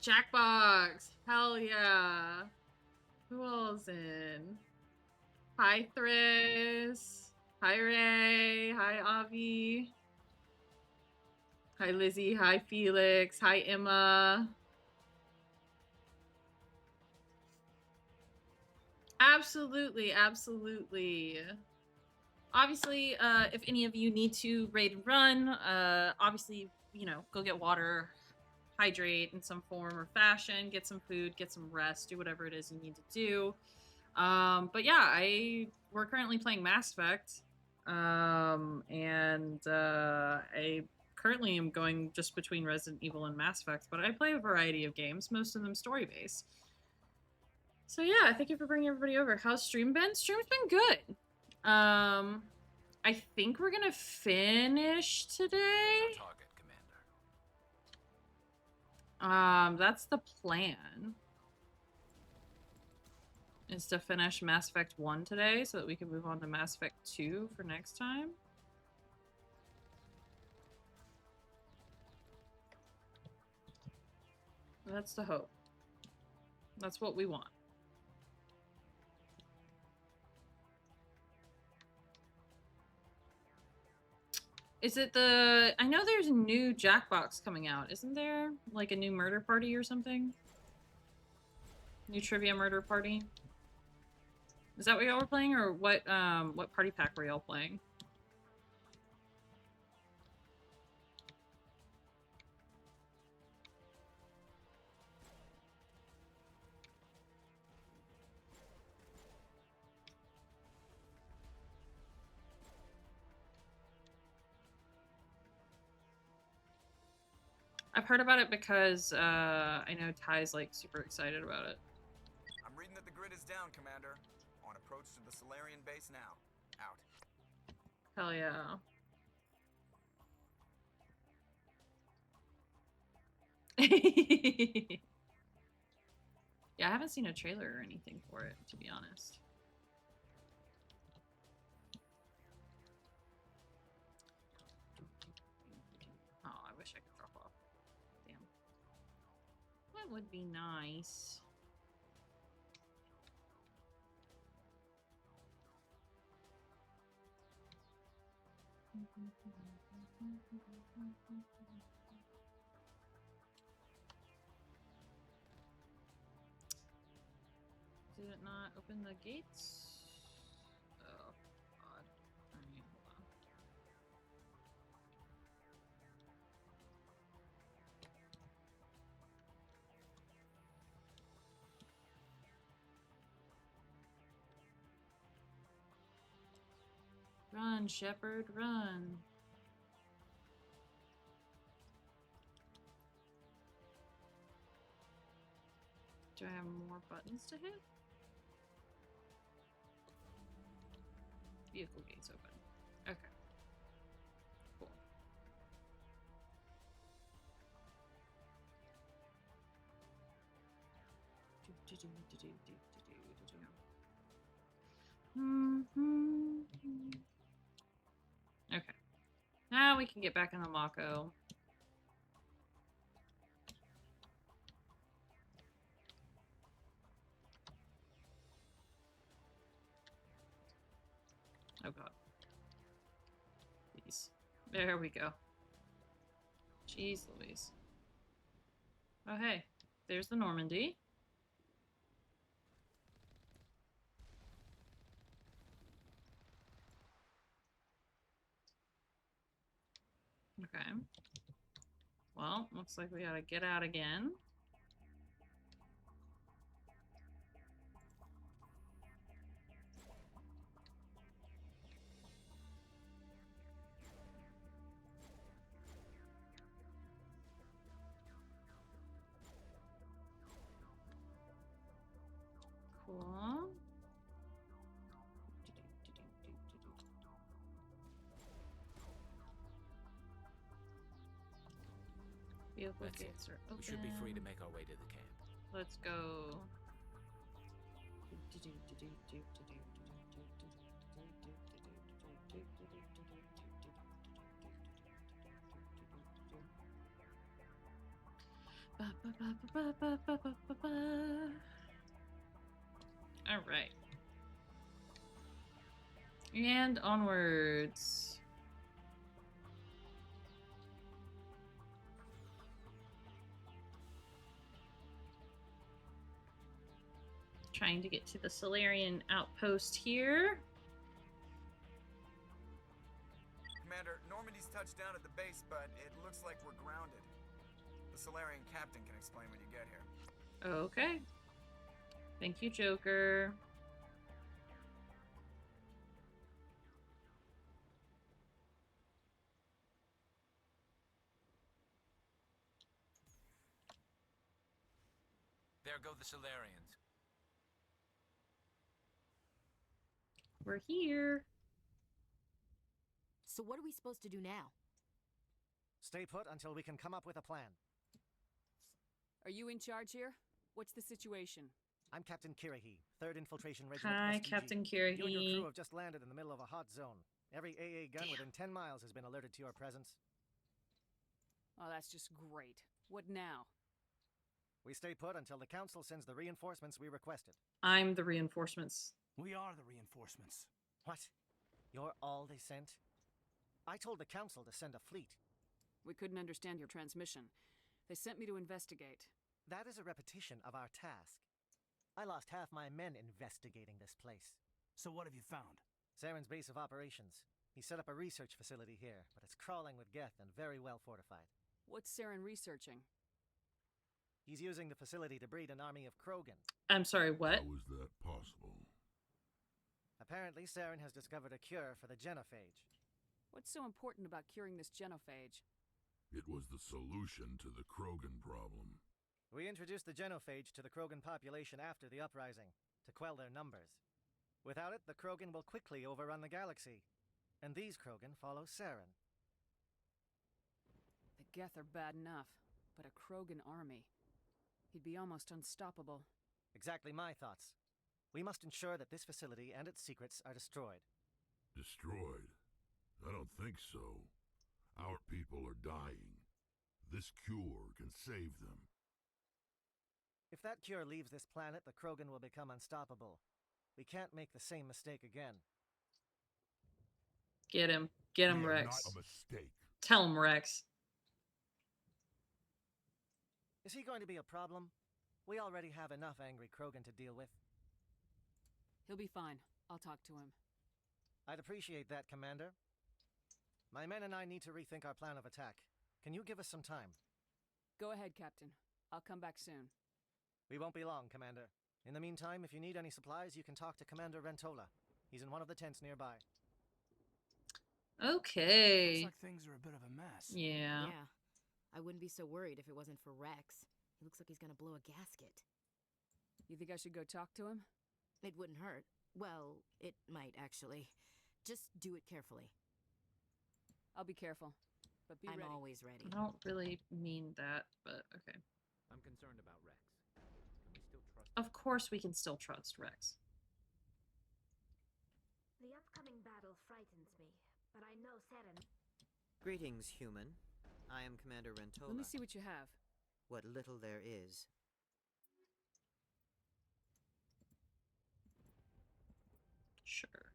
Jackbox. Hell yeah. Who else in? Hi, Thris. Hi, Ray. Hi, Avi. Hi, Lizzie. Hi, Felix. Hi, Emma. Absolutely, absolutely. Obviously, if any of you need to raid and run, obviously, you know, go get water, hydrate in some form or fashion, get some food, get some rest, do whatever it is you need to do. But yeah, we're currently playing Mass Effect, and I currently am going just between Resident Evil and Mass Effect, but I play a variety of games, most of them story-based. So yeah, thank you for bringing everybody over. How's stream been? Stream's been good. I think we're gonna finish today. Target, Commander. That's the plan. Is to finish Mass Effect 1 today so that we can move on to Mass Effect 2 for next time. That's the hope. That's what we want. Is it the... I know there's a new Jackbox coming out. Isn't there? Like a new murder party or something? New trivia murder party? Is that what y'all were playing? Or what party pack were y'all playing? I've heard about it because I know Ty's like super excited about it. I'm reading that the grid is down, Commander. On approach to the Solarian base now. Out. Hell yeah. Yeah, I haven't seen a trailer or anything for it, to be honest. Oh, I wish I could drop off. Damn. That would be nice. Did it not open the gates? Oh, God. Alright, hold on. Run, Shepherd, run. Do I have more buttons to hit? Vehicle gates open. Okay. Cool. Okay. Now we can get back in the Mako. Oh god. Please. There we go. Jeez Louise. Oh hey. There's the Normandy. Okay. Well, looks like we gotta get out again. Cool. Vehicle That's it. gates are open. We should be free to make our way to the camp. Let's go. All right. And onwards. Trying to get to the Solarian outpost here. Commander, Normandy's touched down at the base, but it looks like we're grounded. The Solarian captain can explain when you get here. Okay. Thank you, Joker. There go the Solarians. We're here. So what are we supposed to do now? Stay put until we can come up with a plan. Are you in charge here? What's the situation? I'm Captain Kirahi, 3rd Infiltration Regiment. Hi, SDG. Captain You and your Kirahi. crew have just landed in the middle of a hot zone. Every AA gun within 10 miles has been alerted to your presence. Oh, that's just great. What now? We stay put until the Council sends the reinforcements we requested. I'm the reinforcements. We are the reinforcements. What? You're all they sent? I told the Council to send a fleet. We couldn't understand your transmission. They sent me to investigate. That is a repetition of our task. I lost half my men investigating this place. So what have you found? Saren's base of operations. He set up a research facility here, but it's crawling with Geth and very well fortified. What's Saren researching? He's using the facility to breed an army of Krogan. I'm sorry, what? How is that possible? Apparently, Saren has discovered a cure for the genophage. What's so important about curing this genophage? It was the solution to the Krogan problem. We introduced the genophage to the Krogan population after the uprising, to quell their numbers. Without it, the Krogan will quickly overrun the galaxy. And these Krogan follow Saren. The Geth are bad enough, but a Krogan army. He'd be almost unstoppable. Exactly my thoughts. We must ensure that this facility and its secrets are destroyed. Destroyed? I don't think so. Our people are dying. This cure can save them. If that cure leaves this planet, the Krogan will become unstoppable. We can't make the same mistake again. Get him. Get him, We are Rex. not a mistake. Tell him, Rex. Is he going to be a problem? We already have enough angry Krogan to deal with. He'll be fine. I'll talk to him. I'd appreciate that, Commander. My men and I need to rethink our plan of attack. Can you give us some time? Go ahead, Captain. I'll come back soon. We won't be long, Commander. In the meantime, if you need any supplies, you can talk to Commander Rentola. He's in one of the tents nearby. Okay. Looks like things are a bit of a mess. Yeah. Yeah. I wouldn't be so worried if it wasn't for Rex. He looks like he's gonna blow a gasket. You think I should go talk to him? It wouldn't hurt. Well, it might, actually. Just do it carefully. I'll be careful. But be I'm ready. always ready. I don't really mean that, but okay. I'm concerned about Rex. Can we still trust him? Of course we can still trust Rex. The upcoming battle frightens me, but I know Seren. Greetings, human. I am Commander Rentola. Let me see what you have. What little there is. Sure.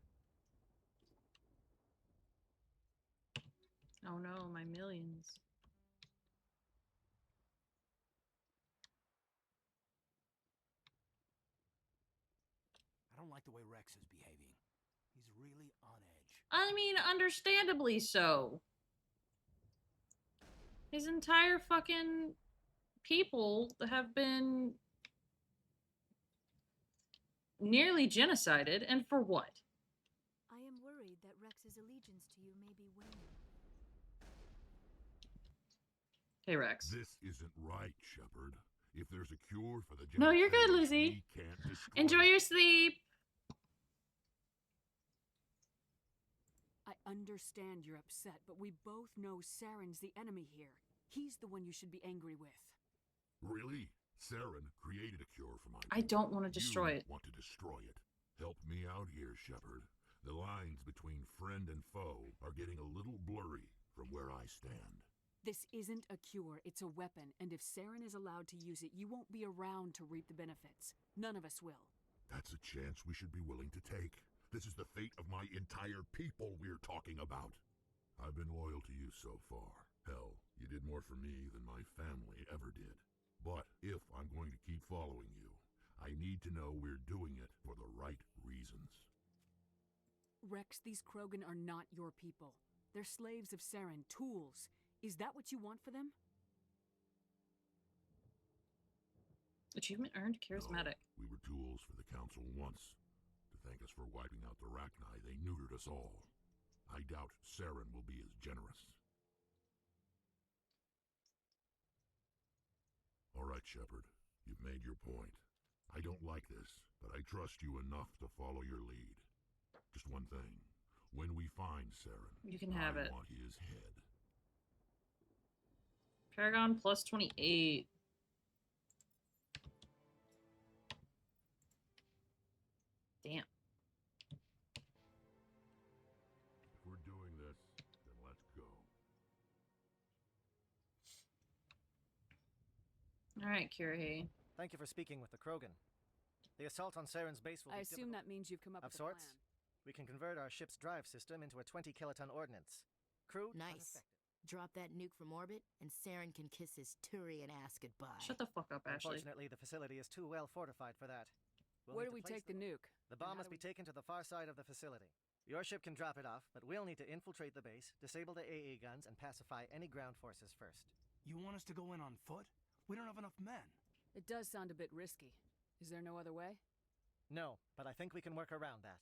Oh no, my millions. I don't like the way Rex is behaving. He's really on edge. I mean, understandably so. His entire fucking people have been nearly genocided, and for what? I am worried that Rex's allegiance to you may be waning. Hey, Rex. This isn't right, Shepard. If there's a cure for the No, you're good, genophage, Lizzie. we can't destroy Enjoy it. your sleep. I understand you're upset, but we both know Saren's the enemy here. He's the one you should be angry with. Really? Saren created a cure for my I don't want to destroy you it. want to destroy it. Help me out here, Shepard. The lines between friend and foe are getting a little blurry from where I stand. This isn't a cure, it's a weapon, and if Saren is allowed to use it, you won't be around to reap the benefits. None of us will. That's a chance we should be willing to take. This is the fate of my entire people we're talking about. I've been loyal to you so far. Hell, you did more for me than my family ever did. But if I'm going to keep following you, I need to know we're doing it for the right reasons. Rex, these Krogan are not your people. They're slaves of Saren, tools. Is that what you want for them? Achievement earned, charismatic. No, we were tools for the Council once. To thank us for wiping out the Rachni, they neutered us all. I doubt Saren will be as generous. All right, Shepard. You've made your point. I don't like this, but I trust you enough to follow your lead. Just one thing. When we find Saren, You can have it. I want his head. Paragon plus 28. Damn. If we're doing this, then let's go. All right, Kiri. Thank you for speaking with the Krogan. The assault on Saren's base will I be assume difficult. that means you've come up Of with a sorts. plan. We can convert our ship's drive system into a 20-kiloton ordnance. Crude, Nice. unaffected. Drop that nuke from orbit, and Saren can kiss his Turian ass goodbye. Shut the fuck up, Ashley. Unfortunately, the facility is too well fortified for that. We'll Where need do we to place take the nuke? The And bomb how must do be taken to the far side of the facility. Your ship can drop it off, but we'll need to infiltrate the base, disable the AA guns, and pacify any ground forces first. You want us to go in on foot? We don't have enough men. It does sound a bit risky. Is there no other way? No, but I think we can work around that.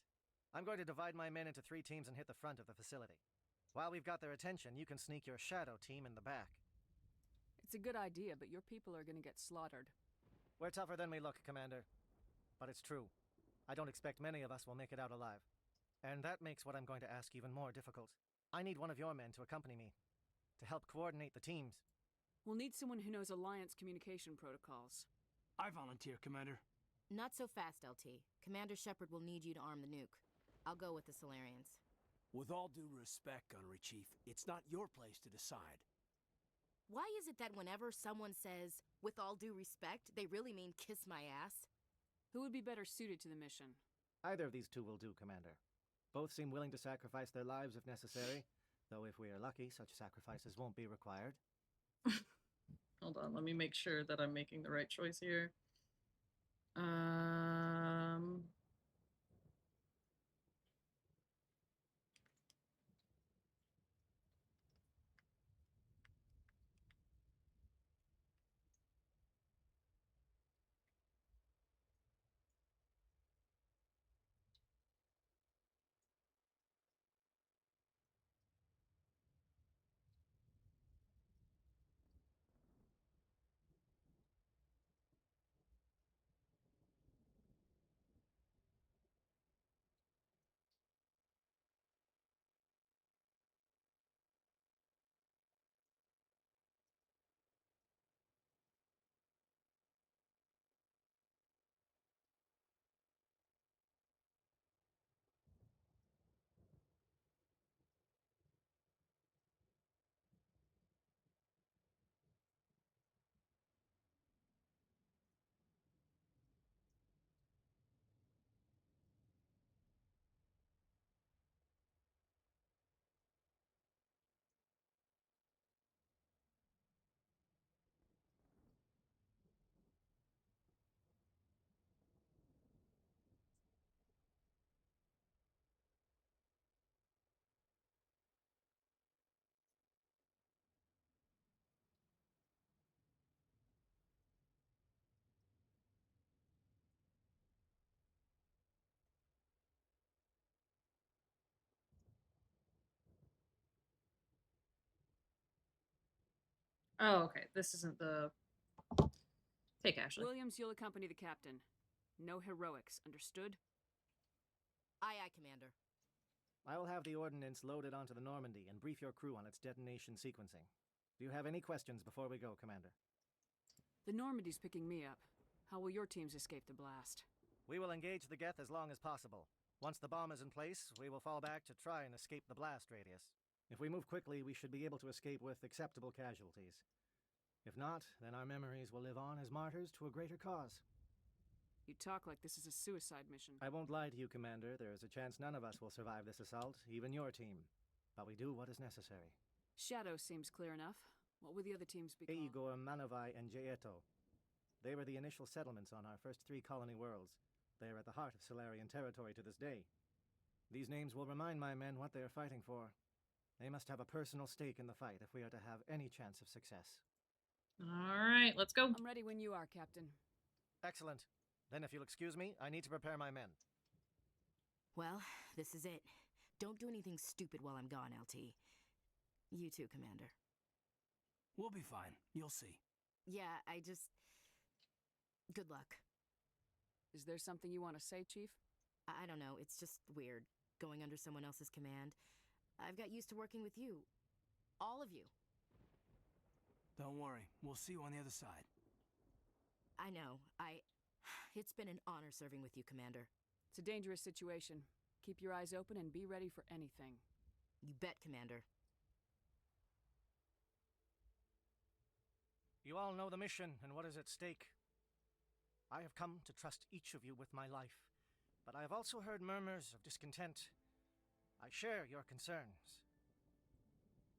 I'm going to divide my men into 3 teams and hit the front of the facility. While we've got their attention, you can sneak your shadow team in the back. It's a good idea, but your people are gonna get slaughtered. We're tougher than we look, Commander. But it's true. I don't expect many of us will make it out alive. And that makes what I'm going to ask even more difficult. I need one of your men to accompany me, to help coordinate the teams. We'll need someone who knows Alliance communication protocols. I volunteer, Commander. Not so fast, LT. Commander Shepard will need you to arm the nuke. I'll go with the Solarians. With all due respect, Gunnery Chief, it's not your place to decide. Why is it that whenever someone says, with all due respect, they really mean kiss my ass? Who would be better suited to the mission? Either of these two will do, Commander. Both seem willing to sacrifice their lives if necessary, though if we are lucky, such sacrifices won't be required. Hold on, let me make sure that I'm making the right choice here. Oh, okay. This isn't the. Take Ashley. Williams, you'll accompany the captain. No heroics, understood? Aye, aye, Commander. I will have the ordnance loaded onto the Normandy and brief your crew on its detonation sequencing. Do you have any questions before we go, Commander? The Normandy's picking me up. How will your teams escape the blast? We will engage the Geth as long as possible. Once the bomb is in place, we will fall back to try and escape the blast radius. If we move quickly, we should be able to escape with acceptable casualties. If not, then our memories will live on as martyrs to a greater cause. You talk like this is a suicide mission. I won't lie to you, Commander. There is a chance none of us will survive this assault, even your team. But we do what is necessary. Shadow seems clear enough. What will the other teams be called? Igor, Manovai, and Jaeto. They were the initial settlements on our first 3 colony worlds. They are at the heart of Solarian territory to this day. These names will remind my men what they are fighting for. They must have a personal stake in the fight if we are to have any chance of success. All right, let's go. I'm ready when you are, Captain. Excellent. Then if you'll excuse me, I need to prepare my men. Well, this is it. Don't do anything stupid while I'm gone, LT. You too, Commander. We'll be fine. You'll see. Yeah, good luck. Is there something you want to say, Chief? I don't know. It's just weird, going under someone else's command. I've got used to working with you. All of you. Don't worry. We'll see you on the other side. I know. It's been an honor serving with you, Commander. It's a dangerous situation. Keep your eyes open and be ready for anything. You bet, Commander. You all know the mission and what is at stake. I have come to trust each of you with my life, but I have also heard murmurs of discontent. I share your concerns.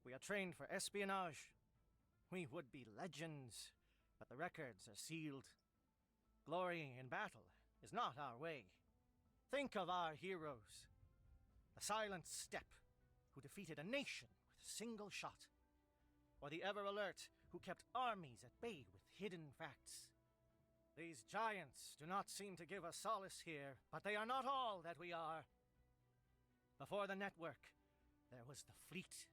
We are trained for espionage. We would be legends, but the records are sealed. Glorying in battle is not our way. Think of our heroes. The Silent Steppe, who defeated a nation with a single shot. Or the Ever Alert, who kept armies at bay with hidden facts. These giants do not seem to give us solace here, but they are not all that we are. Before the network, there was the fleet.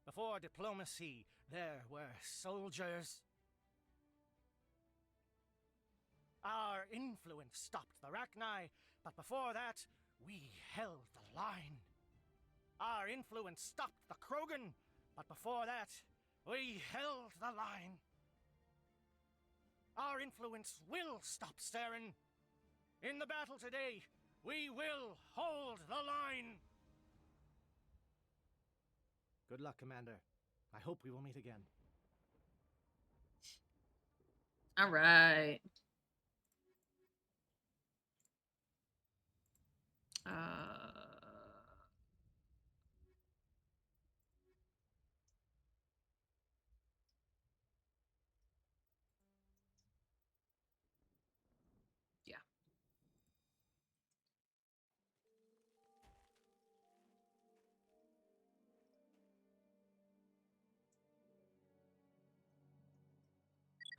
Before diplomacy, there were soldiers. Our influence stopped the Rachni, but before that, we held the line. Our influence stopped the Krogan, but before that, we held the line. Our influence will stop Saren. In the battle today, we will hold the line. Good luck, Commander. I hope we will meet again. All right. Yeah.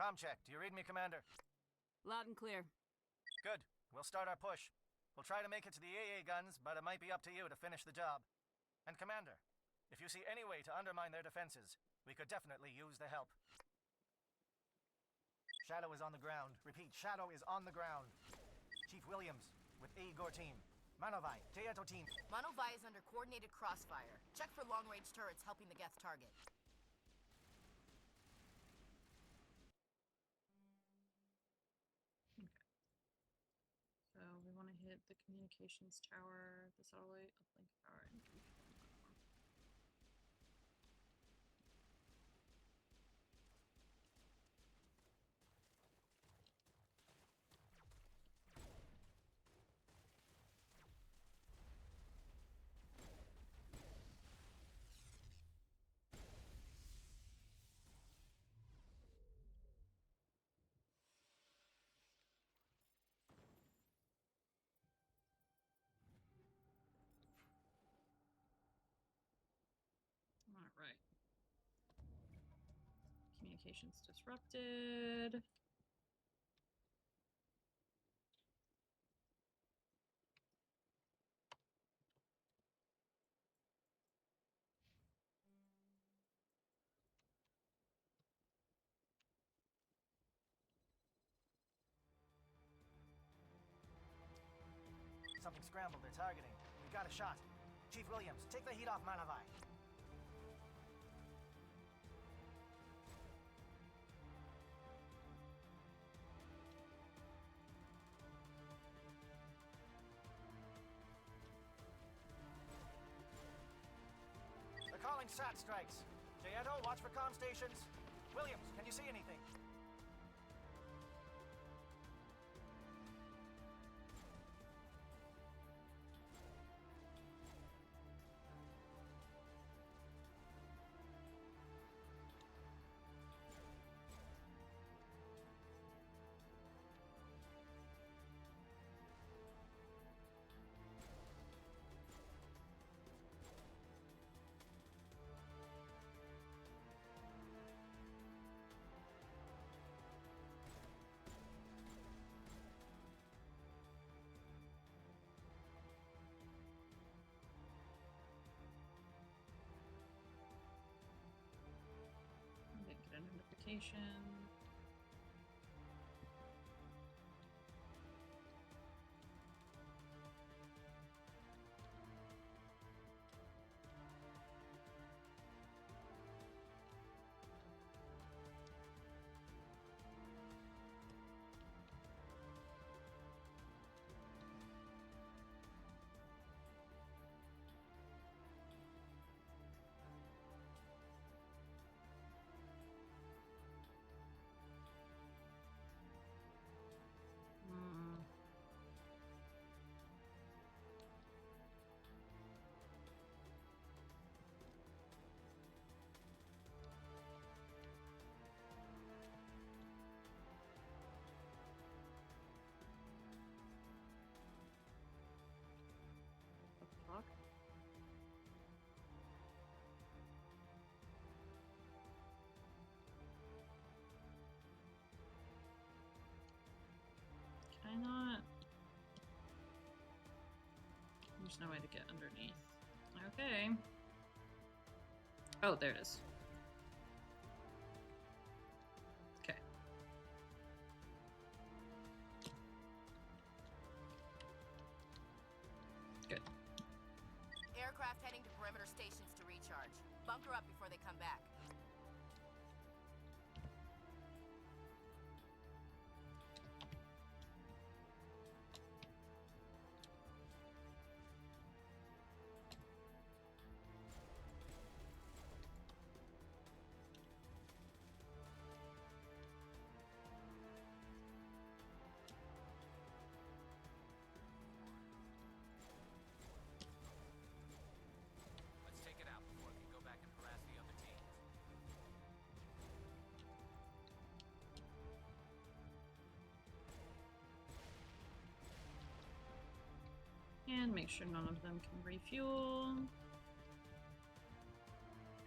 Com check. Do you read me, Commander? Loud and clear. Good. We'll start our push. We'll try to make it to the AA guns, but it might be up to you to finish the job. And Commander, if you see any way to undermine their defenses, we could definitely use the help. Shadow is on the ground. Repeat, Shadow is on the ground. Chief Williams, with Igor team. Manovai, Jaeto team. Manovai is under coordinated crossfire. Check for long-range turrets helping the Geth target. So we want to hit the communications tower, the satellite, uplink tower, and computer platform. All right. Communications disrupted. mounting scramble they're targeting. We got a shot. Chief Williams, take the heat off Manavai. They're calling SAT strikes. Jayeto, watch for comm stations. Williams, can you see anything? Get a notification. Fuck. Can I not? There's no way to get underneath. Okay. Oh, there it is. Okay. Good. Aircraft heading to perimeter stations to recharge. Bunker up before they come back. Let's take it out before it can go back and harass the other teams. And make sure none of them can refuel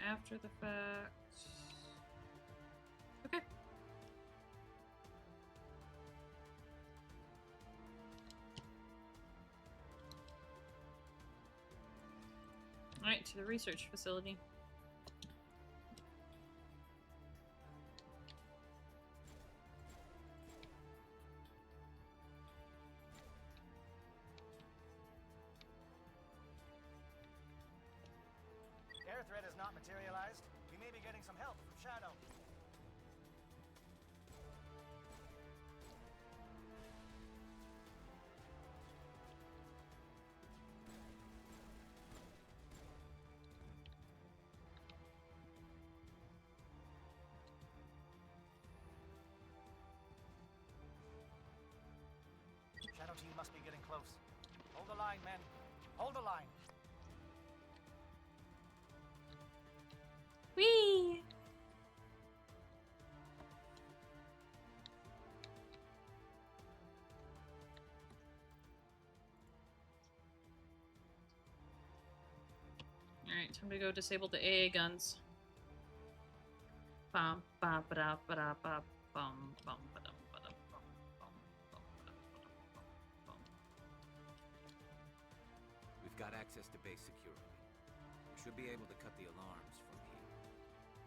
after the fact. Okay. Alright, to the research facility. Air threat has not materialized. We may be getting some help from Shadow. Shadow team must be getting close. Hold the line, men. Hold the line. Whee! Alright, time to go disable the AA guns. Bum bum ba da bum bum ba dum ba dum bum bum bum ba dum bum. We've got access to base security. We should be able to cut the alarms from here.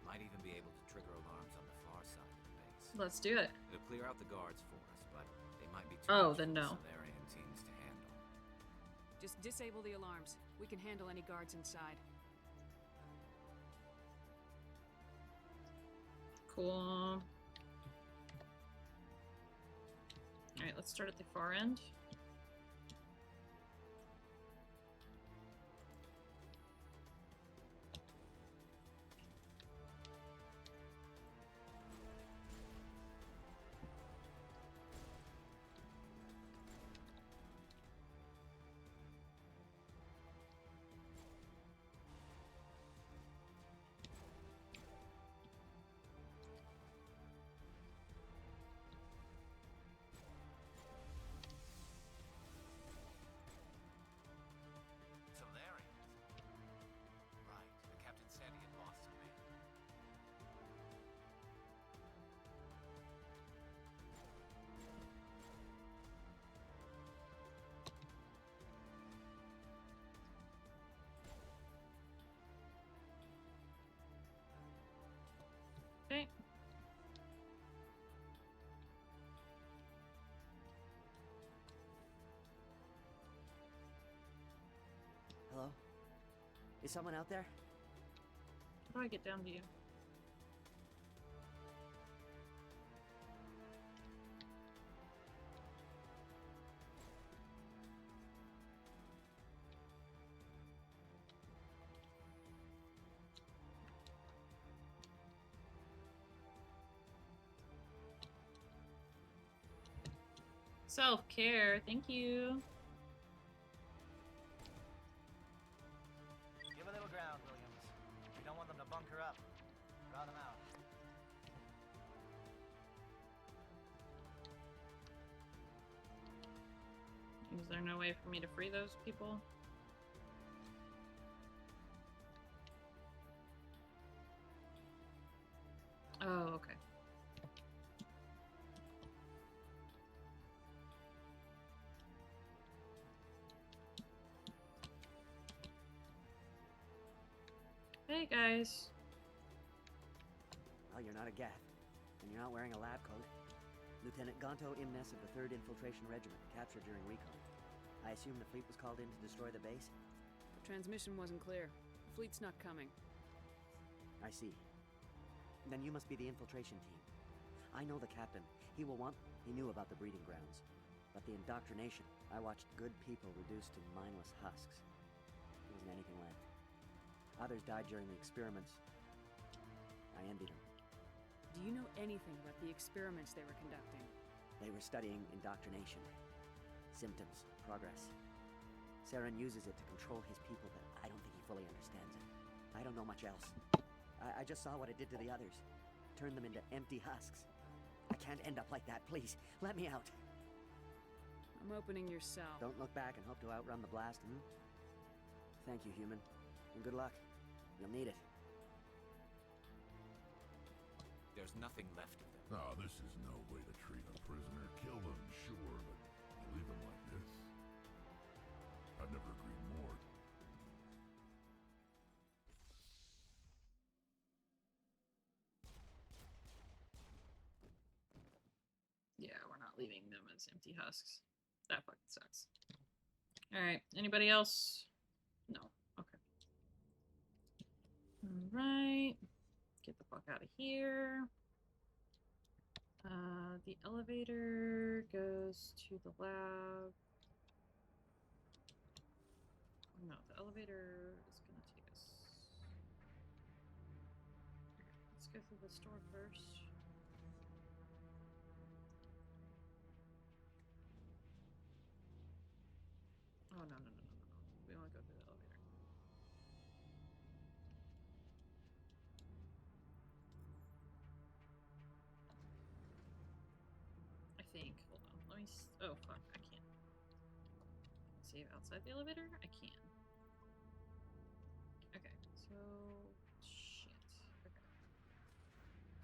Might even be able to trigger alarms on the far side of the base. Let's do it. It'll clear out the guards for us, but they might be too Oh, much then for the no. Solarian teams to handle. Just disable the alarms. We can handle any guards inside. Cool. Alright, let's start at the far end. Solarians. Right, the Captain said he had lost some men. Okay. Hello? Is someone out there? How do I get down to you? Self-care, thank you. Give a little ground, Williams. We don't want them to bunker up. Draw them out. Is there no way for me to free those people? Oh, okay. Hey guys. Well, you're not a Gath, and you're not wearing a lab coat. Lieutenant Gonto Imnes of the 3rd Infiltration Regiment, captured during recon. I assume the fleet was called in to destroy the base? The transmission wasn't clear. The fleet's not coming. I see. Then you must be the infiltration team. I know the captain. He knew about the breeding grounds. But the indoctrination, I watched good people reduced to mindless husks. There wasn't anything left. Others died during the experiments. I envied them. Do you know anything about the experiments they were conducting? They were studying indoctrination. Symptoms, progress. Saren uses it to control his people, but I don't think he fully understands it. I don't know much else. I just saw what it did to the others. Turned them into empty husks. I can't end up like that, please. Let me out. I'm opening your cell. Don't look back and hope to outrun the blast, Thank you, human. And good luck. You'll need it. There's nothing left of them. Oh, this is no way to treat a prisoner. Kill them, sure, but leave them like this? I've never agreed more. Yeah, we're not leaving them as empty husks. That fucking sucks. Alright, anybody else? No. Okay. Alright. Get the fuck out of here. The elevator goes to the lab. No, the elevator is gonna take us. Okay, let's go through the store first. Oh, no. We want to go through the elevator. I think. Hold on. Let me. Oh, fuck. I can't. Save outside the elevator? I can. Okay, so. Shit. Okay.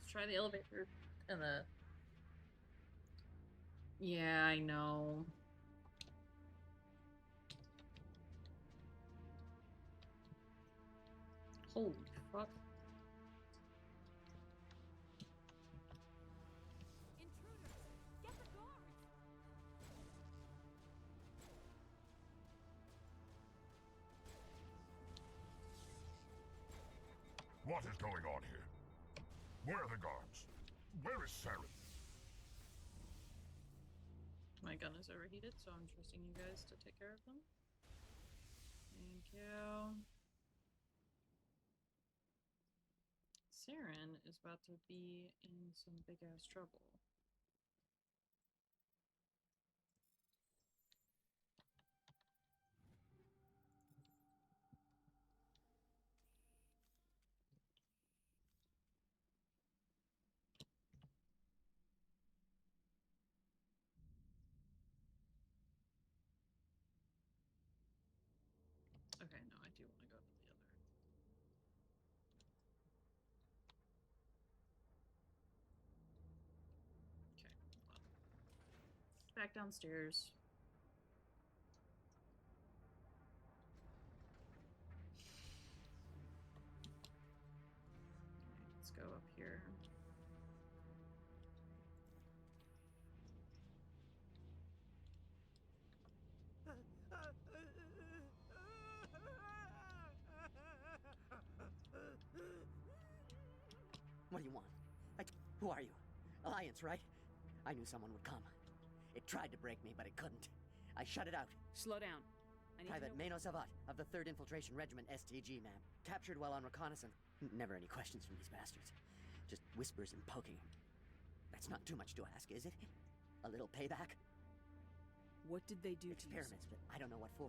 Let's try the elevator and the. Yeah, I know. Holy fuck. What is going on here? Where are the guards? Where is Saren? My gun is overheated, so I'm trusting you guys to take care of them. Thank you. Saren is about to be in some big ass trouble. Okay, no, I do want to go to the other. Okay, hold on. Back downstairs. Okay, let's go up here. What do you want? Who are you? Alliance, right? I knew someone would come. It tried to break me, but it couldn't. I shut it out. Slow down. I need Private to know... Mano Savat of the 3rd Infiltration Regiment STG, ma'am. Captured while on reconnaissance. Never any questions from these bastards. Just whispers and poking. That's not too much to ask, is it? A little payback? What did they do to you? Experiments, but I don't know what for.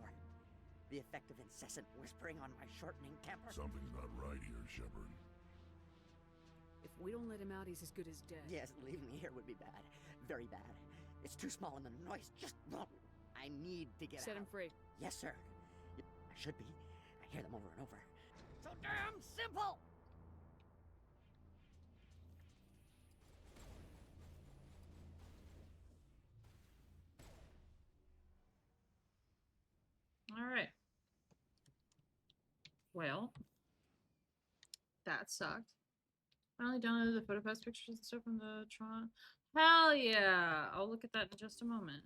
The effect of incessant whispering on my shortening temper. Something's not right here, Shepard. If we don't let him out, he's as good as dead. Yes, leaving me here would be bad. Very bad. It's too small and the noise just won't. I need to get out. Set him free. Yes, sir. I should be. I hear them over and over. So damn simple! Alright. Well, that sucked. Finally downloaded the photo pass pictures and stuff from the Tron. Hell yeah! I'll look at that in just a moment.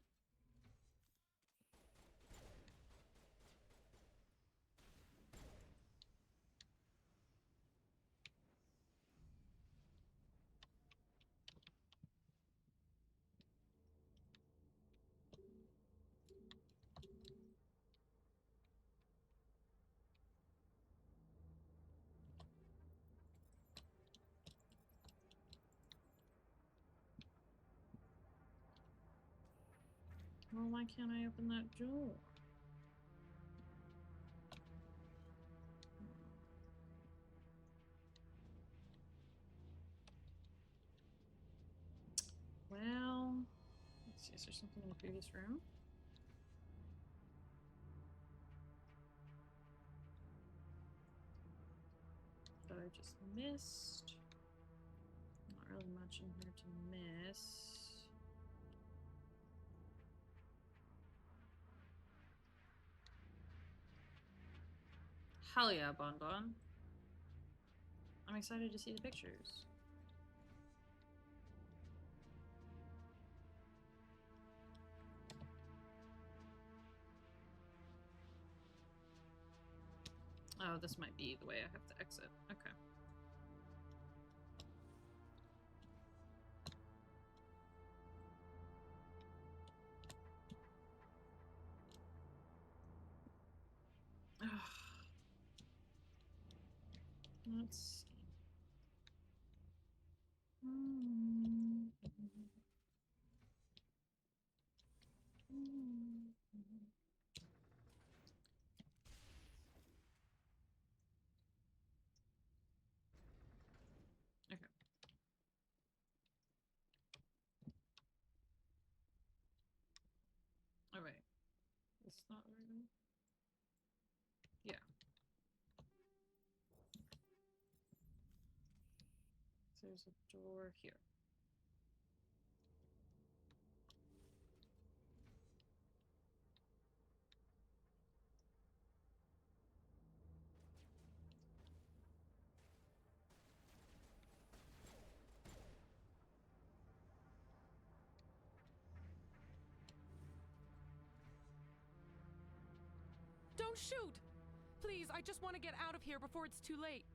Well, why can't I open that door? Well, let's see, is there something in the previous room? That I just missed? Not really much in here to miss. Hell yeah, Bon Bon. I'm excited to see the pictures. Oh, this might be the way I have to exit. Okay. Let's see. Okay. All right. It's not right. Yeah. So there's a door here. Don't shoot! Please, I just want to get out of here before it's too late.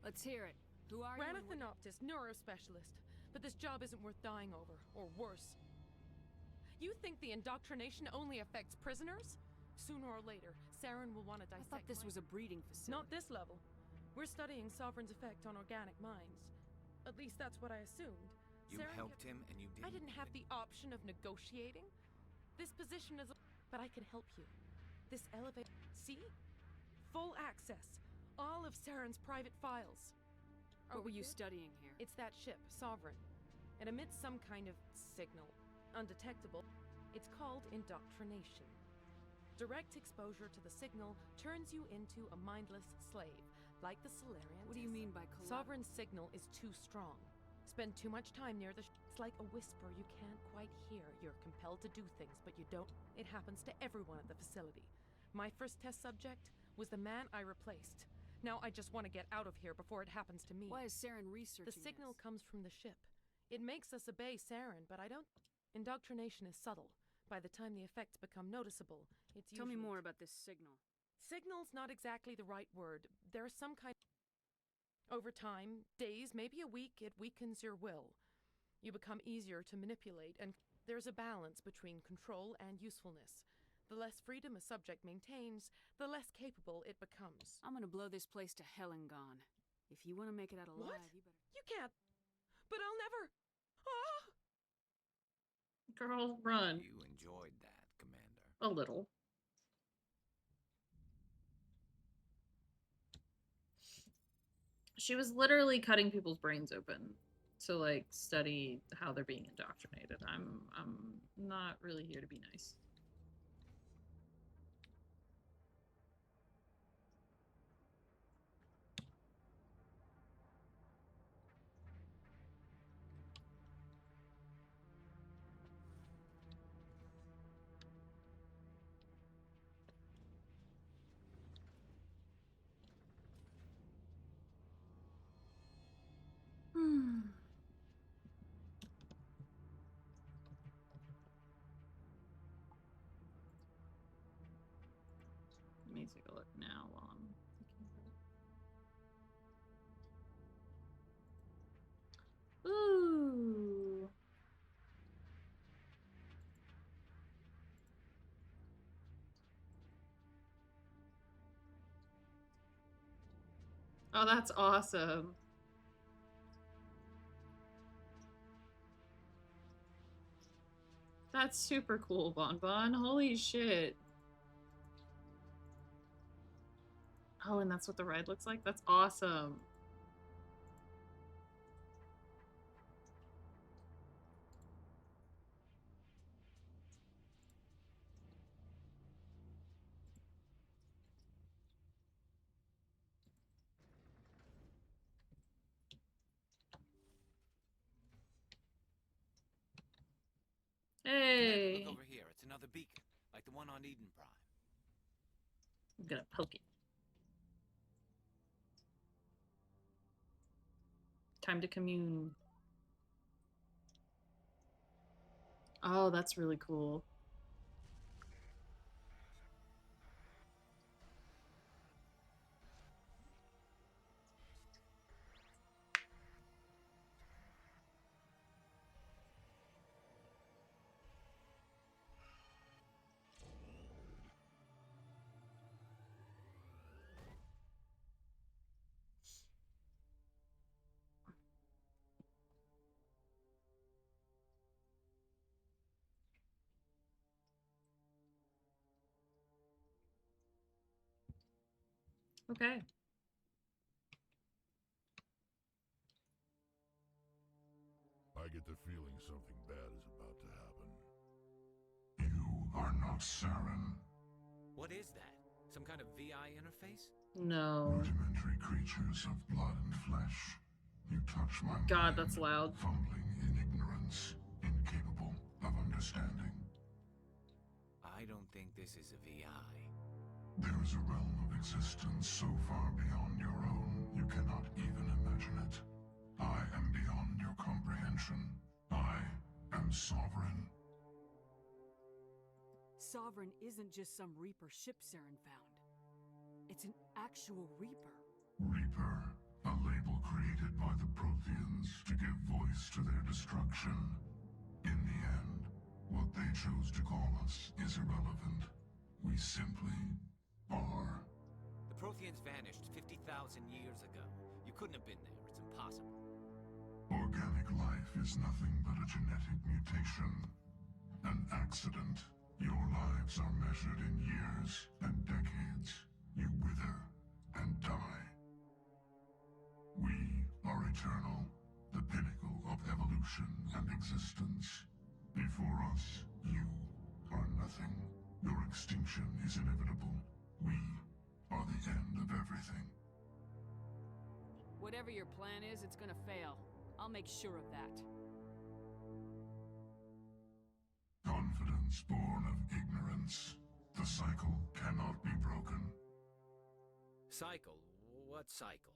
Let's hear it. Who are you? Ranathanoptis, neurospecialist. But this job isn't worth dying over, or worse. You think the indoctrination only affects prisoners? Sooner or later, Saren will want to dissect. I thought this was a breeding facility. Not this level. We're studying Sovereign's effect on organic minds. At least that's what I assumed. You helped him, and you didn't. I didn't have the option of negotiating. This position is, but I can help you. This elevator, see? Full access. All of Saren's private files. What were you studying here? It's that ship, Sovereign. It emits some kind of signal. Undetectable. It's called indoctrination. Direct exposure to the signal turns you into a mindless slave, like the Solarian. What do you mean by Sovereign's signal is too strong. Spend too much time near the it's like a whisper you can't quite hear. You're compelled to do things, but you don't. It happens to everyone at the facility. My first test subject was the man I replaced. Now I just want to get out of here before it happens to me. Why is Saren researching The signal this? comes from the ship. It makes us obey Saren, but I don't... Indoctrination is subtle. By the time the effects become noticeable, it's Tell me more about this signal. Signal's not exactly the right word. There's some kind... Over time, days, maybe a week, it weakens your will. You become easier to manipulate, and there's a balance between control and usefulness. The less freedom a subject maintains, the less capable it becomes. I'm gonna blow this place to hell and gone. If you want to make it out alive, What? you better... You can't! But I'll never... Ah! Girl, run. You enjoyed that, Commander. A little. She was literally cutting people's brains open to like study how they're being indoctrinated. I'm not really here to be nice. Let me take a look now while I'm thinking about it. Ooh. Oh, that's awesome. That's super cool, Bon Bon. Holy shit. Oh, and that's what the ride looks like? That's awesome. Hey. Look over here. It's another beacon, like the one on Eden Prime. I'm gonna poke it. Time to commune. Oh, that's really cool. Okay. I get the feeling something bad is about to happen. You are not Saren. What is that? Some kind of VI interface? No. Rudimentary creatures of blood and flesh. You touch my God, mind, that's loud. fumbling in ignorance, incapable of understanding. I don't think this is a VI. There is a realm of existence so far beyond your own, you cannot even imagine it. I am beyond your comprehension. I am sovereign. Sovereign isn't just some Reaper ship Saren found. It's an actual Reaper. Reaper, a label by the Protheans to give voice to their destruction. In the end, what they chose to call us is irrelevant. We simply are. The Protheans vanished 50,000 years ago. You couldn't have been there. It's impossible. Organic life is nothing but a genetic mutation. An accident. Your lives are measured in years and decades. You wither and die. We are eternal, the pinnacle of evolution and existence. Before us, you are nothing. Your extinction is inevitable. We are the end of everything. Whatever your plan is, it's gonna fail. I'll make sure of that. Confidence born of ignorance. The cycle cannot be broken. Cycle? What cycle?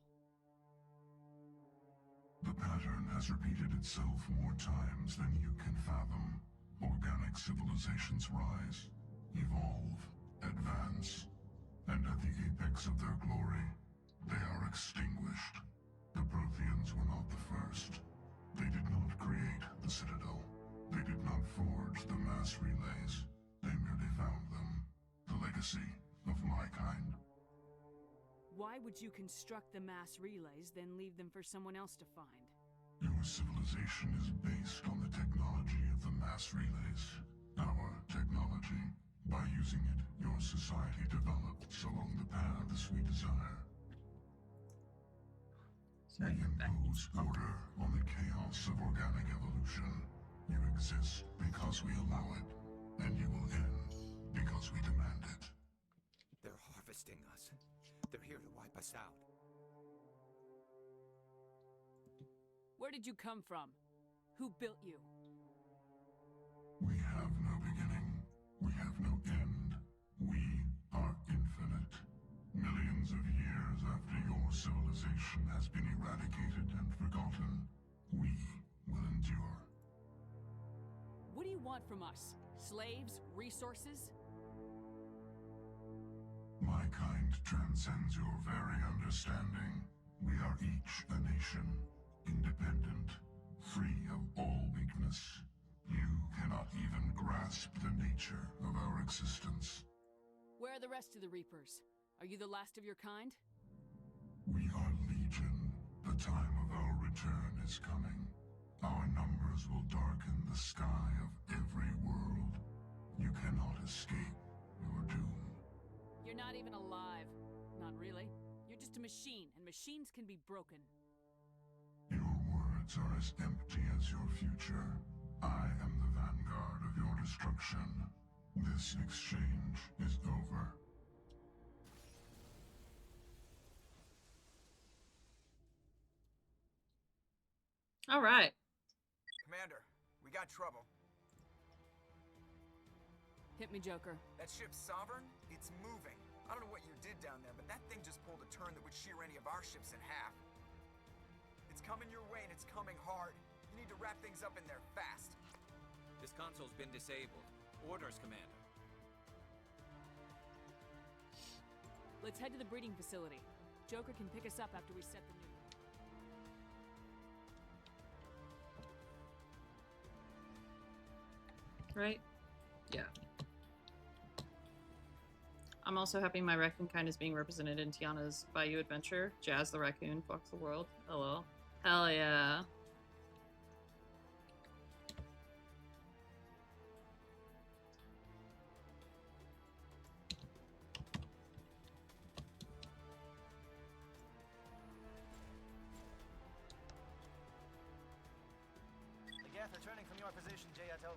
The pattern has repeated itself more times than you can fathom. Organic civilizations rise, evolve, advance, and at the apex of their glory, they are extinguished. The Protheans were not the first. They did not create the Citadel. They did not forge the mass relays. They merely found them. The legacy of my kind. Why would you construct the mass relays, then leave them for someone else to find? Your civilization is based on the technology of the mass relays. Our technology. By using it, your society develops along the paths we desire. We impose order on the chaos of organic evolution. You exist because we allow it, and you will end because we demand it. They're harvesting us. They're here to wipe us out. Where did you come from? Who built you? We have no beginning. We have no end. We are infinite. Millions of years after your civilization has been eradicated and forgotten, we will endure. What do you want from us? Slaves? Resources? My kind transcends your very understanding. We are each a nation, independent, free of all weakness. You cannot even grasp the nature of our existence. Where are the rest of the Reapers? Are you the last of your kind? We are legion. The time of our return is coming. Our numbers will darken the sky of every world. You cannot escape your doom. You're not even alive. Not really. You're just a machine, and machines can be broken. Your words are as empty as your future. I am the vanguard of your destruction. This exchange is over. All right. Commander, we got trouble. Hit me, Joker. That ship Sovereign? It's moving. I don't know what you did down there, but that thing just pulled a turn that would shear any of our ships in half. It's coming your way and it's coming hard. You need to wrap things up in there fast. This console's been disabled. Orders, Commander. Let's head to the breeding facility. Joker can pick us up after we set the new... Right? Yeah. I'm also happy my raccoon kind is being represented in Tiana's Bayou Adventure. Jazz the raccoon fucks the world. Hello. Hell yeah. The Geth are turning from your position, Jayato.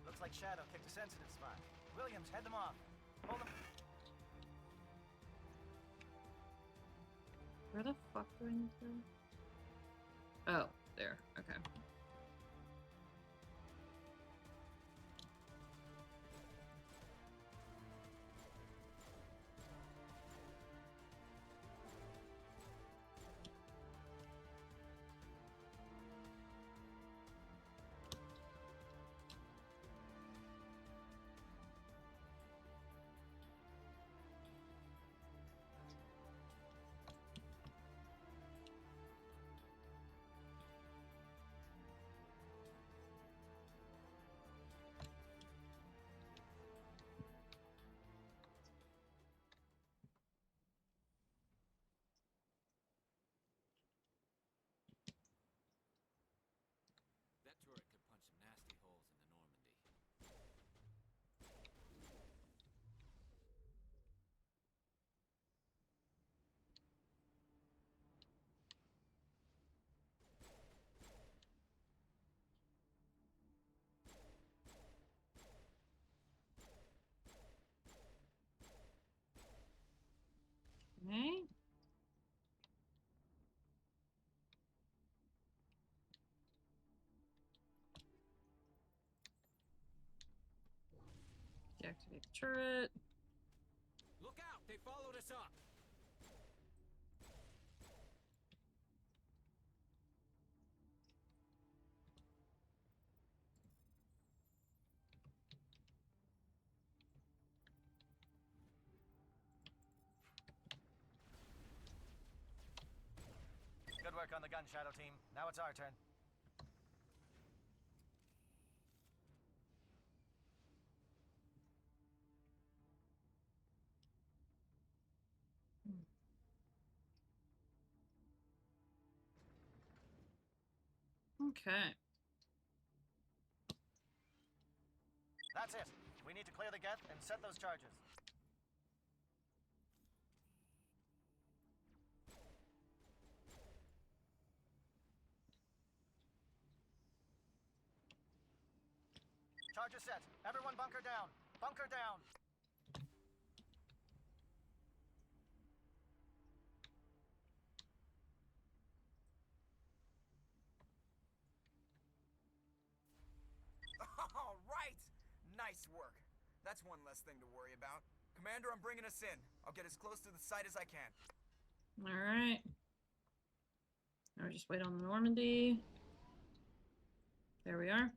Looks like Shadow kicked a sensitive spot. Williams, head them off. Hold them. Where the fuck do I need to go? Oh, there. Okay. Deactivate the turret. Look out! They followed us up! Good work on the gun, Shadow Team. Now it's our turn. Okay. That's it. We need to clear the geth and set those charges. Charges set. Everyone bunker down. Bunker down. All right! Nice work. That's one less thing to worry about. Commander, I'm bringing us in. I'll get as close to the site as I can. Alright. Now we just wait on the Normandy. There we are.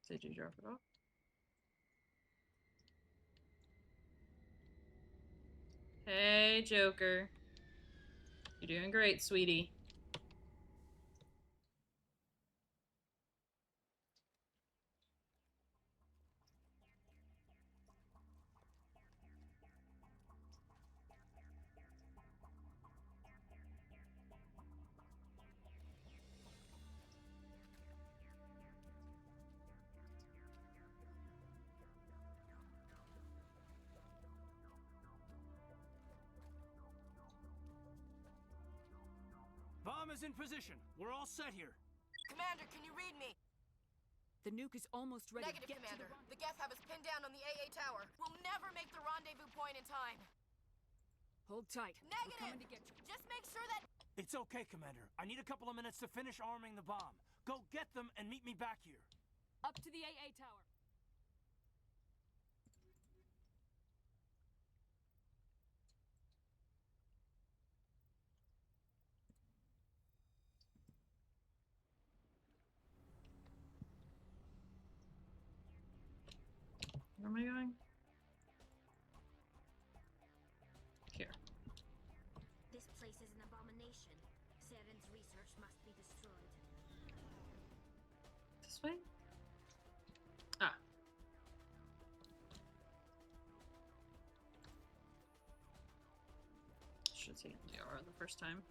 Did you drop it off? Hey, Joker. You're doing great, sweetie. Bomb is in position. We're all set here. Commander, can you read me? The nuke is almost ready. Negative, Commander. The Geth have us pinned down on the AA tower. We'll never make the rendezvous point in time. Hold tight. Negative! We're coming to get you. Just make sure that... It's okay, Commander. I need a couple of minutes to finish arming the bomb. Go get them and meet me back here. Up to the AA tower. Where am I going? Here. This place is an abomination. Saren's research must be destroyed. This way? Ah. Should have taken the R the first time.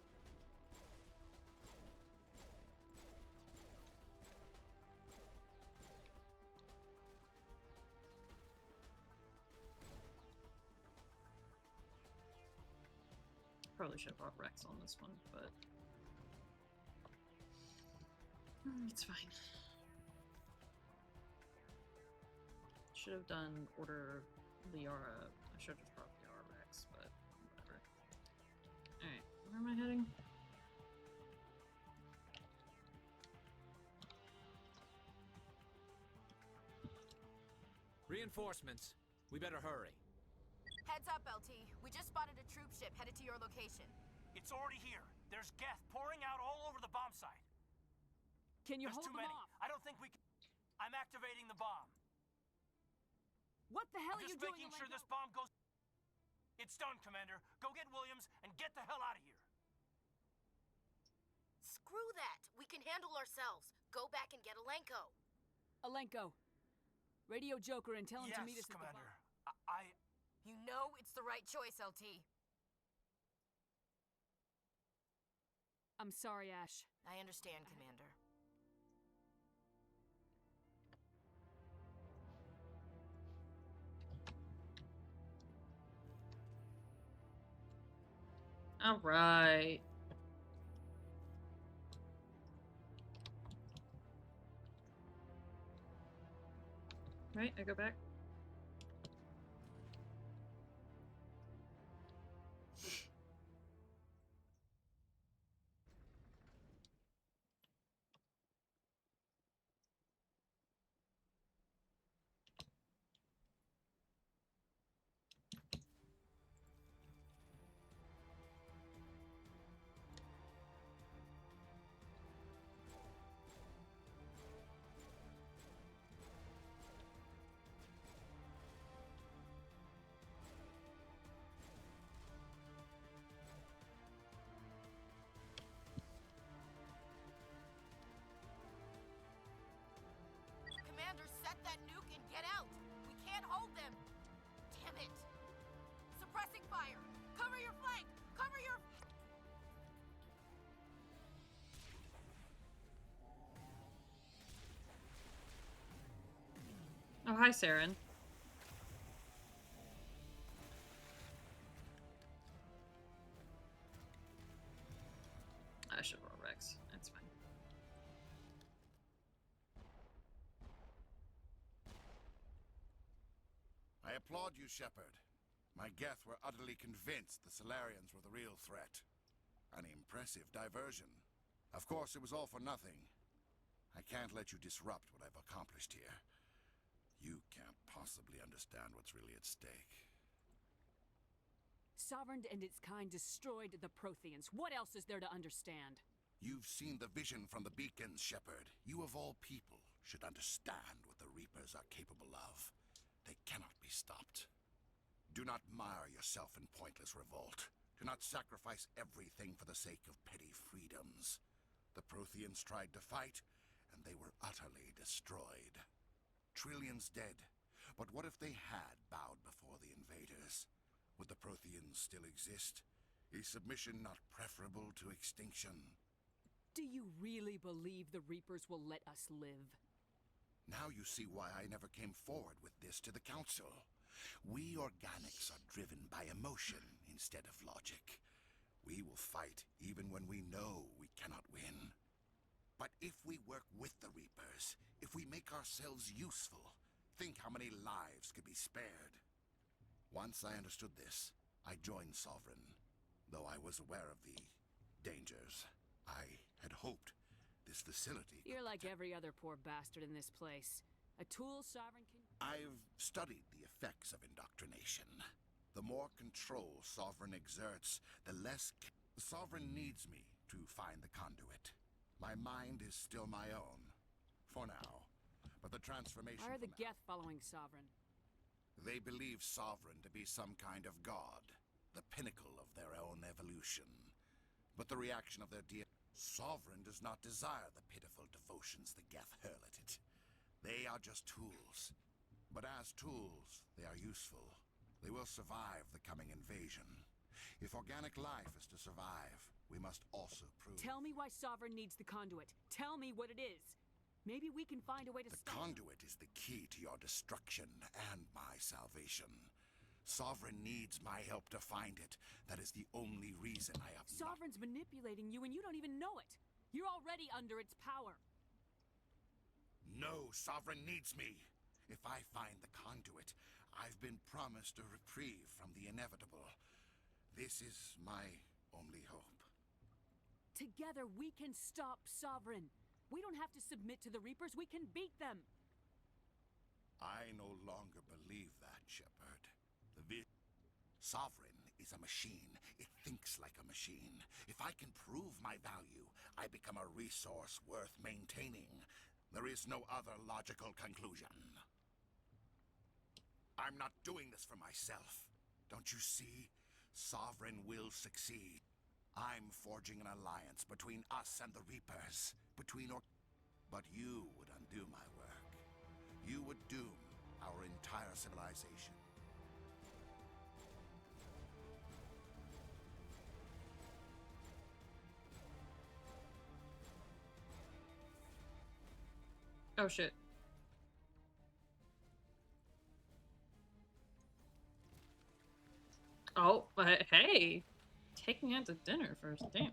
Probably should have brought Rex on this one, but it's fine. Should have done order Liara. I should have just brought Liara Rex, but whatever. Alright, where am I heading? Reinforcements. We better hurry. Heads up, LT. We just spotted a troop ship headed to your location. It's already here. There's Geth pouring out all over the bomb site. Can you There's hold too them many. off? I don't think we can... I'm activating the bomb. What the hell I'm are you just doing? making sure this bomb goes... It's done, Commander. Go get Williams and get the hell out of here. Screw that. We can handle ourselves. Go back and get Alenko. Alenko. Radio Joker and tell him Yes, to meet us Commander. at the bomb. You know it's the right choice, LT. I'm sorry, Ash. I understand, Commander. All right. Right, I go back. hi, Saren. I should roll Rex. That's fine. I applaud you, Shepard. My Geth were utterly convinced the Solarians were the real threat. An impressive diversion. Of course, it was all for nothing. I can't let you disrupt what I've accomplished here. You can't possibly understand what's really at stake. Sovereign and its kind destroyed the Protheans. What else is there to understand? You've seen the vision from the beacons, Shepard. You of all people should understand what the Reapers are capable of. They cannot be stopped. Do not mire yourself in pointless revolt. Do not sacrifice everything for the sake of petty freedoms. The Protheans tried to fight, and they were utterly destroyed. Trillions dead. But what if they had bowed before the invaders? Would the Protheans still exist? Is submission not preferable to extinction? Do you really believe the Reapers will let us live? Now you see why I never came forward with this to the Council. We organics are driven by emotion instead of logic. We will fight even when we know we cannot win. But if we work with the Reapers, if we make ourselves useful, think how many lives could be spared. Once I understood this, I joined Sovereign, though I was aware of the dangers. I had hoped this facility could You're like every other poor bastard in this place. A tool Sovereign can... I've studied the effects of indoctrination. The more control Sovereign exerts, the less... Sovereign needs me to find the conduit. My mind is still my own, for now. But the transformation... Why are the Geth following Sovereign? They believe Sovereign to be some kind of god, the pinnacle of their own evolution. But the reaction of their dear... Sovereign does not desire the pitiful devotions the Geth hurl at it. They are just tools. But as tools, they are useful. They will survive the coming invasion. If organic life is to survive, we must also prove... Tell me why Sovereign needs the conduit. Tell me what it is. Maybe we can find a way to The stop... conduit is the key to your destruction and my salvation. Sovereign needs my help to find it. That is the only reason I have Sovereign's manipulating you and you don't even know it. You're already under its power. No, Sovereign needs me. If I find the conduit, I've been promised a reprieve from the inevitable. This is my only hope. Together we can stop Sovereign. We don't have to submit to the Reapers, we can beat them. I no longer believe that, Shepard. Sovereign is a machine. It thinks like a machine. If I can prove my value, I become a resource worth maintaining. There is no other logical conclusion. I'm not doing this for myself. Don't you see? Sovereign will succeed. I'm forging an alliance between us and the Reapers. But you would undo my work. You would doom our entire civilization. Oh shit. Oh, but hey, take me out to dinner first, damn.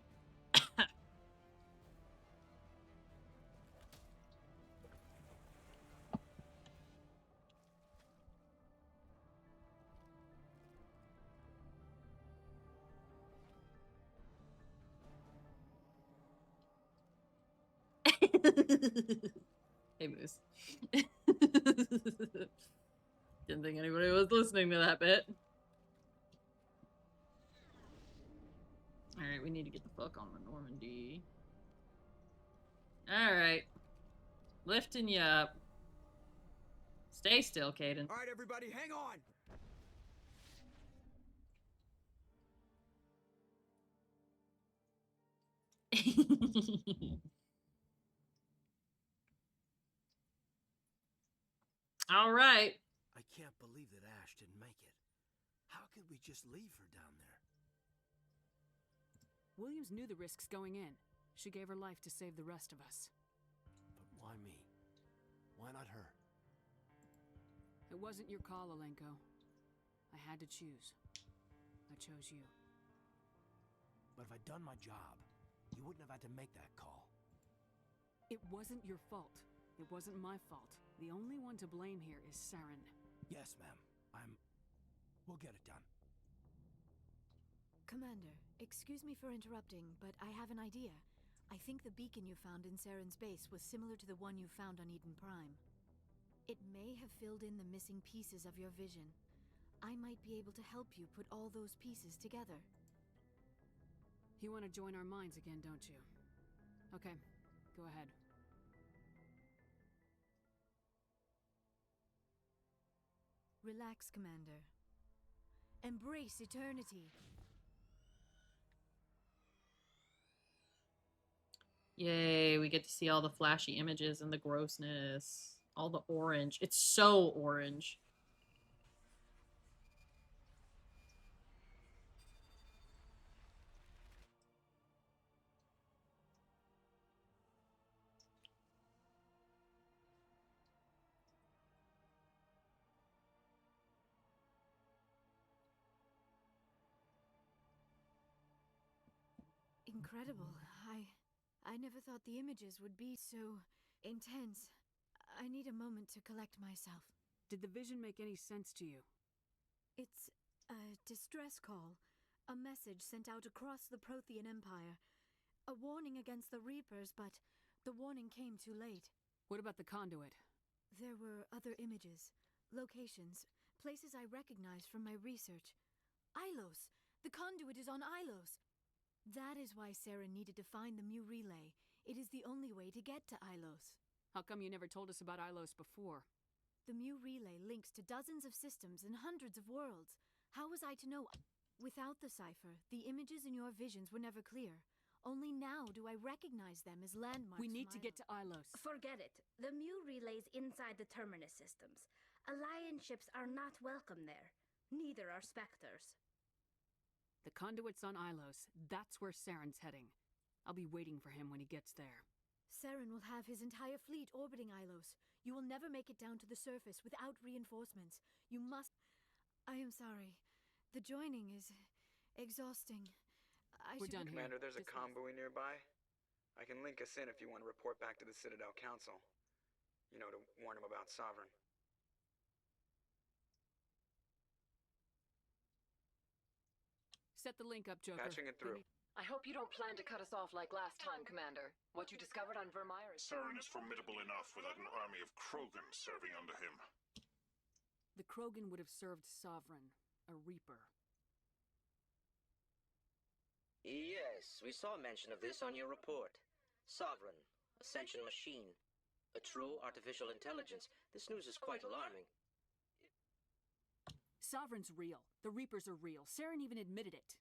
Hey, Moose. Didn't think anybody was listening to that bit. Alright, we need to get the fuck on the Normandy. Alright. Lifting you up. Stay still, Caden. Alright, everybody, hang on! Alright. I can't believe that Ash didn't make it. How could we just leave her down there? Williams knew the risks going in. She gave her life to save the rest of us. But why me? Why not her? It wasn't your call, Alenko. I had to choose. I chose you. But if I'd done my job, you wouldn't have had to make that call. It wasn't your fault. It wasn't my fault. The only one to blame here is Saren. Yes, ma'am. We'll get it done. Commander, excuse me for interrupting, but I have an idea. I think the beacon you found in Saren's base was similar to the one you found on Eden Prime. It may have filled in the missing pieces of your vision. I might be able to help you put all those pieces together. You want to join our minds again, don't you? Okay, go ahead. Relax, Commander. Embrace eternity. Yay, we get to see all the flashy images and the grossness. All the orange. It's so orange. Incredible. I never thought the images would be so intense. I need a moment to collect myself. Did the vision make any sense to you? It's a distress call. A message sent out across the Prothean Empire. A warning against the Reapers, but the warning came too late. What about the conduit? There were other images, locations, places I recognized from my research. Ilos! The conduit is on Ilos! That is why Saren needed to find the Mu relay. It is the only way to get to Ilos. How come you never told us about Ilos before? The Mu relay links to dozens of systems and hundreds of worlds. How was I to know? Without the cipher, the images in your visions were never clear. Only now do I recognize them as landmarks. We need to get to Ilos. Forget it. The Mu relay's inside the Terminus systems. Alliance ships are not welcome there. Neither are Spectres. The conduit's on Ilos. That's where Saren's heading. I'll be waiting for him when he gets there. Saren will have his entire fleet orbiting Ilos. You will never make it down to the surface without reinforcements. You must... I am sorry. The joining is exhausting. We're done here. Commander, there's a convoy nearby. I can link us in if you want to report back to the Citadel Council. You know, to warn them about Sovereign. Set the link up, Joker. Patching it through. I hope you don't plan to cut us off like last time, Commander. What you discovered on Vermeer is... Saren is formidable enough without an army of Krogan serving under him. The Krogan would have served Sovereign, a Reaper. Yes, we saw mention of this on your report. Sovereign, Ascension machine, a true artificial intelligence. This news is quite alarming. Sovereign's real. The Reapers are real. Saren even admitted it.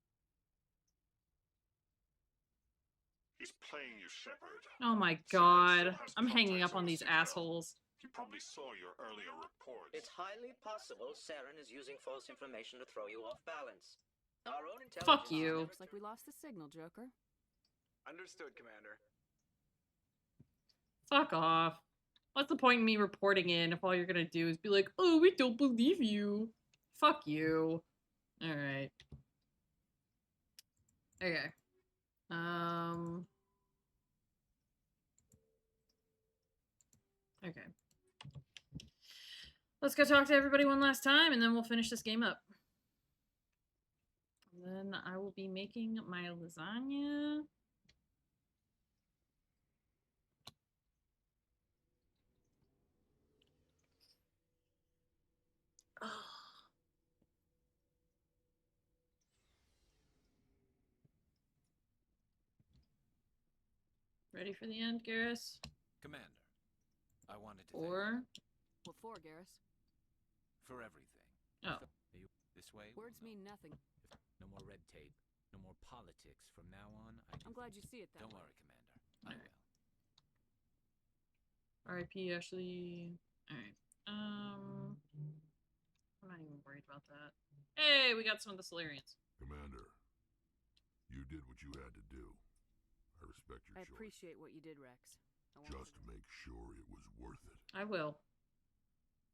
He's playing you, Shepard. Oh my god. I'm hanging up on these assholes. He probably saw your earlier reports. It's highly possible Saren is using false information to throw you off balance. Our own intelligence... Fuck you. Looks like we lost the signal, Joker. Understood, Commander. Fuck off. What's the point in me reporting in if all you're gonna do is be like, oh, we don't believe you. Fuck you. Alright. Okay. Okay. Let's go talk to everybody one last time, and then we'll finish this game up. And then I will be making my lasagna. Oh. Ready for the end, Garrus? Commander, I wanted to Or? What for, Garrus? for everything. Oh. This way? Words mean nothing. No more red tape. No more politics. From now on, I'm glad you see it that Don't way. worry, Commander. I will. R.I.P. Ashley. Alright. I'm not even worried about that. Hey, we got some of the Solarians. Commander, you did what you had to do. I respect your I choice. appreciate what you did, Rex. Just make sure it was worth it. I will.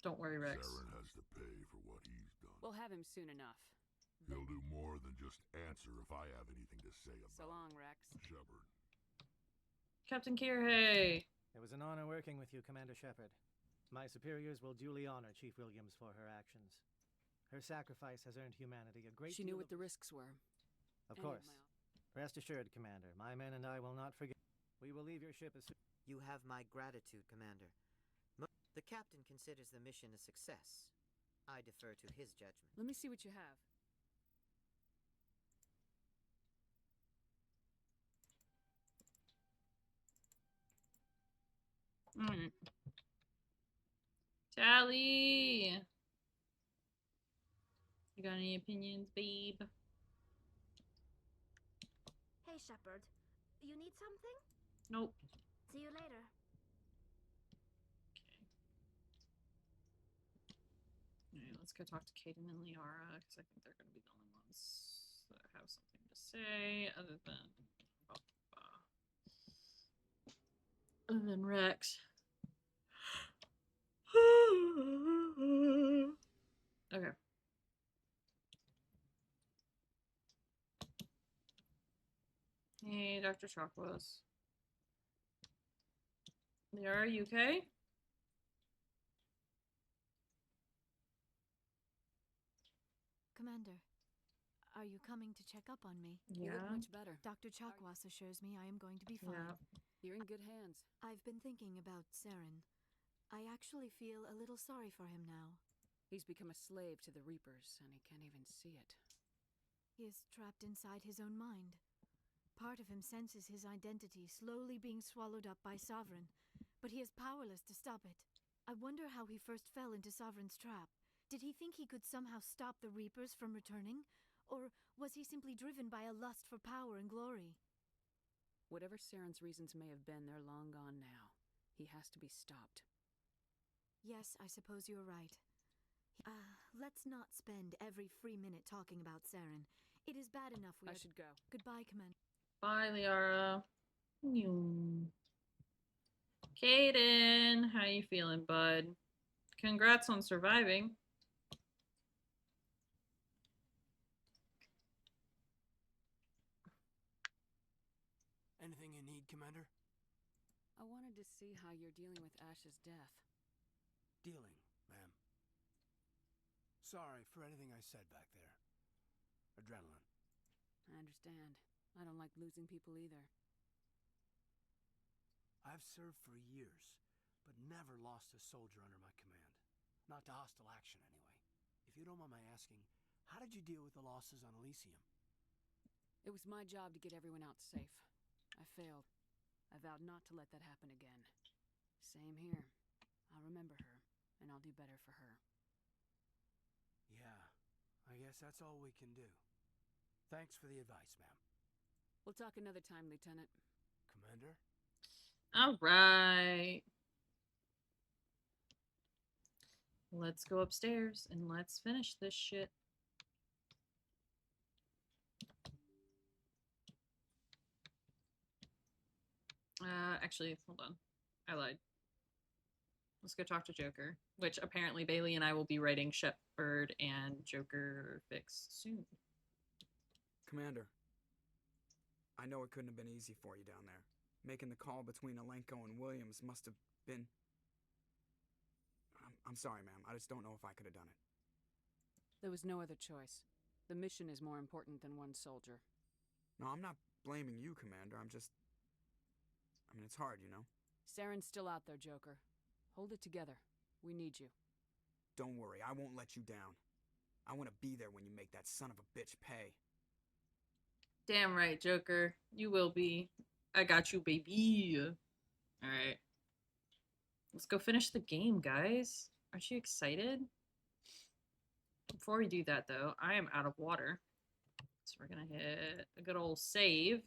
Don't worry, Rex. Saren has to pay for what he's done. We'll have him soon enough. He'll do more than just answer if I have anything to say about So long, Rex. Shepard. Captain Kirhey. It was an honor working with you, Commander Shepard. My superiors will duly honor Chief Williams for her actions. Her sacrifice has earned humanity a great She deal knew what the risks were. Of course. Rest assured, Commander, my men and I will not forget. We will leave your ship as soon. You have my gratitude, Commander. The captain considers the mission a success. I defer to his judgment. Let me see what you have. Alright. Tally! You got any opinions, babe? Hey, Shepard. You need something? Nope. See you later. Alright, let's go talk to Kaden and Liara, because I think they're going to be the only ones that have something to say, other than Rex. Okay. Hey, Dr. Chocolates. Liara, are you okay? Commander, are you coming to check up on me? You look much better. Dr. Chakwas assures me I am going to be fine. Yeah. You're in good hands. I've been thinking about Saren. I actually feel a little sorry for him now. He's become a slave to the Reapers, and he can't even see it. He is trapped inside his own mind. Part of him senses his identity slowly being swallowed up by Sovereign, but he is powerless to stop it. I wonder how he first fell into Sovereign's trap. Did he think he could somehow stop the Reapers from returning? Or was he simply driven by a lust for power and glory? Whatever Saren's reasons may have been, they're long gone now. He has to be stopped. Yes, I suppose you're right. Let's not spend every free minute talking about Saren. It is bad enough we I should go. Goodbye, Commander. Bye, Liara. Kaden, how you feeling, bud? Congrats on surviving. Anything you need, Commander? I wanted to see how you're dealing with Ash's death. Dealing, ma'am. Sorry for anything I said back there. Adrenaline. I understand. I don't like losing people either. I've served for years, but never lost a soldier under my command. Not to hostile action, anyway. If you don't mind my asking, how did you deal with the losses on Elysium? It was my job to get everyone out safe. I failed. I vowed not to let that happen again. Same here. I'll remember her, and I'll do better for her. Yeah, I guess that's all we can do. Thanks for the advice, ma'am. We'll talk another time, Lieutenant. Commander? All right. Let's go upstairs and let's finish this shit. Actually, hold on. I lied. Let's go talk to Joker, which apparently Bailey and I will be writing Shepard and Joker fix soon. Commander, I know it couldn't have been easy for you down there. Making the call between Alenko and Williams must have been... I'm sorry, ma'am. I just don't know if I could have done it. There was no other choice. The mission is more important than one soldier. No, I'm not blaming you, Commander. It's hard, you know? Saren's still out there, Joker. Hold it together. We need you. Don't worry, I won't let you down. I want to be there when you make that son of a bitch pay. Damn right, Joker. You will be. I got you, baby. Alright. Let's go finish the game, guys. Aren't you excited? Before we do that, though, I am out of water. So we're going to hit a good old save.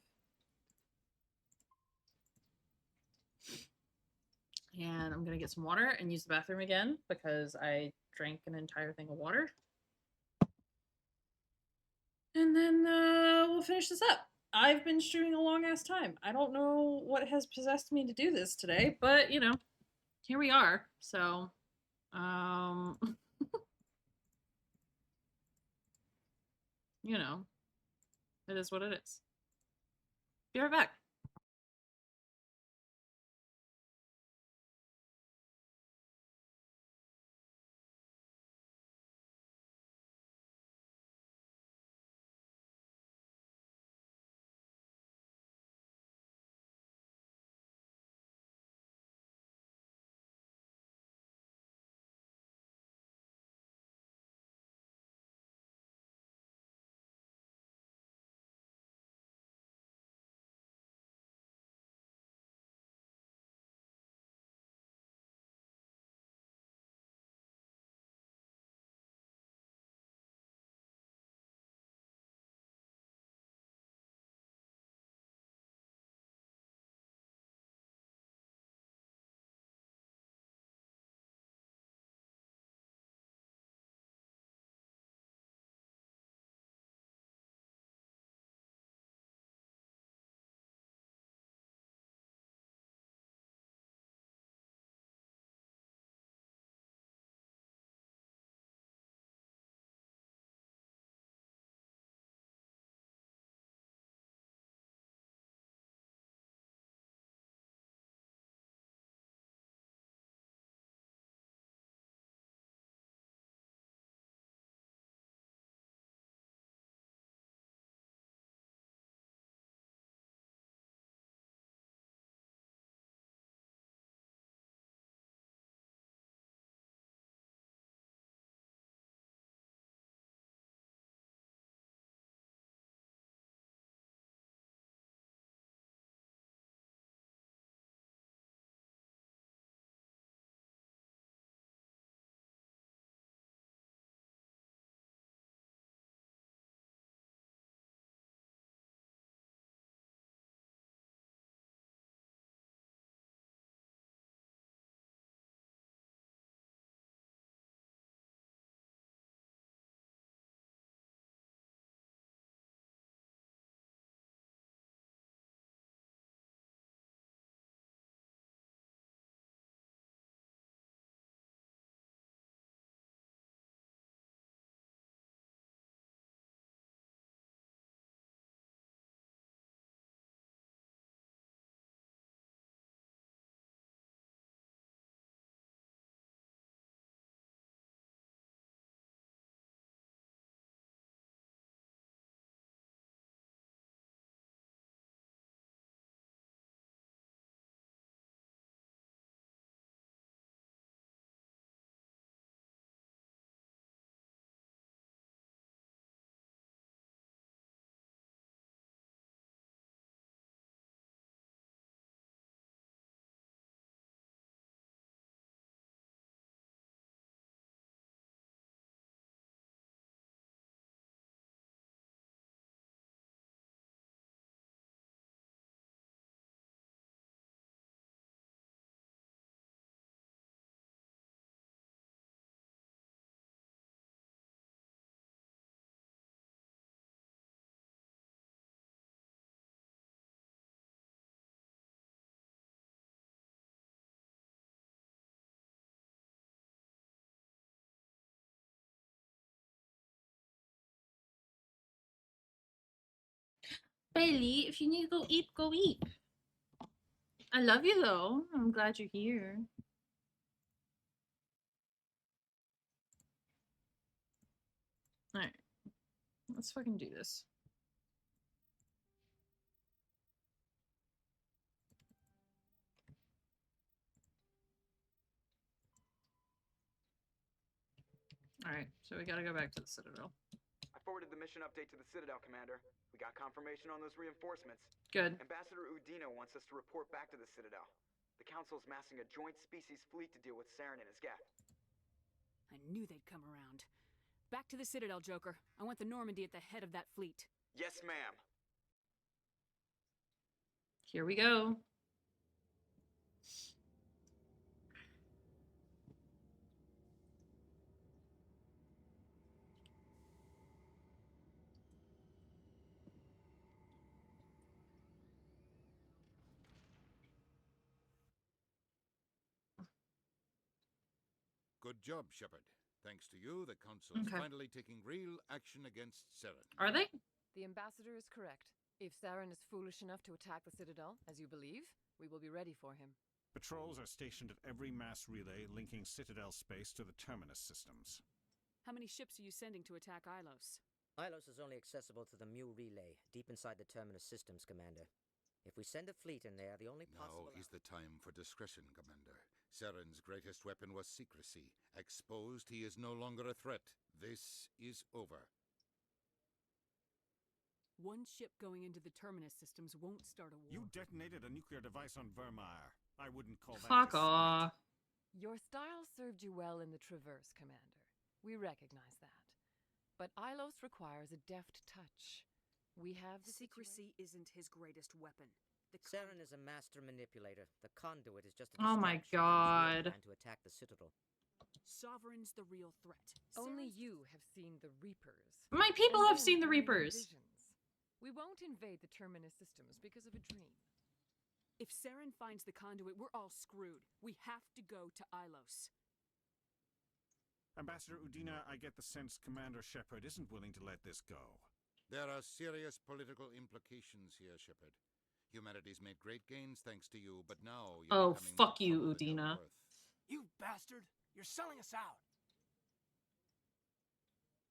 And I'm going to get some water and use the bathroom again because I drank an entire thing of water. And then we'll finish this up. I've been streaming a long ass time. I don't know what has possessed me to do this today, but you know, here we are. So You know, it is what it is. Be right back. Bailey, if you need to go eat, go eat. I love you though. I'm glad you're here. Alright. Let's fucking do this. Alright, so we gotta go back to the Citadel. I forwarded the mission update to the Citadel, Commander. We got confirmation on those reinforcements. Good. Ambassador Udino wants us to report back to the Citadel. The Council's massing a joint species fleet to deal with Saren and his gap. I knew they'd come around. Back to the Citadel, Joker. I want the Normandy at the head of that fleet. Yes, ma'am. Here we go. Good job, Shepard. Thanks to you, the Council's Okay. finally taking real action against Saren. Are they? The ambassador is correct. If Saren is foolish enough to attack the Citadel, as you believe, we will be ready for him. Patrols are stationed at every mass relay linking Citadel space to the terminus systems. How many ships are you sending to attack Ilos? Ilos is only accessible to the Mu relay, deep inside the terminus systems, Commander. If we send a fleet in there, the only possible... Now is the time for discretion, Commander. Saren's greatest weapon was secrecy. Exposed, he is no longer a threat. This is over. One ship going into the terminus systems won't start a war. You detonated a nuclear device on Vermeer. I wouldn't call that Fuck discreet. off. Your style served you well in the Traverse, Commander. We recognize that. But Ilos requires a deft touch. We have the Secrecy isn't his greatest weapon. Saren is a master manipulator. The conduit is just a Oh my distraction from his real God. plan to attack the Citadel. Sovereign's the real threat. Only you have seen the Reapers. My people And have then seen the only in Reapers. visions. We won't invade the terminus systems because of a dream. If Saren finds the conduit, we're all screwed. We have to go to Ilos. Ambassador Udina, I get the sense Commander Shepard isn't willing to let this go. There are serious political implications here, Shepard. Humanity's made great gains thanks to you, but now you're Oh, becoming fuck more you, trouble than you're Udina. worth. You bastard! You're selling us out!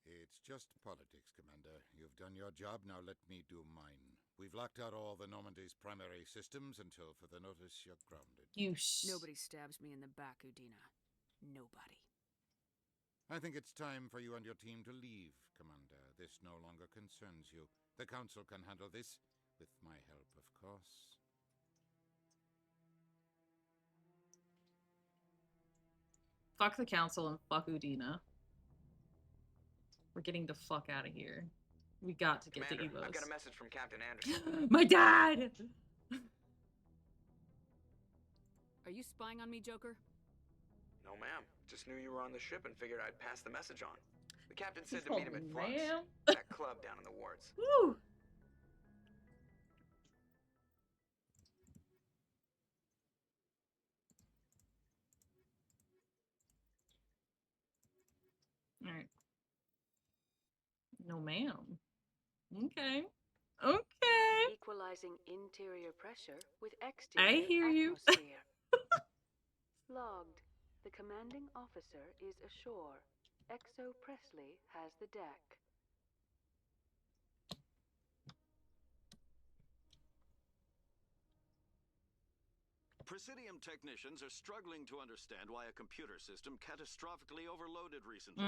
It's just politics, Commander. You've done your job, now let me do mine. We've locked out all the Normandy's primary systems until further notice you're grounded. Nobody stabs me in the back, Udina. Nobody. I think it's time for you and your team to leave, Commander. This no longer concerns you. The Council can handle this, with my help, of course. Fuck the Council and fuck Udina. We're getting the fuck out of here. We got to get Commander, to Evos. I've got a message from Captain Anderson. My dad! Are you spying on me, Joker? No, ma'am. Just knew you were on the ship and figured I'd pass the message on. The captain said to meet him at Flux, ma'am. that club down in the wards. Woo! Alright. No, ma'am. Okay. Okay. Equalizing interior pressure with I exterior hear you. atmosphere. Logged. The commanding officer is ashore. Exo Presley has the deck. Presidium technicians are struggling to understand why a computer system catastrophically overloaded recently.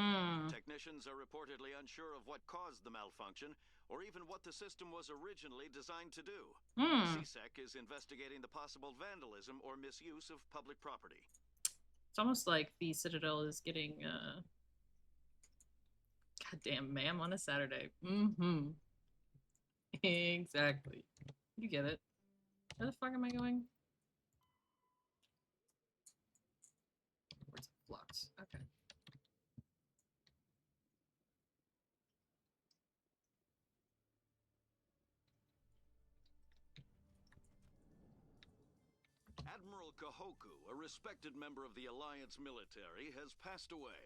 Technicians are reportedly unsure of what caused the malfunction, or even what the system was originally designed to do. CSEC is investigating the possible vandalism or misuse of public property. It's almost like the Citadel is getting, goddamn, ma'am on a Saturday. Mm-hmm. Exactly. You get it. Where the fuck am I going? Where's Flux? Okay. Admiral Kahoku, a respected member of the Alliance military, has passed away.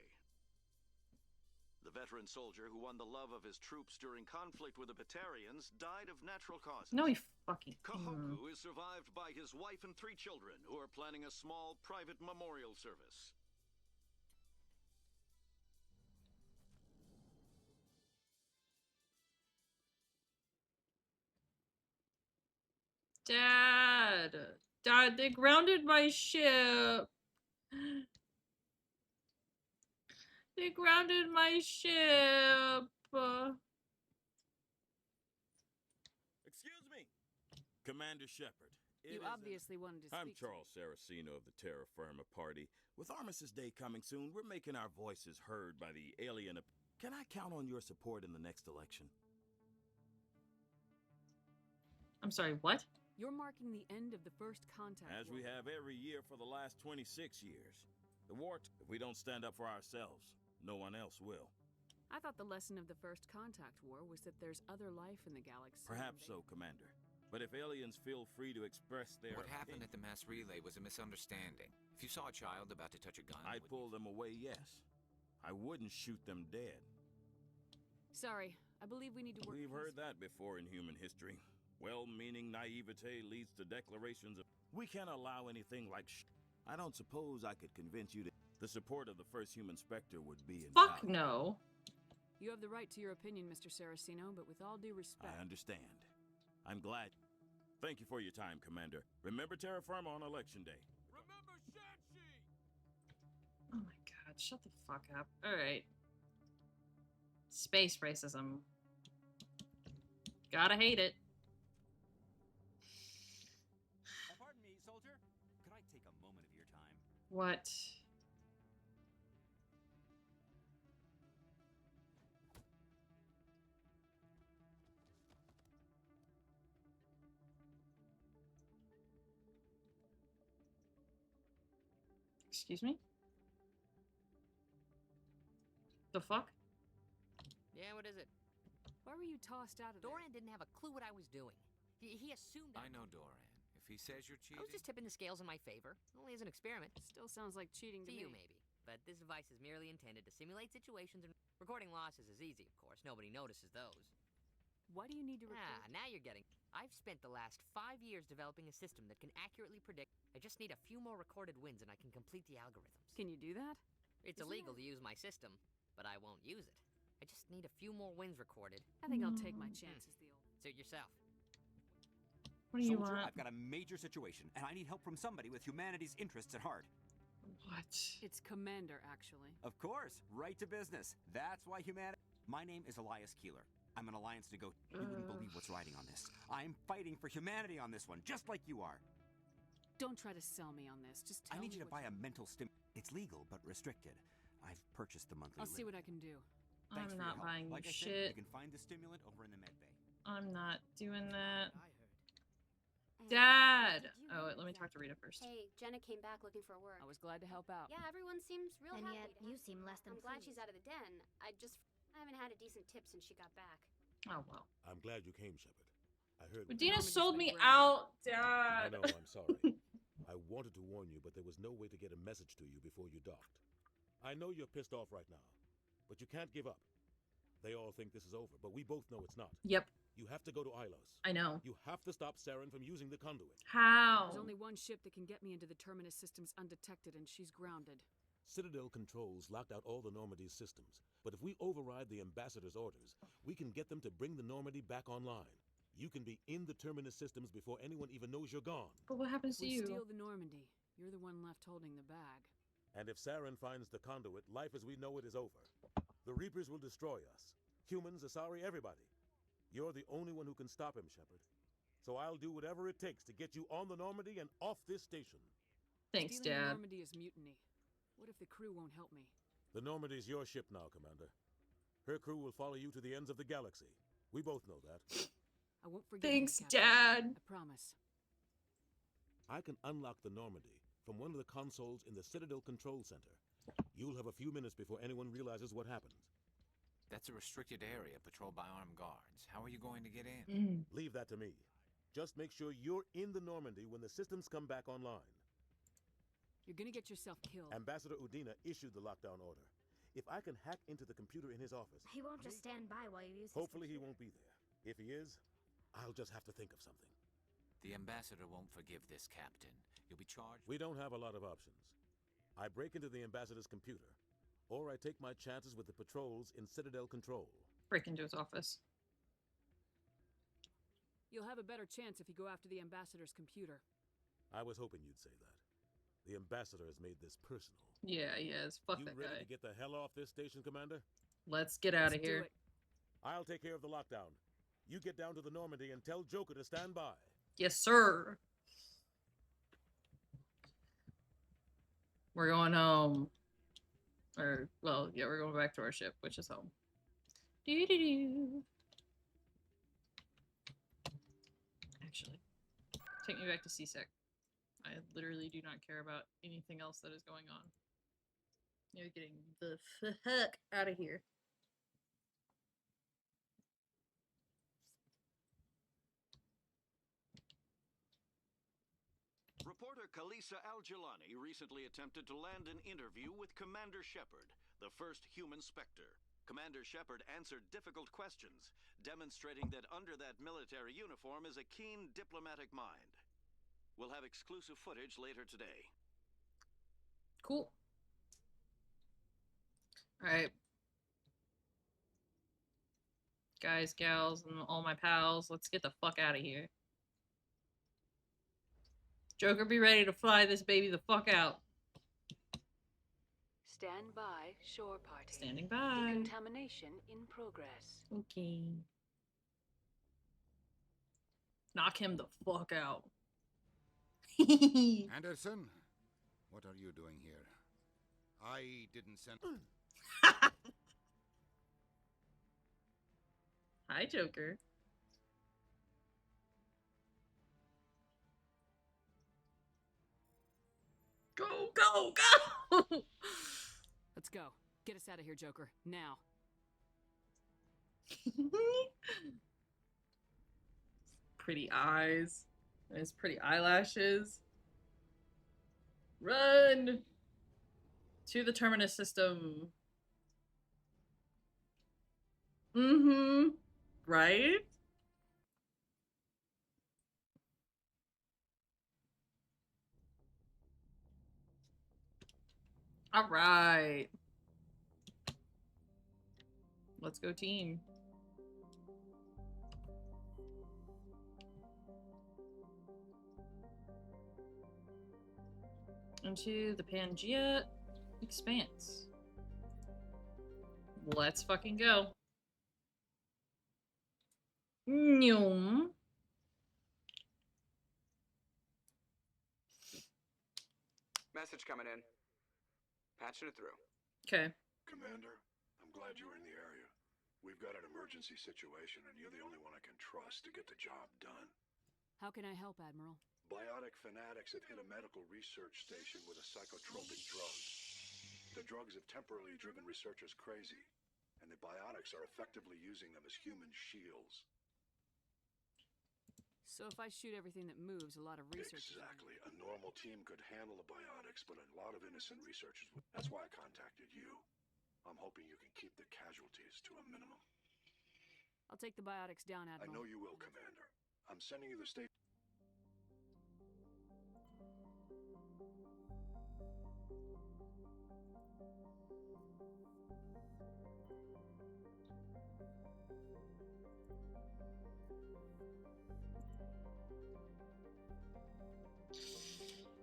The veteran soldier who won the love of his troops during conflict with the Batarians died of natural causes. No, he fucking... Kahoku is survived by his wife and 3 children, who are planning a small private memorial service. Dad! Dad, they grounded my ship! They grounded my ship! Excuse me! Commander Shepard. You obviously wanted to speak I'm to me. Charles Saraceno of the Terra Firma Party. With Armistice Day coming soon, we're making our voices heard by the alien... Can I count on your support in the next election? I'm sorry, what? You're marking the end of the first contact As war. we have every year for the last 26 years. The war, if we don't stand up for ourselves, no one else will. I thought the lesson of the first contact war was that there's other life in the galaxy. Perhaps so, Commander. But if aliens feel free to express their What happened at the mass relay was a misunderstanding. If you saw a child about to touch a gun, I'd pull them away, yes. I wouldn't shoot them dead. Sorry, I believe we need to work. We've heard that before in human history. Well-meaning naivete leads to declarations of... We can't allow anything like I don't suppose I could convince you that the support of the first human Spectre would be Fuck invaluable. no. You have the right to your opinion, Mr. Saraceno, but with all due respect... I understand. I'm glad. Thank you for your time, Commander. Remember terra firma on Election Day. Remember Shanxi! Oh my god, shut the fuck up. Alright. Space racism. Gotta hate it. Pardon me, soldier. Could I take a moment of your time? What? Excuse me? The fuck? Yeah, what is it? Why were you tossed out of there? Doran didn't have a clue what I was doing. He assumed I know Doran. If he says you're cheating... I was just tipping the scales in my favor. Only as an experiment. Still sounds like cheating To to you, me. maybe. But this device is merely intended to simulate situations and... Recording losses is easy, of course. Nobody notices those. Why do you need to record? Now you're getting... I've spent the last 5 years developing a system that can accurately predict... I just need a few more recorded wins and I can complete the algorithms. Can you do that? It's illegal to use my system, but I won't use it. I just need a few more wins recorded. I think I'll take my chances, the old... Suit yourself. What do you Soldier, want? I've got a major situation, and I need help from somebody with humanity's interests at heart. What? It's Commander, actually. Of course, right to business. That's why humanity... My name is Elias Keeler. I'm an Alliance You wouldn't believe what's riding on this. I'm fighting for humanity on this one, just like you are. Don't try to sell me on this. Just tell I me need you to what buy a mental stim... It's legal, but restricted. I've purchased the monthly I'll see limit. what I can do. Thanks I'm for not your help. buying Like I shit. said, you can find the stimulant over in the med bay. I'm not doing that. And Dad! did you Oh, hear let me that- talk to Rita first. Hey, Jenna came back looking for work. I was glad to help out. Yeah, everyone seems real And happy. yet, to you have seem less than I'm glad pleased. she's out of the den. I haven't had a decent tip since she got back. Oh, well. I'm glad you came, Shepard. I heard... Dina sold me out, I Dad! know, I'm sorry. I wanted to warn you, but there was no way to get a message to you before you docked. I know you're pissed off right now, but you can't give up. They all think this is over, but we both know it's not. Yep. You have to go to Ilos. I know. You have to stop Saren from using the conduit. How? There's only one ship that can get me into the Terminus systems undetected, and she's grounded. Citadel controls locked out all the Normandy's systems, but if we override the ambassador's orders, we can get them to bring the Normandy back online. You can be in the Terminus systems before anyone even knows you're gone. But what happens to We you? steal the Normandy. You're the one left holding the bag. And if Saren finds the conduit, life as we know it is over. The Reapers will destroy us. Humans, Asari, everybody. You're the only one who can stop him, Shepard. So I'll do whatever it takes to get you on the Normandy and off this station. Thanks, Stealing the Dad. Normandy is mutiny. What if the crew won't help me? The Normandy's your ship now, Commander. Her crew will follow you to the ends of the galaxy. We both know that. I won't forget. Thanks, you, Captain. Dad. I promise. I can unlock the Normandy from one of the consoles in the Citadel Control Center. You'll have a few minutes before anyone realizes what happened. That's a restricted area patrolled by armed guards. How are you going to get in? Mm. Leave that to me. Just make sure you're in the Normandy when the systems come back online. You're gonna get yourself killed. Ambassador Udina issued the lockdown order. If I can hack into the computer in his office... He won't just stand by while you use his Hopefully he computer. won't be there. If he is, I'll just have to think of something. The ambassador won't forgive this, Captain. You'll be charged... We don't have a lot of options. I break into the ambassador's computer, or I take my chances with the patrols in Citadel Control. Break into his office. You'll have a better chance if you go after the ambassador's computer. I was hoping you'd say that. The ambassador has made this personal. Yeah, he is. Fuck You that ready guy. to get the hell off this station, Commander? Let's get out of Let's do here. it. I'll take care of the lockdown. You get down to the Normandy and tell Joker to stand by. Yes, sir. We're going home. Or, well, yeah, we're going back to our ship, which is home. Doo-doo-doo. Actually, take me back to CSEC. I literally do not care about anything else that is going on. You're getting the fuck out of here. Reporter Kalisa Al-Jilani recently attempted to land an interview with Commander Shepard, the first human Spectre. Commander Shepard answered difficult questions, demonstrating that under that military uniform is a keen diplomatic mind. We'll have exclusive footage later today. Cool. Alright. Guys, gals, and all my pals, let's get the fuck out of here. Joker, be ready to fly this baby the fuck out. Stand by, shore party. Standing by. Decontamination in progress. Okay. Knock him the fuck out. Anderson, what are you doing here? I didn't send... Hi, Joker. Go, go, go! Let's go. Get us out of here, Joker. Now. Pretty eyes. His pretty eyelashes. Run! To the terminus system. Mm-hmm. Right? All right. Let's go team. Into the Pangea Expanse. Let's fucking go. Nyum. Message coming in. Patching it through. Okay. Commander, I'm glad you were in the area. We've got an emergency situation, and you're the only one I can trust to get the job done. How can I help, Admiral? Biotic fanatics have hit a medical research station with a psychotropic drug. The drugs have temporarily driven researchers crazy, and the biotics are effectively using them as human shields. So if I shoot everything that moves, a lot of researchers... Exactly. A normal team could handle the biotics, but a lot of innocent researchers would. That's why I contacted you. I'm hoping you can keep the casualties to a minimum. I'll take the biotics down, Admiral. I know you will, Commander. I'm sending you the state...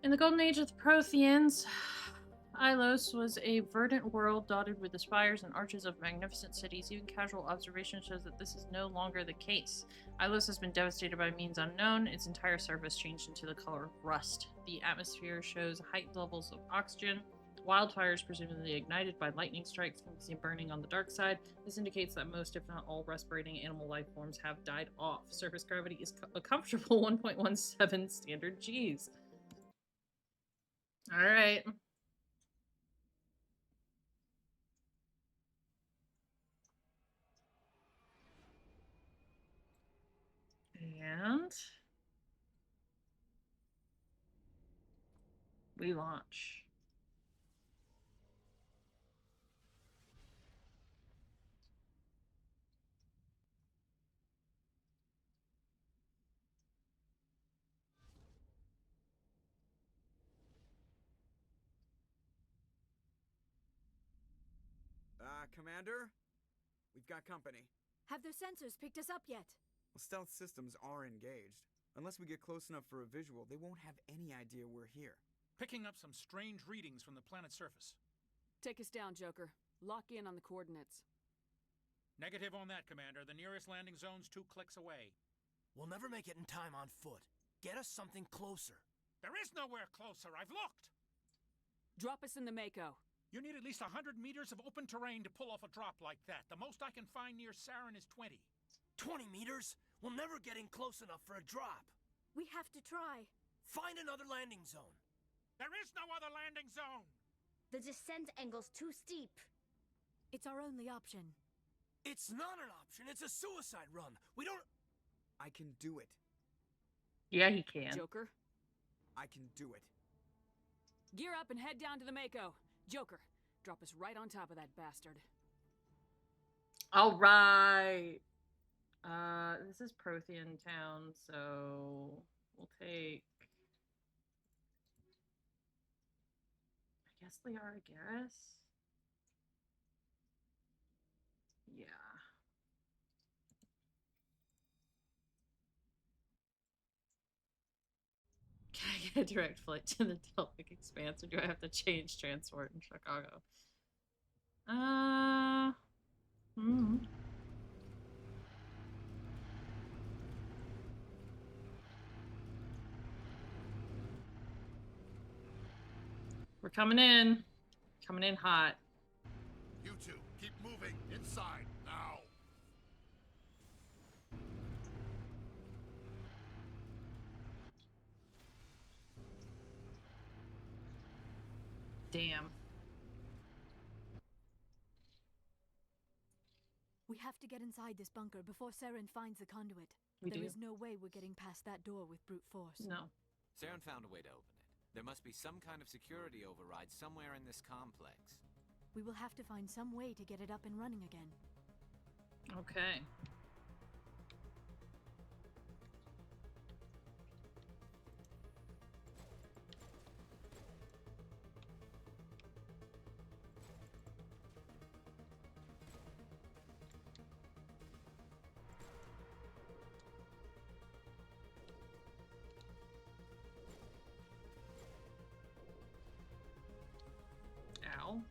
In the golden age of the Protheans, Ilos was a verdant world dotted with the spires and arches of magnificent cities. Even casual observation shows that this is no longer the case. Ilos has been devastated by means unknown. Its entire surface changed into the color of rust. The atmosphere shows heightened levels of oxygen. Wildfires, presumably ignited by lightning strikes, can be seen burning on the dark side. This indicates that most, if not all, respirating animal life forms have died off. Surface gravity is a comfortable 1.17 standard Gs. All right. And we launch. Commander? We've got company. Have their sensors picked us up yet? Well, stealth systems are engaged. Unless we get close enough for a visual, they won't have any idea we're here. Picking up some strange readings from the planet's surface. Take us down, Joker. Lock in on the coordinates. Negative on that, Commander. The nearest landing zone's 2 clicks away. We'll never make it in time on foot. Get us something closer. There is nowhere closer. I've looked. Drop us in the Mako. You need at least 100 meters of open terrain to pull off a drop like that. The most I can find near Sarin is 20. 20 meters? We'll never get in close enough for a drop. We have to try. Find another landing zone. There is no other landing zone. The descent angle's too steep. It's our only option. It's not an option. It's a suicide run. We don't... I can do it. Yeah, he can. Joker, I can do it. Gear up and head down to the Mako. Joker, drop us right on top of that bastard. All right. This is Prothean town, so we'll take. I guess Liara Garrus. Yeah. Can I get a direct flight to the Delphic Expanse, or do I have to change transport in Chicago? We're coming in. Coming in hot. You two, keep moving. Inside, now. Damn. We have to get inside this bunker before Saren finds the conduit. There is no way we're getting past that door with brute force. No. Saren found a way to open it. There must be some kind of security override somewhere in this complex. We will have to find some way to get it up and running again. Okay. Ow.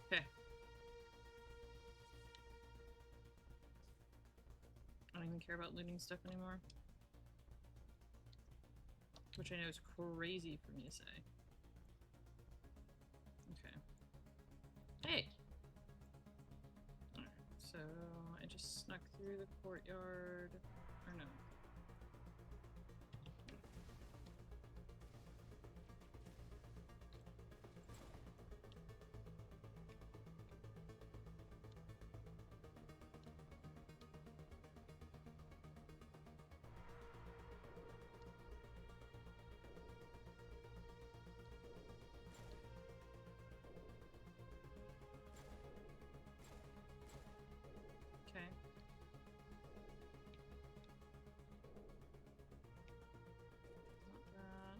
Okay. I don't even care about looting stuff anymore. Which I know is crazy for me to say. Okay. Hey! Alright, so I just snuck through the courtyard. Or no. Okay. Not that.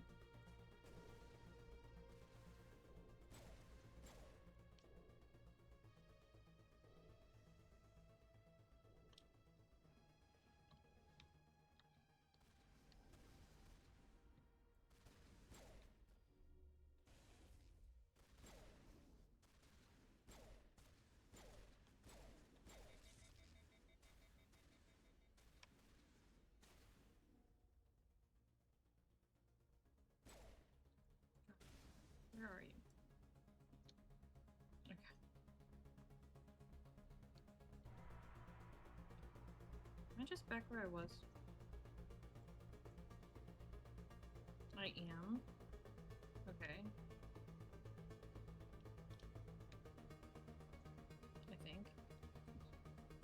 Where are you? Okay. Am I just back where I was? I am. Okay. I think.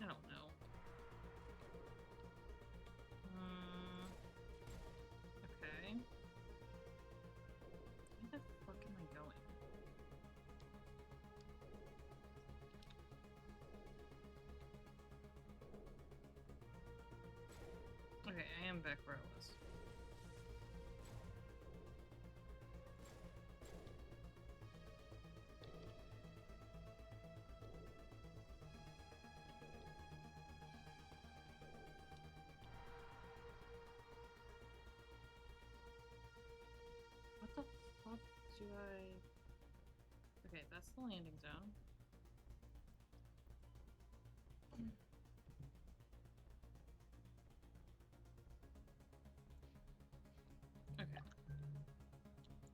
I don't know. Okay. Where the fuck am I going? Okay, I am back where I was. What the fuck do I... Okay, that's the landing zone.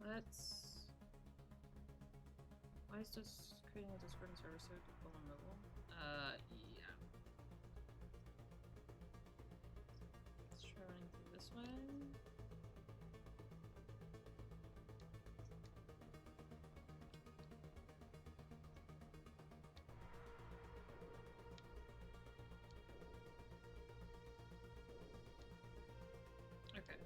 Let's... Why is this creating a Discord and server so to pull and mobile. Yeah. Let's try running through this way. Okay.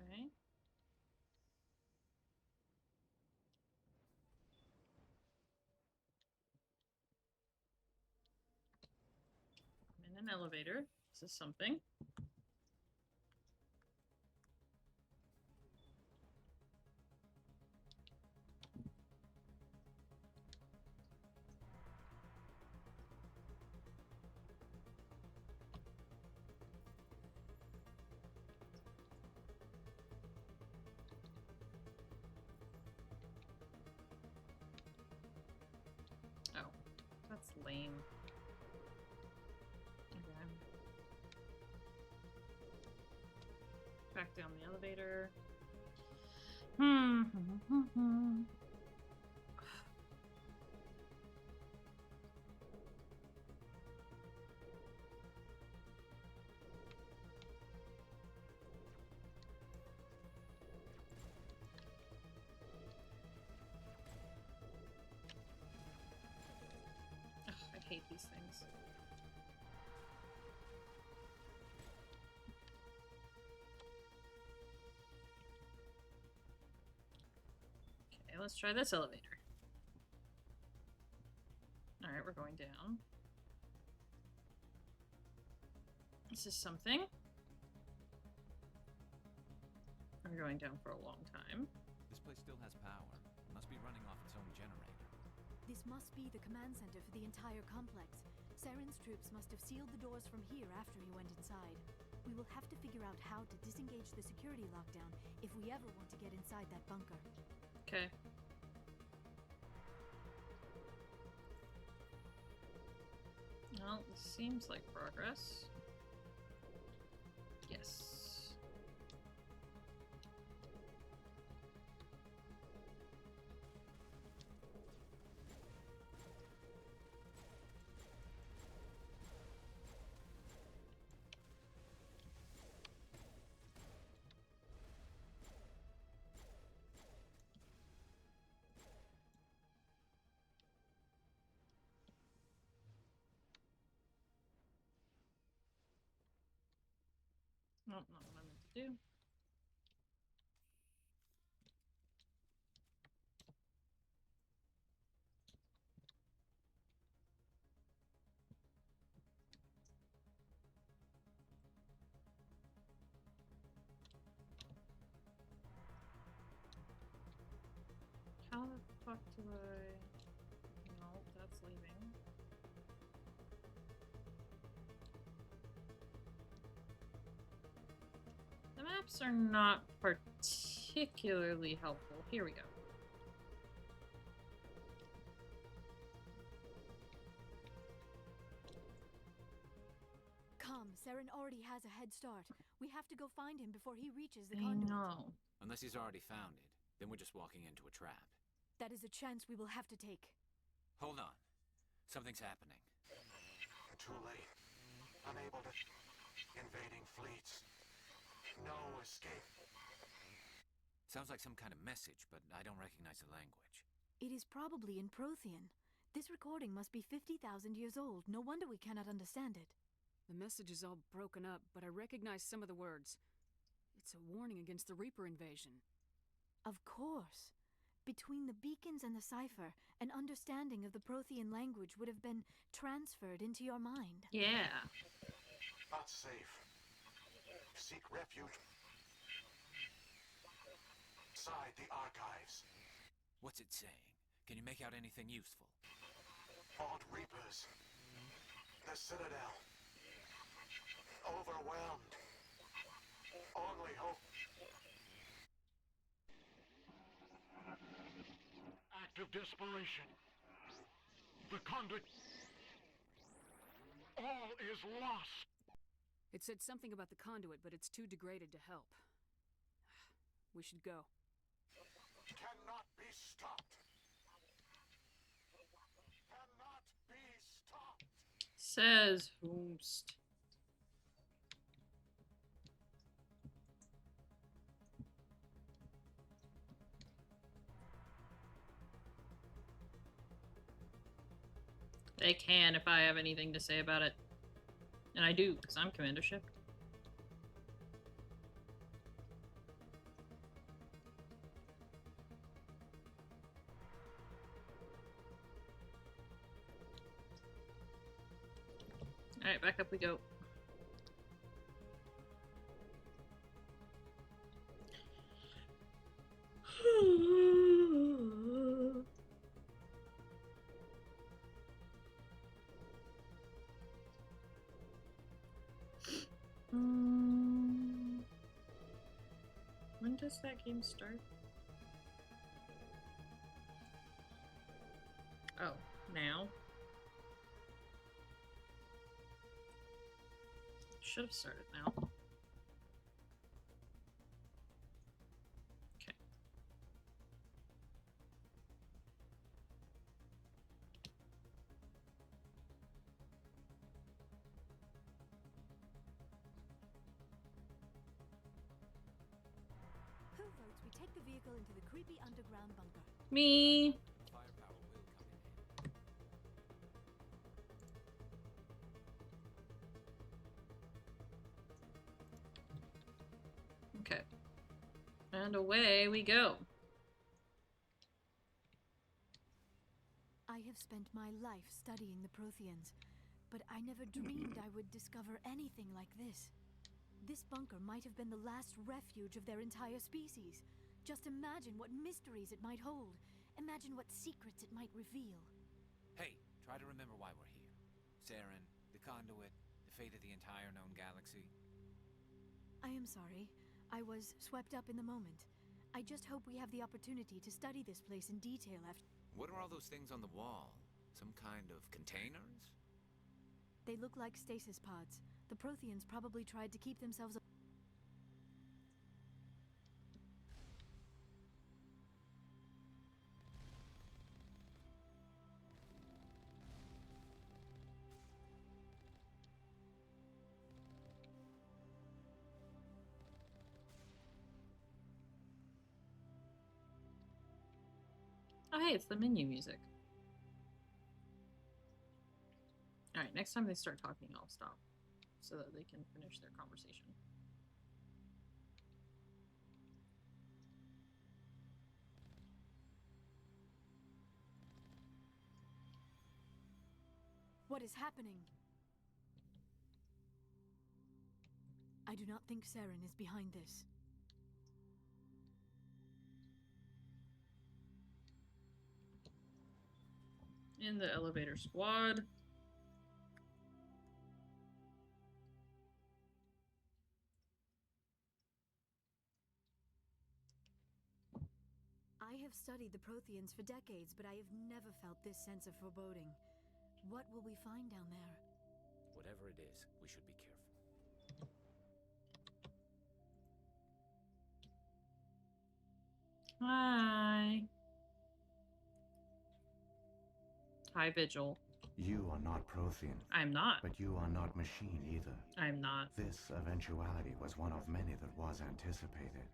Okay. I'm in an elevator. This is something. Oh, that's lame. Okay. Back down the elevator. Ugh, I hate these things. Okay, let's try this elevator. Alright, we're going down. This is something. We're going down for a long time. This place still has power. It must be running off its own generator. This must be the command center for the entire complex. Saren's troops must have sealed the doors from here after he went inside. We will have to figure out how to disengage the security lockdown if we ever want to get inside that bunker. Okay. Well, this seems like progress. Yes. Nope, not what I meant to do. How the fuck do I... No, that's leaving. The maps are not particularly helpful. Here we go. Come, Saren already has a head start. We have to go find him before he reaches the I conduit. know. Unless he's already found it, then we're just walking into a trap. That is a chance we will have to take. Hold on. Something's happening. Too late. Unable to... Invading fleets. No escape. Sounds like some kind of message, but I don't recognize the language. It is probably in Prothean. This recording must be 50,000 years old. No wonder we cannot understand it. The message is all broken up, but I recognize some of the words. It's a warning against the Reaper invasion. Of course. Between the beacons and the cipher, an understanding of the Prothean language would have been transferred into your mind. Yeah. Not safe. Seek refuge. Inside the archives. What's it saying? Can you make out anything useful? Fought Reapers. The Citadel. Overwhelmed. Only hope. Act of desperation. The conduit. All is lost. It said something about the conduit, but it's too degraded to help. We should go. Cannot be stopped. Cannot be stopped. Says Host. They can if I have anything to say about it. And I do, because I'm Commander Ship. Alright, back up we go. When does that game start? Oh, now? Should have started now. Okay. Who votes we take the vehicle into the creepy underground bunker? Me. Firepower will come in handy. Okay. And away we go. I have spent my life studying the Protheans, but I never dreamed I would discover anything like this. This bunker might have been the last refuge of their entire species. Just imagine what mysteries it might hold. Imagine what secrets it might reveal. Hey, try to remember why we're here. Saren, the conduit, the fate of the entire known galaxy. I am sorry. I was swept up in the moment. I just hope we have the opportunity to study this place in detail after... What are all those things on the wall? Some kind of containers? They look like stasis pods. The Protheans probably tried to keep themselves... Oh hey, it's the menu music. Alright, next time they start talking, I'll stop. So that they can finish their conversation. What is happening? I do not think Saren is behind this. In the elevator squad. I have studied the Protheans for decades, but I have never felt this sense of foreboding. What will we find down there? Whatever it is, we should be careful. Hi. Hi, Vigil. You are not Prothean. I'm not. But you are not machine either. I'm not. This eventuality was one of many that was anticipated.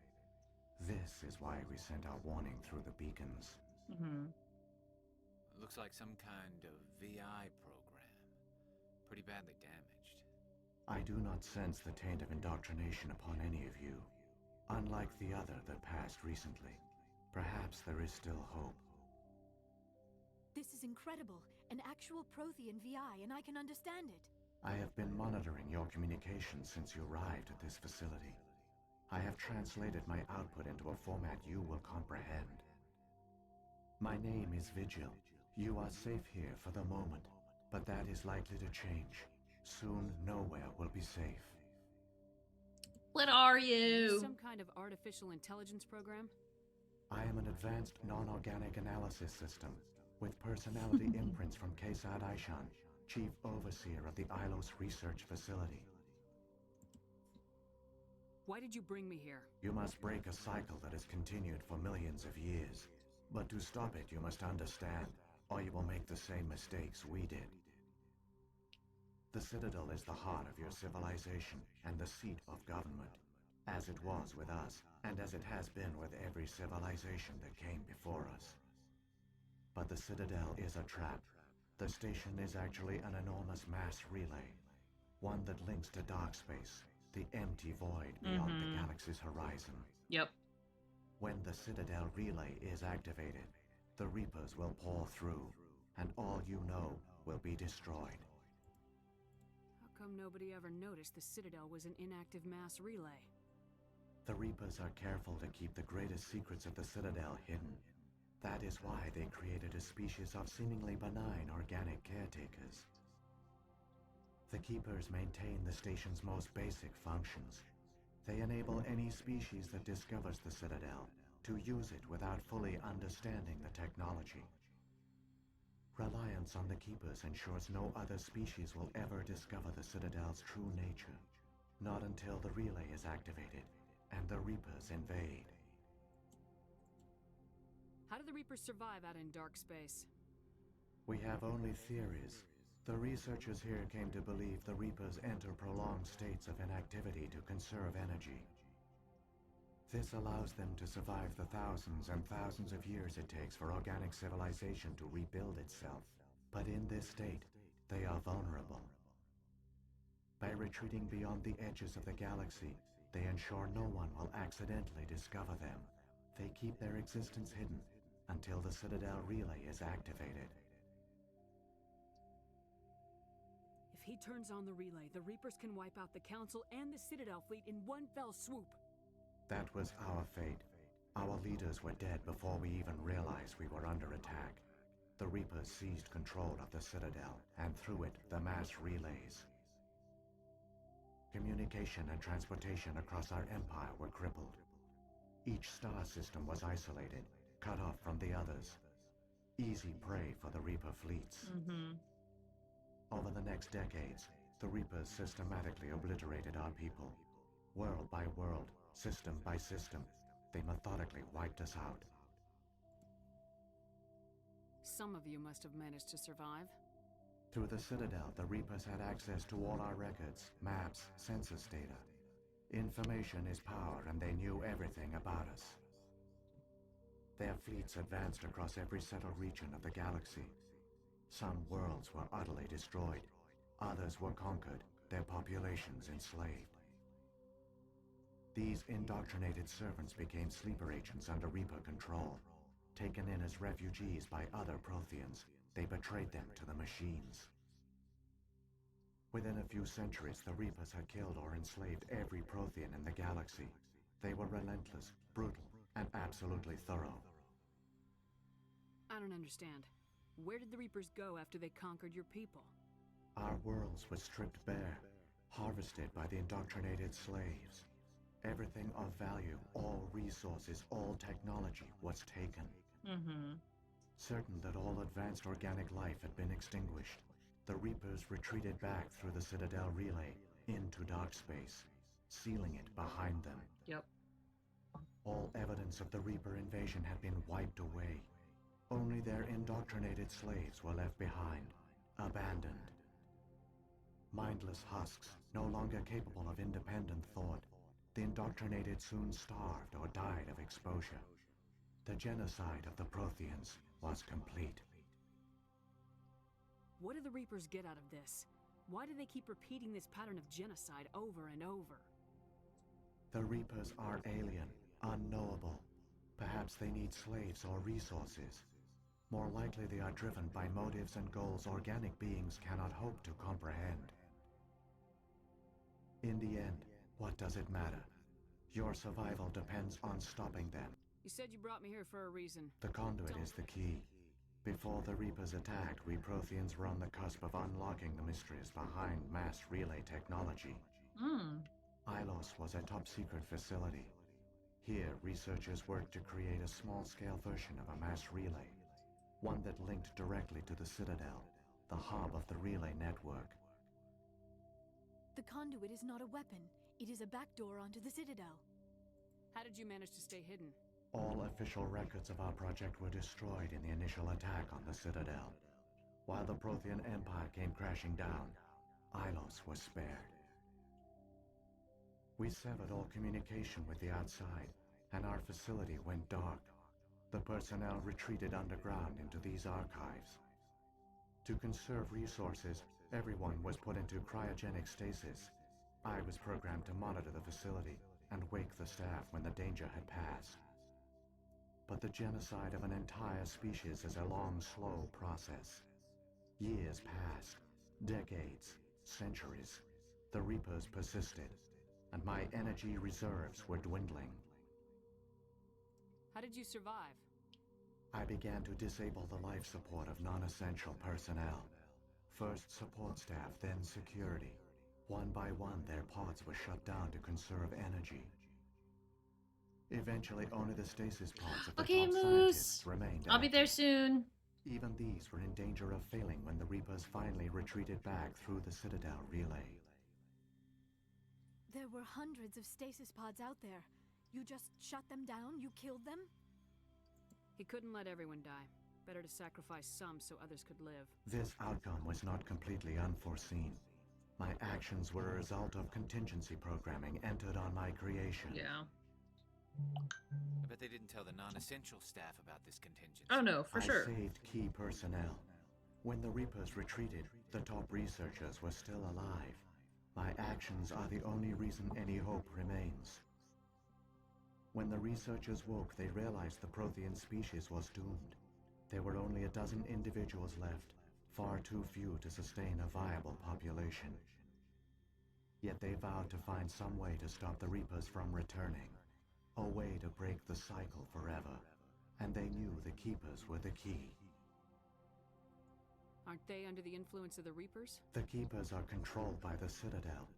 This is why we sent our warning through the beacons. Mm-hmm. Looks like some kind of VI program. Pretty badly damaged. I do not sense the taint of indoctrination upon any of you. Unlike the other that passed recently. Perhaps there is still hope. This is incredible. An actual Prothean VI, and I can understand it. I have been monitoring your communications since you arrived at this facility. I have translated my output into a format you will comprehend. My name is Vigil. You are safe here for the moment, But that is likely to change. Soon, nowhere will be safe. What are You you? some kind of artificial intelligence program? I am an advanced non-organic analysis system, with personality imprints from Kesad Aishan, Chief Overseer of the Ilos Research Facility. Why did you bring me here? You must break a cycle that has continued for millions of years. But to stop it, you must understand, or you will make the same mistakes we did. The Citadel is the heart of your civilization and the seat of government, as it was with us, and as it has been with every civilization that came before us. But the Citadel is a trap. The station is actually an enormous mass relay, one that links to dark space, the empty void beyond the galaxy's horizon. Yep. When the Citadel relay is activated, the Reapers will pour through, and all you know will be destroyed. How come nobody ever noticed the Citadel was an inactive mass relay? The Reapers are careful to keep the greatest secrets of the Citadel hidden. That is why they created a species of seemingly benign organic caretakers. The Keepers maintain the station's most basic functions. They enable any species that discovers the Citadel to use it without fully understanding the technology. Reliance on the Keepers ensures no other species will ever discover the Citadel's true nature. Not until the relay is activated and the Reapers invade. How do the Reapers survive out in dark space? We have only theories. The researchers here came to believe the Reapers enter prolonged states of inactivity to conserve energy. This allows them to survive the thousands and thousands of years it takes for organic civilization to rebuild itself. But in this state, they are vulnerable. By retreating beyond the edges of the galaxy, they ensure no one will accidentally discover them. They keep their existence hidden until the Citadel relay is activated. If he turns on the relay, the Reapers can wipe out the Council and the Citadel fleet in one fell swoop. That was our fate. Our leaders were dead before we even realized we were under attack. The Reapers seized control of the Citadel, and through it, the mass relays. Communication and transportation across our empire were crippled. Each star system was isolated, cut off from the others. Easy prey for the Reaper fleets. Over the next decades, the Reapers systematically obliterated our people. World by world, system by system, they methodically wiped us out. Some of you must have managed to survive. Through the Citadel, the Reapers had access to all our records, maps, census data. Information is power, and they knew everything about us. Their fleets advanced across every settled region of the galaxy. Some worlds were utterly destroyed. Others were conquered, their populations enslaved. These indoctrinated servants became sleeper agents under Reaper control. Taken in as refugees by other Protheans, they betrayed them to the machines. Within a few centuries, the Reapers had killed or enslaved every Prothean in the galaxy. They were relentless, brutal, and absolutely thorough. I don't understand. Where did the Reapers go after they conquered your people? Our worlds were stripped bare, harvested by the indoctrinated slaves. Everything of value, all resources, all technology was taken. Certain that all advanced organic life had been extinguished, the Reapers retreated back through the Citadel relay into dark space, sealing it behind them. Yep. All evidence of the Reaper invasion had been wiped away. Only their indoctrinated slaves were left behind, abandoned. Mindless husks, no longer capable of independent thought, the indoctrinated soon starved or died of exposure. The genocide of the Protheans was complete. What do the Reapers get out of this? Why do they keep repeating this pattern of genocide over and over? The Reapers are alien, unknowable. Perhaps they need slaves or resources. More likely they are driven by motives and goals organic beings cannot hope to comprehend. In the end, what does it matter? Your survival depends on stopping them. You said you brought me here for a reason. The conduit is the key. Before the Reapers attacked, we Protheans were on the cusp of unlocking the mysteries behind mass relay technology. Ilos was a top-secret facility. Here, researchers worked to create a small-scale version of a mass relay, one that linked directly to the Citadel, the hub of the relay network. The conduit is not a weapon. It is a backdoor onto the Citadel. How did you manage to stay hidden? All official records of our project were destroyed in the initial attack on the Citadel. While the Prothean Empire came crashing down, Ilos was spared. We severed all communication with the outside, and our facility went dark. The personnel retreated underground into these archives. To conserve resources, everyone was put into cryogenic stasis. I was programmed to monitor the facility and wake the staff when the danger had passed. But the genocide of an entire species is a long, slow process. Years passed, decades, centuries. The Reapers persisted, and my energy reserves were dwindling. How did you survive? I began to disable the life support of non-essential personnel. First support staff, then security. One by one, their pods were shut down to conserve energy. Eventually, only the stasis pods of the Okay, top Moose. scientists remained I'll be there active. soon. Even these were in danger of failing when the Reapers finally retreated back through the Citadel relay. There were hundreds of stasis pods out there. You just shut them down? You killed them? He couldn't let everyone die. Better to sacrifice some so others could live. This outcome was not completely unforeseen. My actions were a result of contingency programming entered on my creation. Yeah. I bet they didn't tell the non-essential staff about this contingency. Oh no, for sure. I saved key personnel. When the Reapers retreated, the top researchers were still alive. My actions are the only reason any hope remains. When the researchers woke, they realized the Prothean species was doomed. There were only a dozen individuals left, far too few to sustain a viable population. Yet they vowed to find some way to stop the Reapers from returning, a way to break the cycle forever, and they knew the Keepers were the key. Aren't they under the influence of the Reapers? The Keepers are controlled by the Citadel.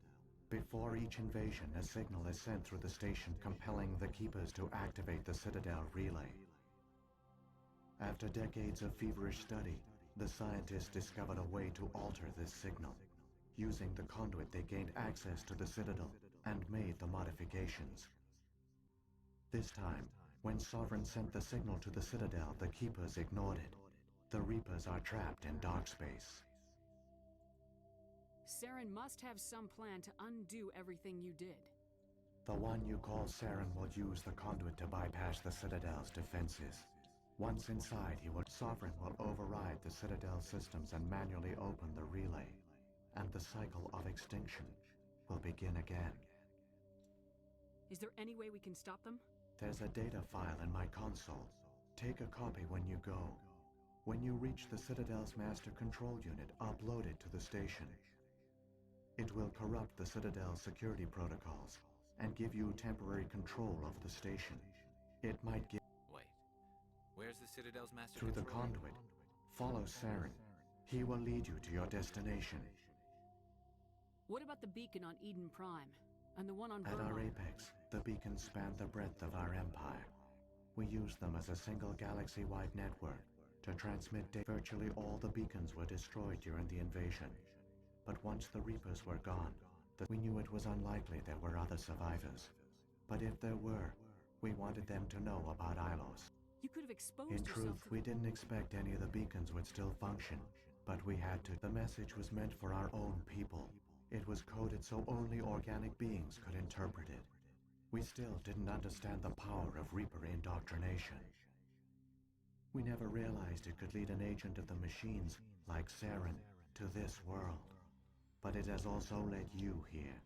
Before each invasion, a signal is sent through the station compelling the Keepers to activate the Citadel relay. After decades of feverish study, the scientists discovered a way to alter this signal. Using the conduit, they gained access to the Citadel and made the modifications. This time, when Sovereign sent the signal to the Citadel, the Keepers ignored it. The Reapers are trapped in dark space. Saren must have some plan to undo everything you did. The one you call Saren will use the conduit to bypass the Citadel's defenses. Once inside, Sovereign will override the Citadel systems and manually open the relay. And the cycle of extinction will begin again. Is there any way we can stop them? There's a data file in my console. Take a copy when you go. When you reach the Citadel's master control unit, upload it to the station. It will corrupt the Citadel's security protocols and give you temporary control of the station. It might give... Wait. Where's the Citadel's master Through the control? conduit. Follow Saren. He will lead you to your destination. What about the beacon on Eden Prime? And the one on At our Vermont? apex, the beacons span the breadth of our empire. We use them as a single galaxy-wide network to transmit data. Virtually all the beacons were destroyed during the invasion. But once the Reapers were gone, we knew it was unlikely there were other survivors. But if there were, we wanted them to know about Ilos. You could have exposed In yourself truth, to we didn't expect any of the beacons would still function, but we had to. The message was meant for our own people. It was coded so only organic beings could interpret it. We still didn't understand the power of Reaper indoctrination. We never realized it could lead an agent of the machines, like Saren, to this world. But it has also led you here.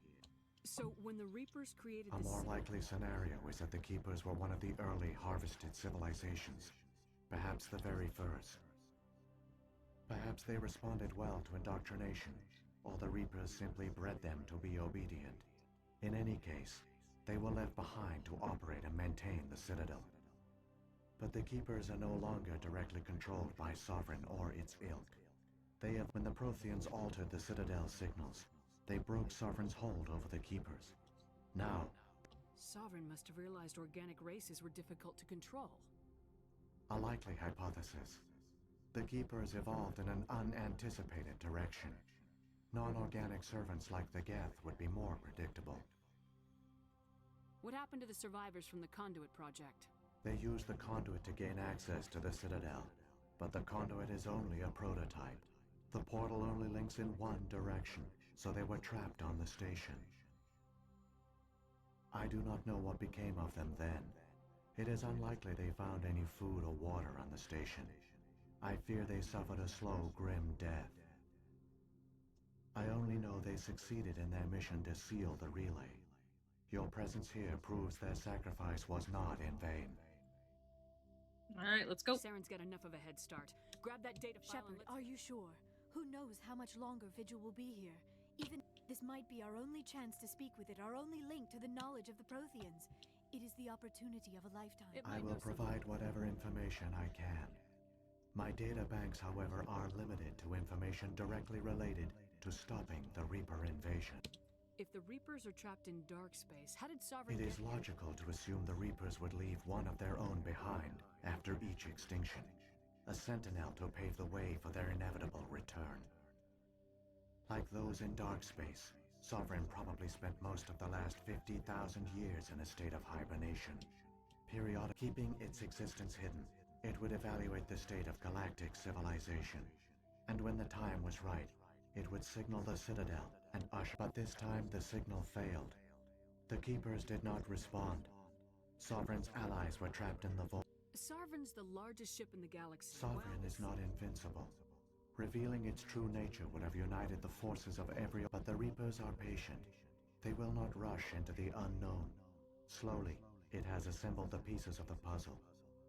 So, when the Reapers created A this... more likely scenario is that the Keepers were one of the early harvested civilizations. Perhaps the very first. Perhaps they responded well to indoctrination, or the Reapers simply bred them to be obedient. In any case, they were left behind to operate and maintain the Citadel. But the Keepers are no longer directly controlled by Sovereign or its ilk. They have, when the Protheans altered the Citadel signals, they broke Sovereign's hold over the Keepers. Now, Sovereign must have realized organic races were difficult to control. a likely hypothesis. The Keepers evolved in an unanticipated direction. Non-organic servants like the Geth would be more predictable. What happened to the survivors from the Conduit project? They used the conduit to gain access to the Citadel, but the conduit is only a prototype. The portal only links in one direction, so they were trapped on the station. I do not know what became of them then. It is unlikely they found any food or water on the station. I fear they suffered a slow, grim death. I only know they succeeded in their mission to seal the relay. Your presence here proves their sacrifice was not in vain. Alright, let's go. Saren's got enough of a head start. Grab that data file. Shepard, are you sure? Who knows how much longer Vigil will be here? Even this might be our only chance to speak with it, our only link to the knowledge of the Protheans. It is the opportunity of a lifetime. I will provide whatever information I can. My data banks, however, are limited to information directly related to stopping the Reaper invasion. If the Reapers are trapped in dark space, how did Sovereign It get is logical to assume the Reapers would leave one of their own behind after each extinction. A sentinel to pave the way for their inevitable return. Like those in dark space, Sovereign probably spent most of the last 50,000 years in a state of hibernation. Keeping its existence hidden, it would evaluate the state of galactic civilization. And when the time was right, it would signal the Citadel and usher. But this time the signal failed. The Keepers did not respond. Sovereign's allies were trapped in the vault. Sovereign's the largest ship in the galaxy. Sovereign is not invincible. Revealing its true nature would have united the forces of every... But the Reapers are patient. They will not rush into the unknown. Slowly, it has assembled the pieces of the puzzle,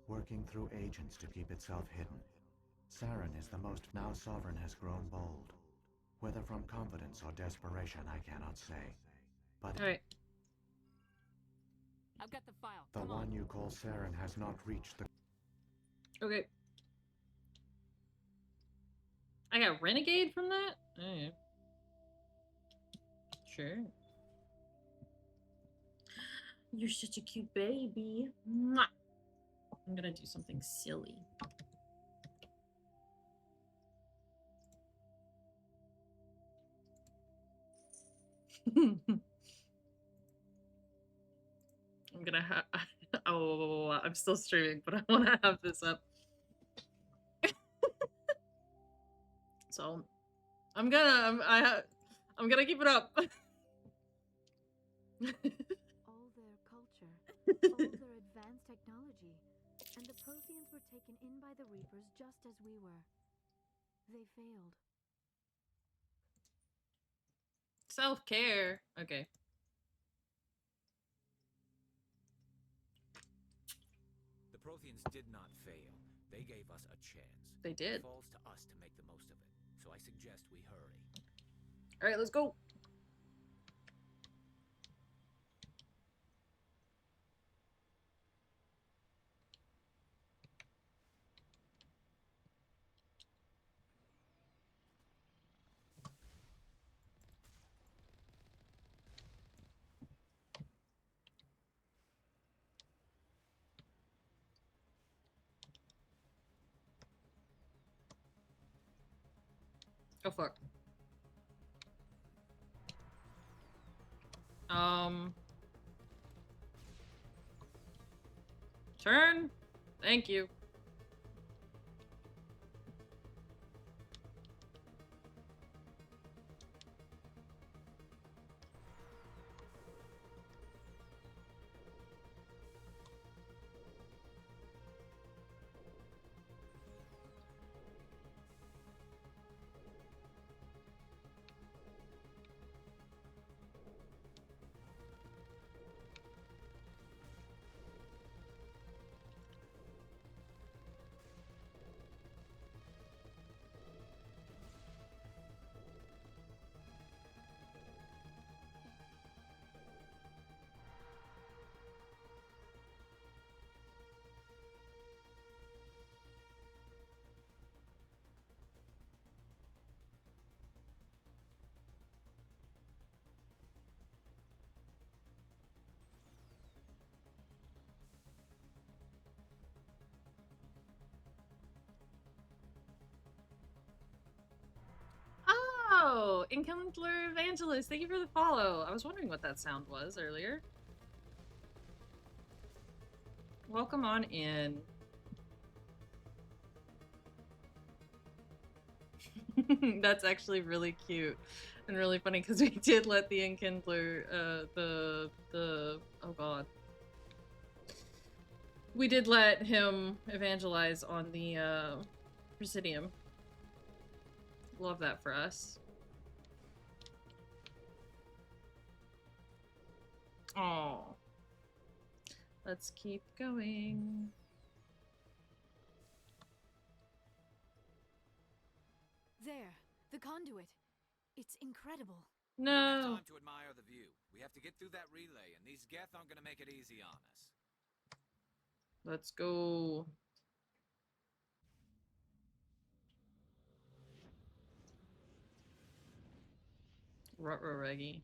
working through agents to keep itself hidden. Saren is the most... Now Sovereign has grown bold. Whether from confidence or desperation, I cannot say. But... Alright. I've got the file. The one you call Saren has not reached the... Okay. I got Renegade from that? Oh, sure. You're such a cute baby. Mwah. I'm gonna do something silly. I'm gonna have... Oh, I'm still streaming, but I want to have this up. So, I'm gonna keep it up. All their culture, all their advanced technology, and the Protheans were taken in by the Reapers just as we were. They failed. Self-care. Okay. The Protheans did not fail. They gave us a chance. They did. It falls to us to make the most of it. So I suggest we hurry. All right, let's go. Oh, fuck. Turn. Thank you. Oh, Enkindler Evangelist, thank you for the follow. I was wondering what that sound was earlier. Welcome on in. That's actually really cute and really funny because we did let the Enkindler, oh god. We did let him evangelize on the, Presidium. Love that for us. Oh. Let's keep going. There, the conduit. It's incredible. We don't have No. time to admire the view. We have to get through that relay, and these Geth aren't gonna make it easy on us. Let's go. Ruh-roh Reggie.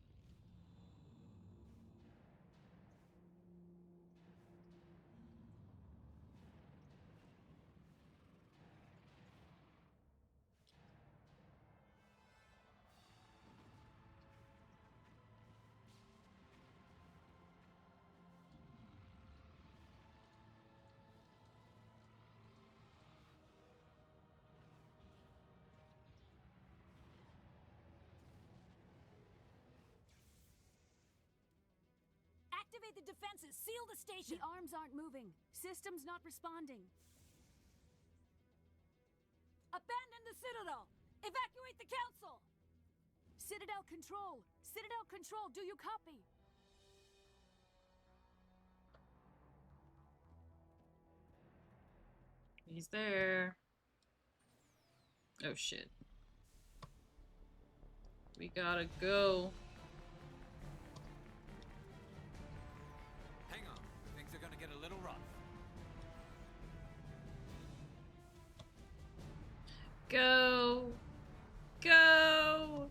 Activate the defenses! Seal the station! The arms aren't moving. System's not responding. Abandon the Citadel! Evacuate the Council! Citadel Control! Citadel Control, do you copy? He's there. Oh shit. We gotta go. Hang on. Things are gonna get a little rough. Go. Go.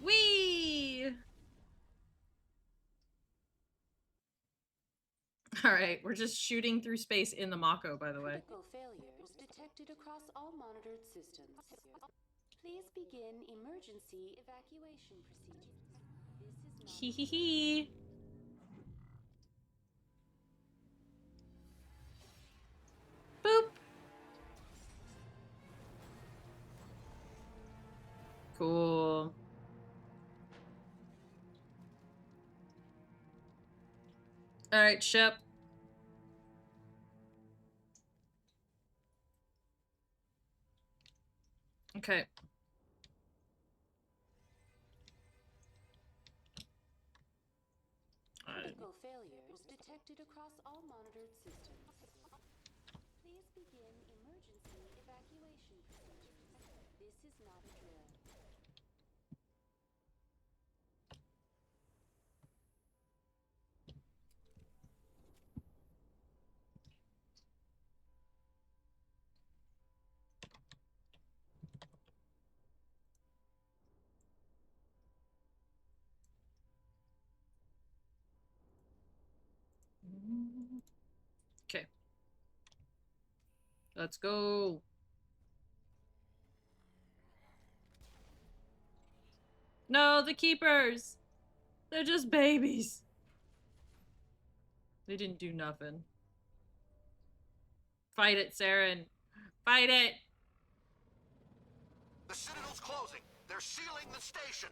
Whee! Alright, we're just shooting through space in the Mako, by the way. Critical failures detected across all monitored systems. Please begin emergency evacuation procedures. This is Hee hee hee. Boop. Cool. Alright, ship. Okay. Critical failures detected across all monitored systems. Please begin emergency evacuation procedures. This is not a drill. Okay. Let's go. No, the keepers. They're just babies. They didn't do nothing. Fight it, Saren. Fight it. The Citadel's closing. They're sealing the station.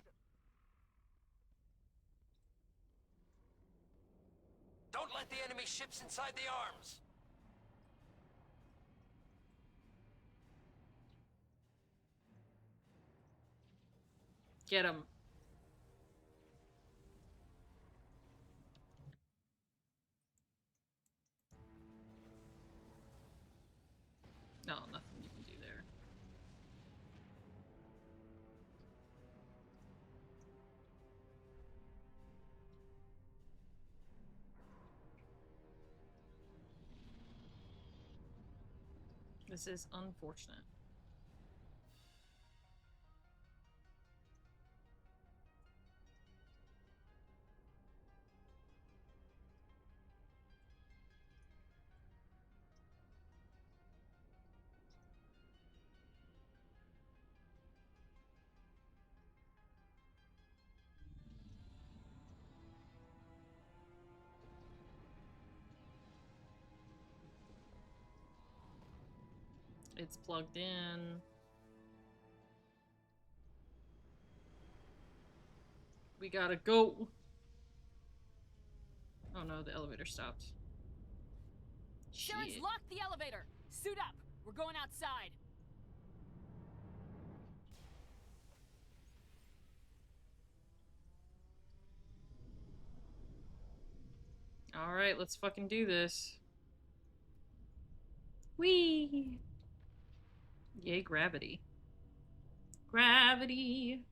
Don't let the enemy ships inside the arms. Get him. No, nothing you can do there. This is unfortunate. It's plugged in. We gotta go. Oh no, the elevator stopped. Sharon's Shit. locked the elevator. Suit up. We're going outside. Alright, let's fucking do this. Whee! Yay, gravity. Gravity!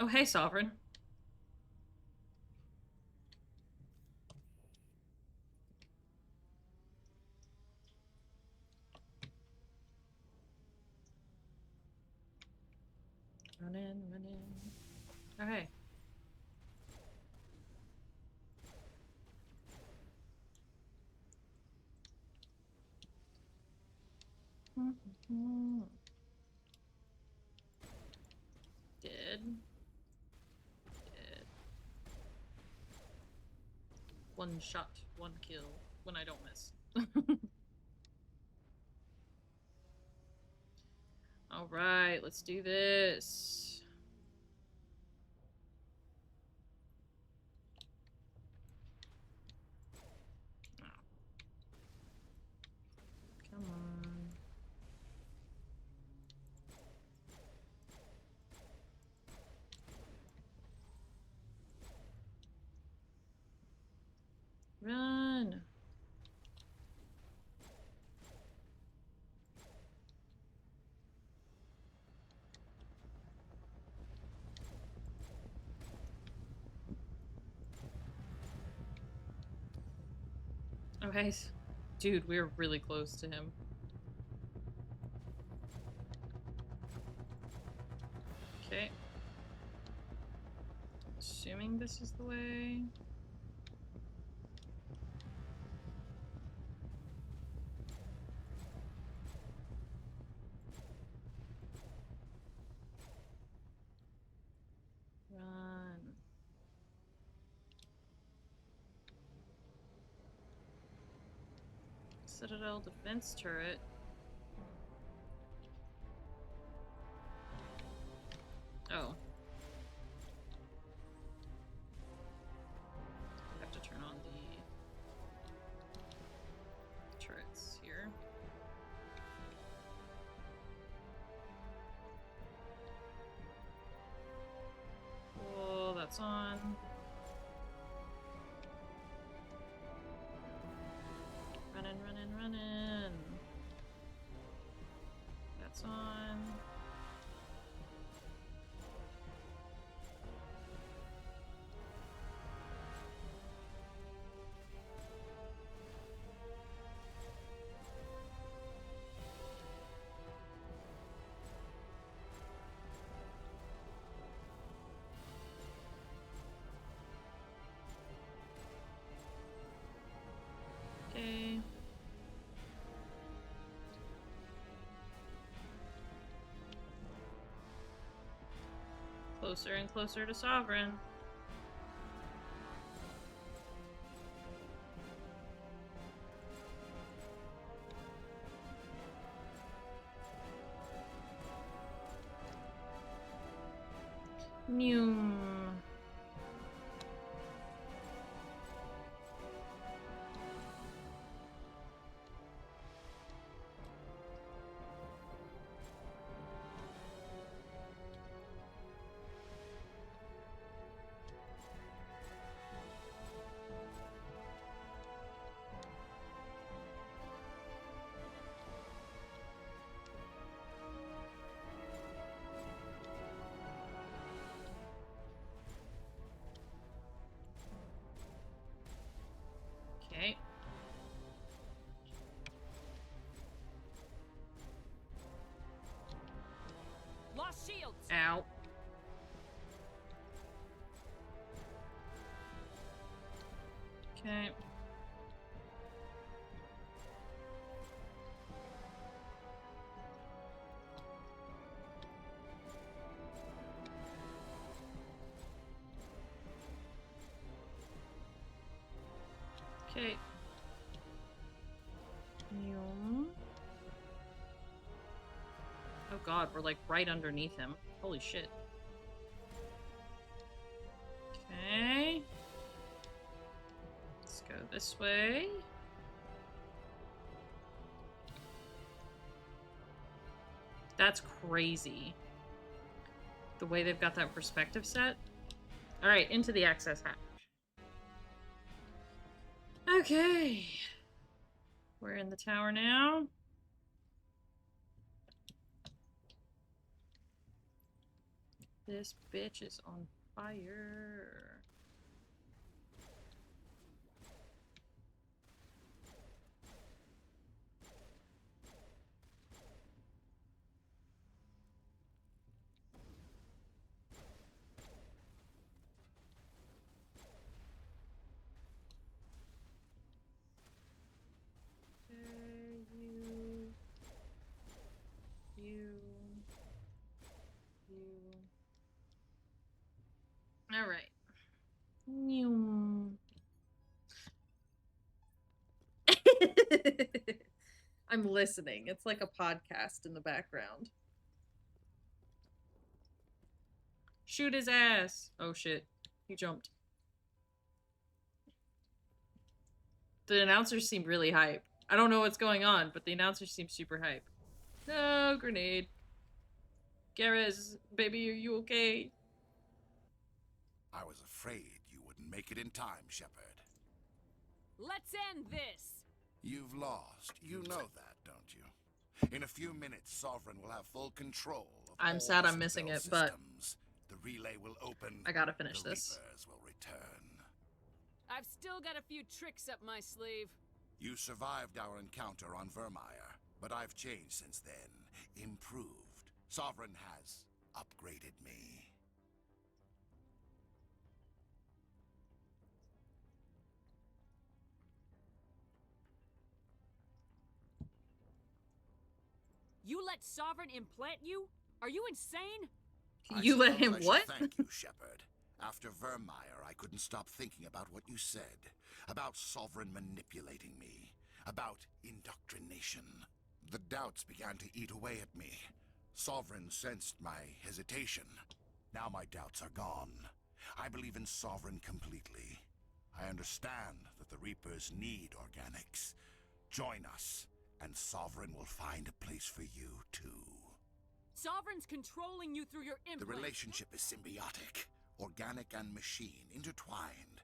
Oh, hey, Sovereign. Run in, run in. Okay. Dead. Dead. One shot, one kill. When I don't miss. Alright, let's do this. Oh. Come on. Run! Okay. Dude, we're really close to him. Okay. Assuming this is the way. Run. Citadel defense turret. Oh. I have to turn on the turrets here. Oh, that's on. Running, running, running. That's on. Okay. Closer and closer to Sovereign. Noom. Okay. Lost shields. Ow. Okay. god, we're like right underneath him. Holy shit. Okay. Let's go this way. That's crazy. The way they've got that perspective set. Alright, into the access hatch. Okay. We're in the tower now. This bitch is on fire. All right. I'm listening. It's like a podcast in the background. Shoot his ass. Oh shit. He jumped. The announcers seem really hype. I don't know what's going on, but the announcers seem super hype. No, grenade. Garez, baby, are you okay? I was afraid you wouldn't make it in time, Shepard. Let's end this! You've lost. You know that, don't you? In a few minutes, Sovereign will have full control of I'm sad I'm missing it, but the relay will open. I gotta finish this. Reapers will return. I've still got a few tricks up my sleeve. You survived our encounter on Vermeer, but I've changed since then. Improved. Sovereign has upgraded me. You let Sovereign implant you? Are you insane? You let him what? Thank you, Shepard. After Vermeer, I couldn't stop thinking about what you said. About Sovereign manipulating me. About indoctrination. The doubts began to eat away at me. Sovereign sensed my hesitation. Now my doubts are gone. I believe in Sovereign completely. I understand that the Reapers need organics. Join us, and Sovereign will find a place for you, too. Sovereign's controlling you through your implant. The relationship is symbiotic. Organic and machine, intertwined.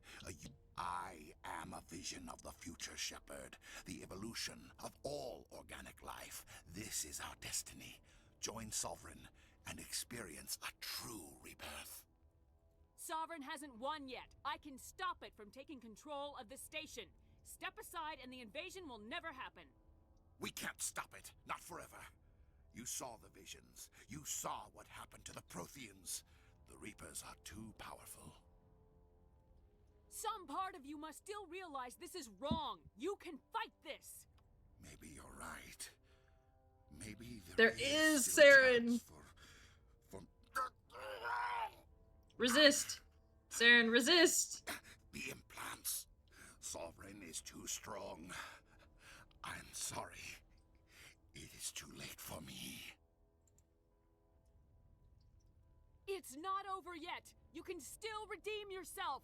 I am a vision of the future, Shepard. The evolution of all organic life. This is our destiny. Join Sovereign and experience a true rebirth. Sovereign hasn't won yet. I can stop it from taking control of the station. Step aside and the invasion will never happen. We can't stop it. Not forever. You saw the visions. You saw what happened to the Protheans. The Reapers are too powerful. Some part of you must still realize this is wrong. You can fight this. Maybe you're right. Maybe there is Saren. Resist. Saren, resist. The implants. Sovereign is too strong. I'm sorry. It is too late for me. It's not over yet. You can still redeem yourself.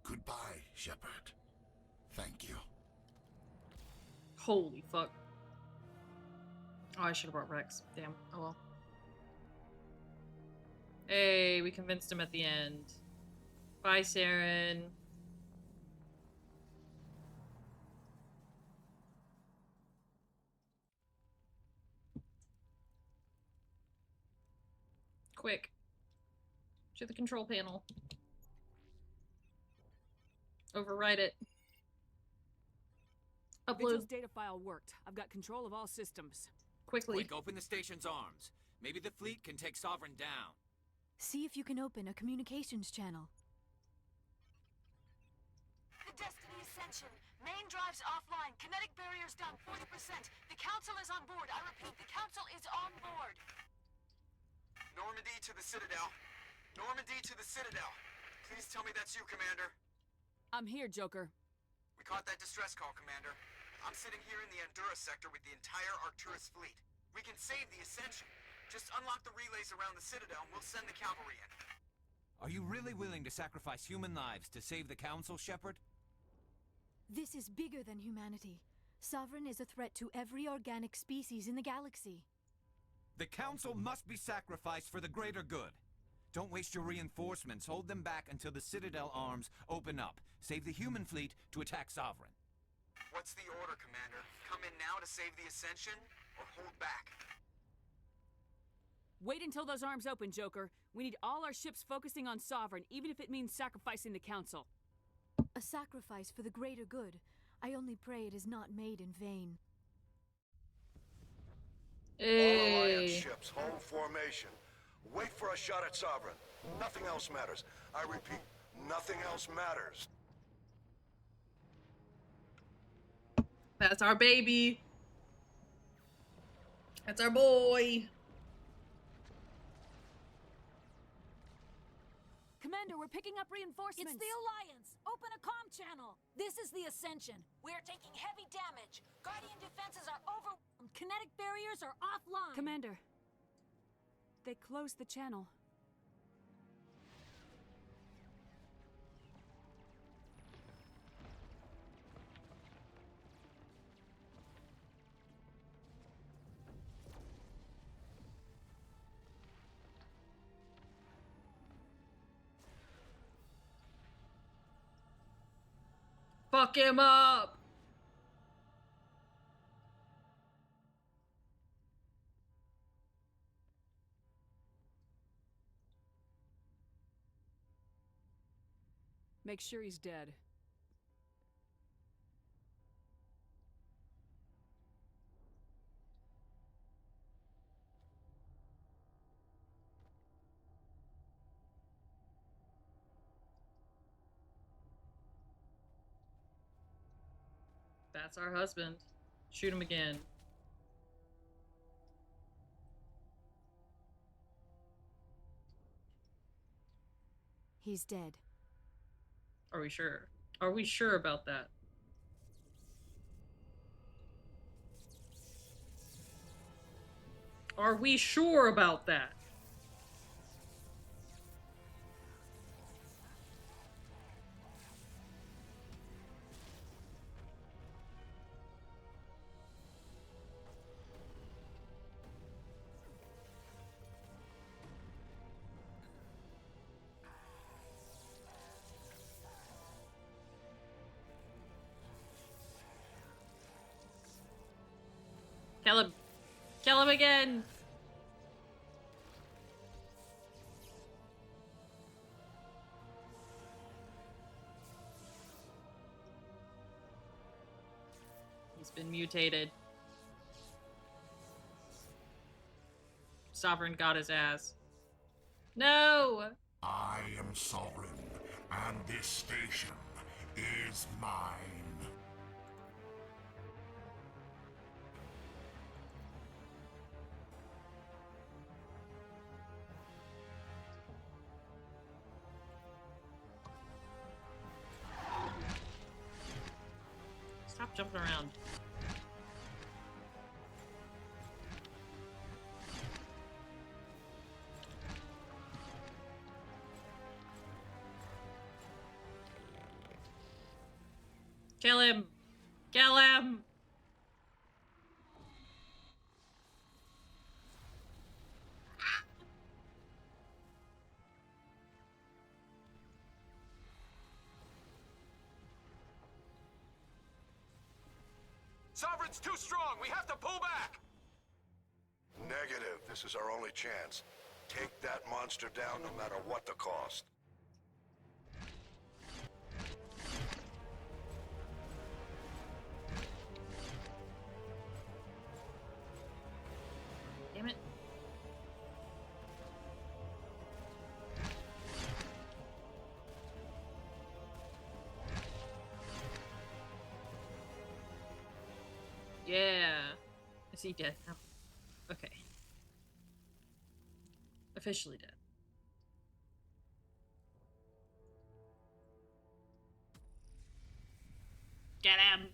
Goodbye, Shepard. Thank you. Holy fuck. Oh, I should have brought Rex. Damn. Oh well. Hey, we convinced him at the end. Bye, Saren. Quick. To the control panel. Override it. Upload. Vigil's data file worked. I've got control of all systems. Quickly. Quick, open the station's arms. Maybe the fleet can take Sovereign down. See if you can open a communications channel. The Destiny Ascension. Main drives offline. Kinetic barriers down 40%. The Council is on board. I repeat, the Council is on board. Normandy to the Citadel. Normandy to the Citadel. Please tell me that's you, Commander. I'm here, Joker. We caught that distress call, Commander. I'm sitting here in the Endura sector with the entire Arcturus fleet. We can save the Ascension. Just unlock the relays around the Citadel and we'll send the cavalry in. Are you really willing to sacrifice human lives to save the Council, Shepard? This is bigger than humanity. Sovereign is a threat to every organic species in the galaxy. The Council must be sacrificed for the greater good. Don't waste your reinforcements. Hold them back until the Citadel arms open up. Save the human fleet to attack Sovereign. What's the order, Commander? Come in now to save the Ascension, or hold back? Wait until those arms open, Joker. We need all our ships focusing on Sovereign, even if it means sacrificing the Council. A sacrifice for the greater good. I only pray it is not made in vain. All Alliance ships, hold formation. Wait for a shot at Sovereign. Nothing else matters. I repeat, nothing else matters. That's our baby. That's our boy. Commander, we're picking up reinforcements. It's the Alliance! Open a comm channel! This is the Ascension. We're taking heavy damage. Guardian defenses are overwhelmed. Kinetic barriers are offline. Commander, they closed the channel. Fuck him up! Make sure he's dead. That's our husband. Shoot him again. He's dead. Are we sure? Are we sure about that? Are we sure about that? Kill him. Kill him again. He's been mutated. Sovereign got his ass. No! I am Sovereign, and this station is mine. Stop jumping around. Kill him! Kill him! Sovereign's too strong! We have to pull back! Negative. This is our only chance. Take that monster down no matter what the cost. Damn it. Yeah. Is he dead now? Okay. Officially dead. Get him!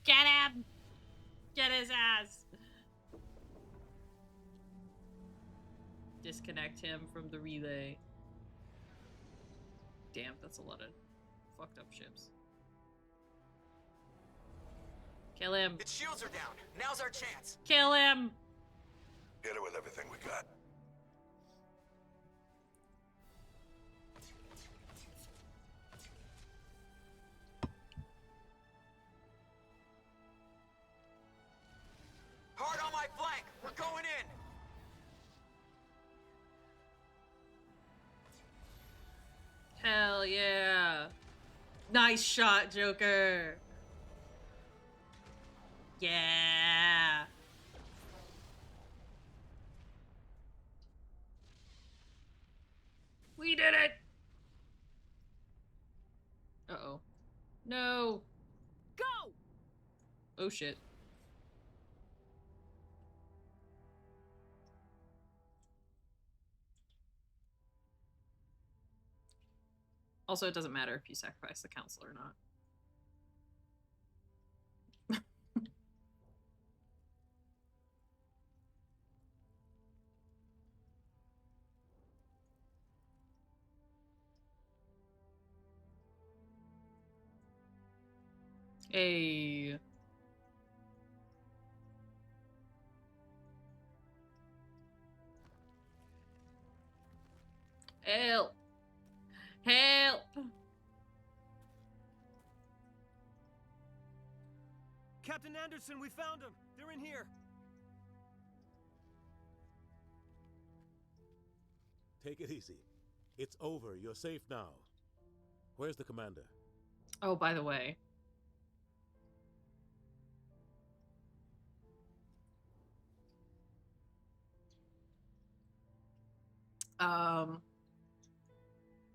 Get him! Get his ass! disconnect him from the relay. Damn, that's a lot of fucked up ships. Kill him. Its shields are down. Now's our chance. Kill him. Hit it with everything we got. Hard on my flank. We're going in. Hell yeah. Nice shot, Joker. Yeah. We did it. Uh-oh. No. Go! Oh shit. Also, it doesn't matter if you sacrifice the council or not. Hey. Help. Help. Captain Anderson, we found them. They're in here. Take it easy. It's over. You're safe now. Where's the commander? Oh, by the way.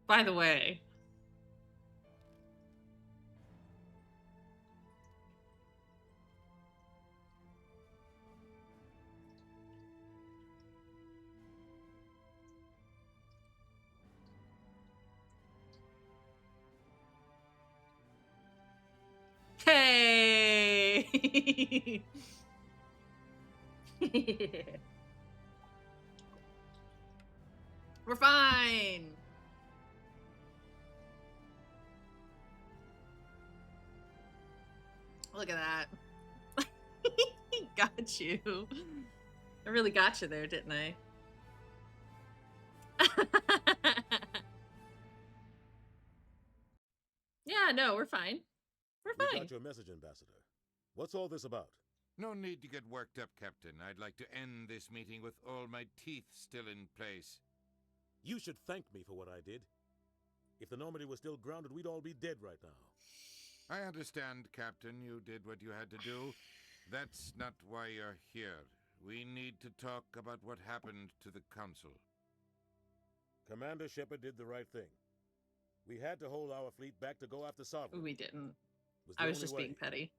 By the way. Hey! We're fine! Look at that. Got you. I really got you there, didn't I? Yeah, no, we're fine. We're We fine. got your message, Ambassador. What's all this about? No need to get worked up, Captain. I'd like to end this meeting with all my teeth still in place. You should thank me for what I did. If the Normandy was still grounded, we'd all be dead right now. I understand, Captain. You did what you had to do. That's not why you're here. We need to talk about what happened to the Council. Commander Shepard did the right thing. We had to hold our fleet back to go after Sovereign. We didn't. Was the I was only just way. being petty.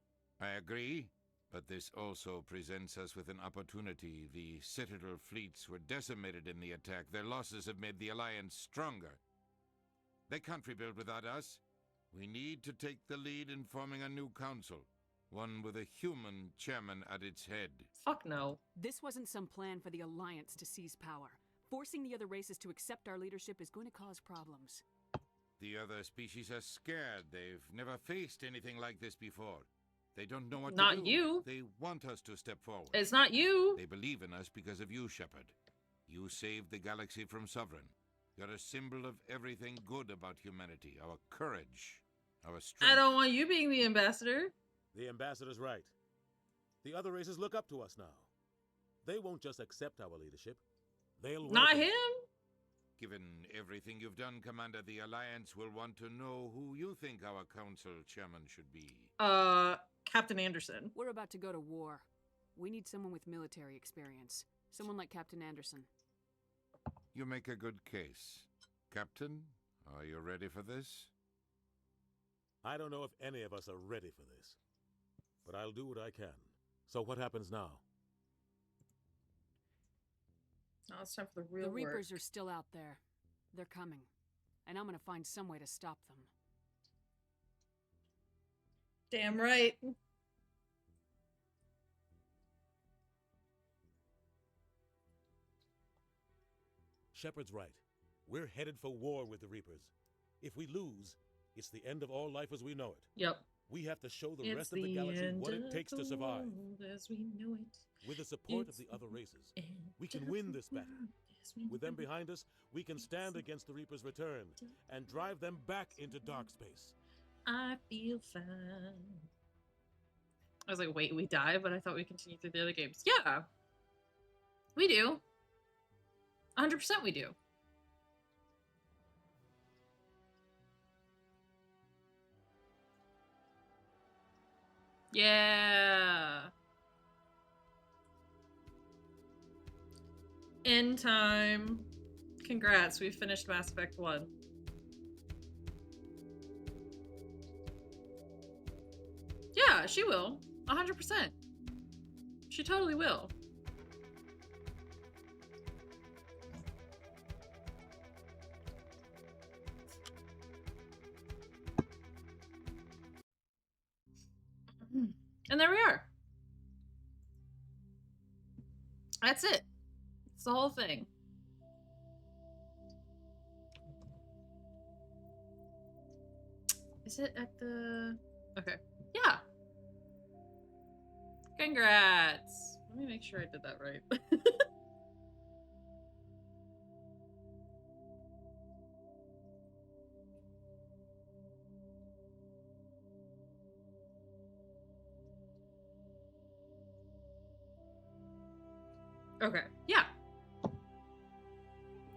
I agree, but this also presents us with an opportunity. The Citadel fleets were decimated in the attack. Their losses have made the Alliance stronger. They can't rebuild without us. We need to take the lead in forming a new council, one with a human chairman at its head. Fuck no. This wasn't some plan for the Alliance to seize power. Forcing the other races to accept our leadership is going to cause problems. The other species are scared. They've never faced anything like this before. They don't know what Not to do. you. They want us to step forward. It's not you. They believe in us because of you, Shepard. You saved the galaxy from Sovereign. You're a symbol of everything good about humanity. Our courage, our strength. I don't want you being the ambassador. The Ambassador's right. The other races look up to us now. They won't just accept our leadership. They'll Not welcome it. him. Given everything you've done, Commander, the Alliance will want to know who you think our council chairman should be. Captain Anderson. We're about to go to war. We need someone with military experience. Someone like Captain Anderson. You make a good case. Captain, are you ready for this? I don't know if any of us are ready for this, but I'll do what I can. So what happens now? Now it's time for the real The Reapers work. are still out there. They're coming. And I'm gonna find some way to stop them. Damn right. Shepard's right. We're headed for war with the Reapers. If we lose, it's the end of all life as we know it. Yep. We have to show the It's rest of the galaxy what it takes to survive. As we know it. With the support of the other races, we can win this battle. With them behind us, we can stand against the Reaper's return and drive them back into dark space. I feel fine. I was like, wait, we die? But I thought we continued through the other games. Yeah. We do. 100% we do. Yeah. End time. Congrats, we finished Mass Effect 1. Yeah, she will. 100%. She totally will. And there we are. That's it. It's the whole thing. Is it at the... Okay. Yeah. Congrats. Let me make sure I did that right. Okay. Yeah.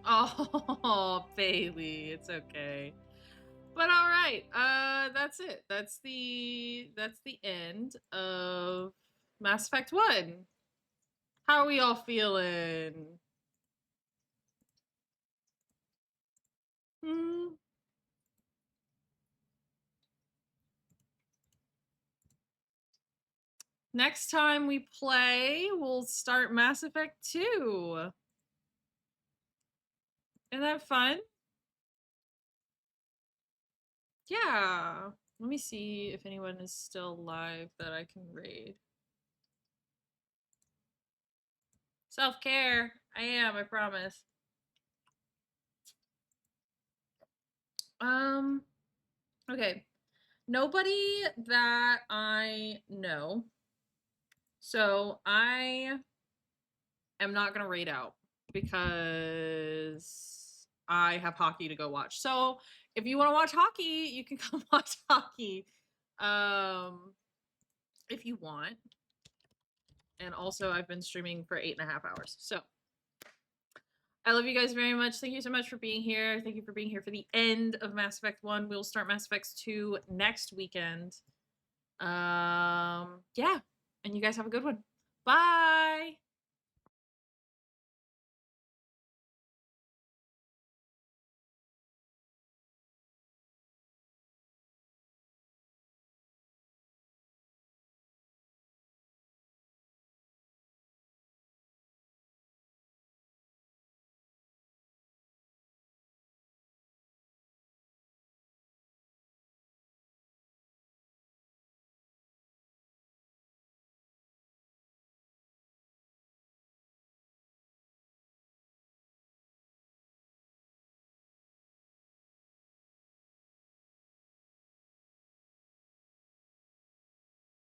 Oh, Bailey, it's okay. But all right. That's it. That's the end of Mass Effect 1. How are we all feeling? Next time we play, we'll start Mass Effect 2. Isn't that fun? Yeah. Let me see if anyone is still live that I can raid. Self-care. I am, I promise. Okay. Nobody that I know. So I am not gonna raid out because I have hockey to go watch. So if you want to watch hockey, you can come watch hockey. If you want. And also I've been streaming for 8.5 hours. So I love you guys very much. Thank you so much for being here. Thank you for being here for the end of Mass Effect 1. We'll start Mass Effect 2 next weekend. Yeah. And you guys have a good one. Bye.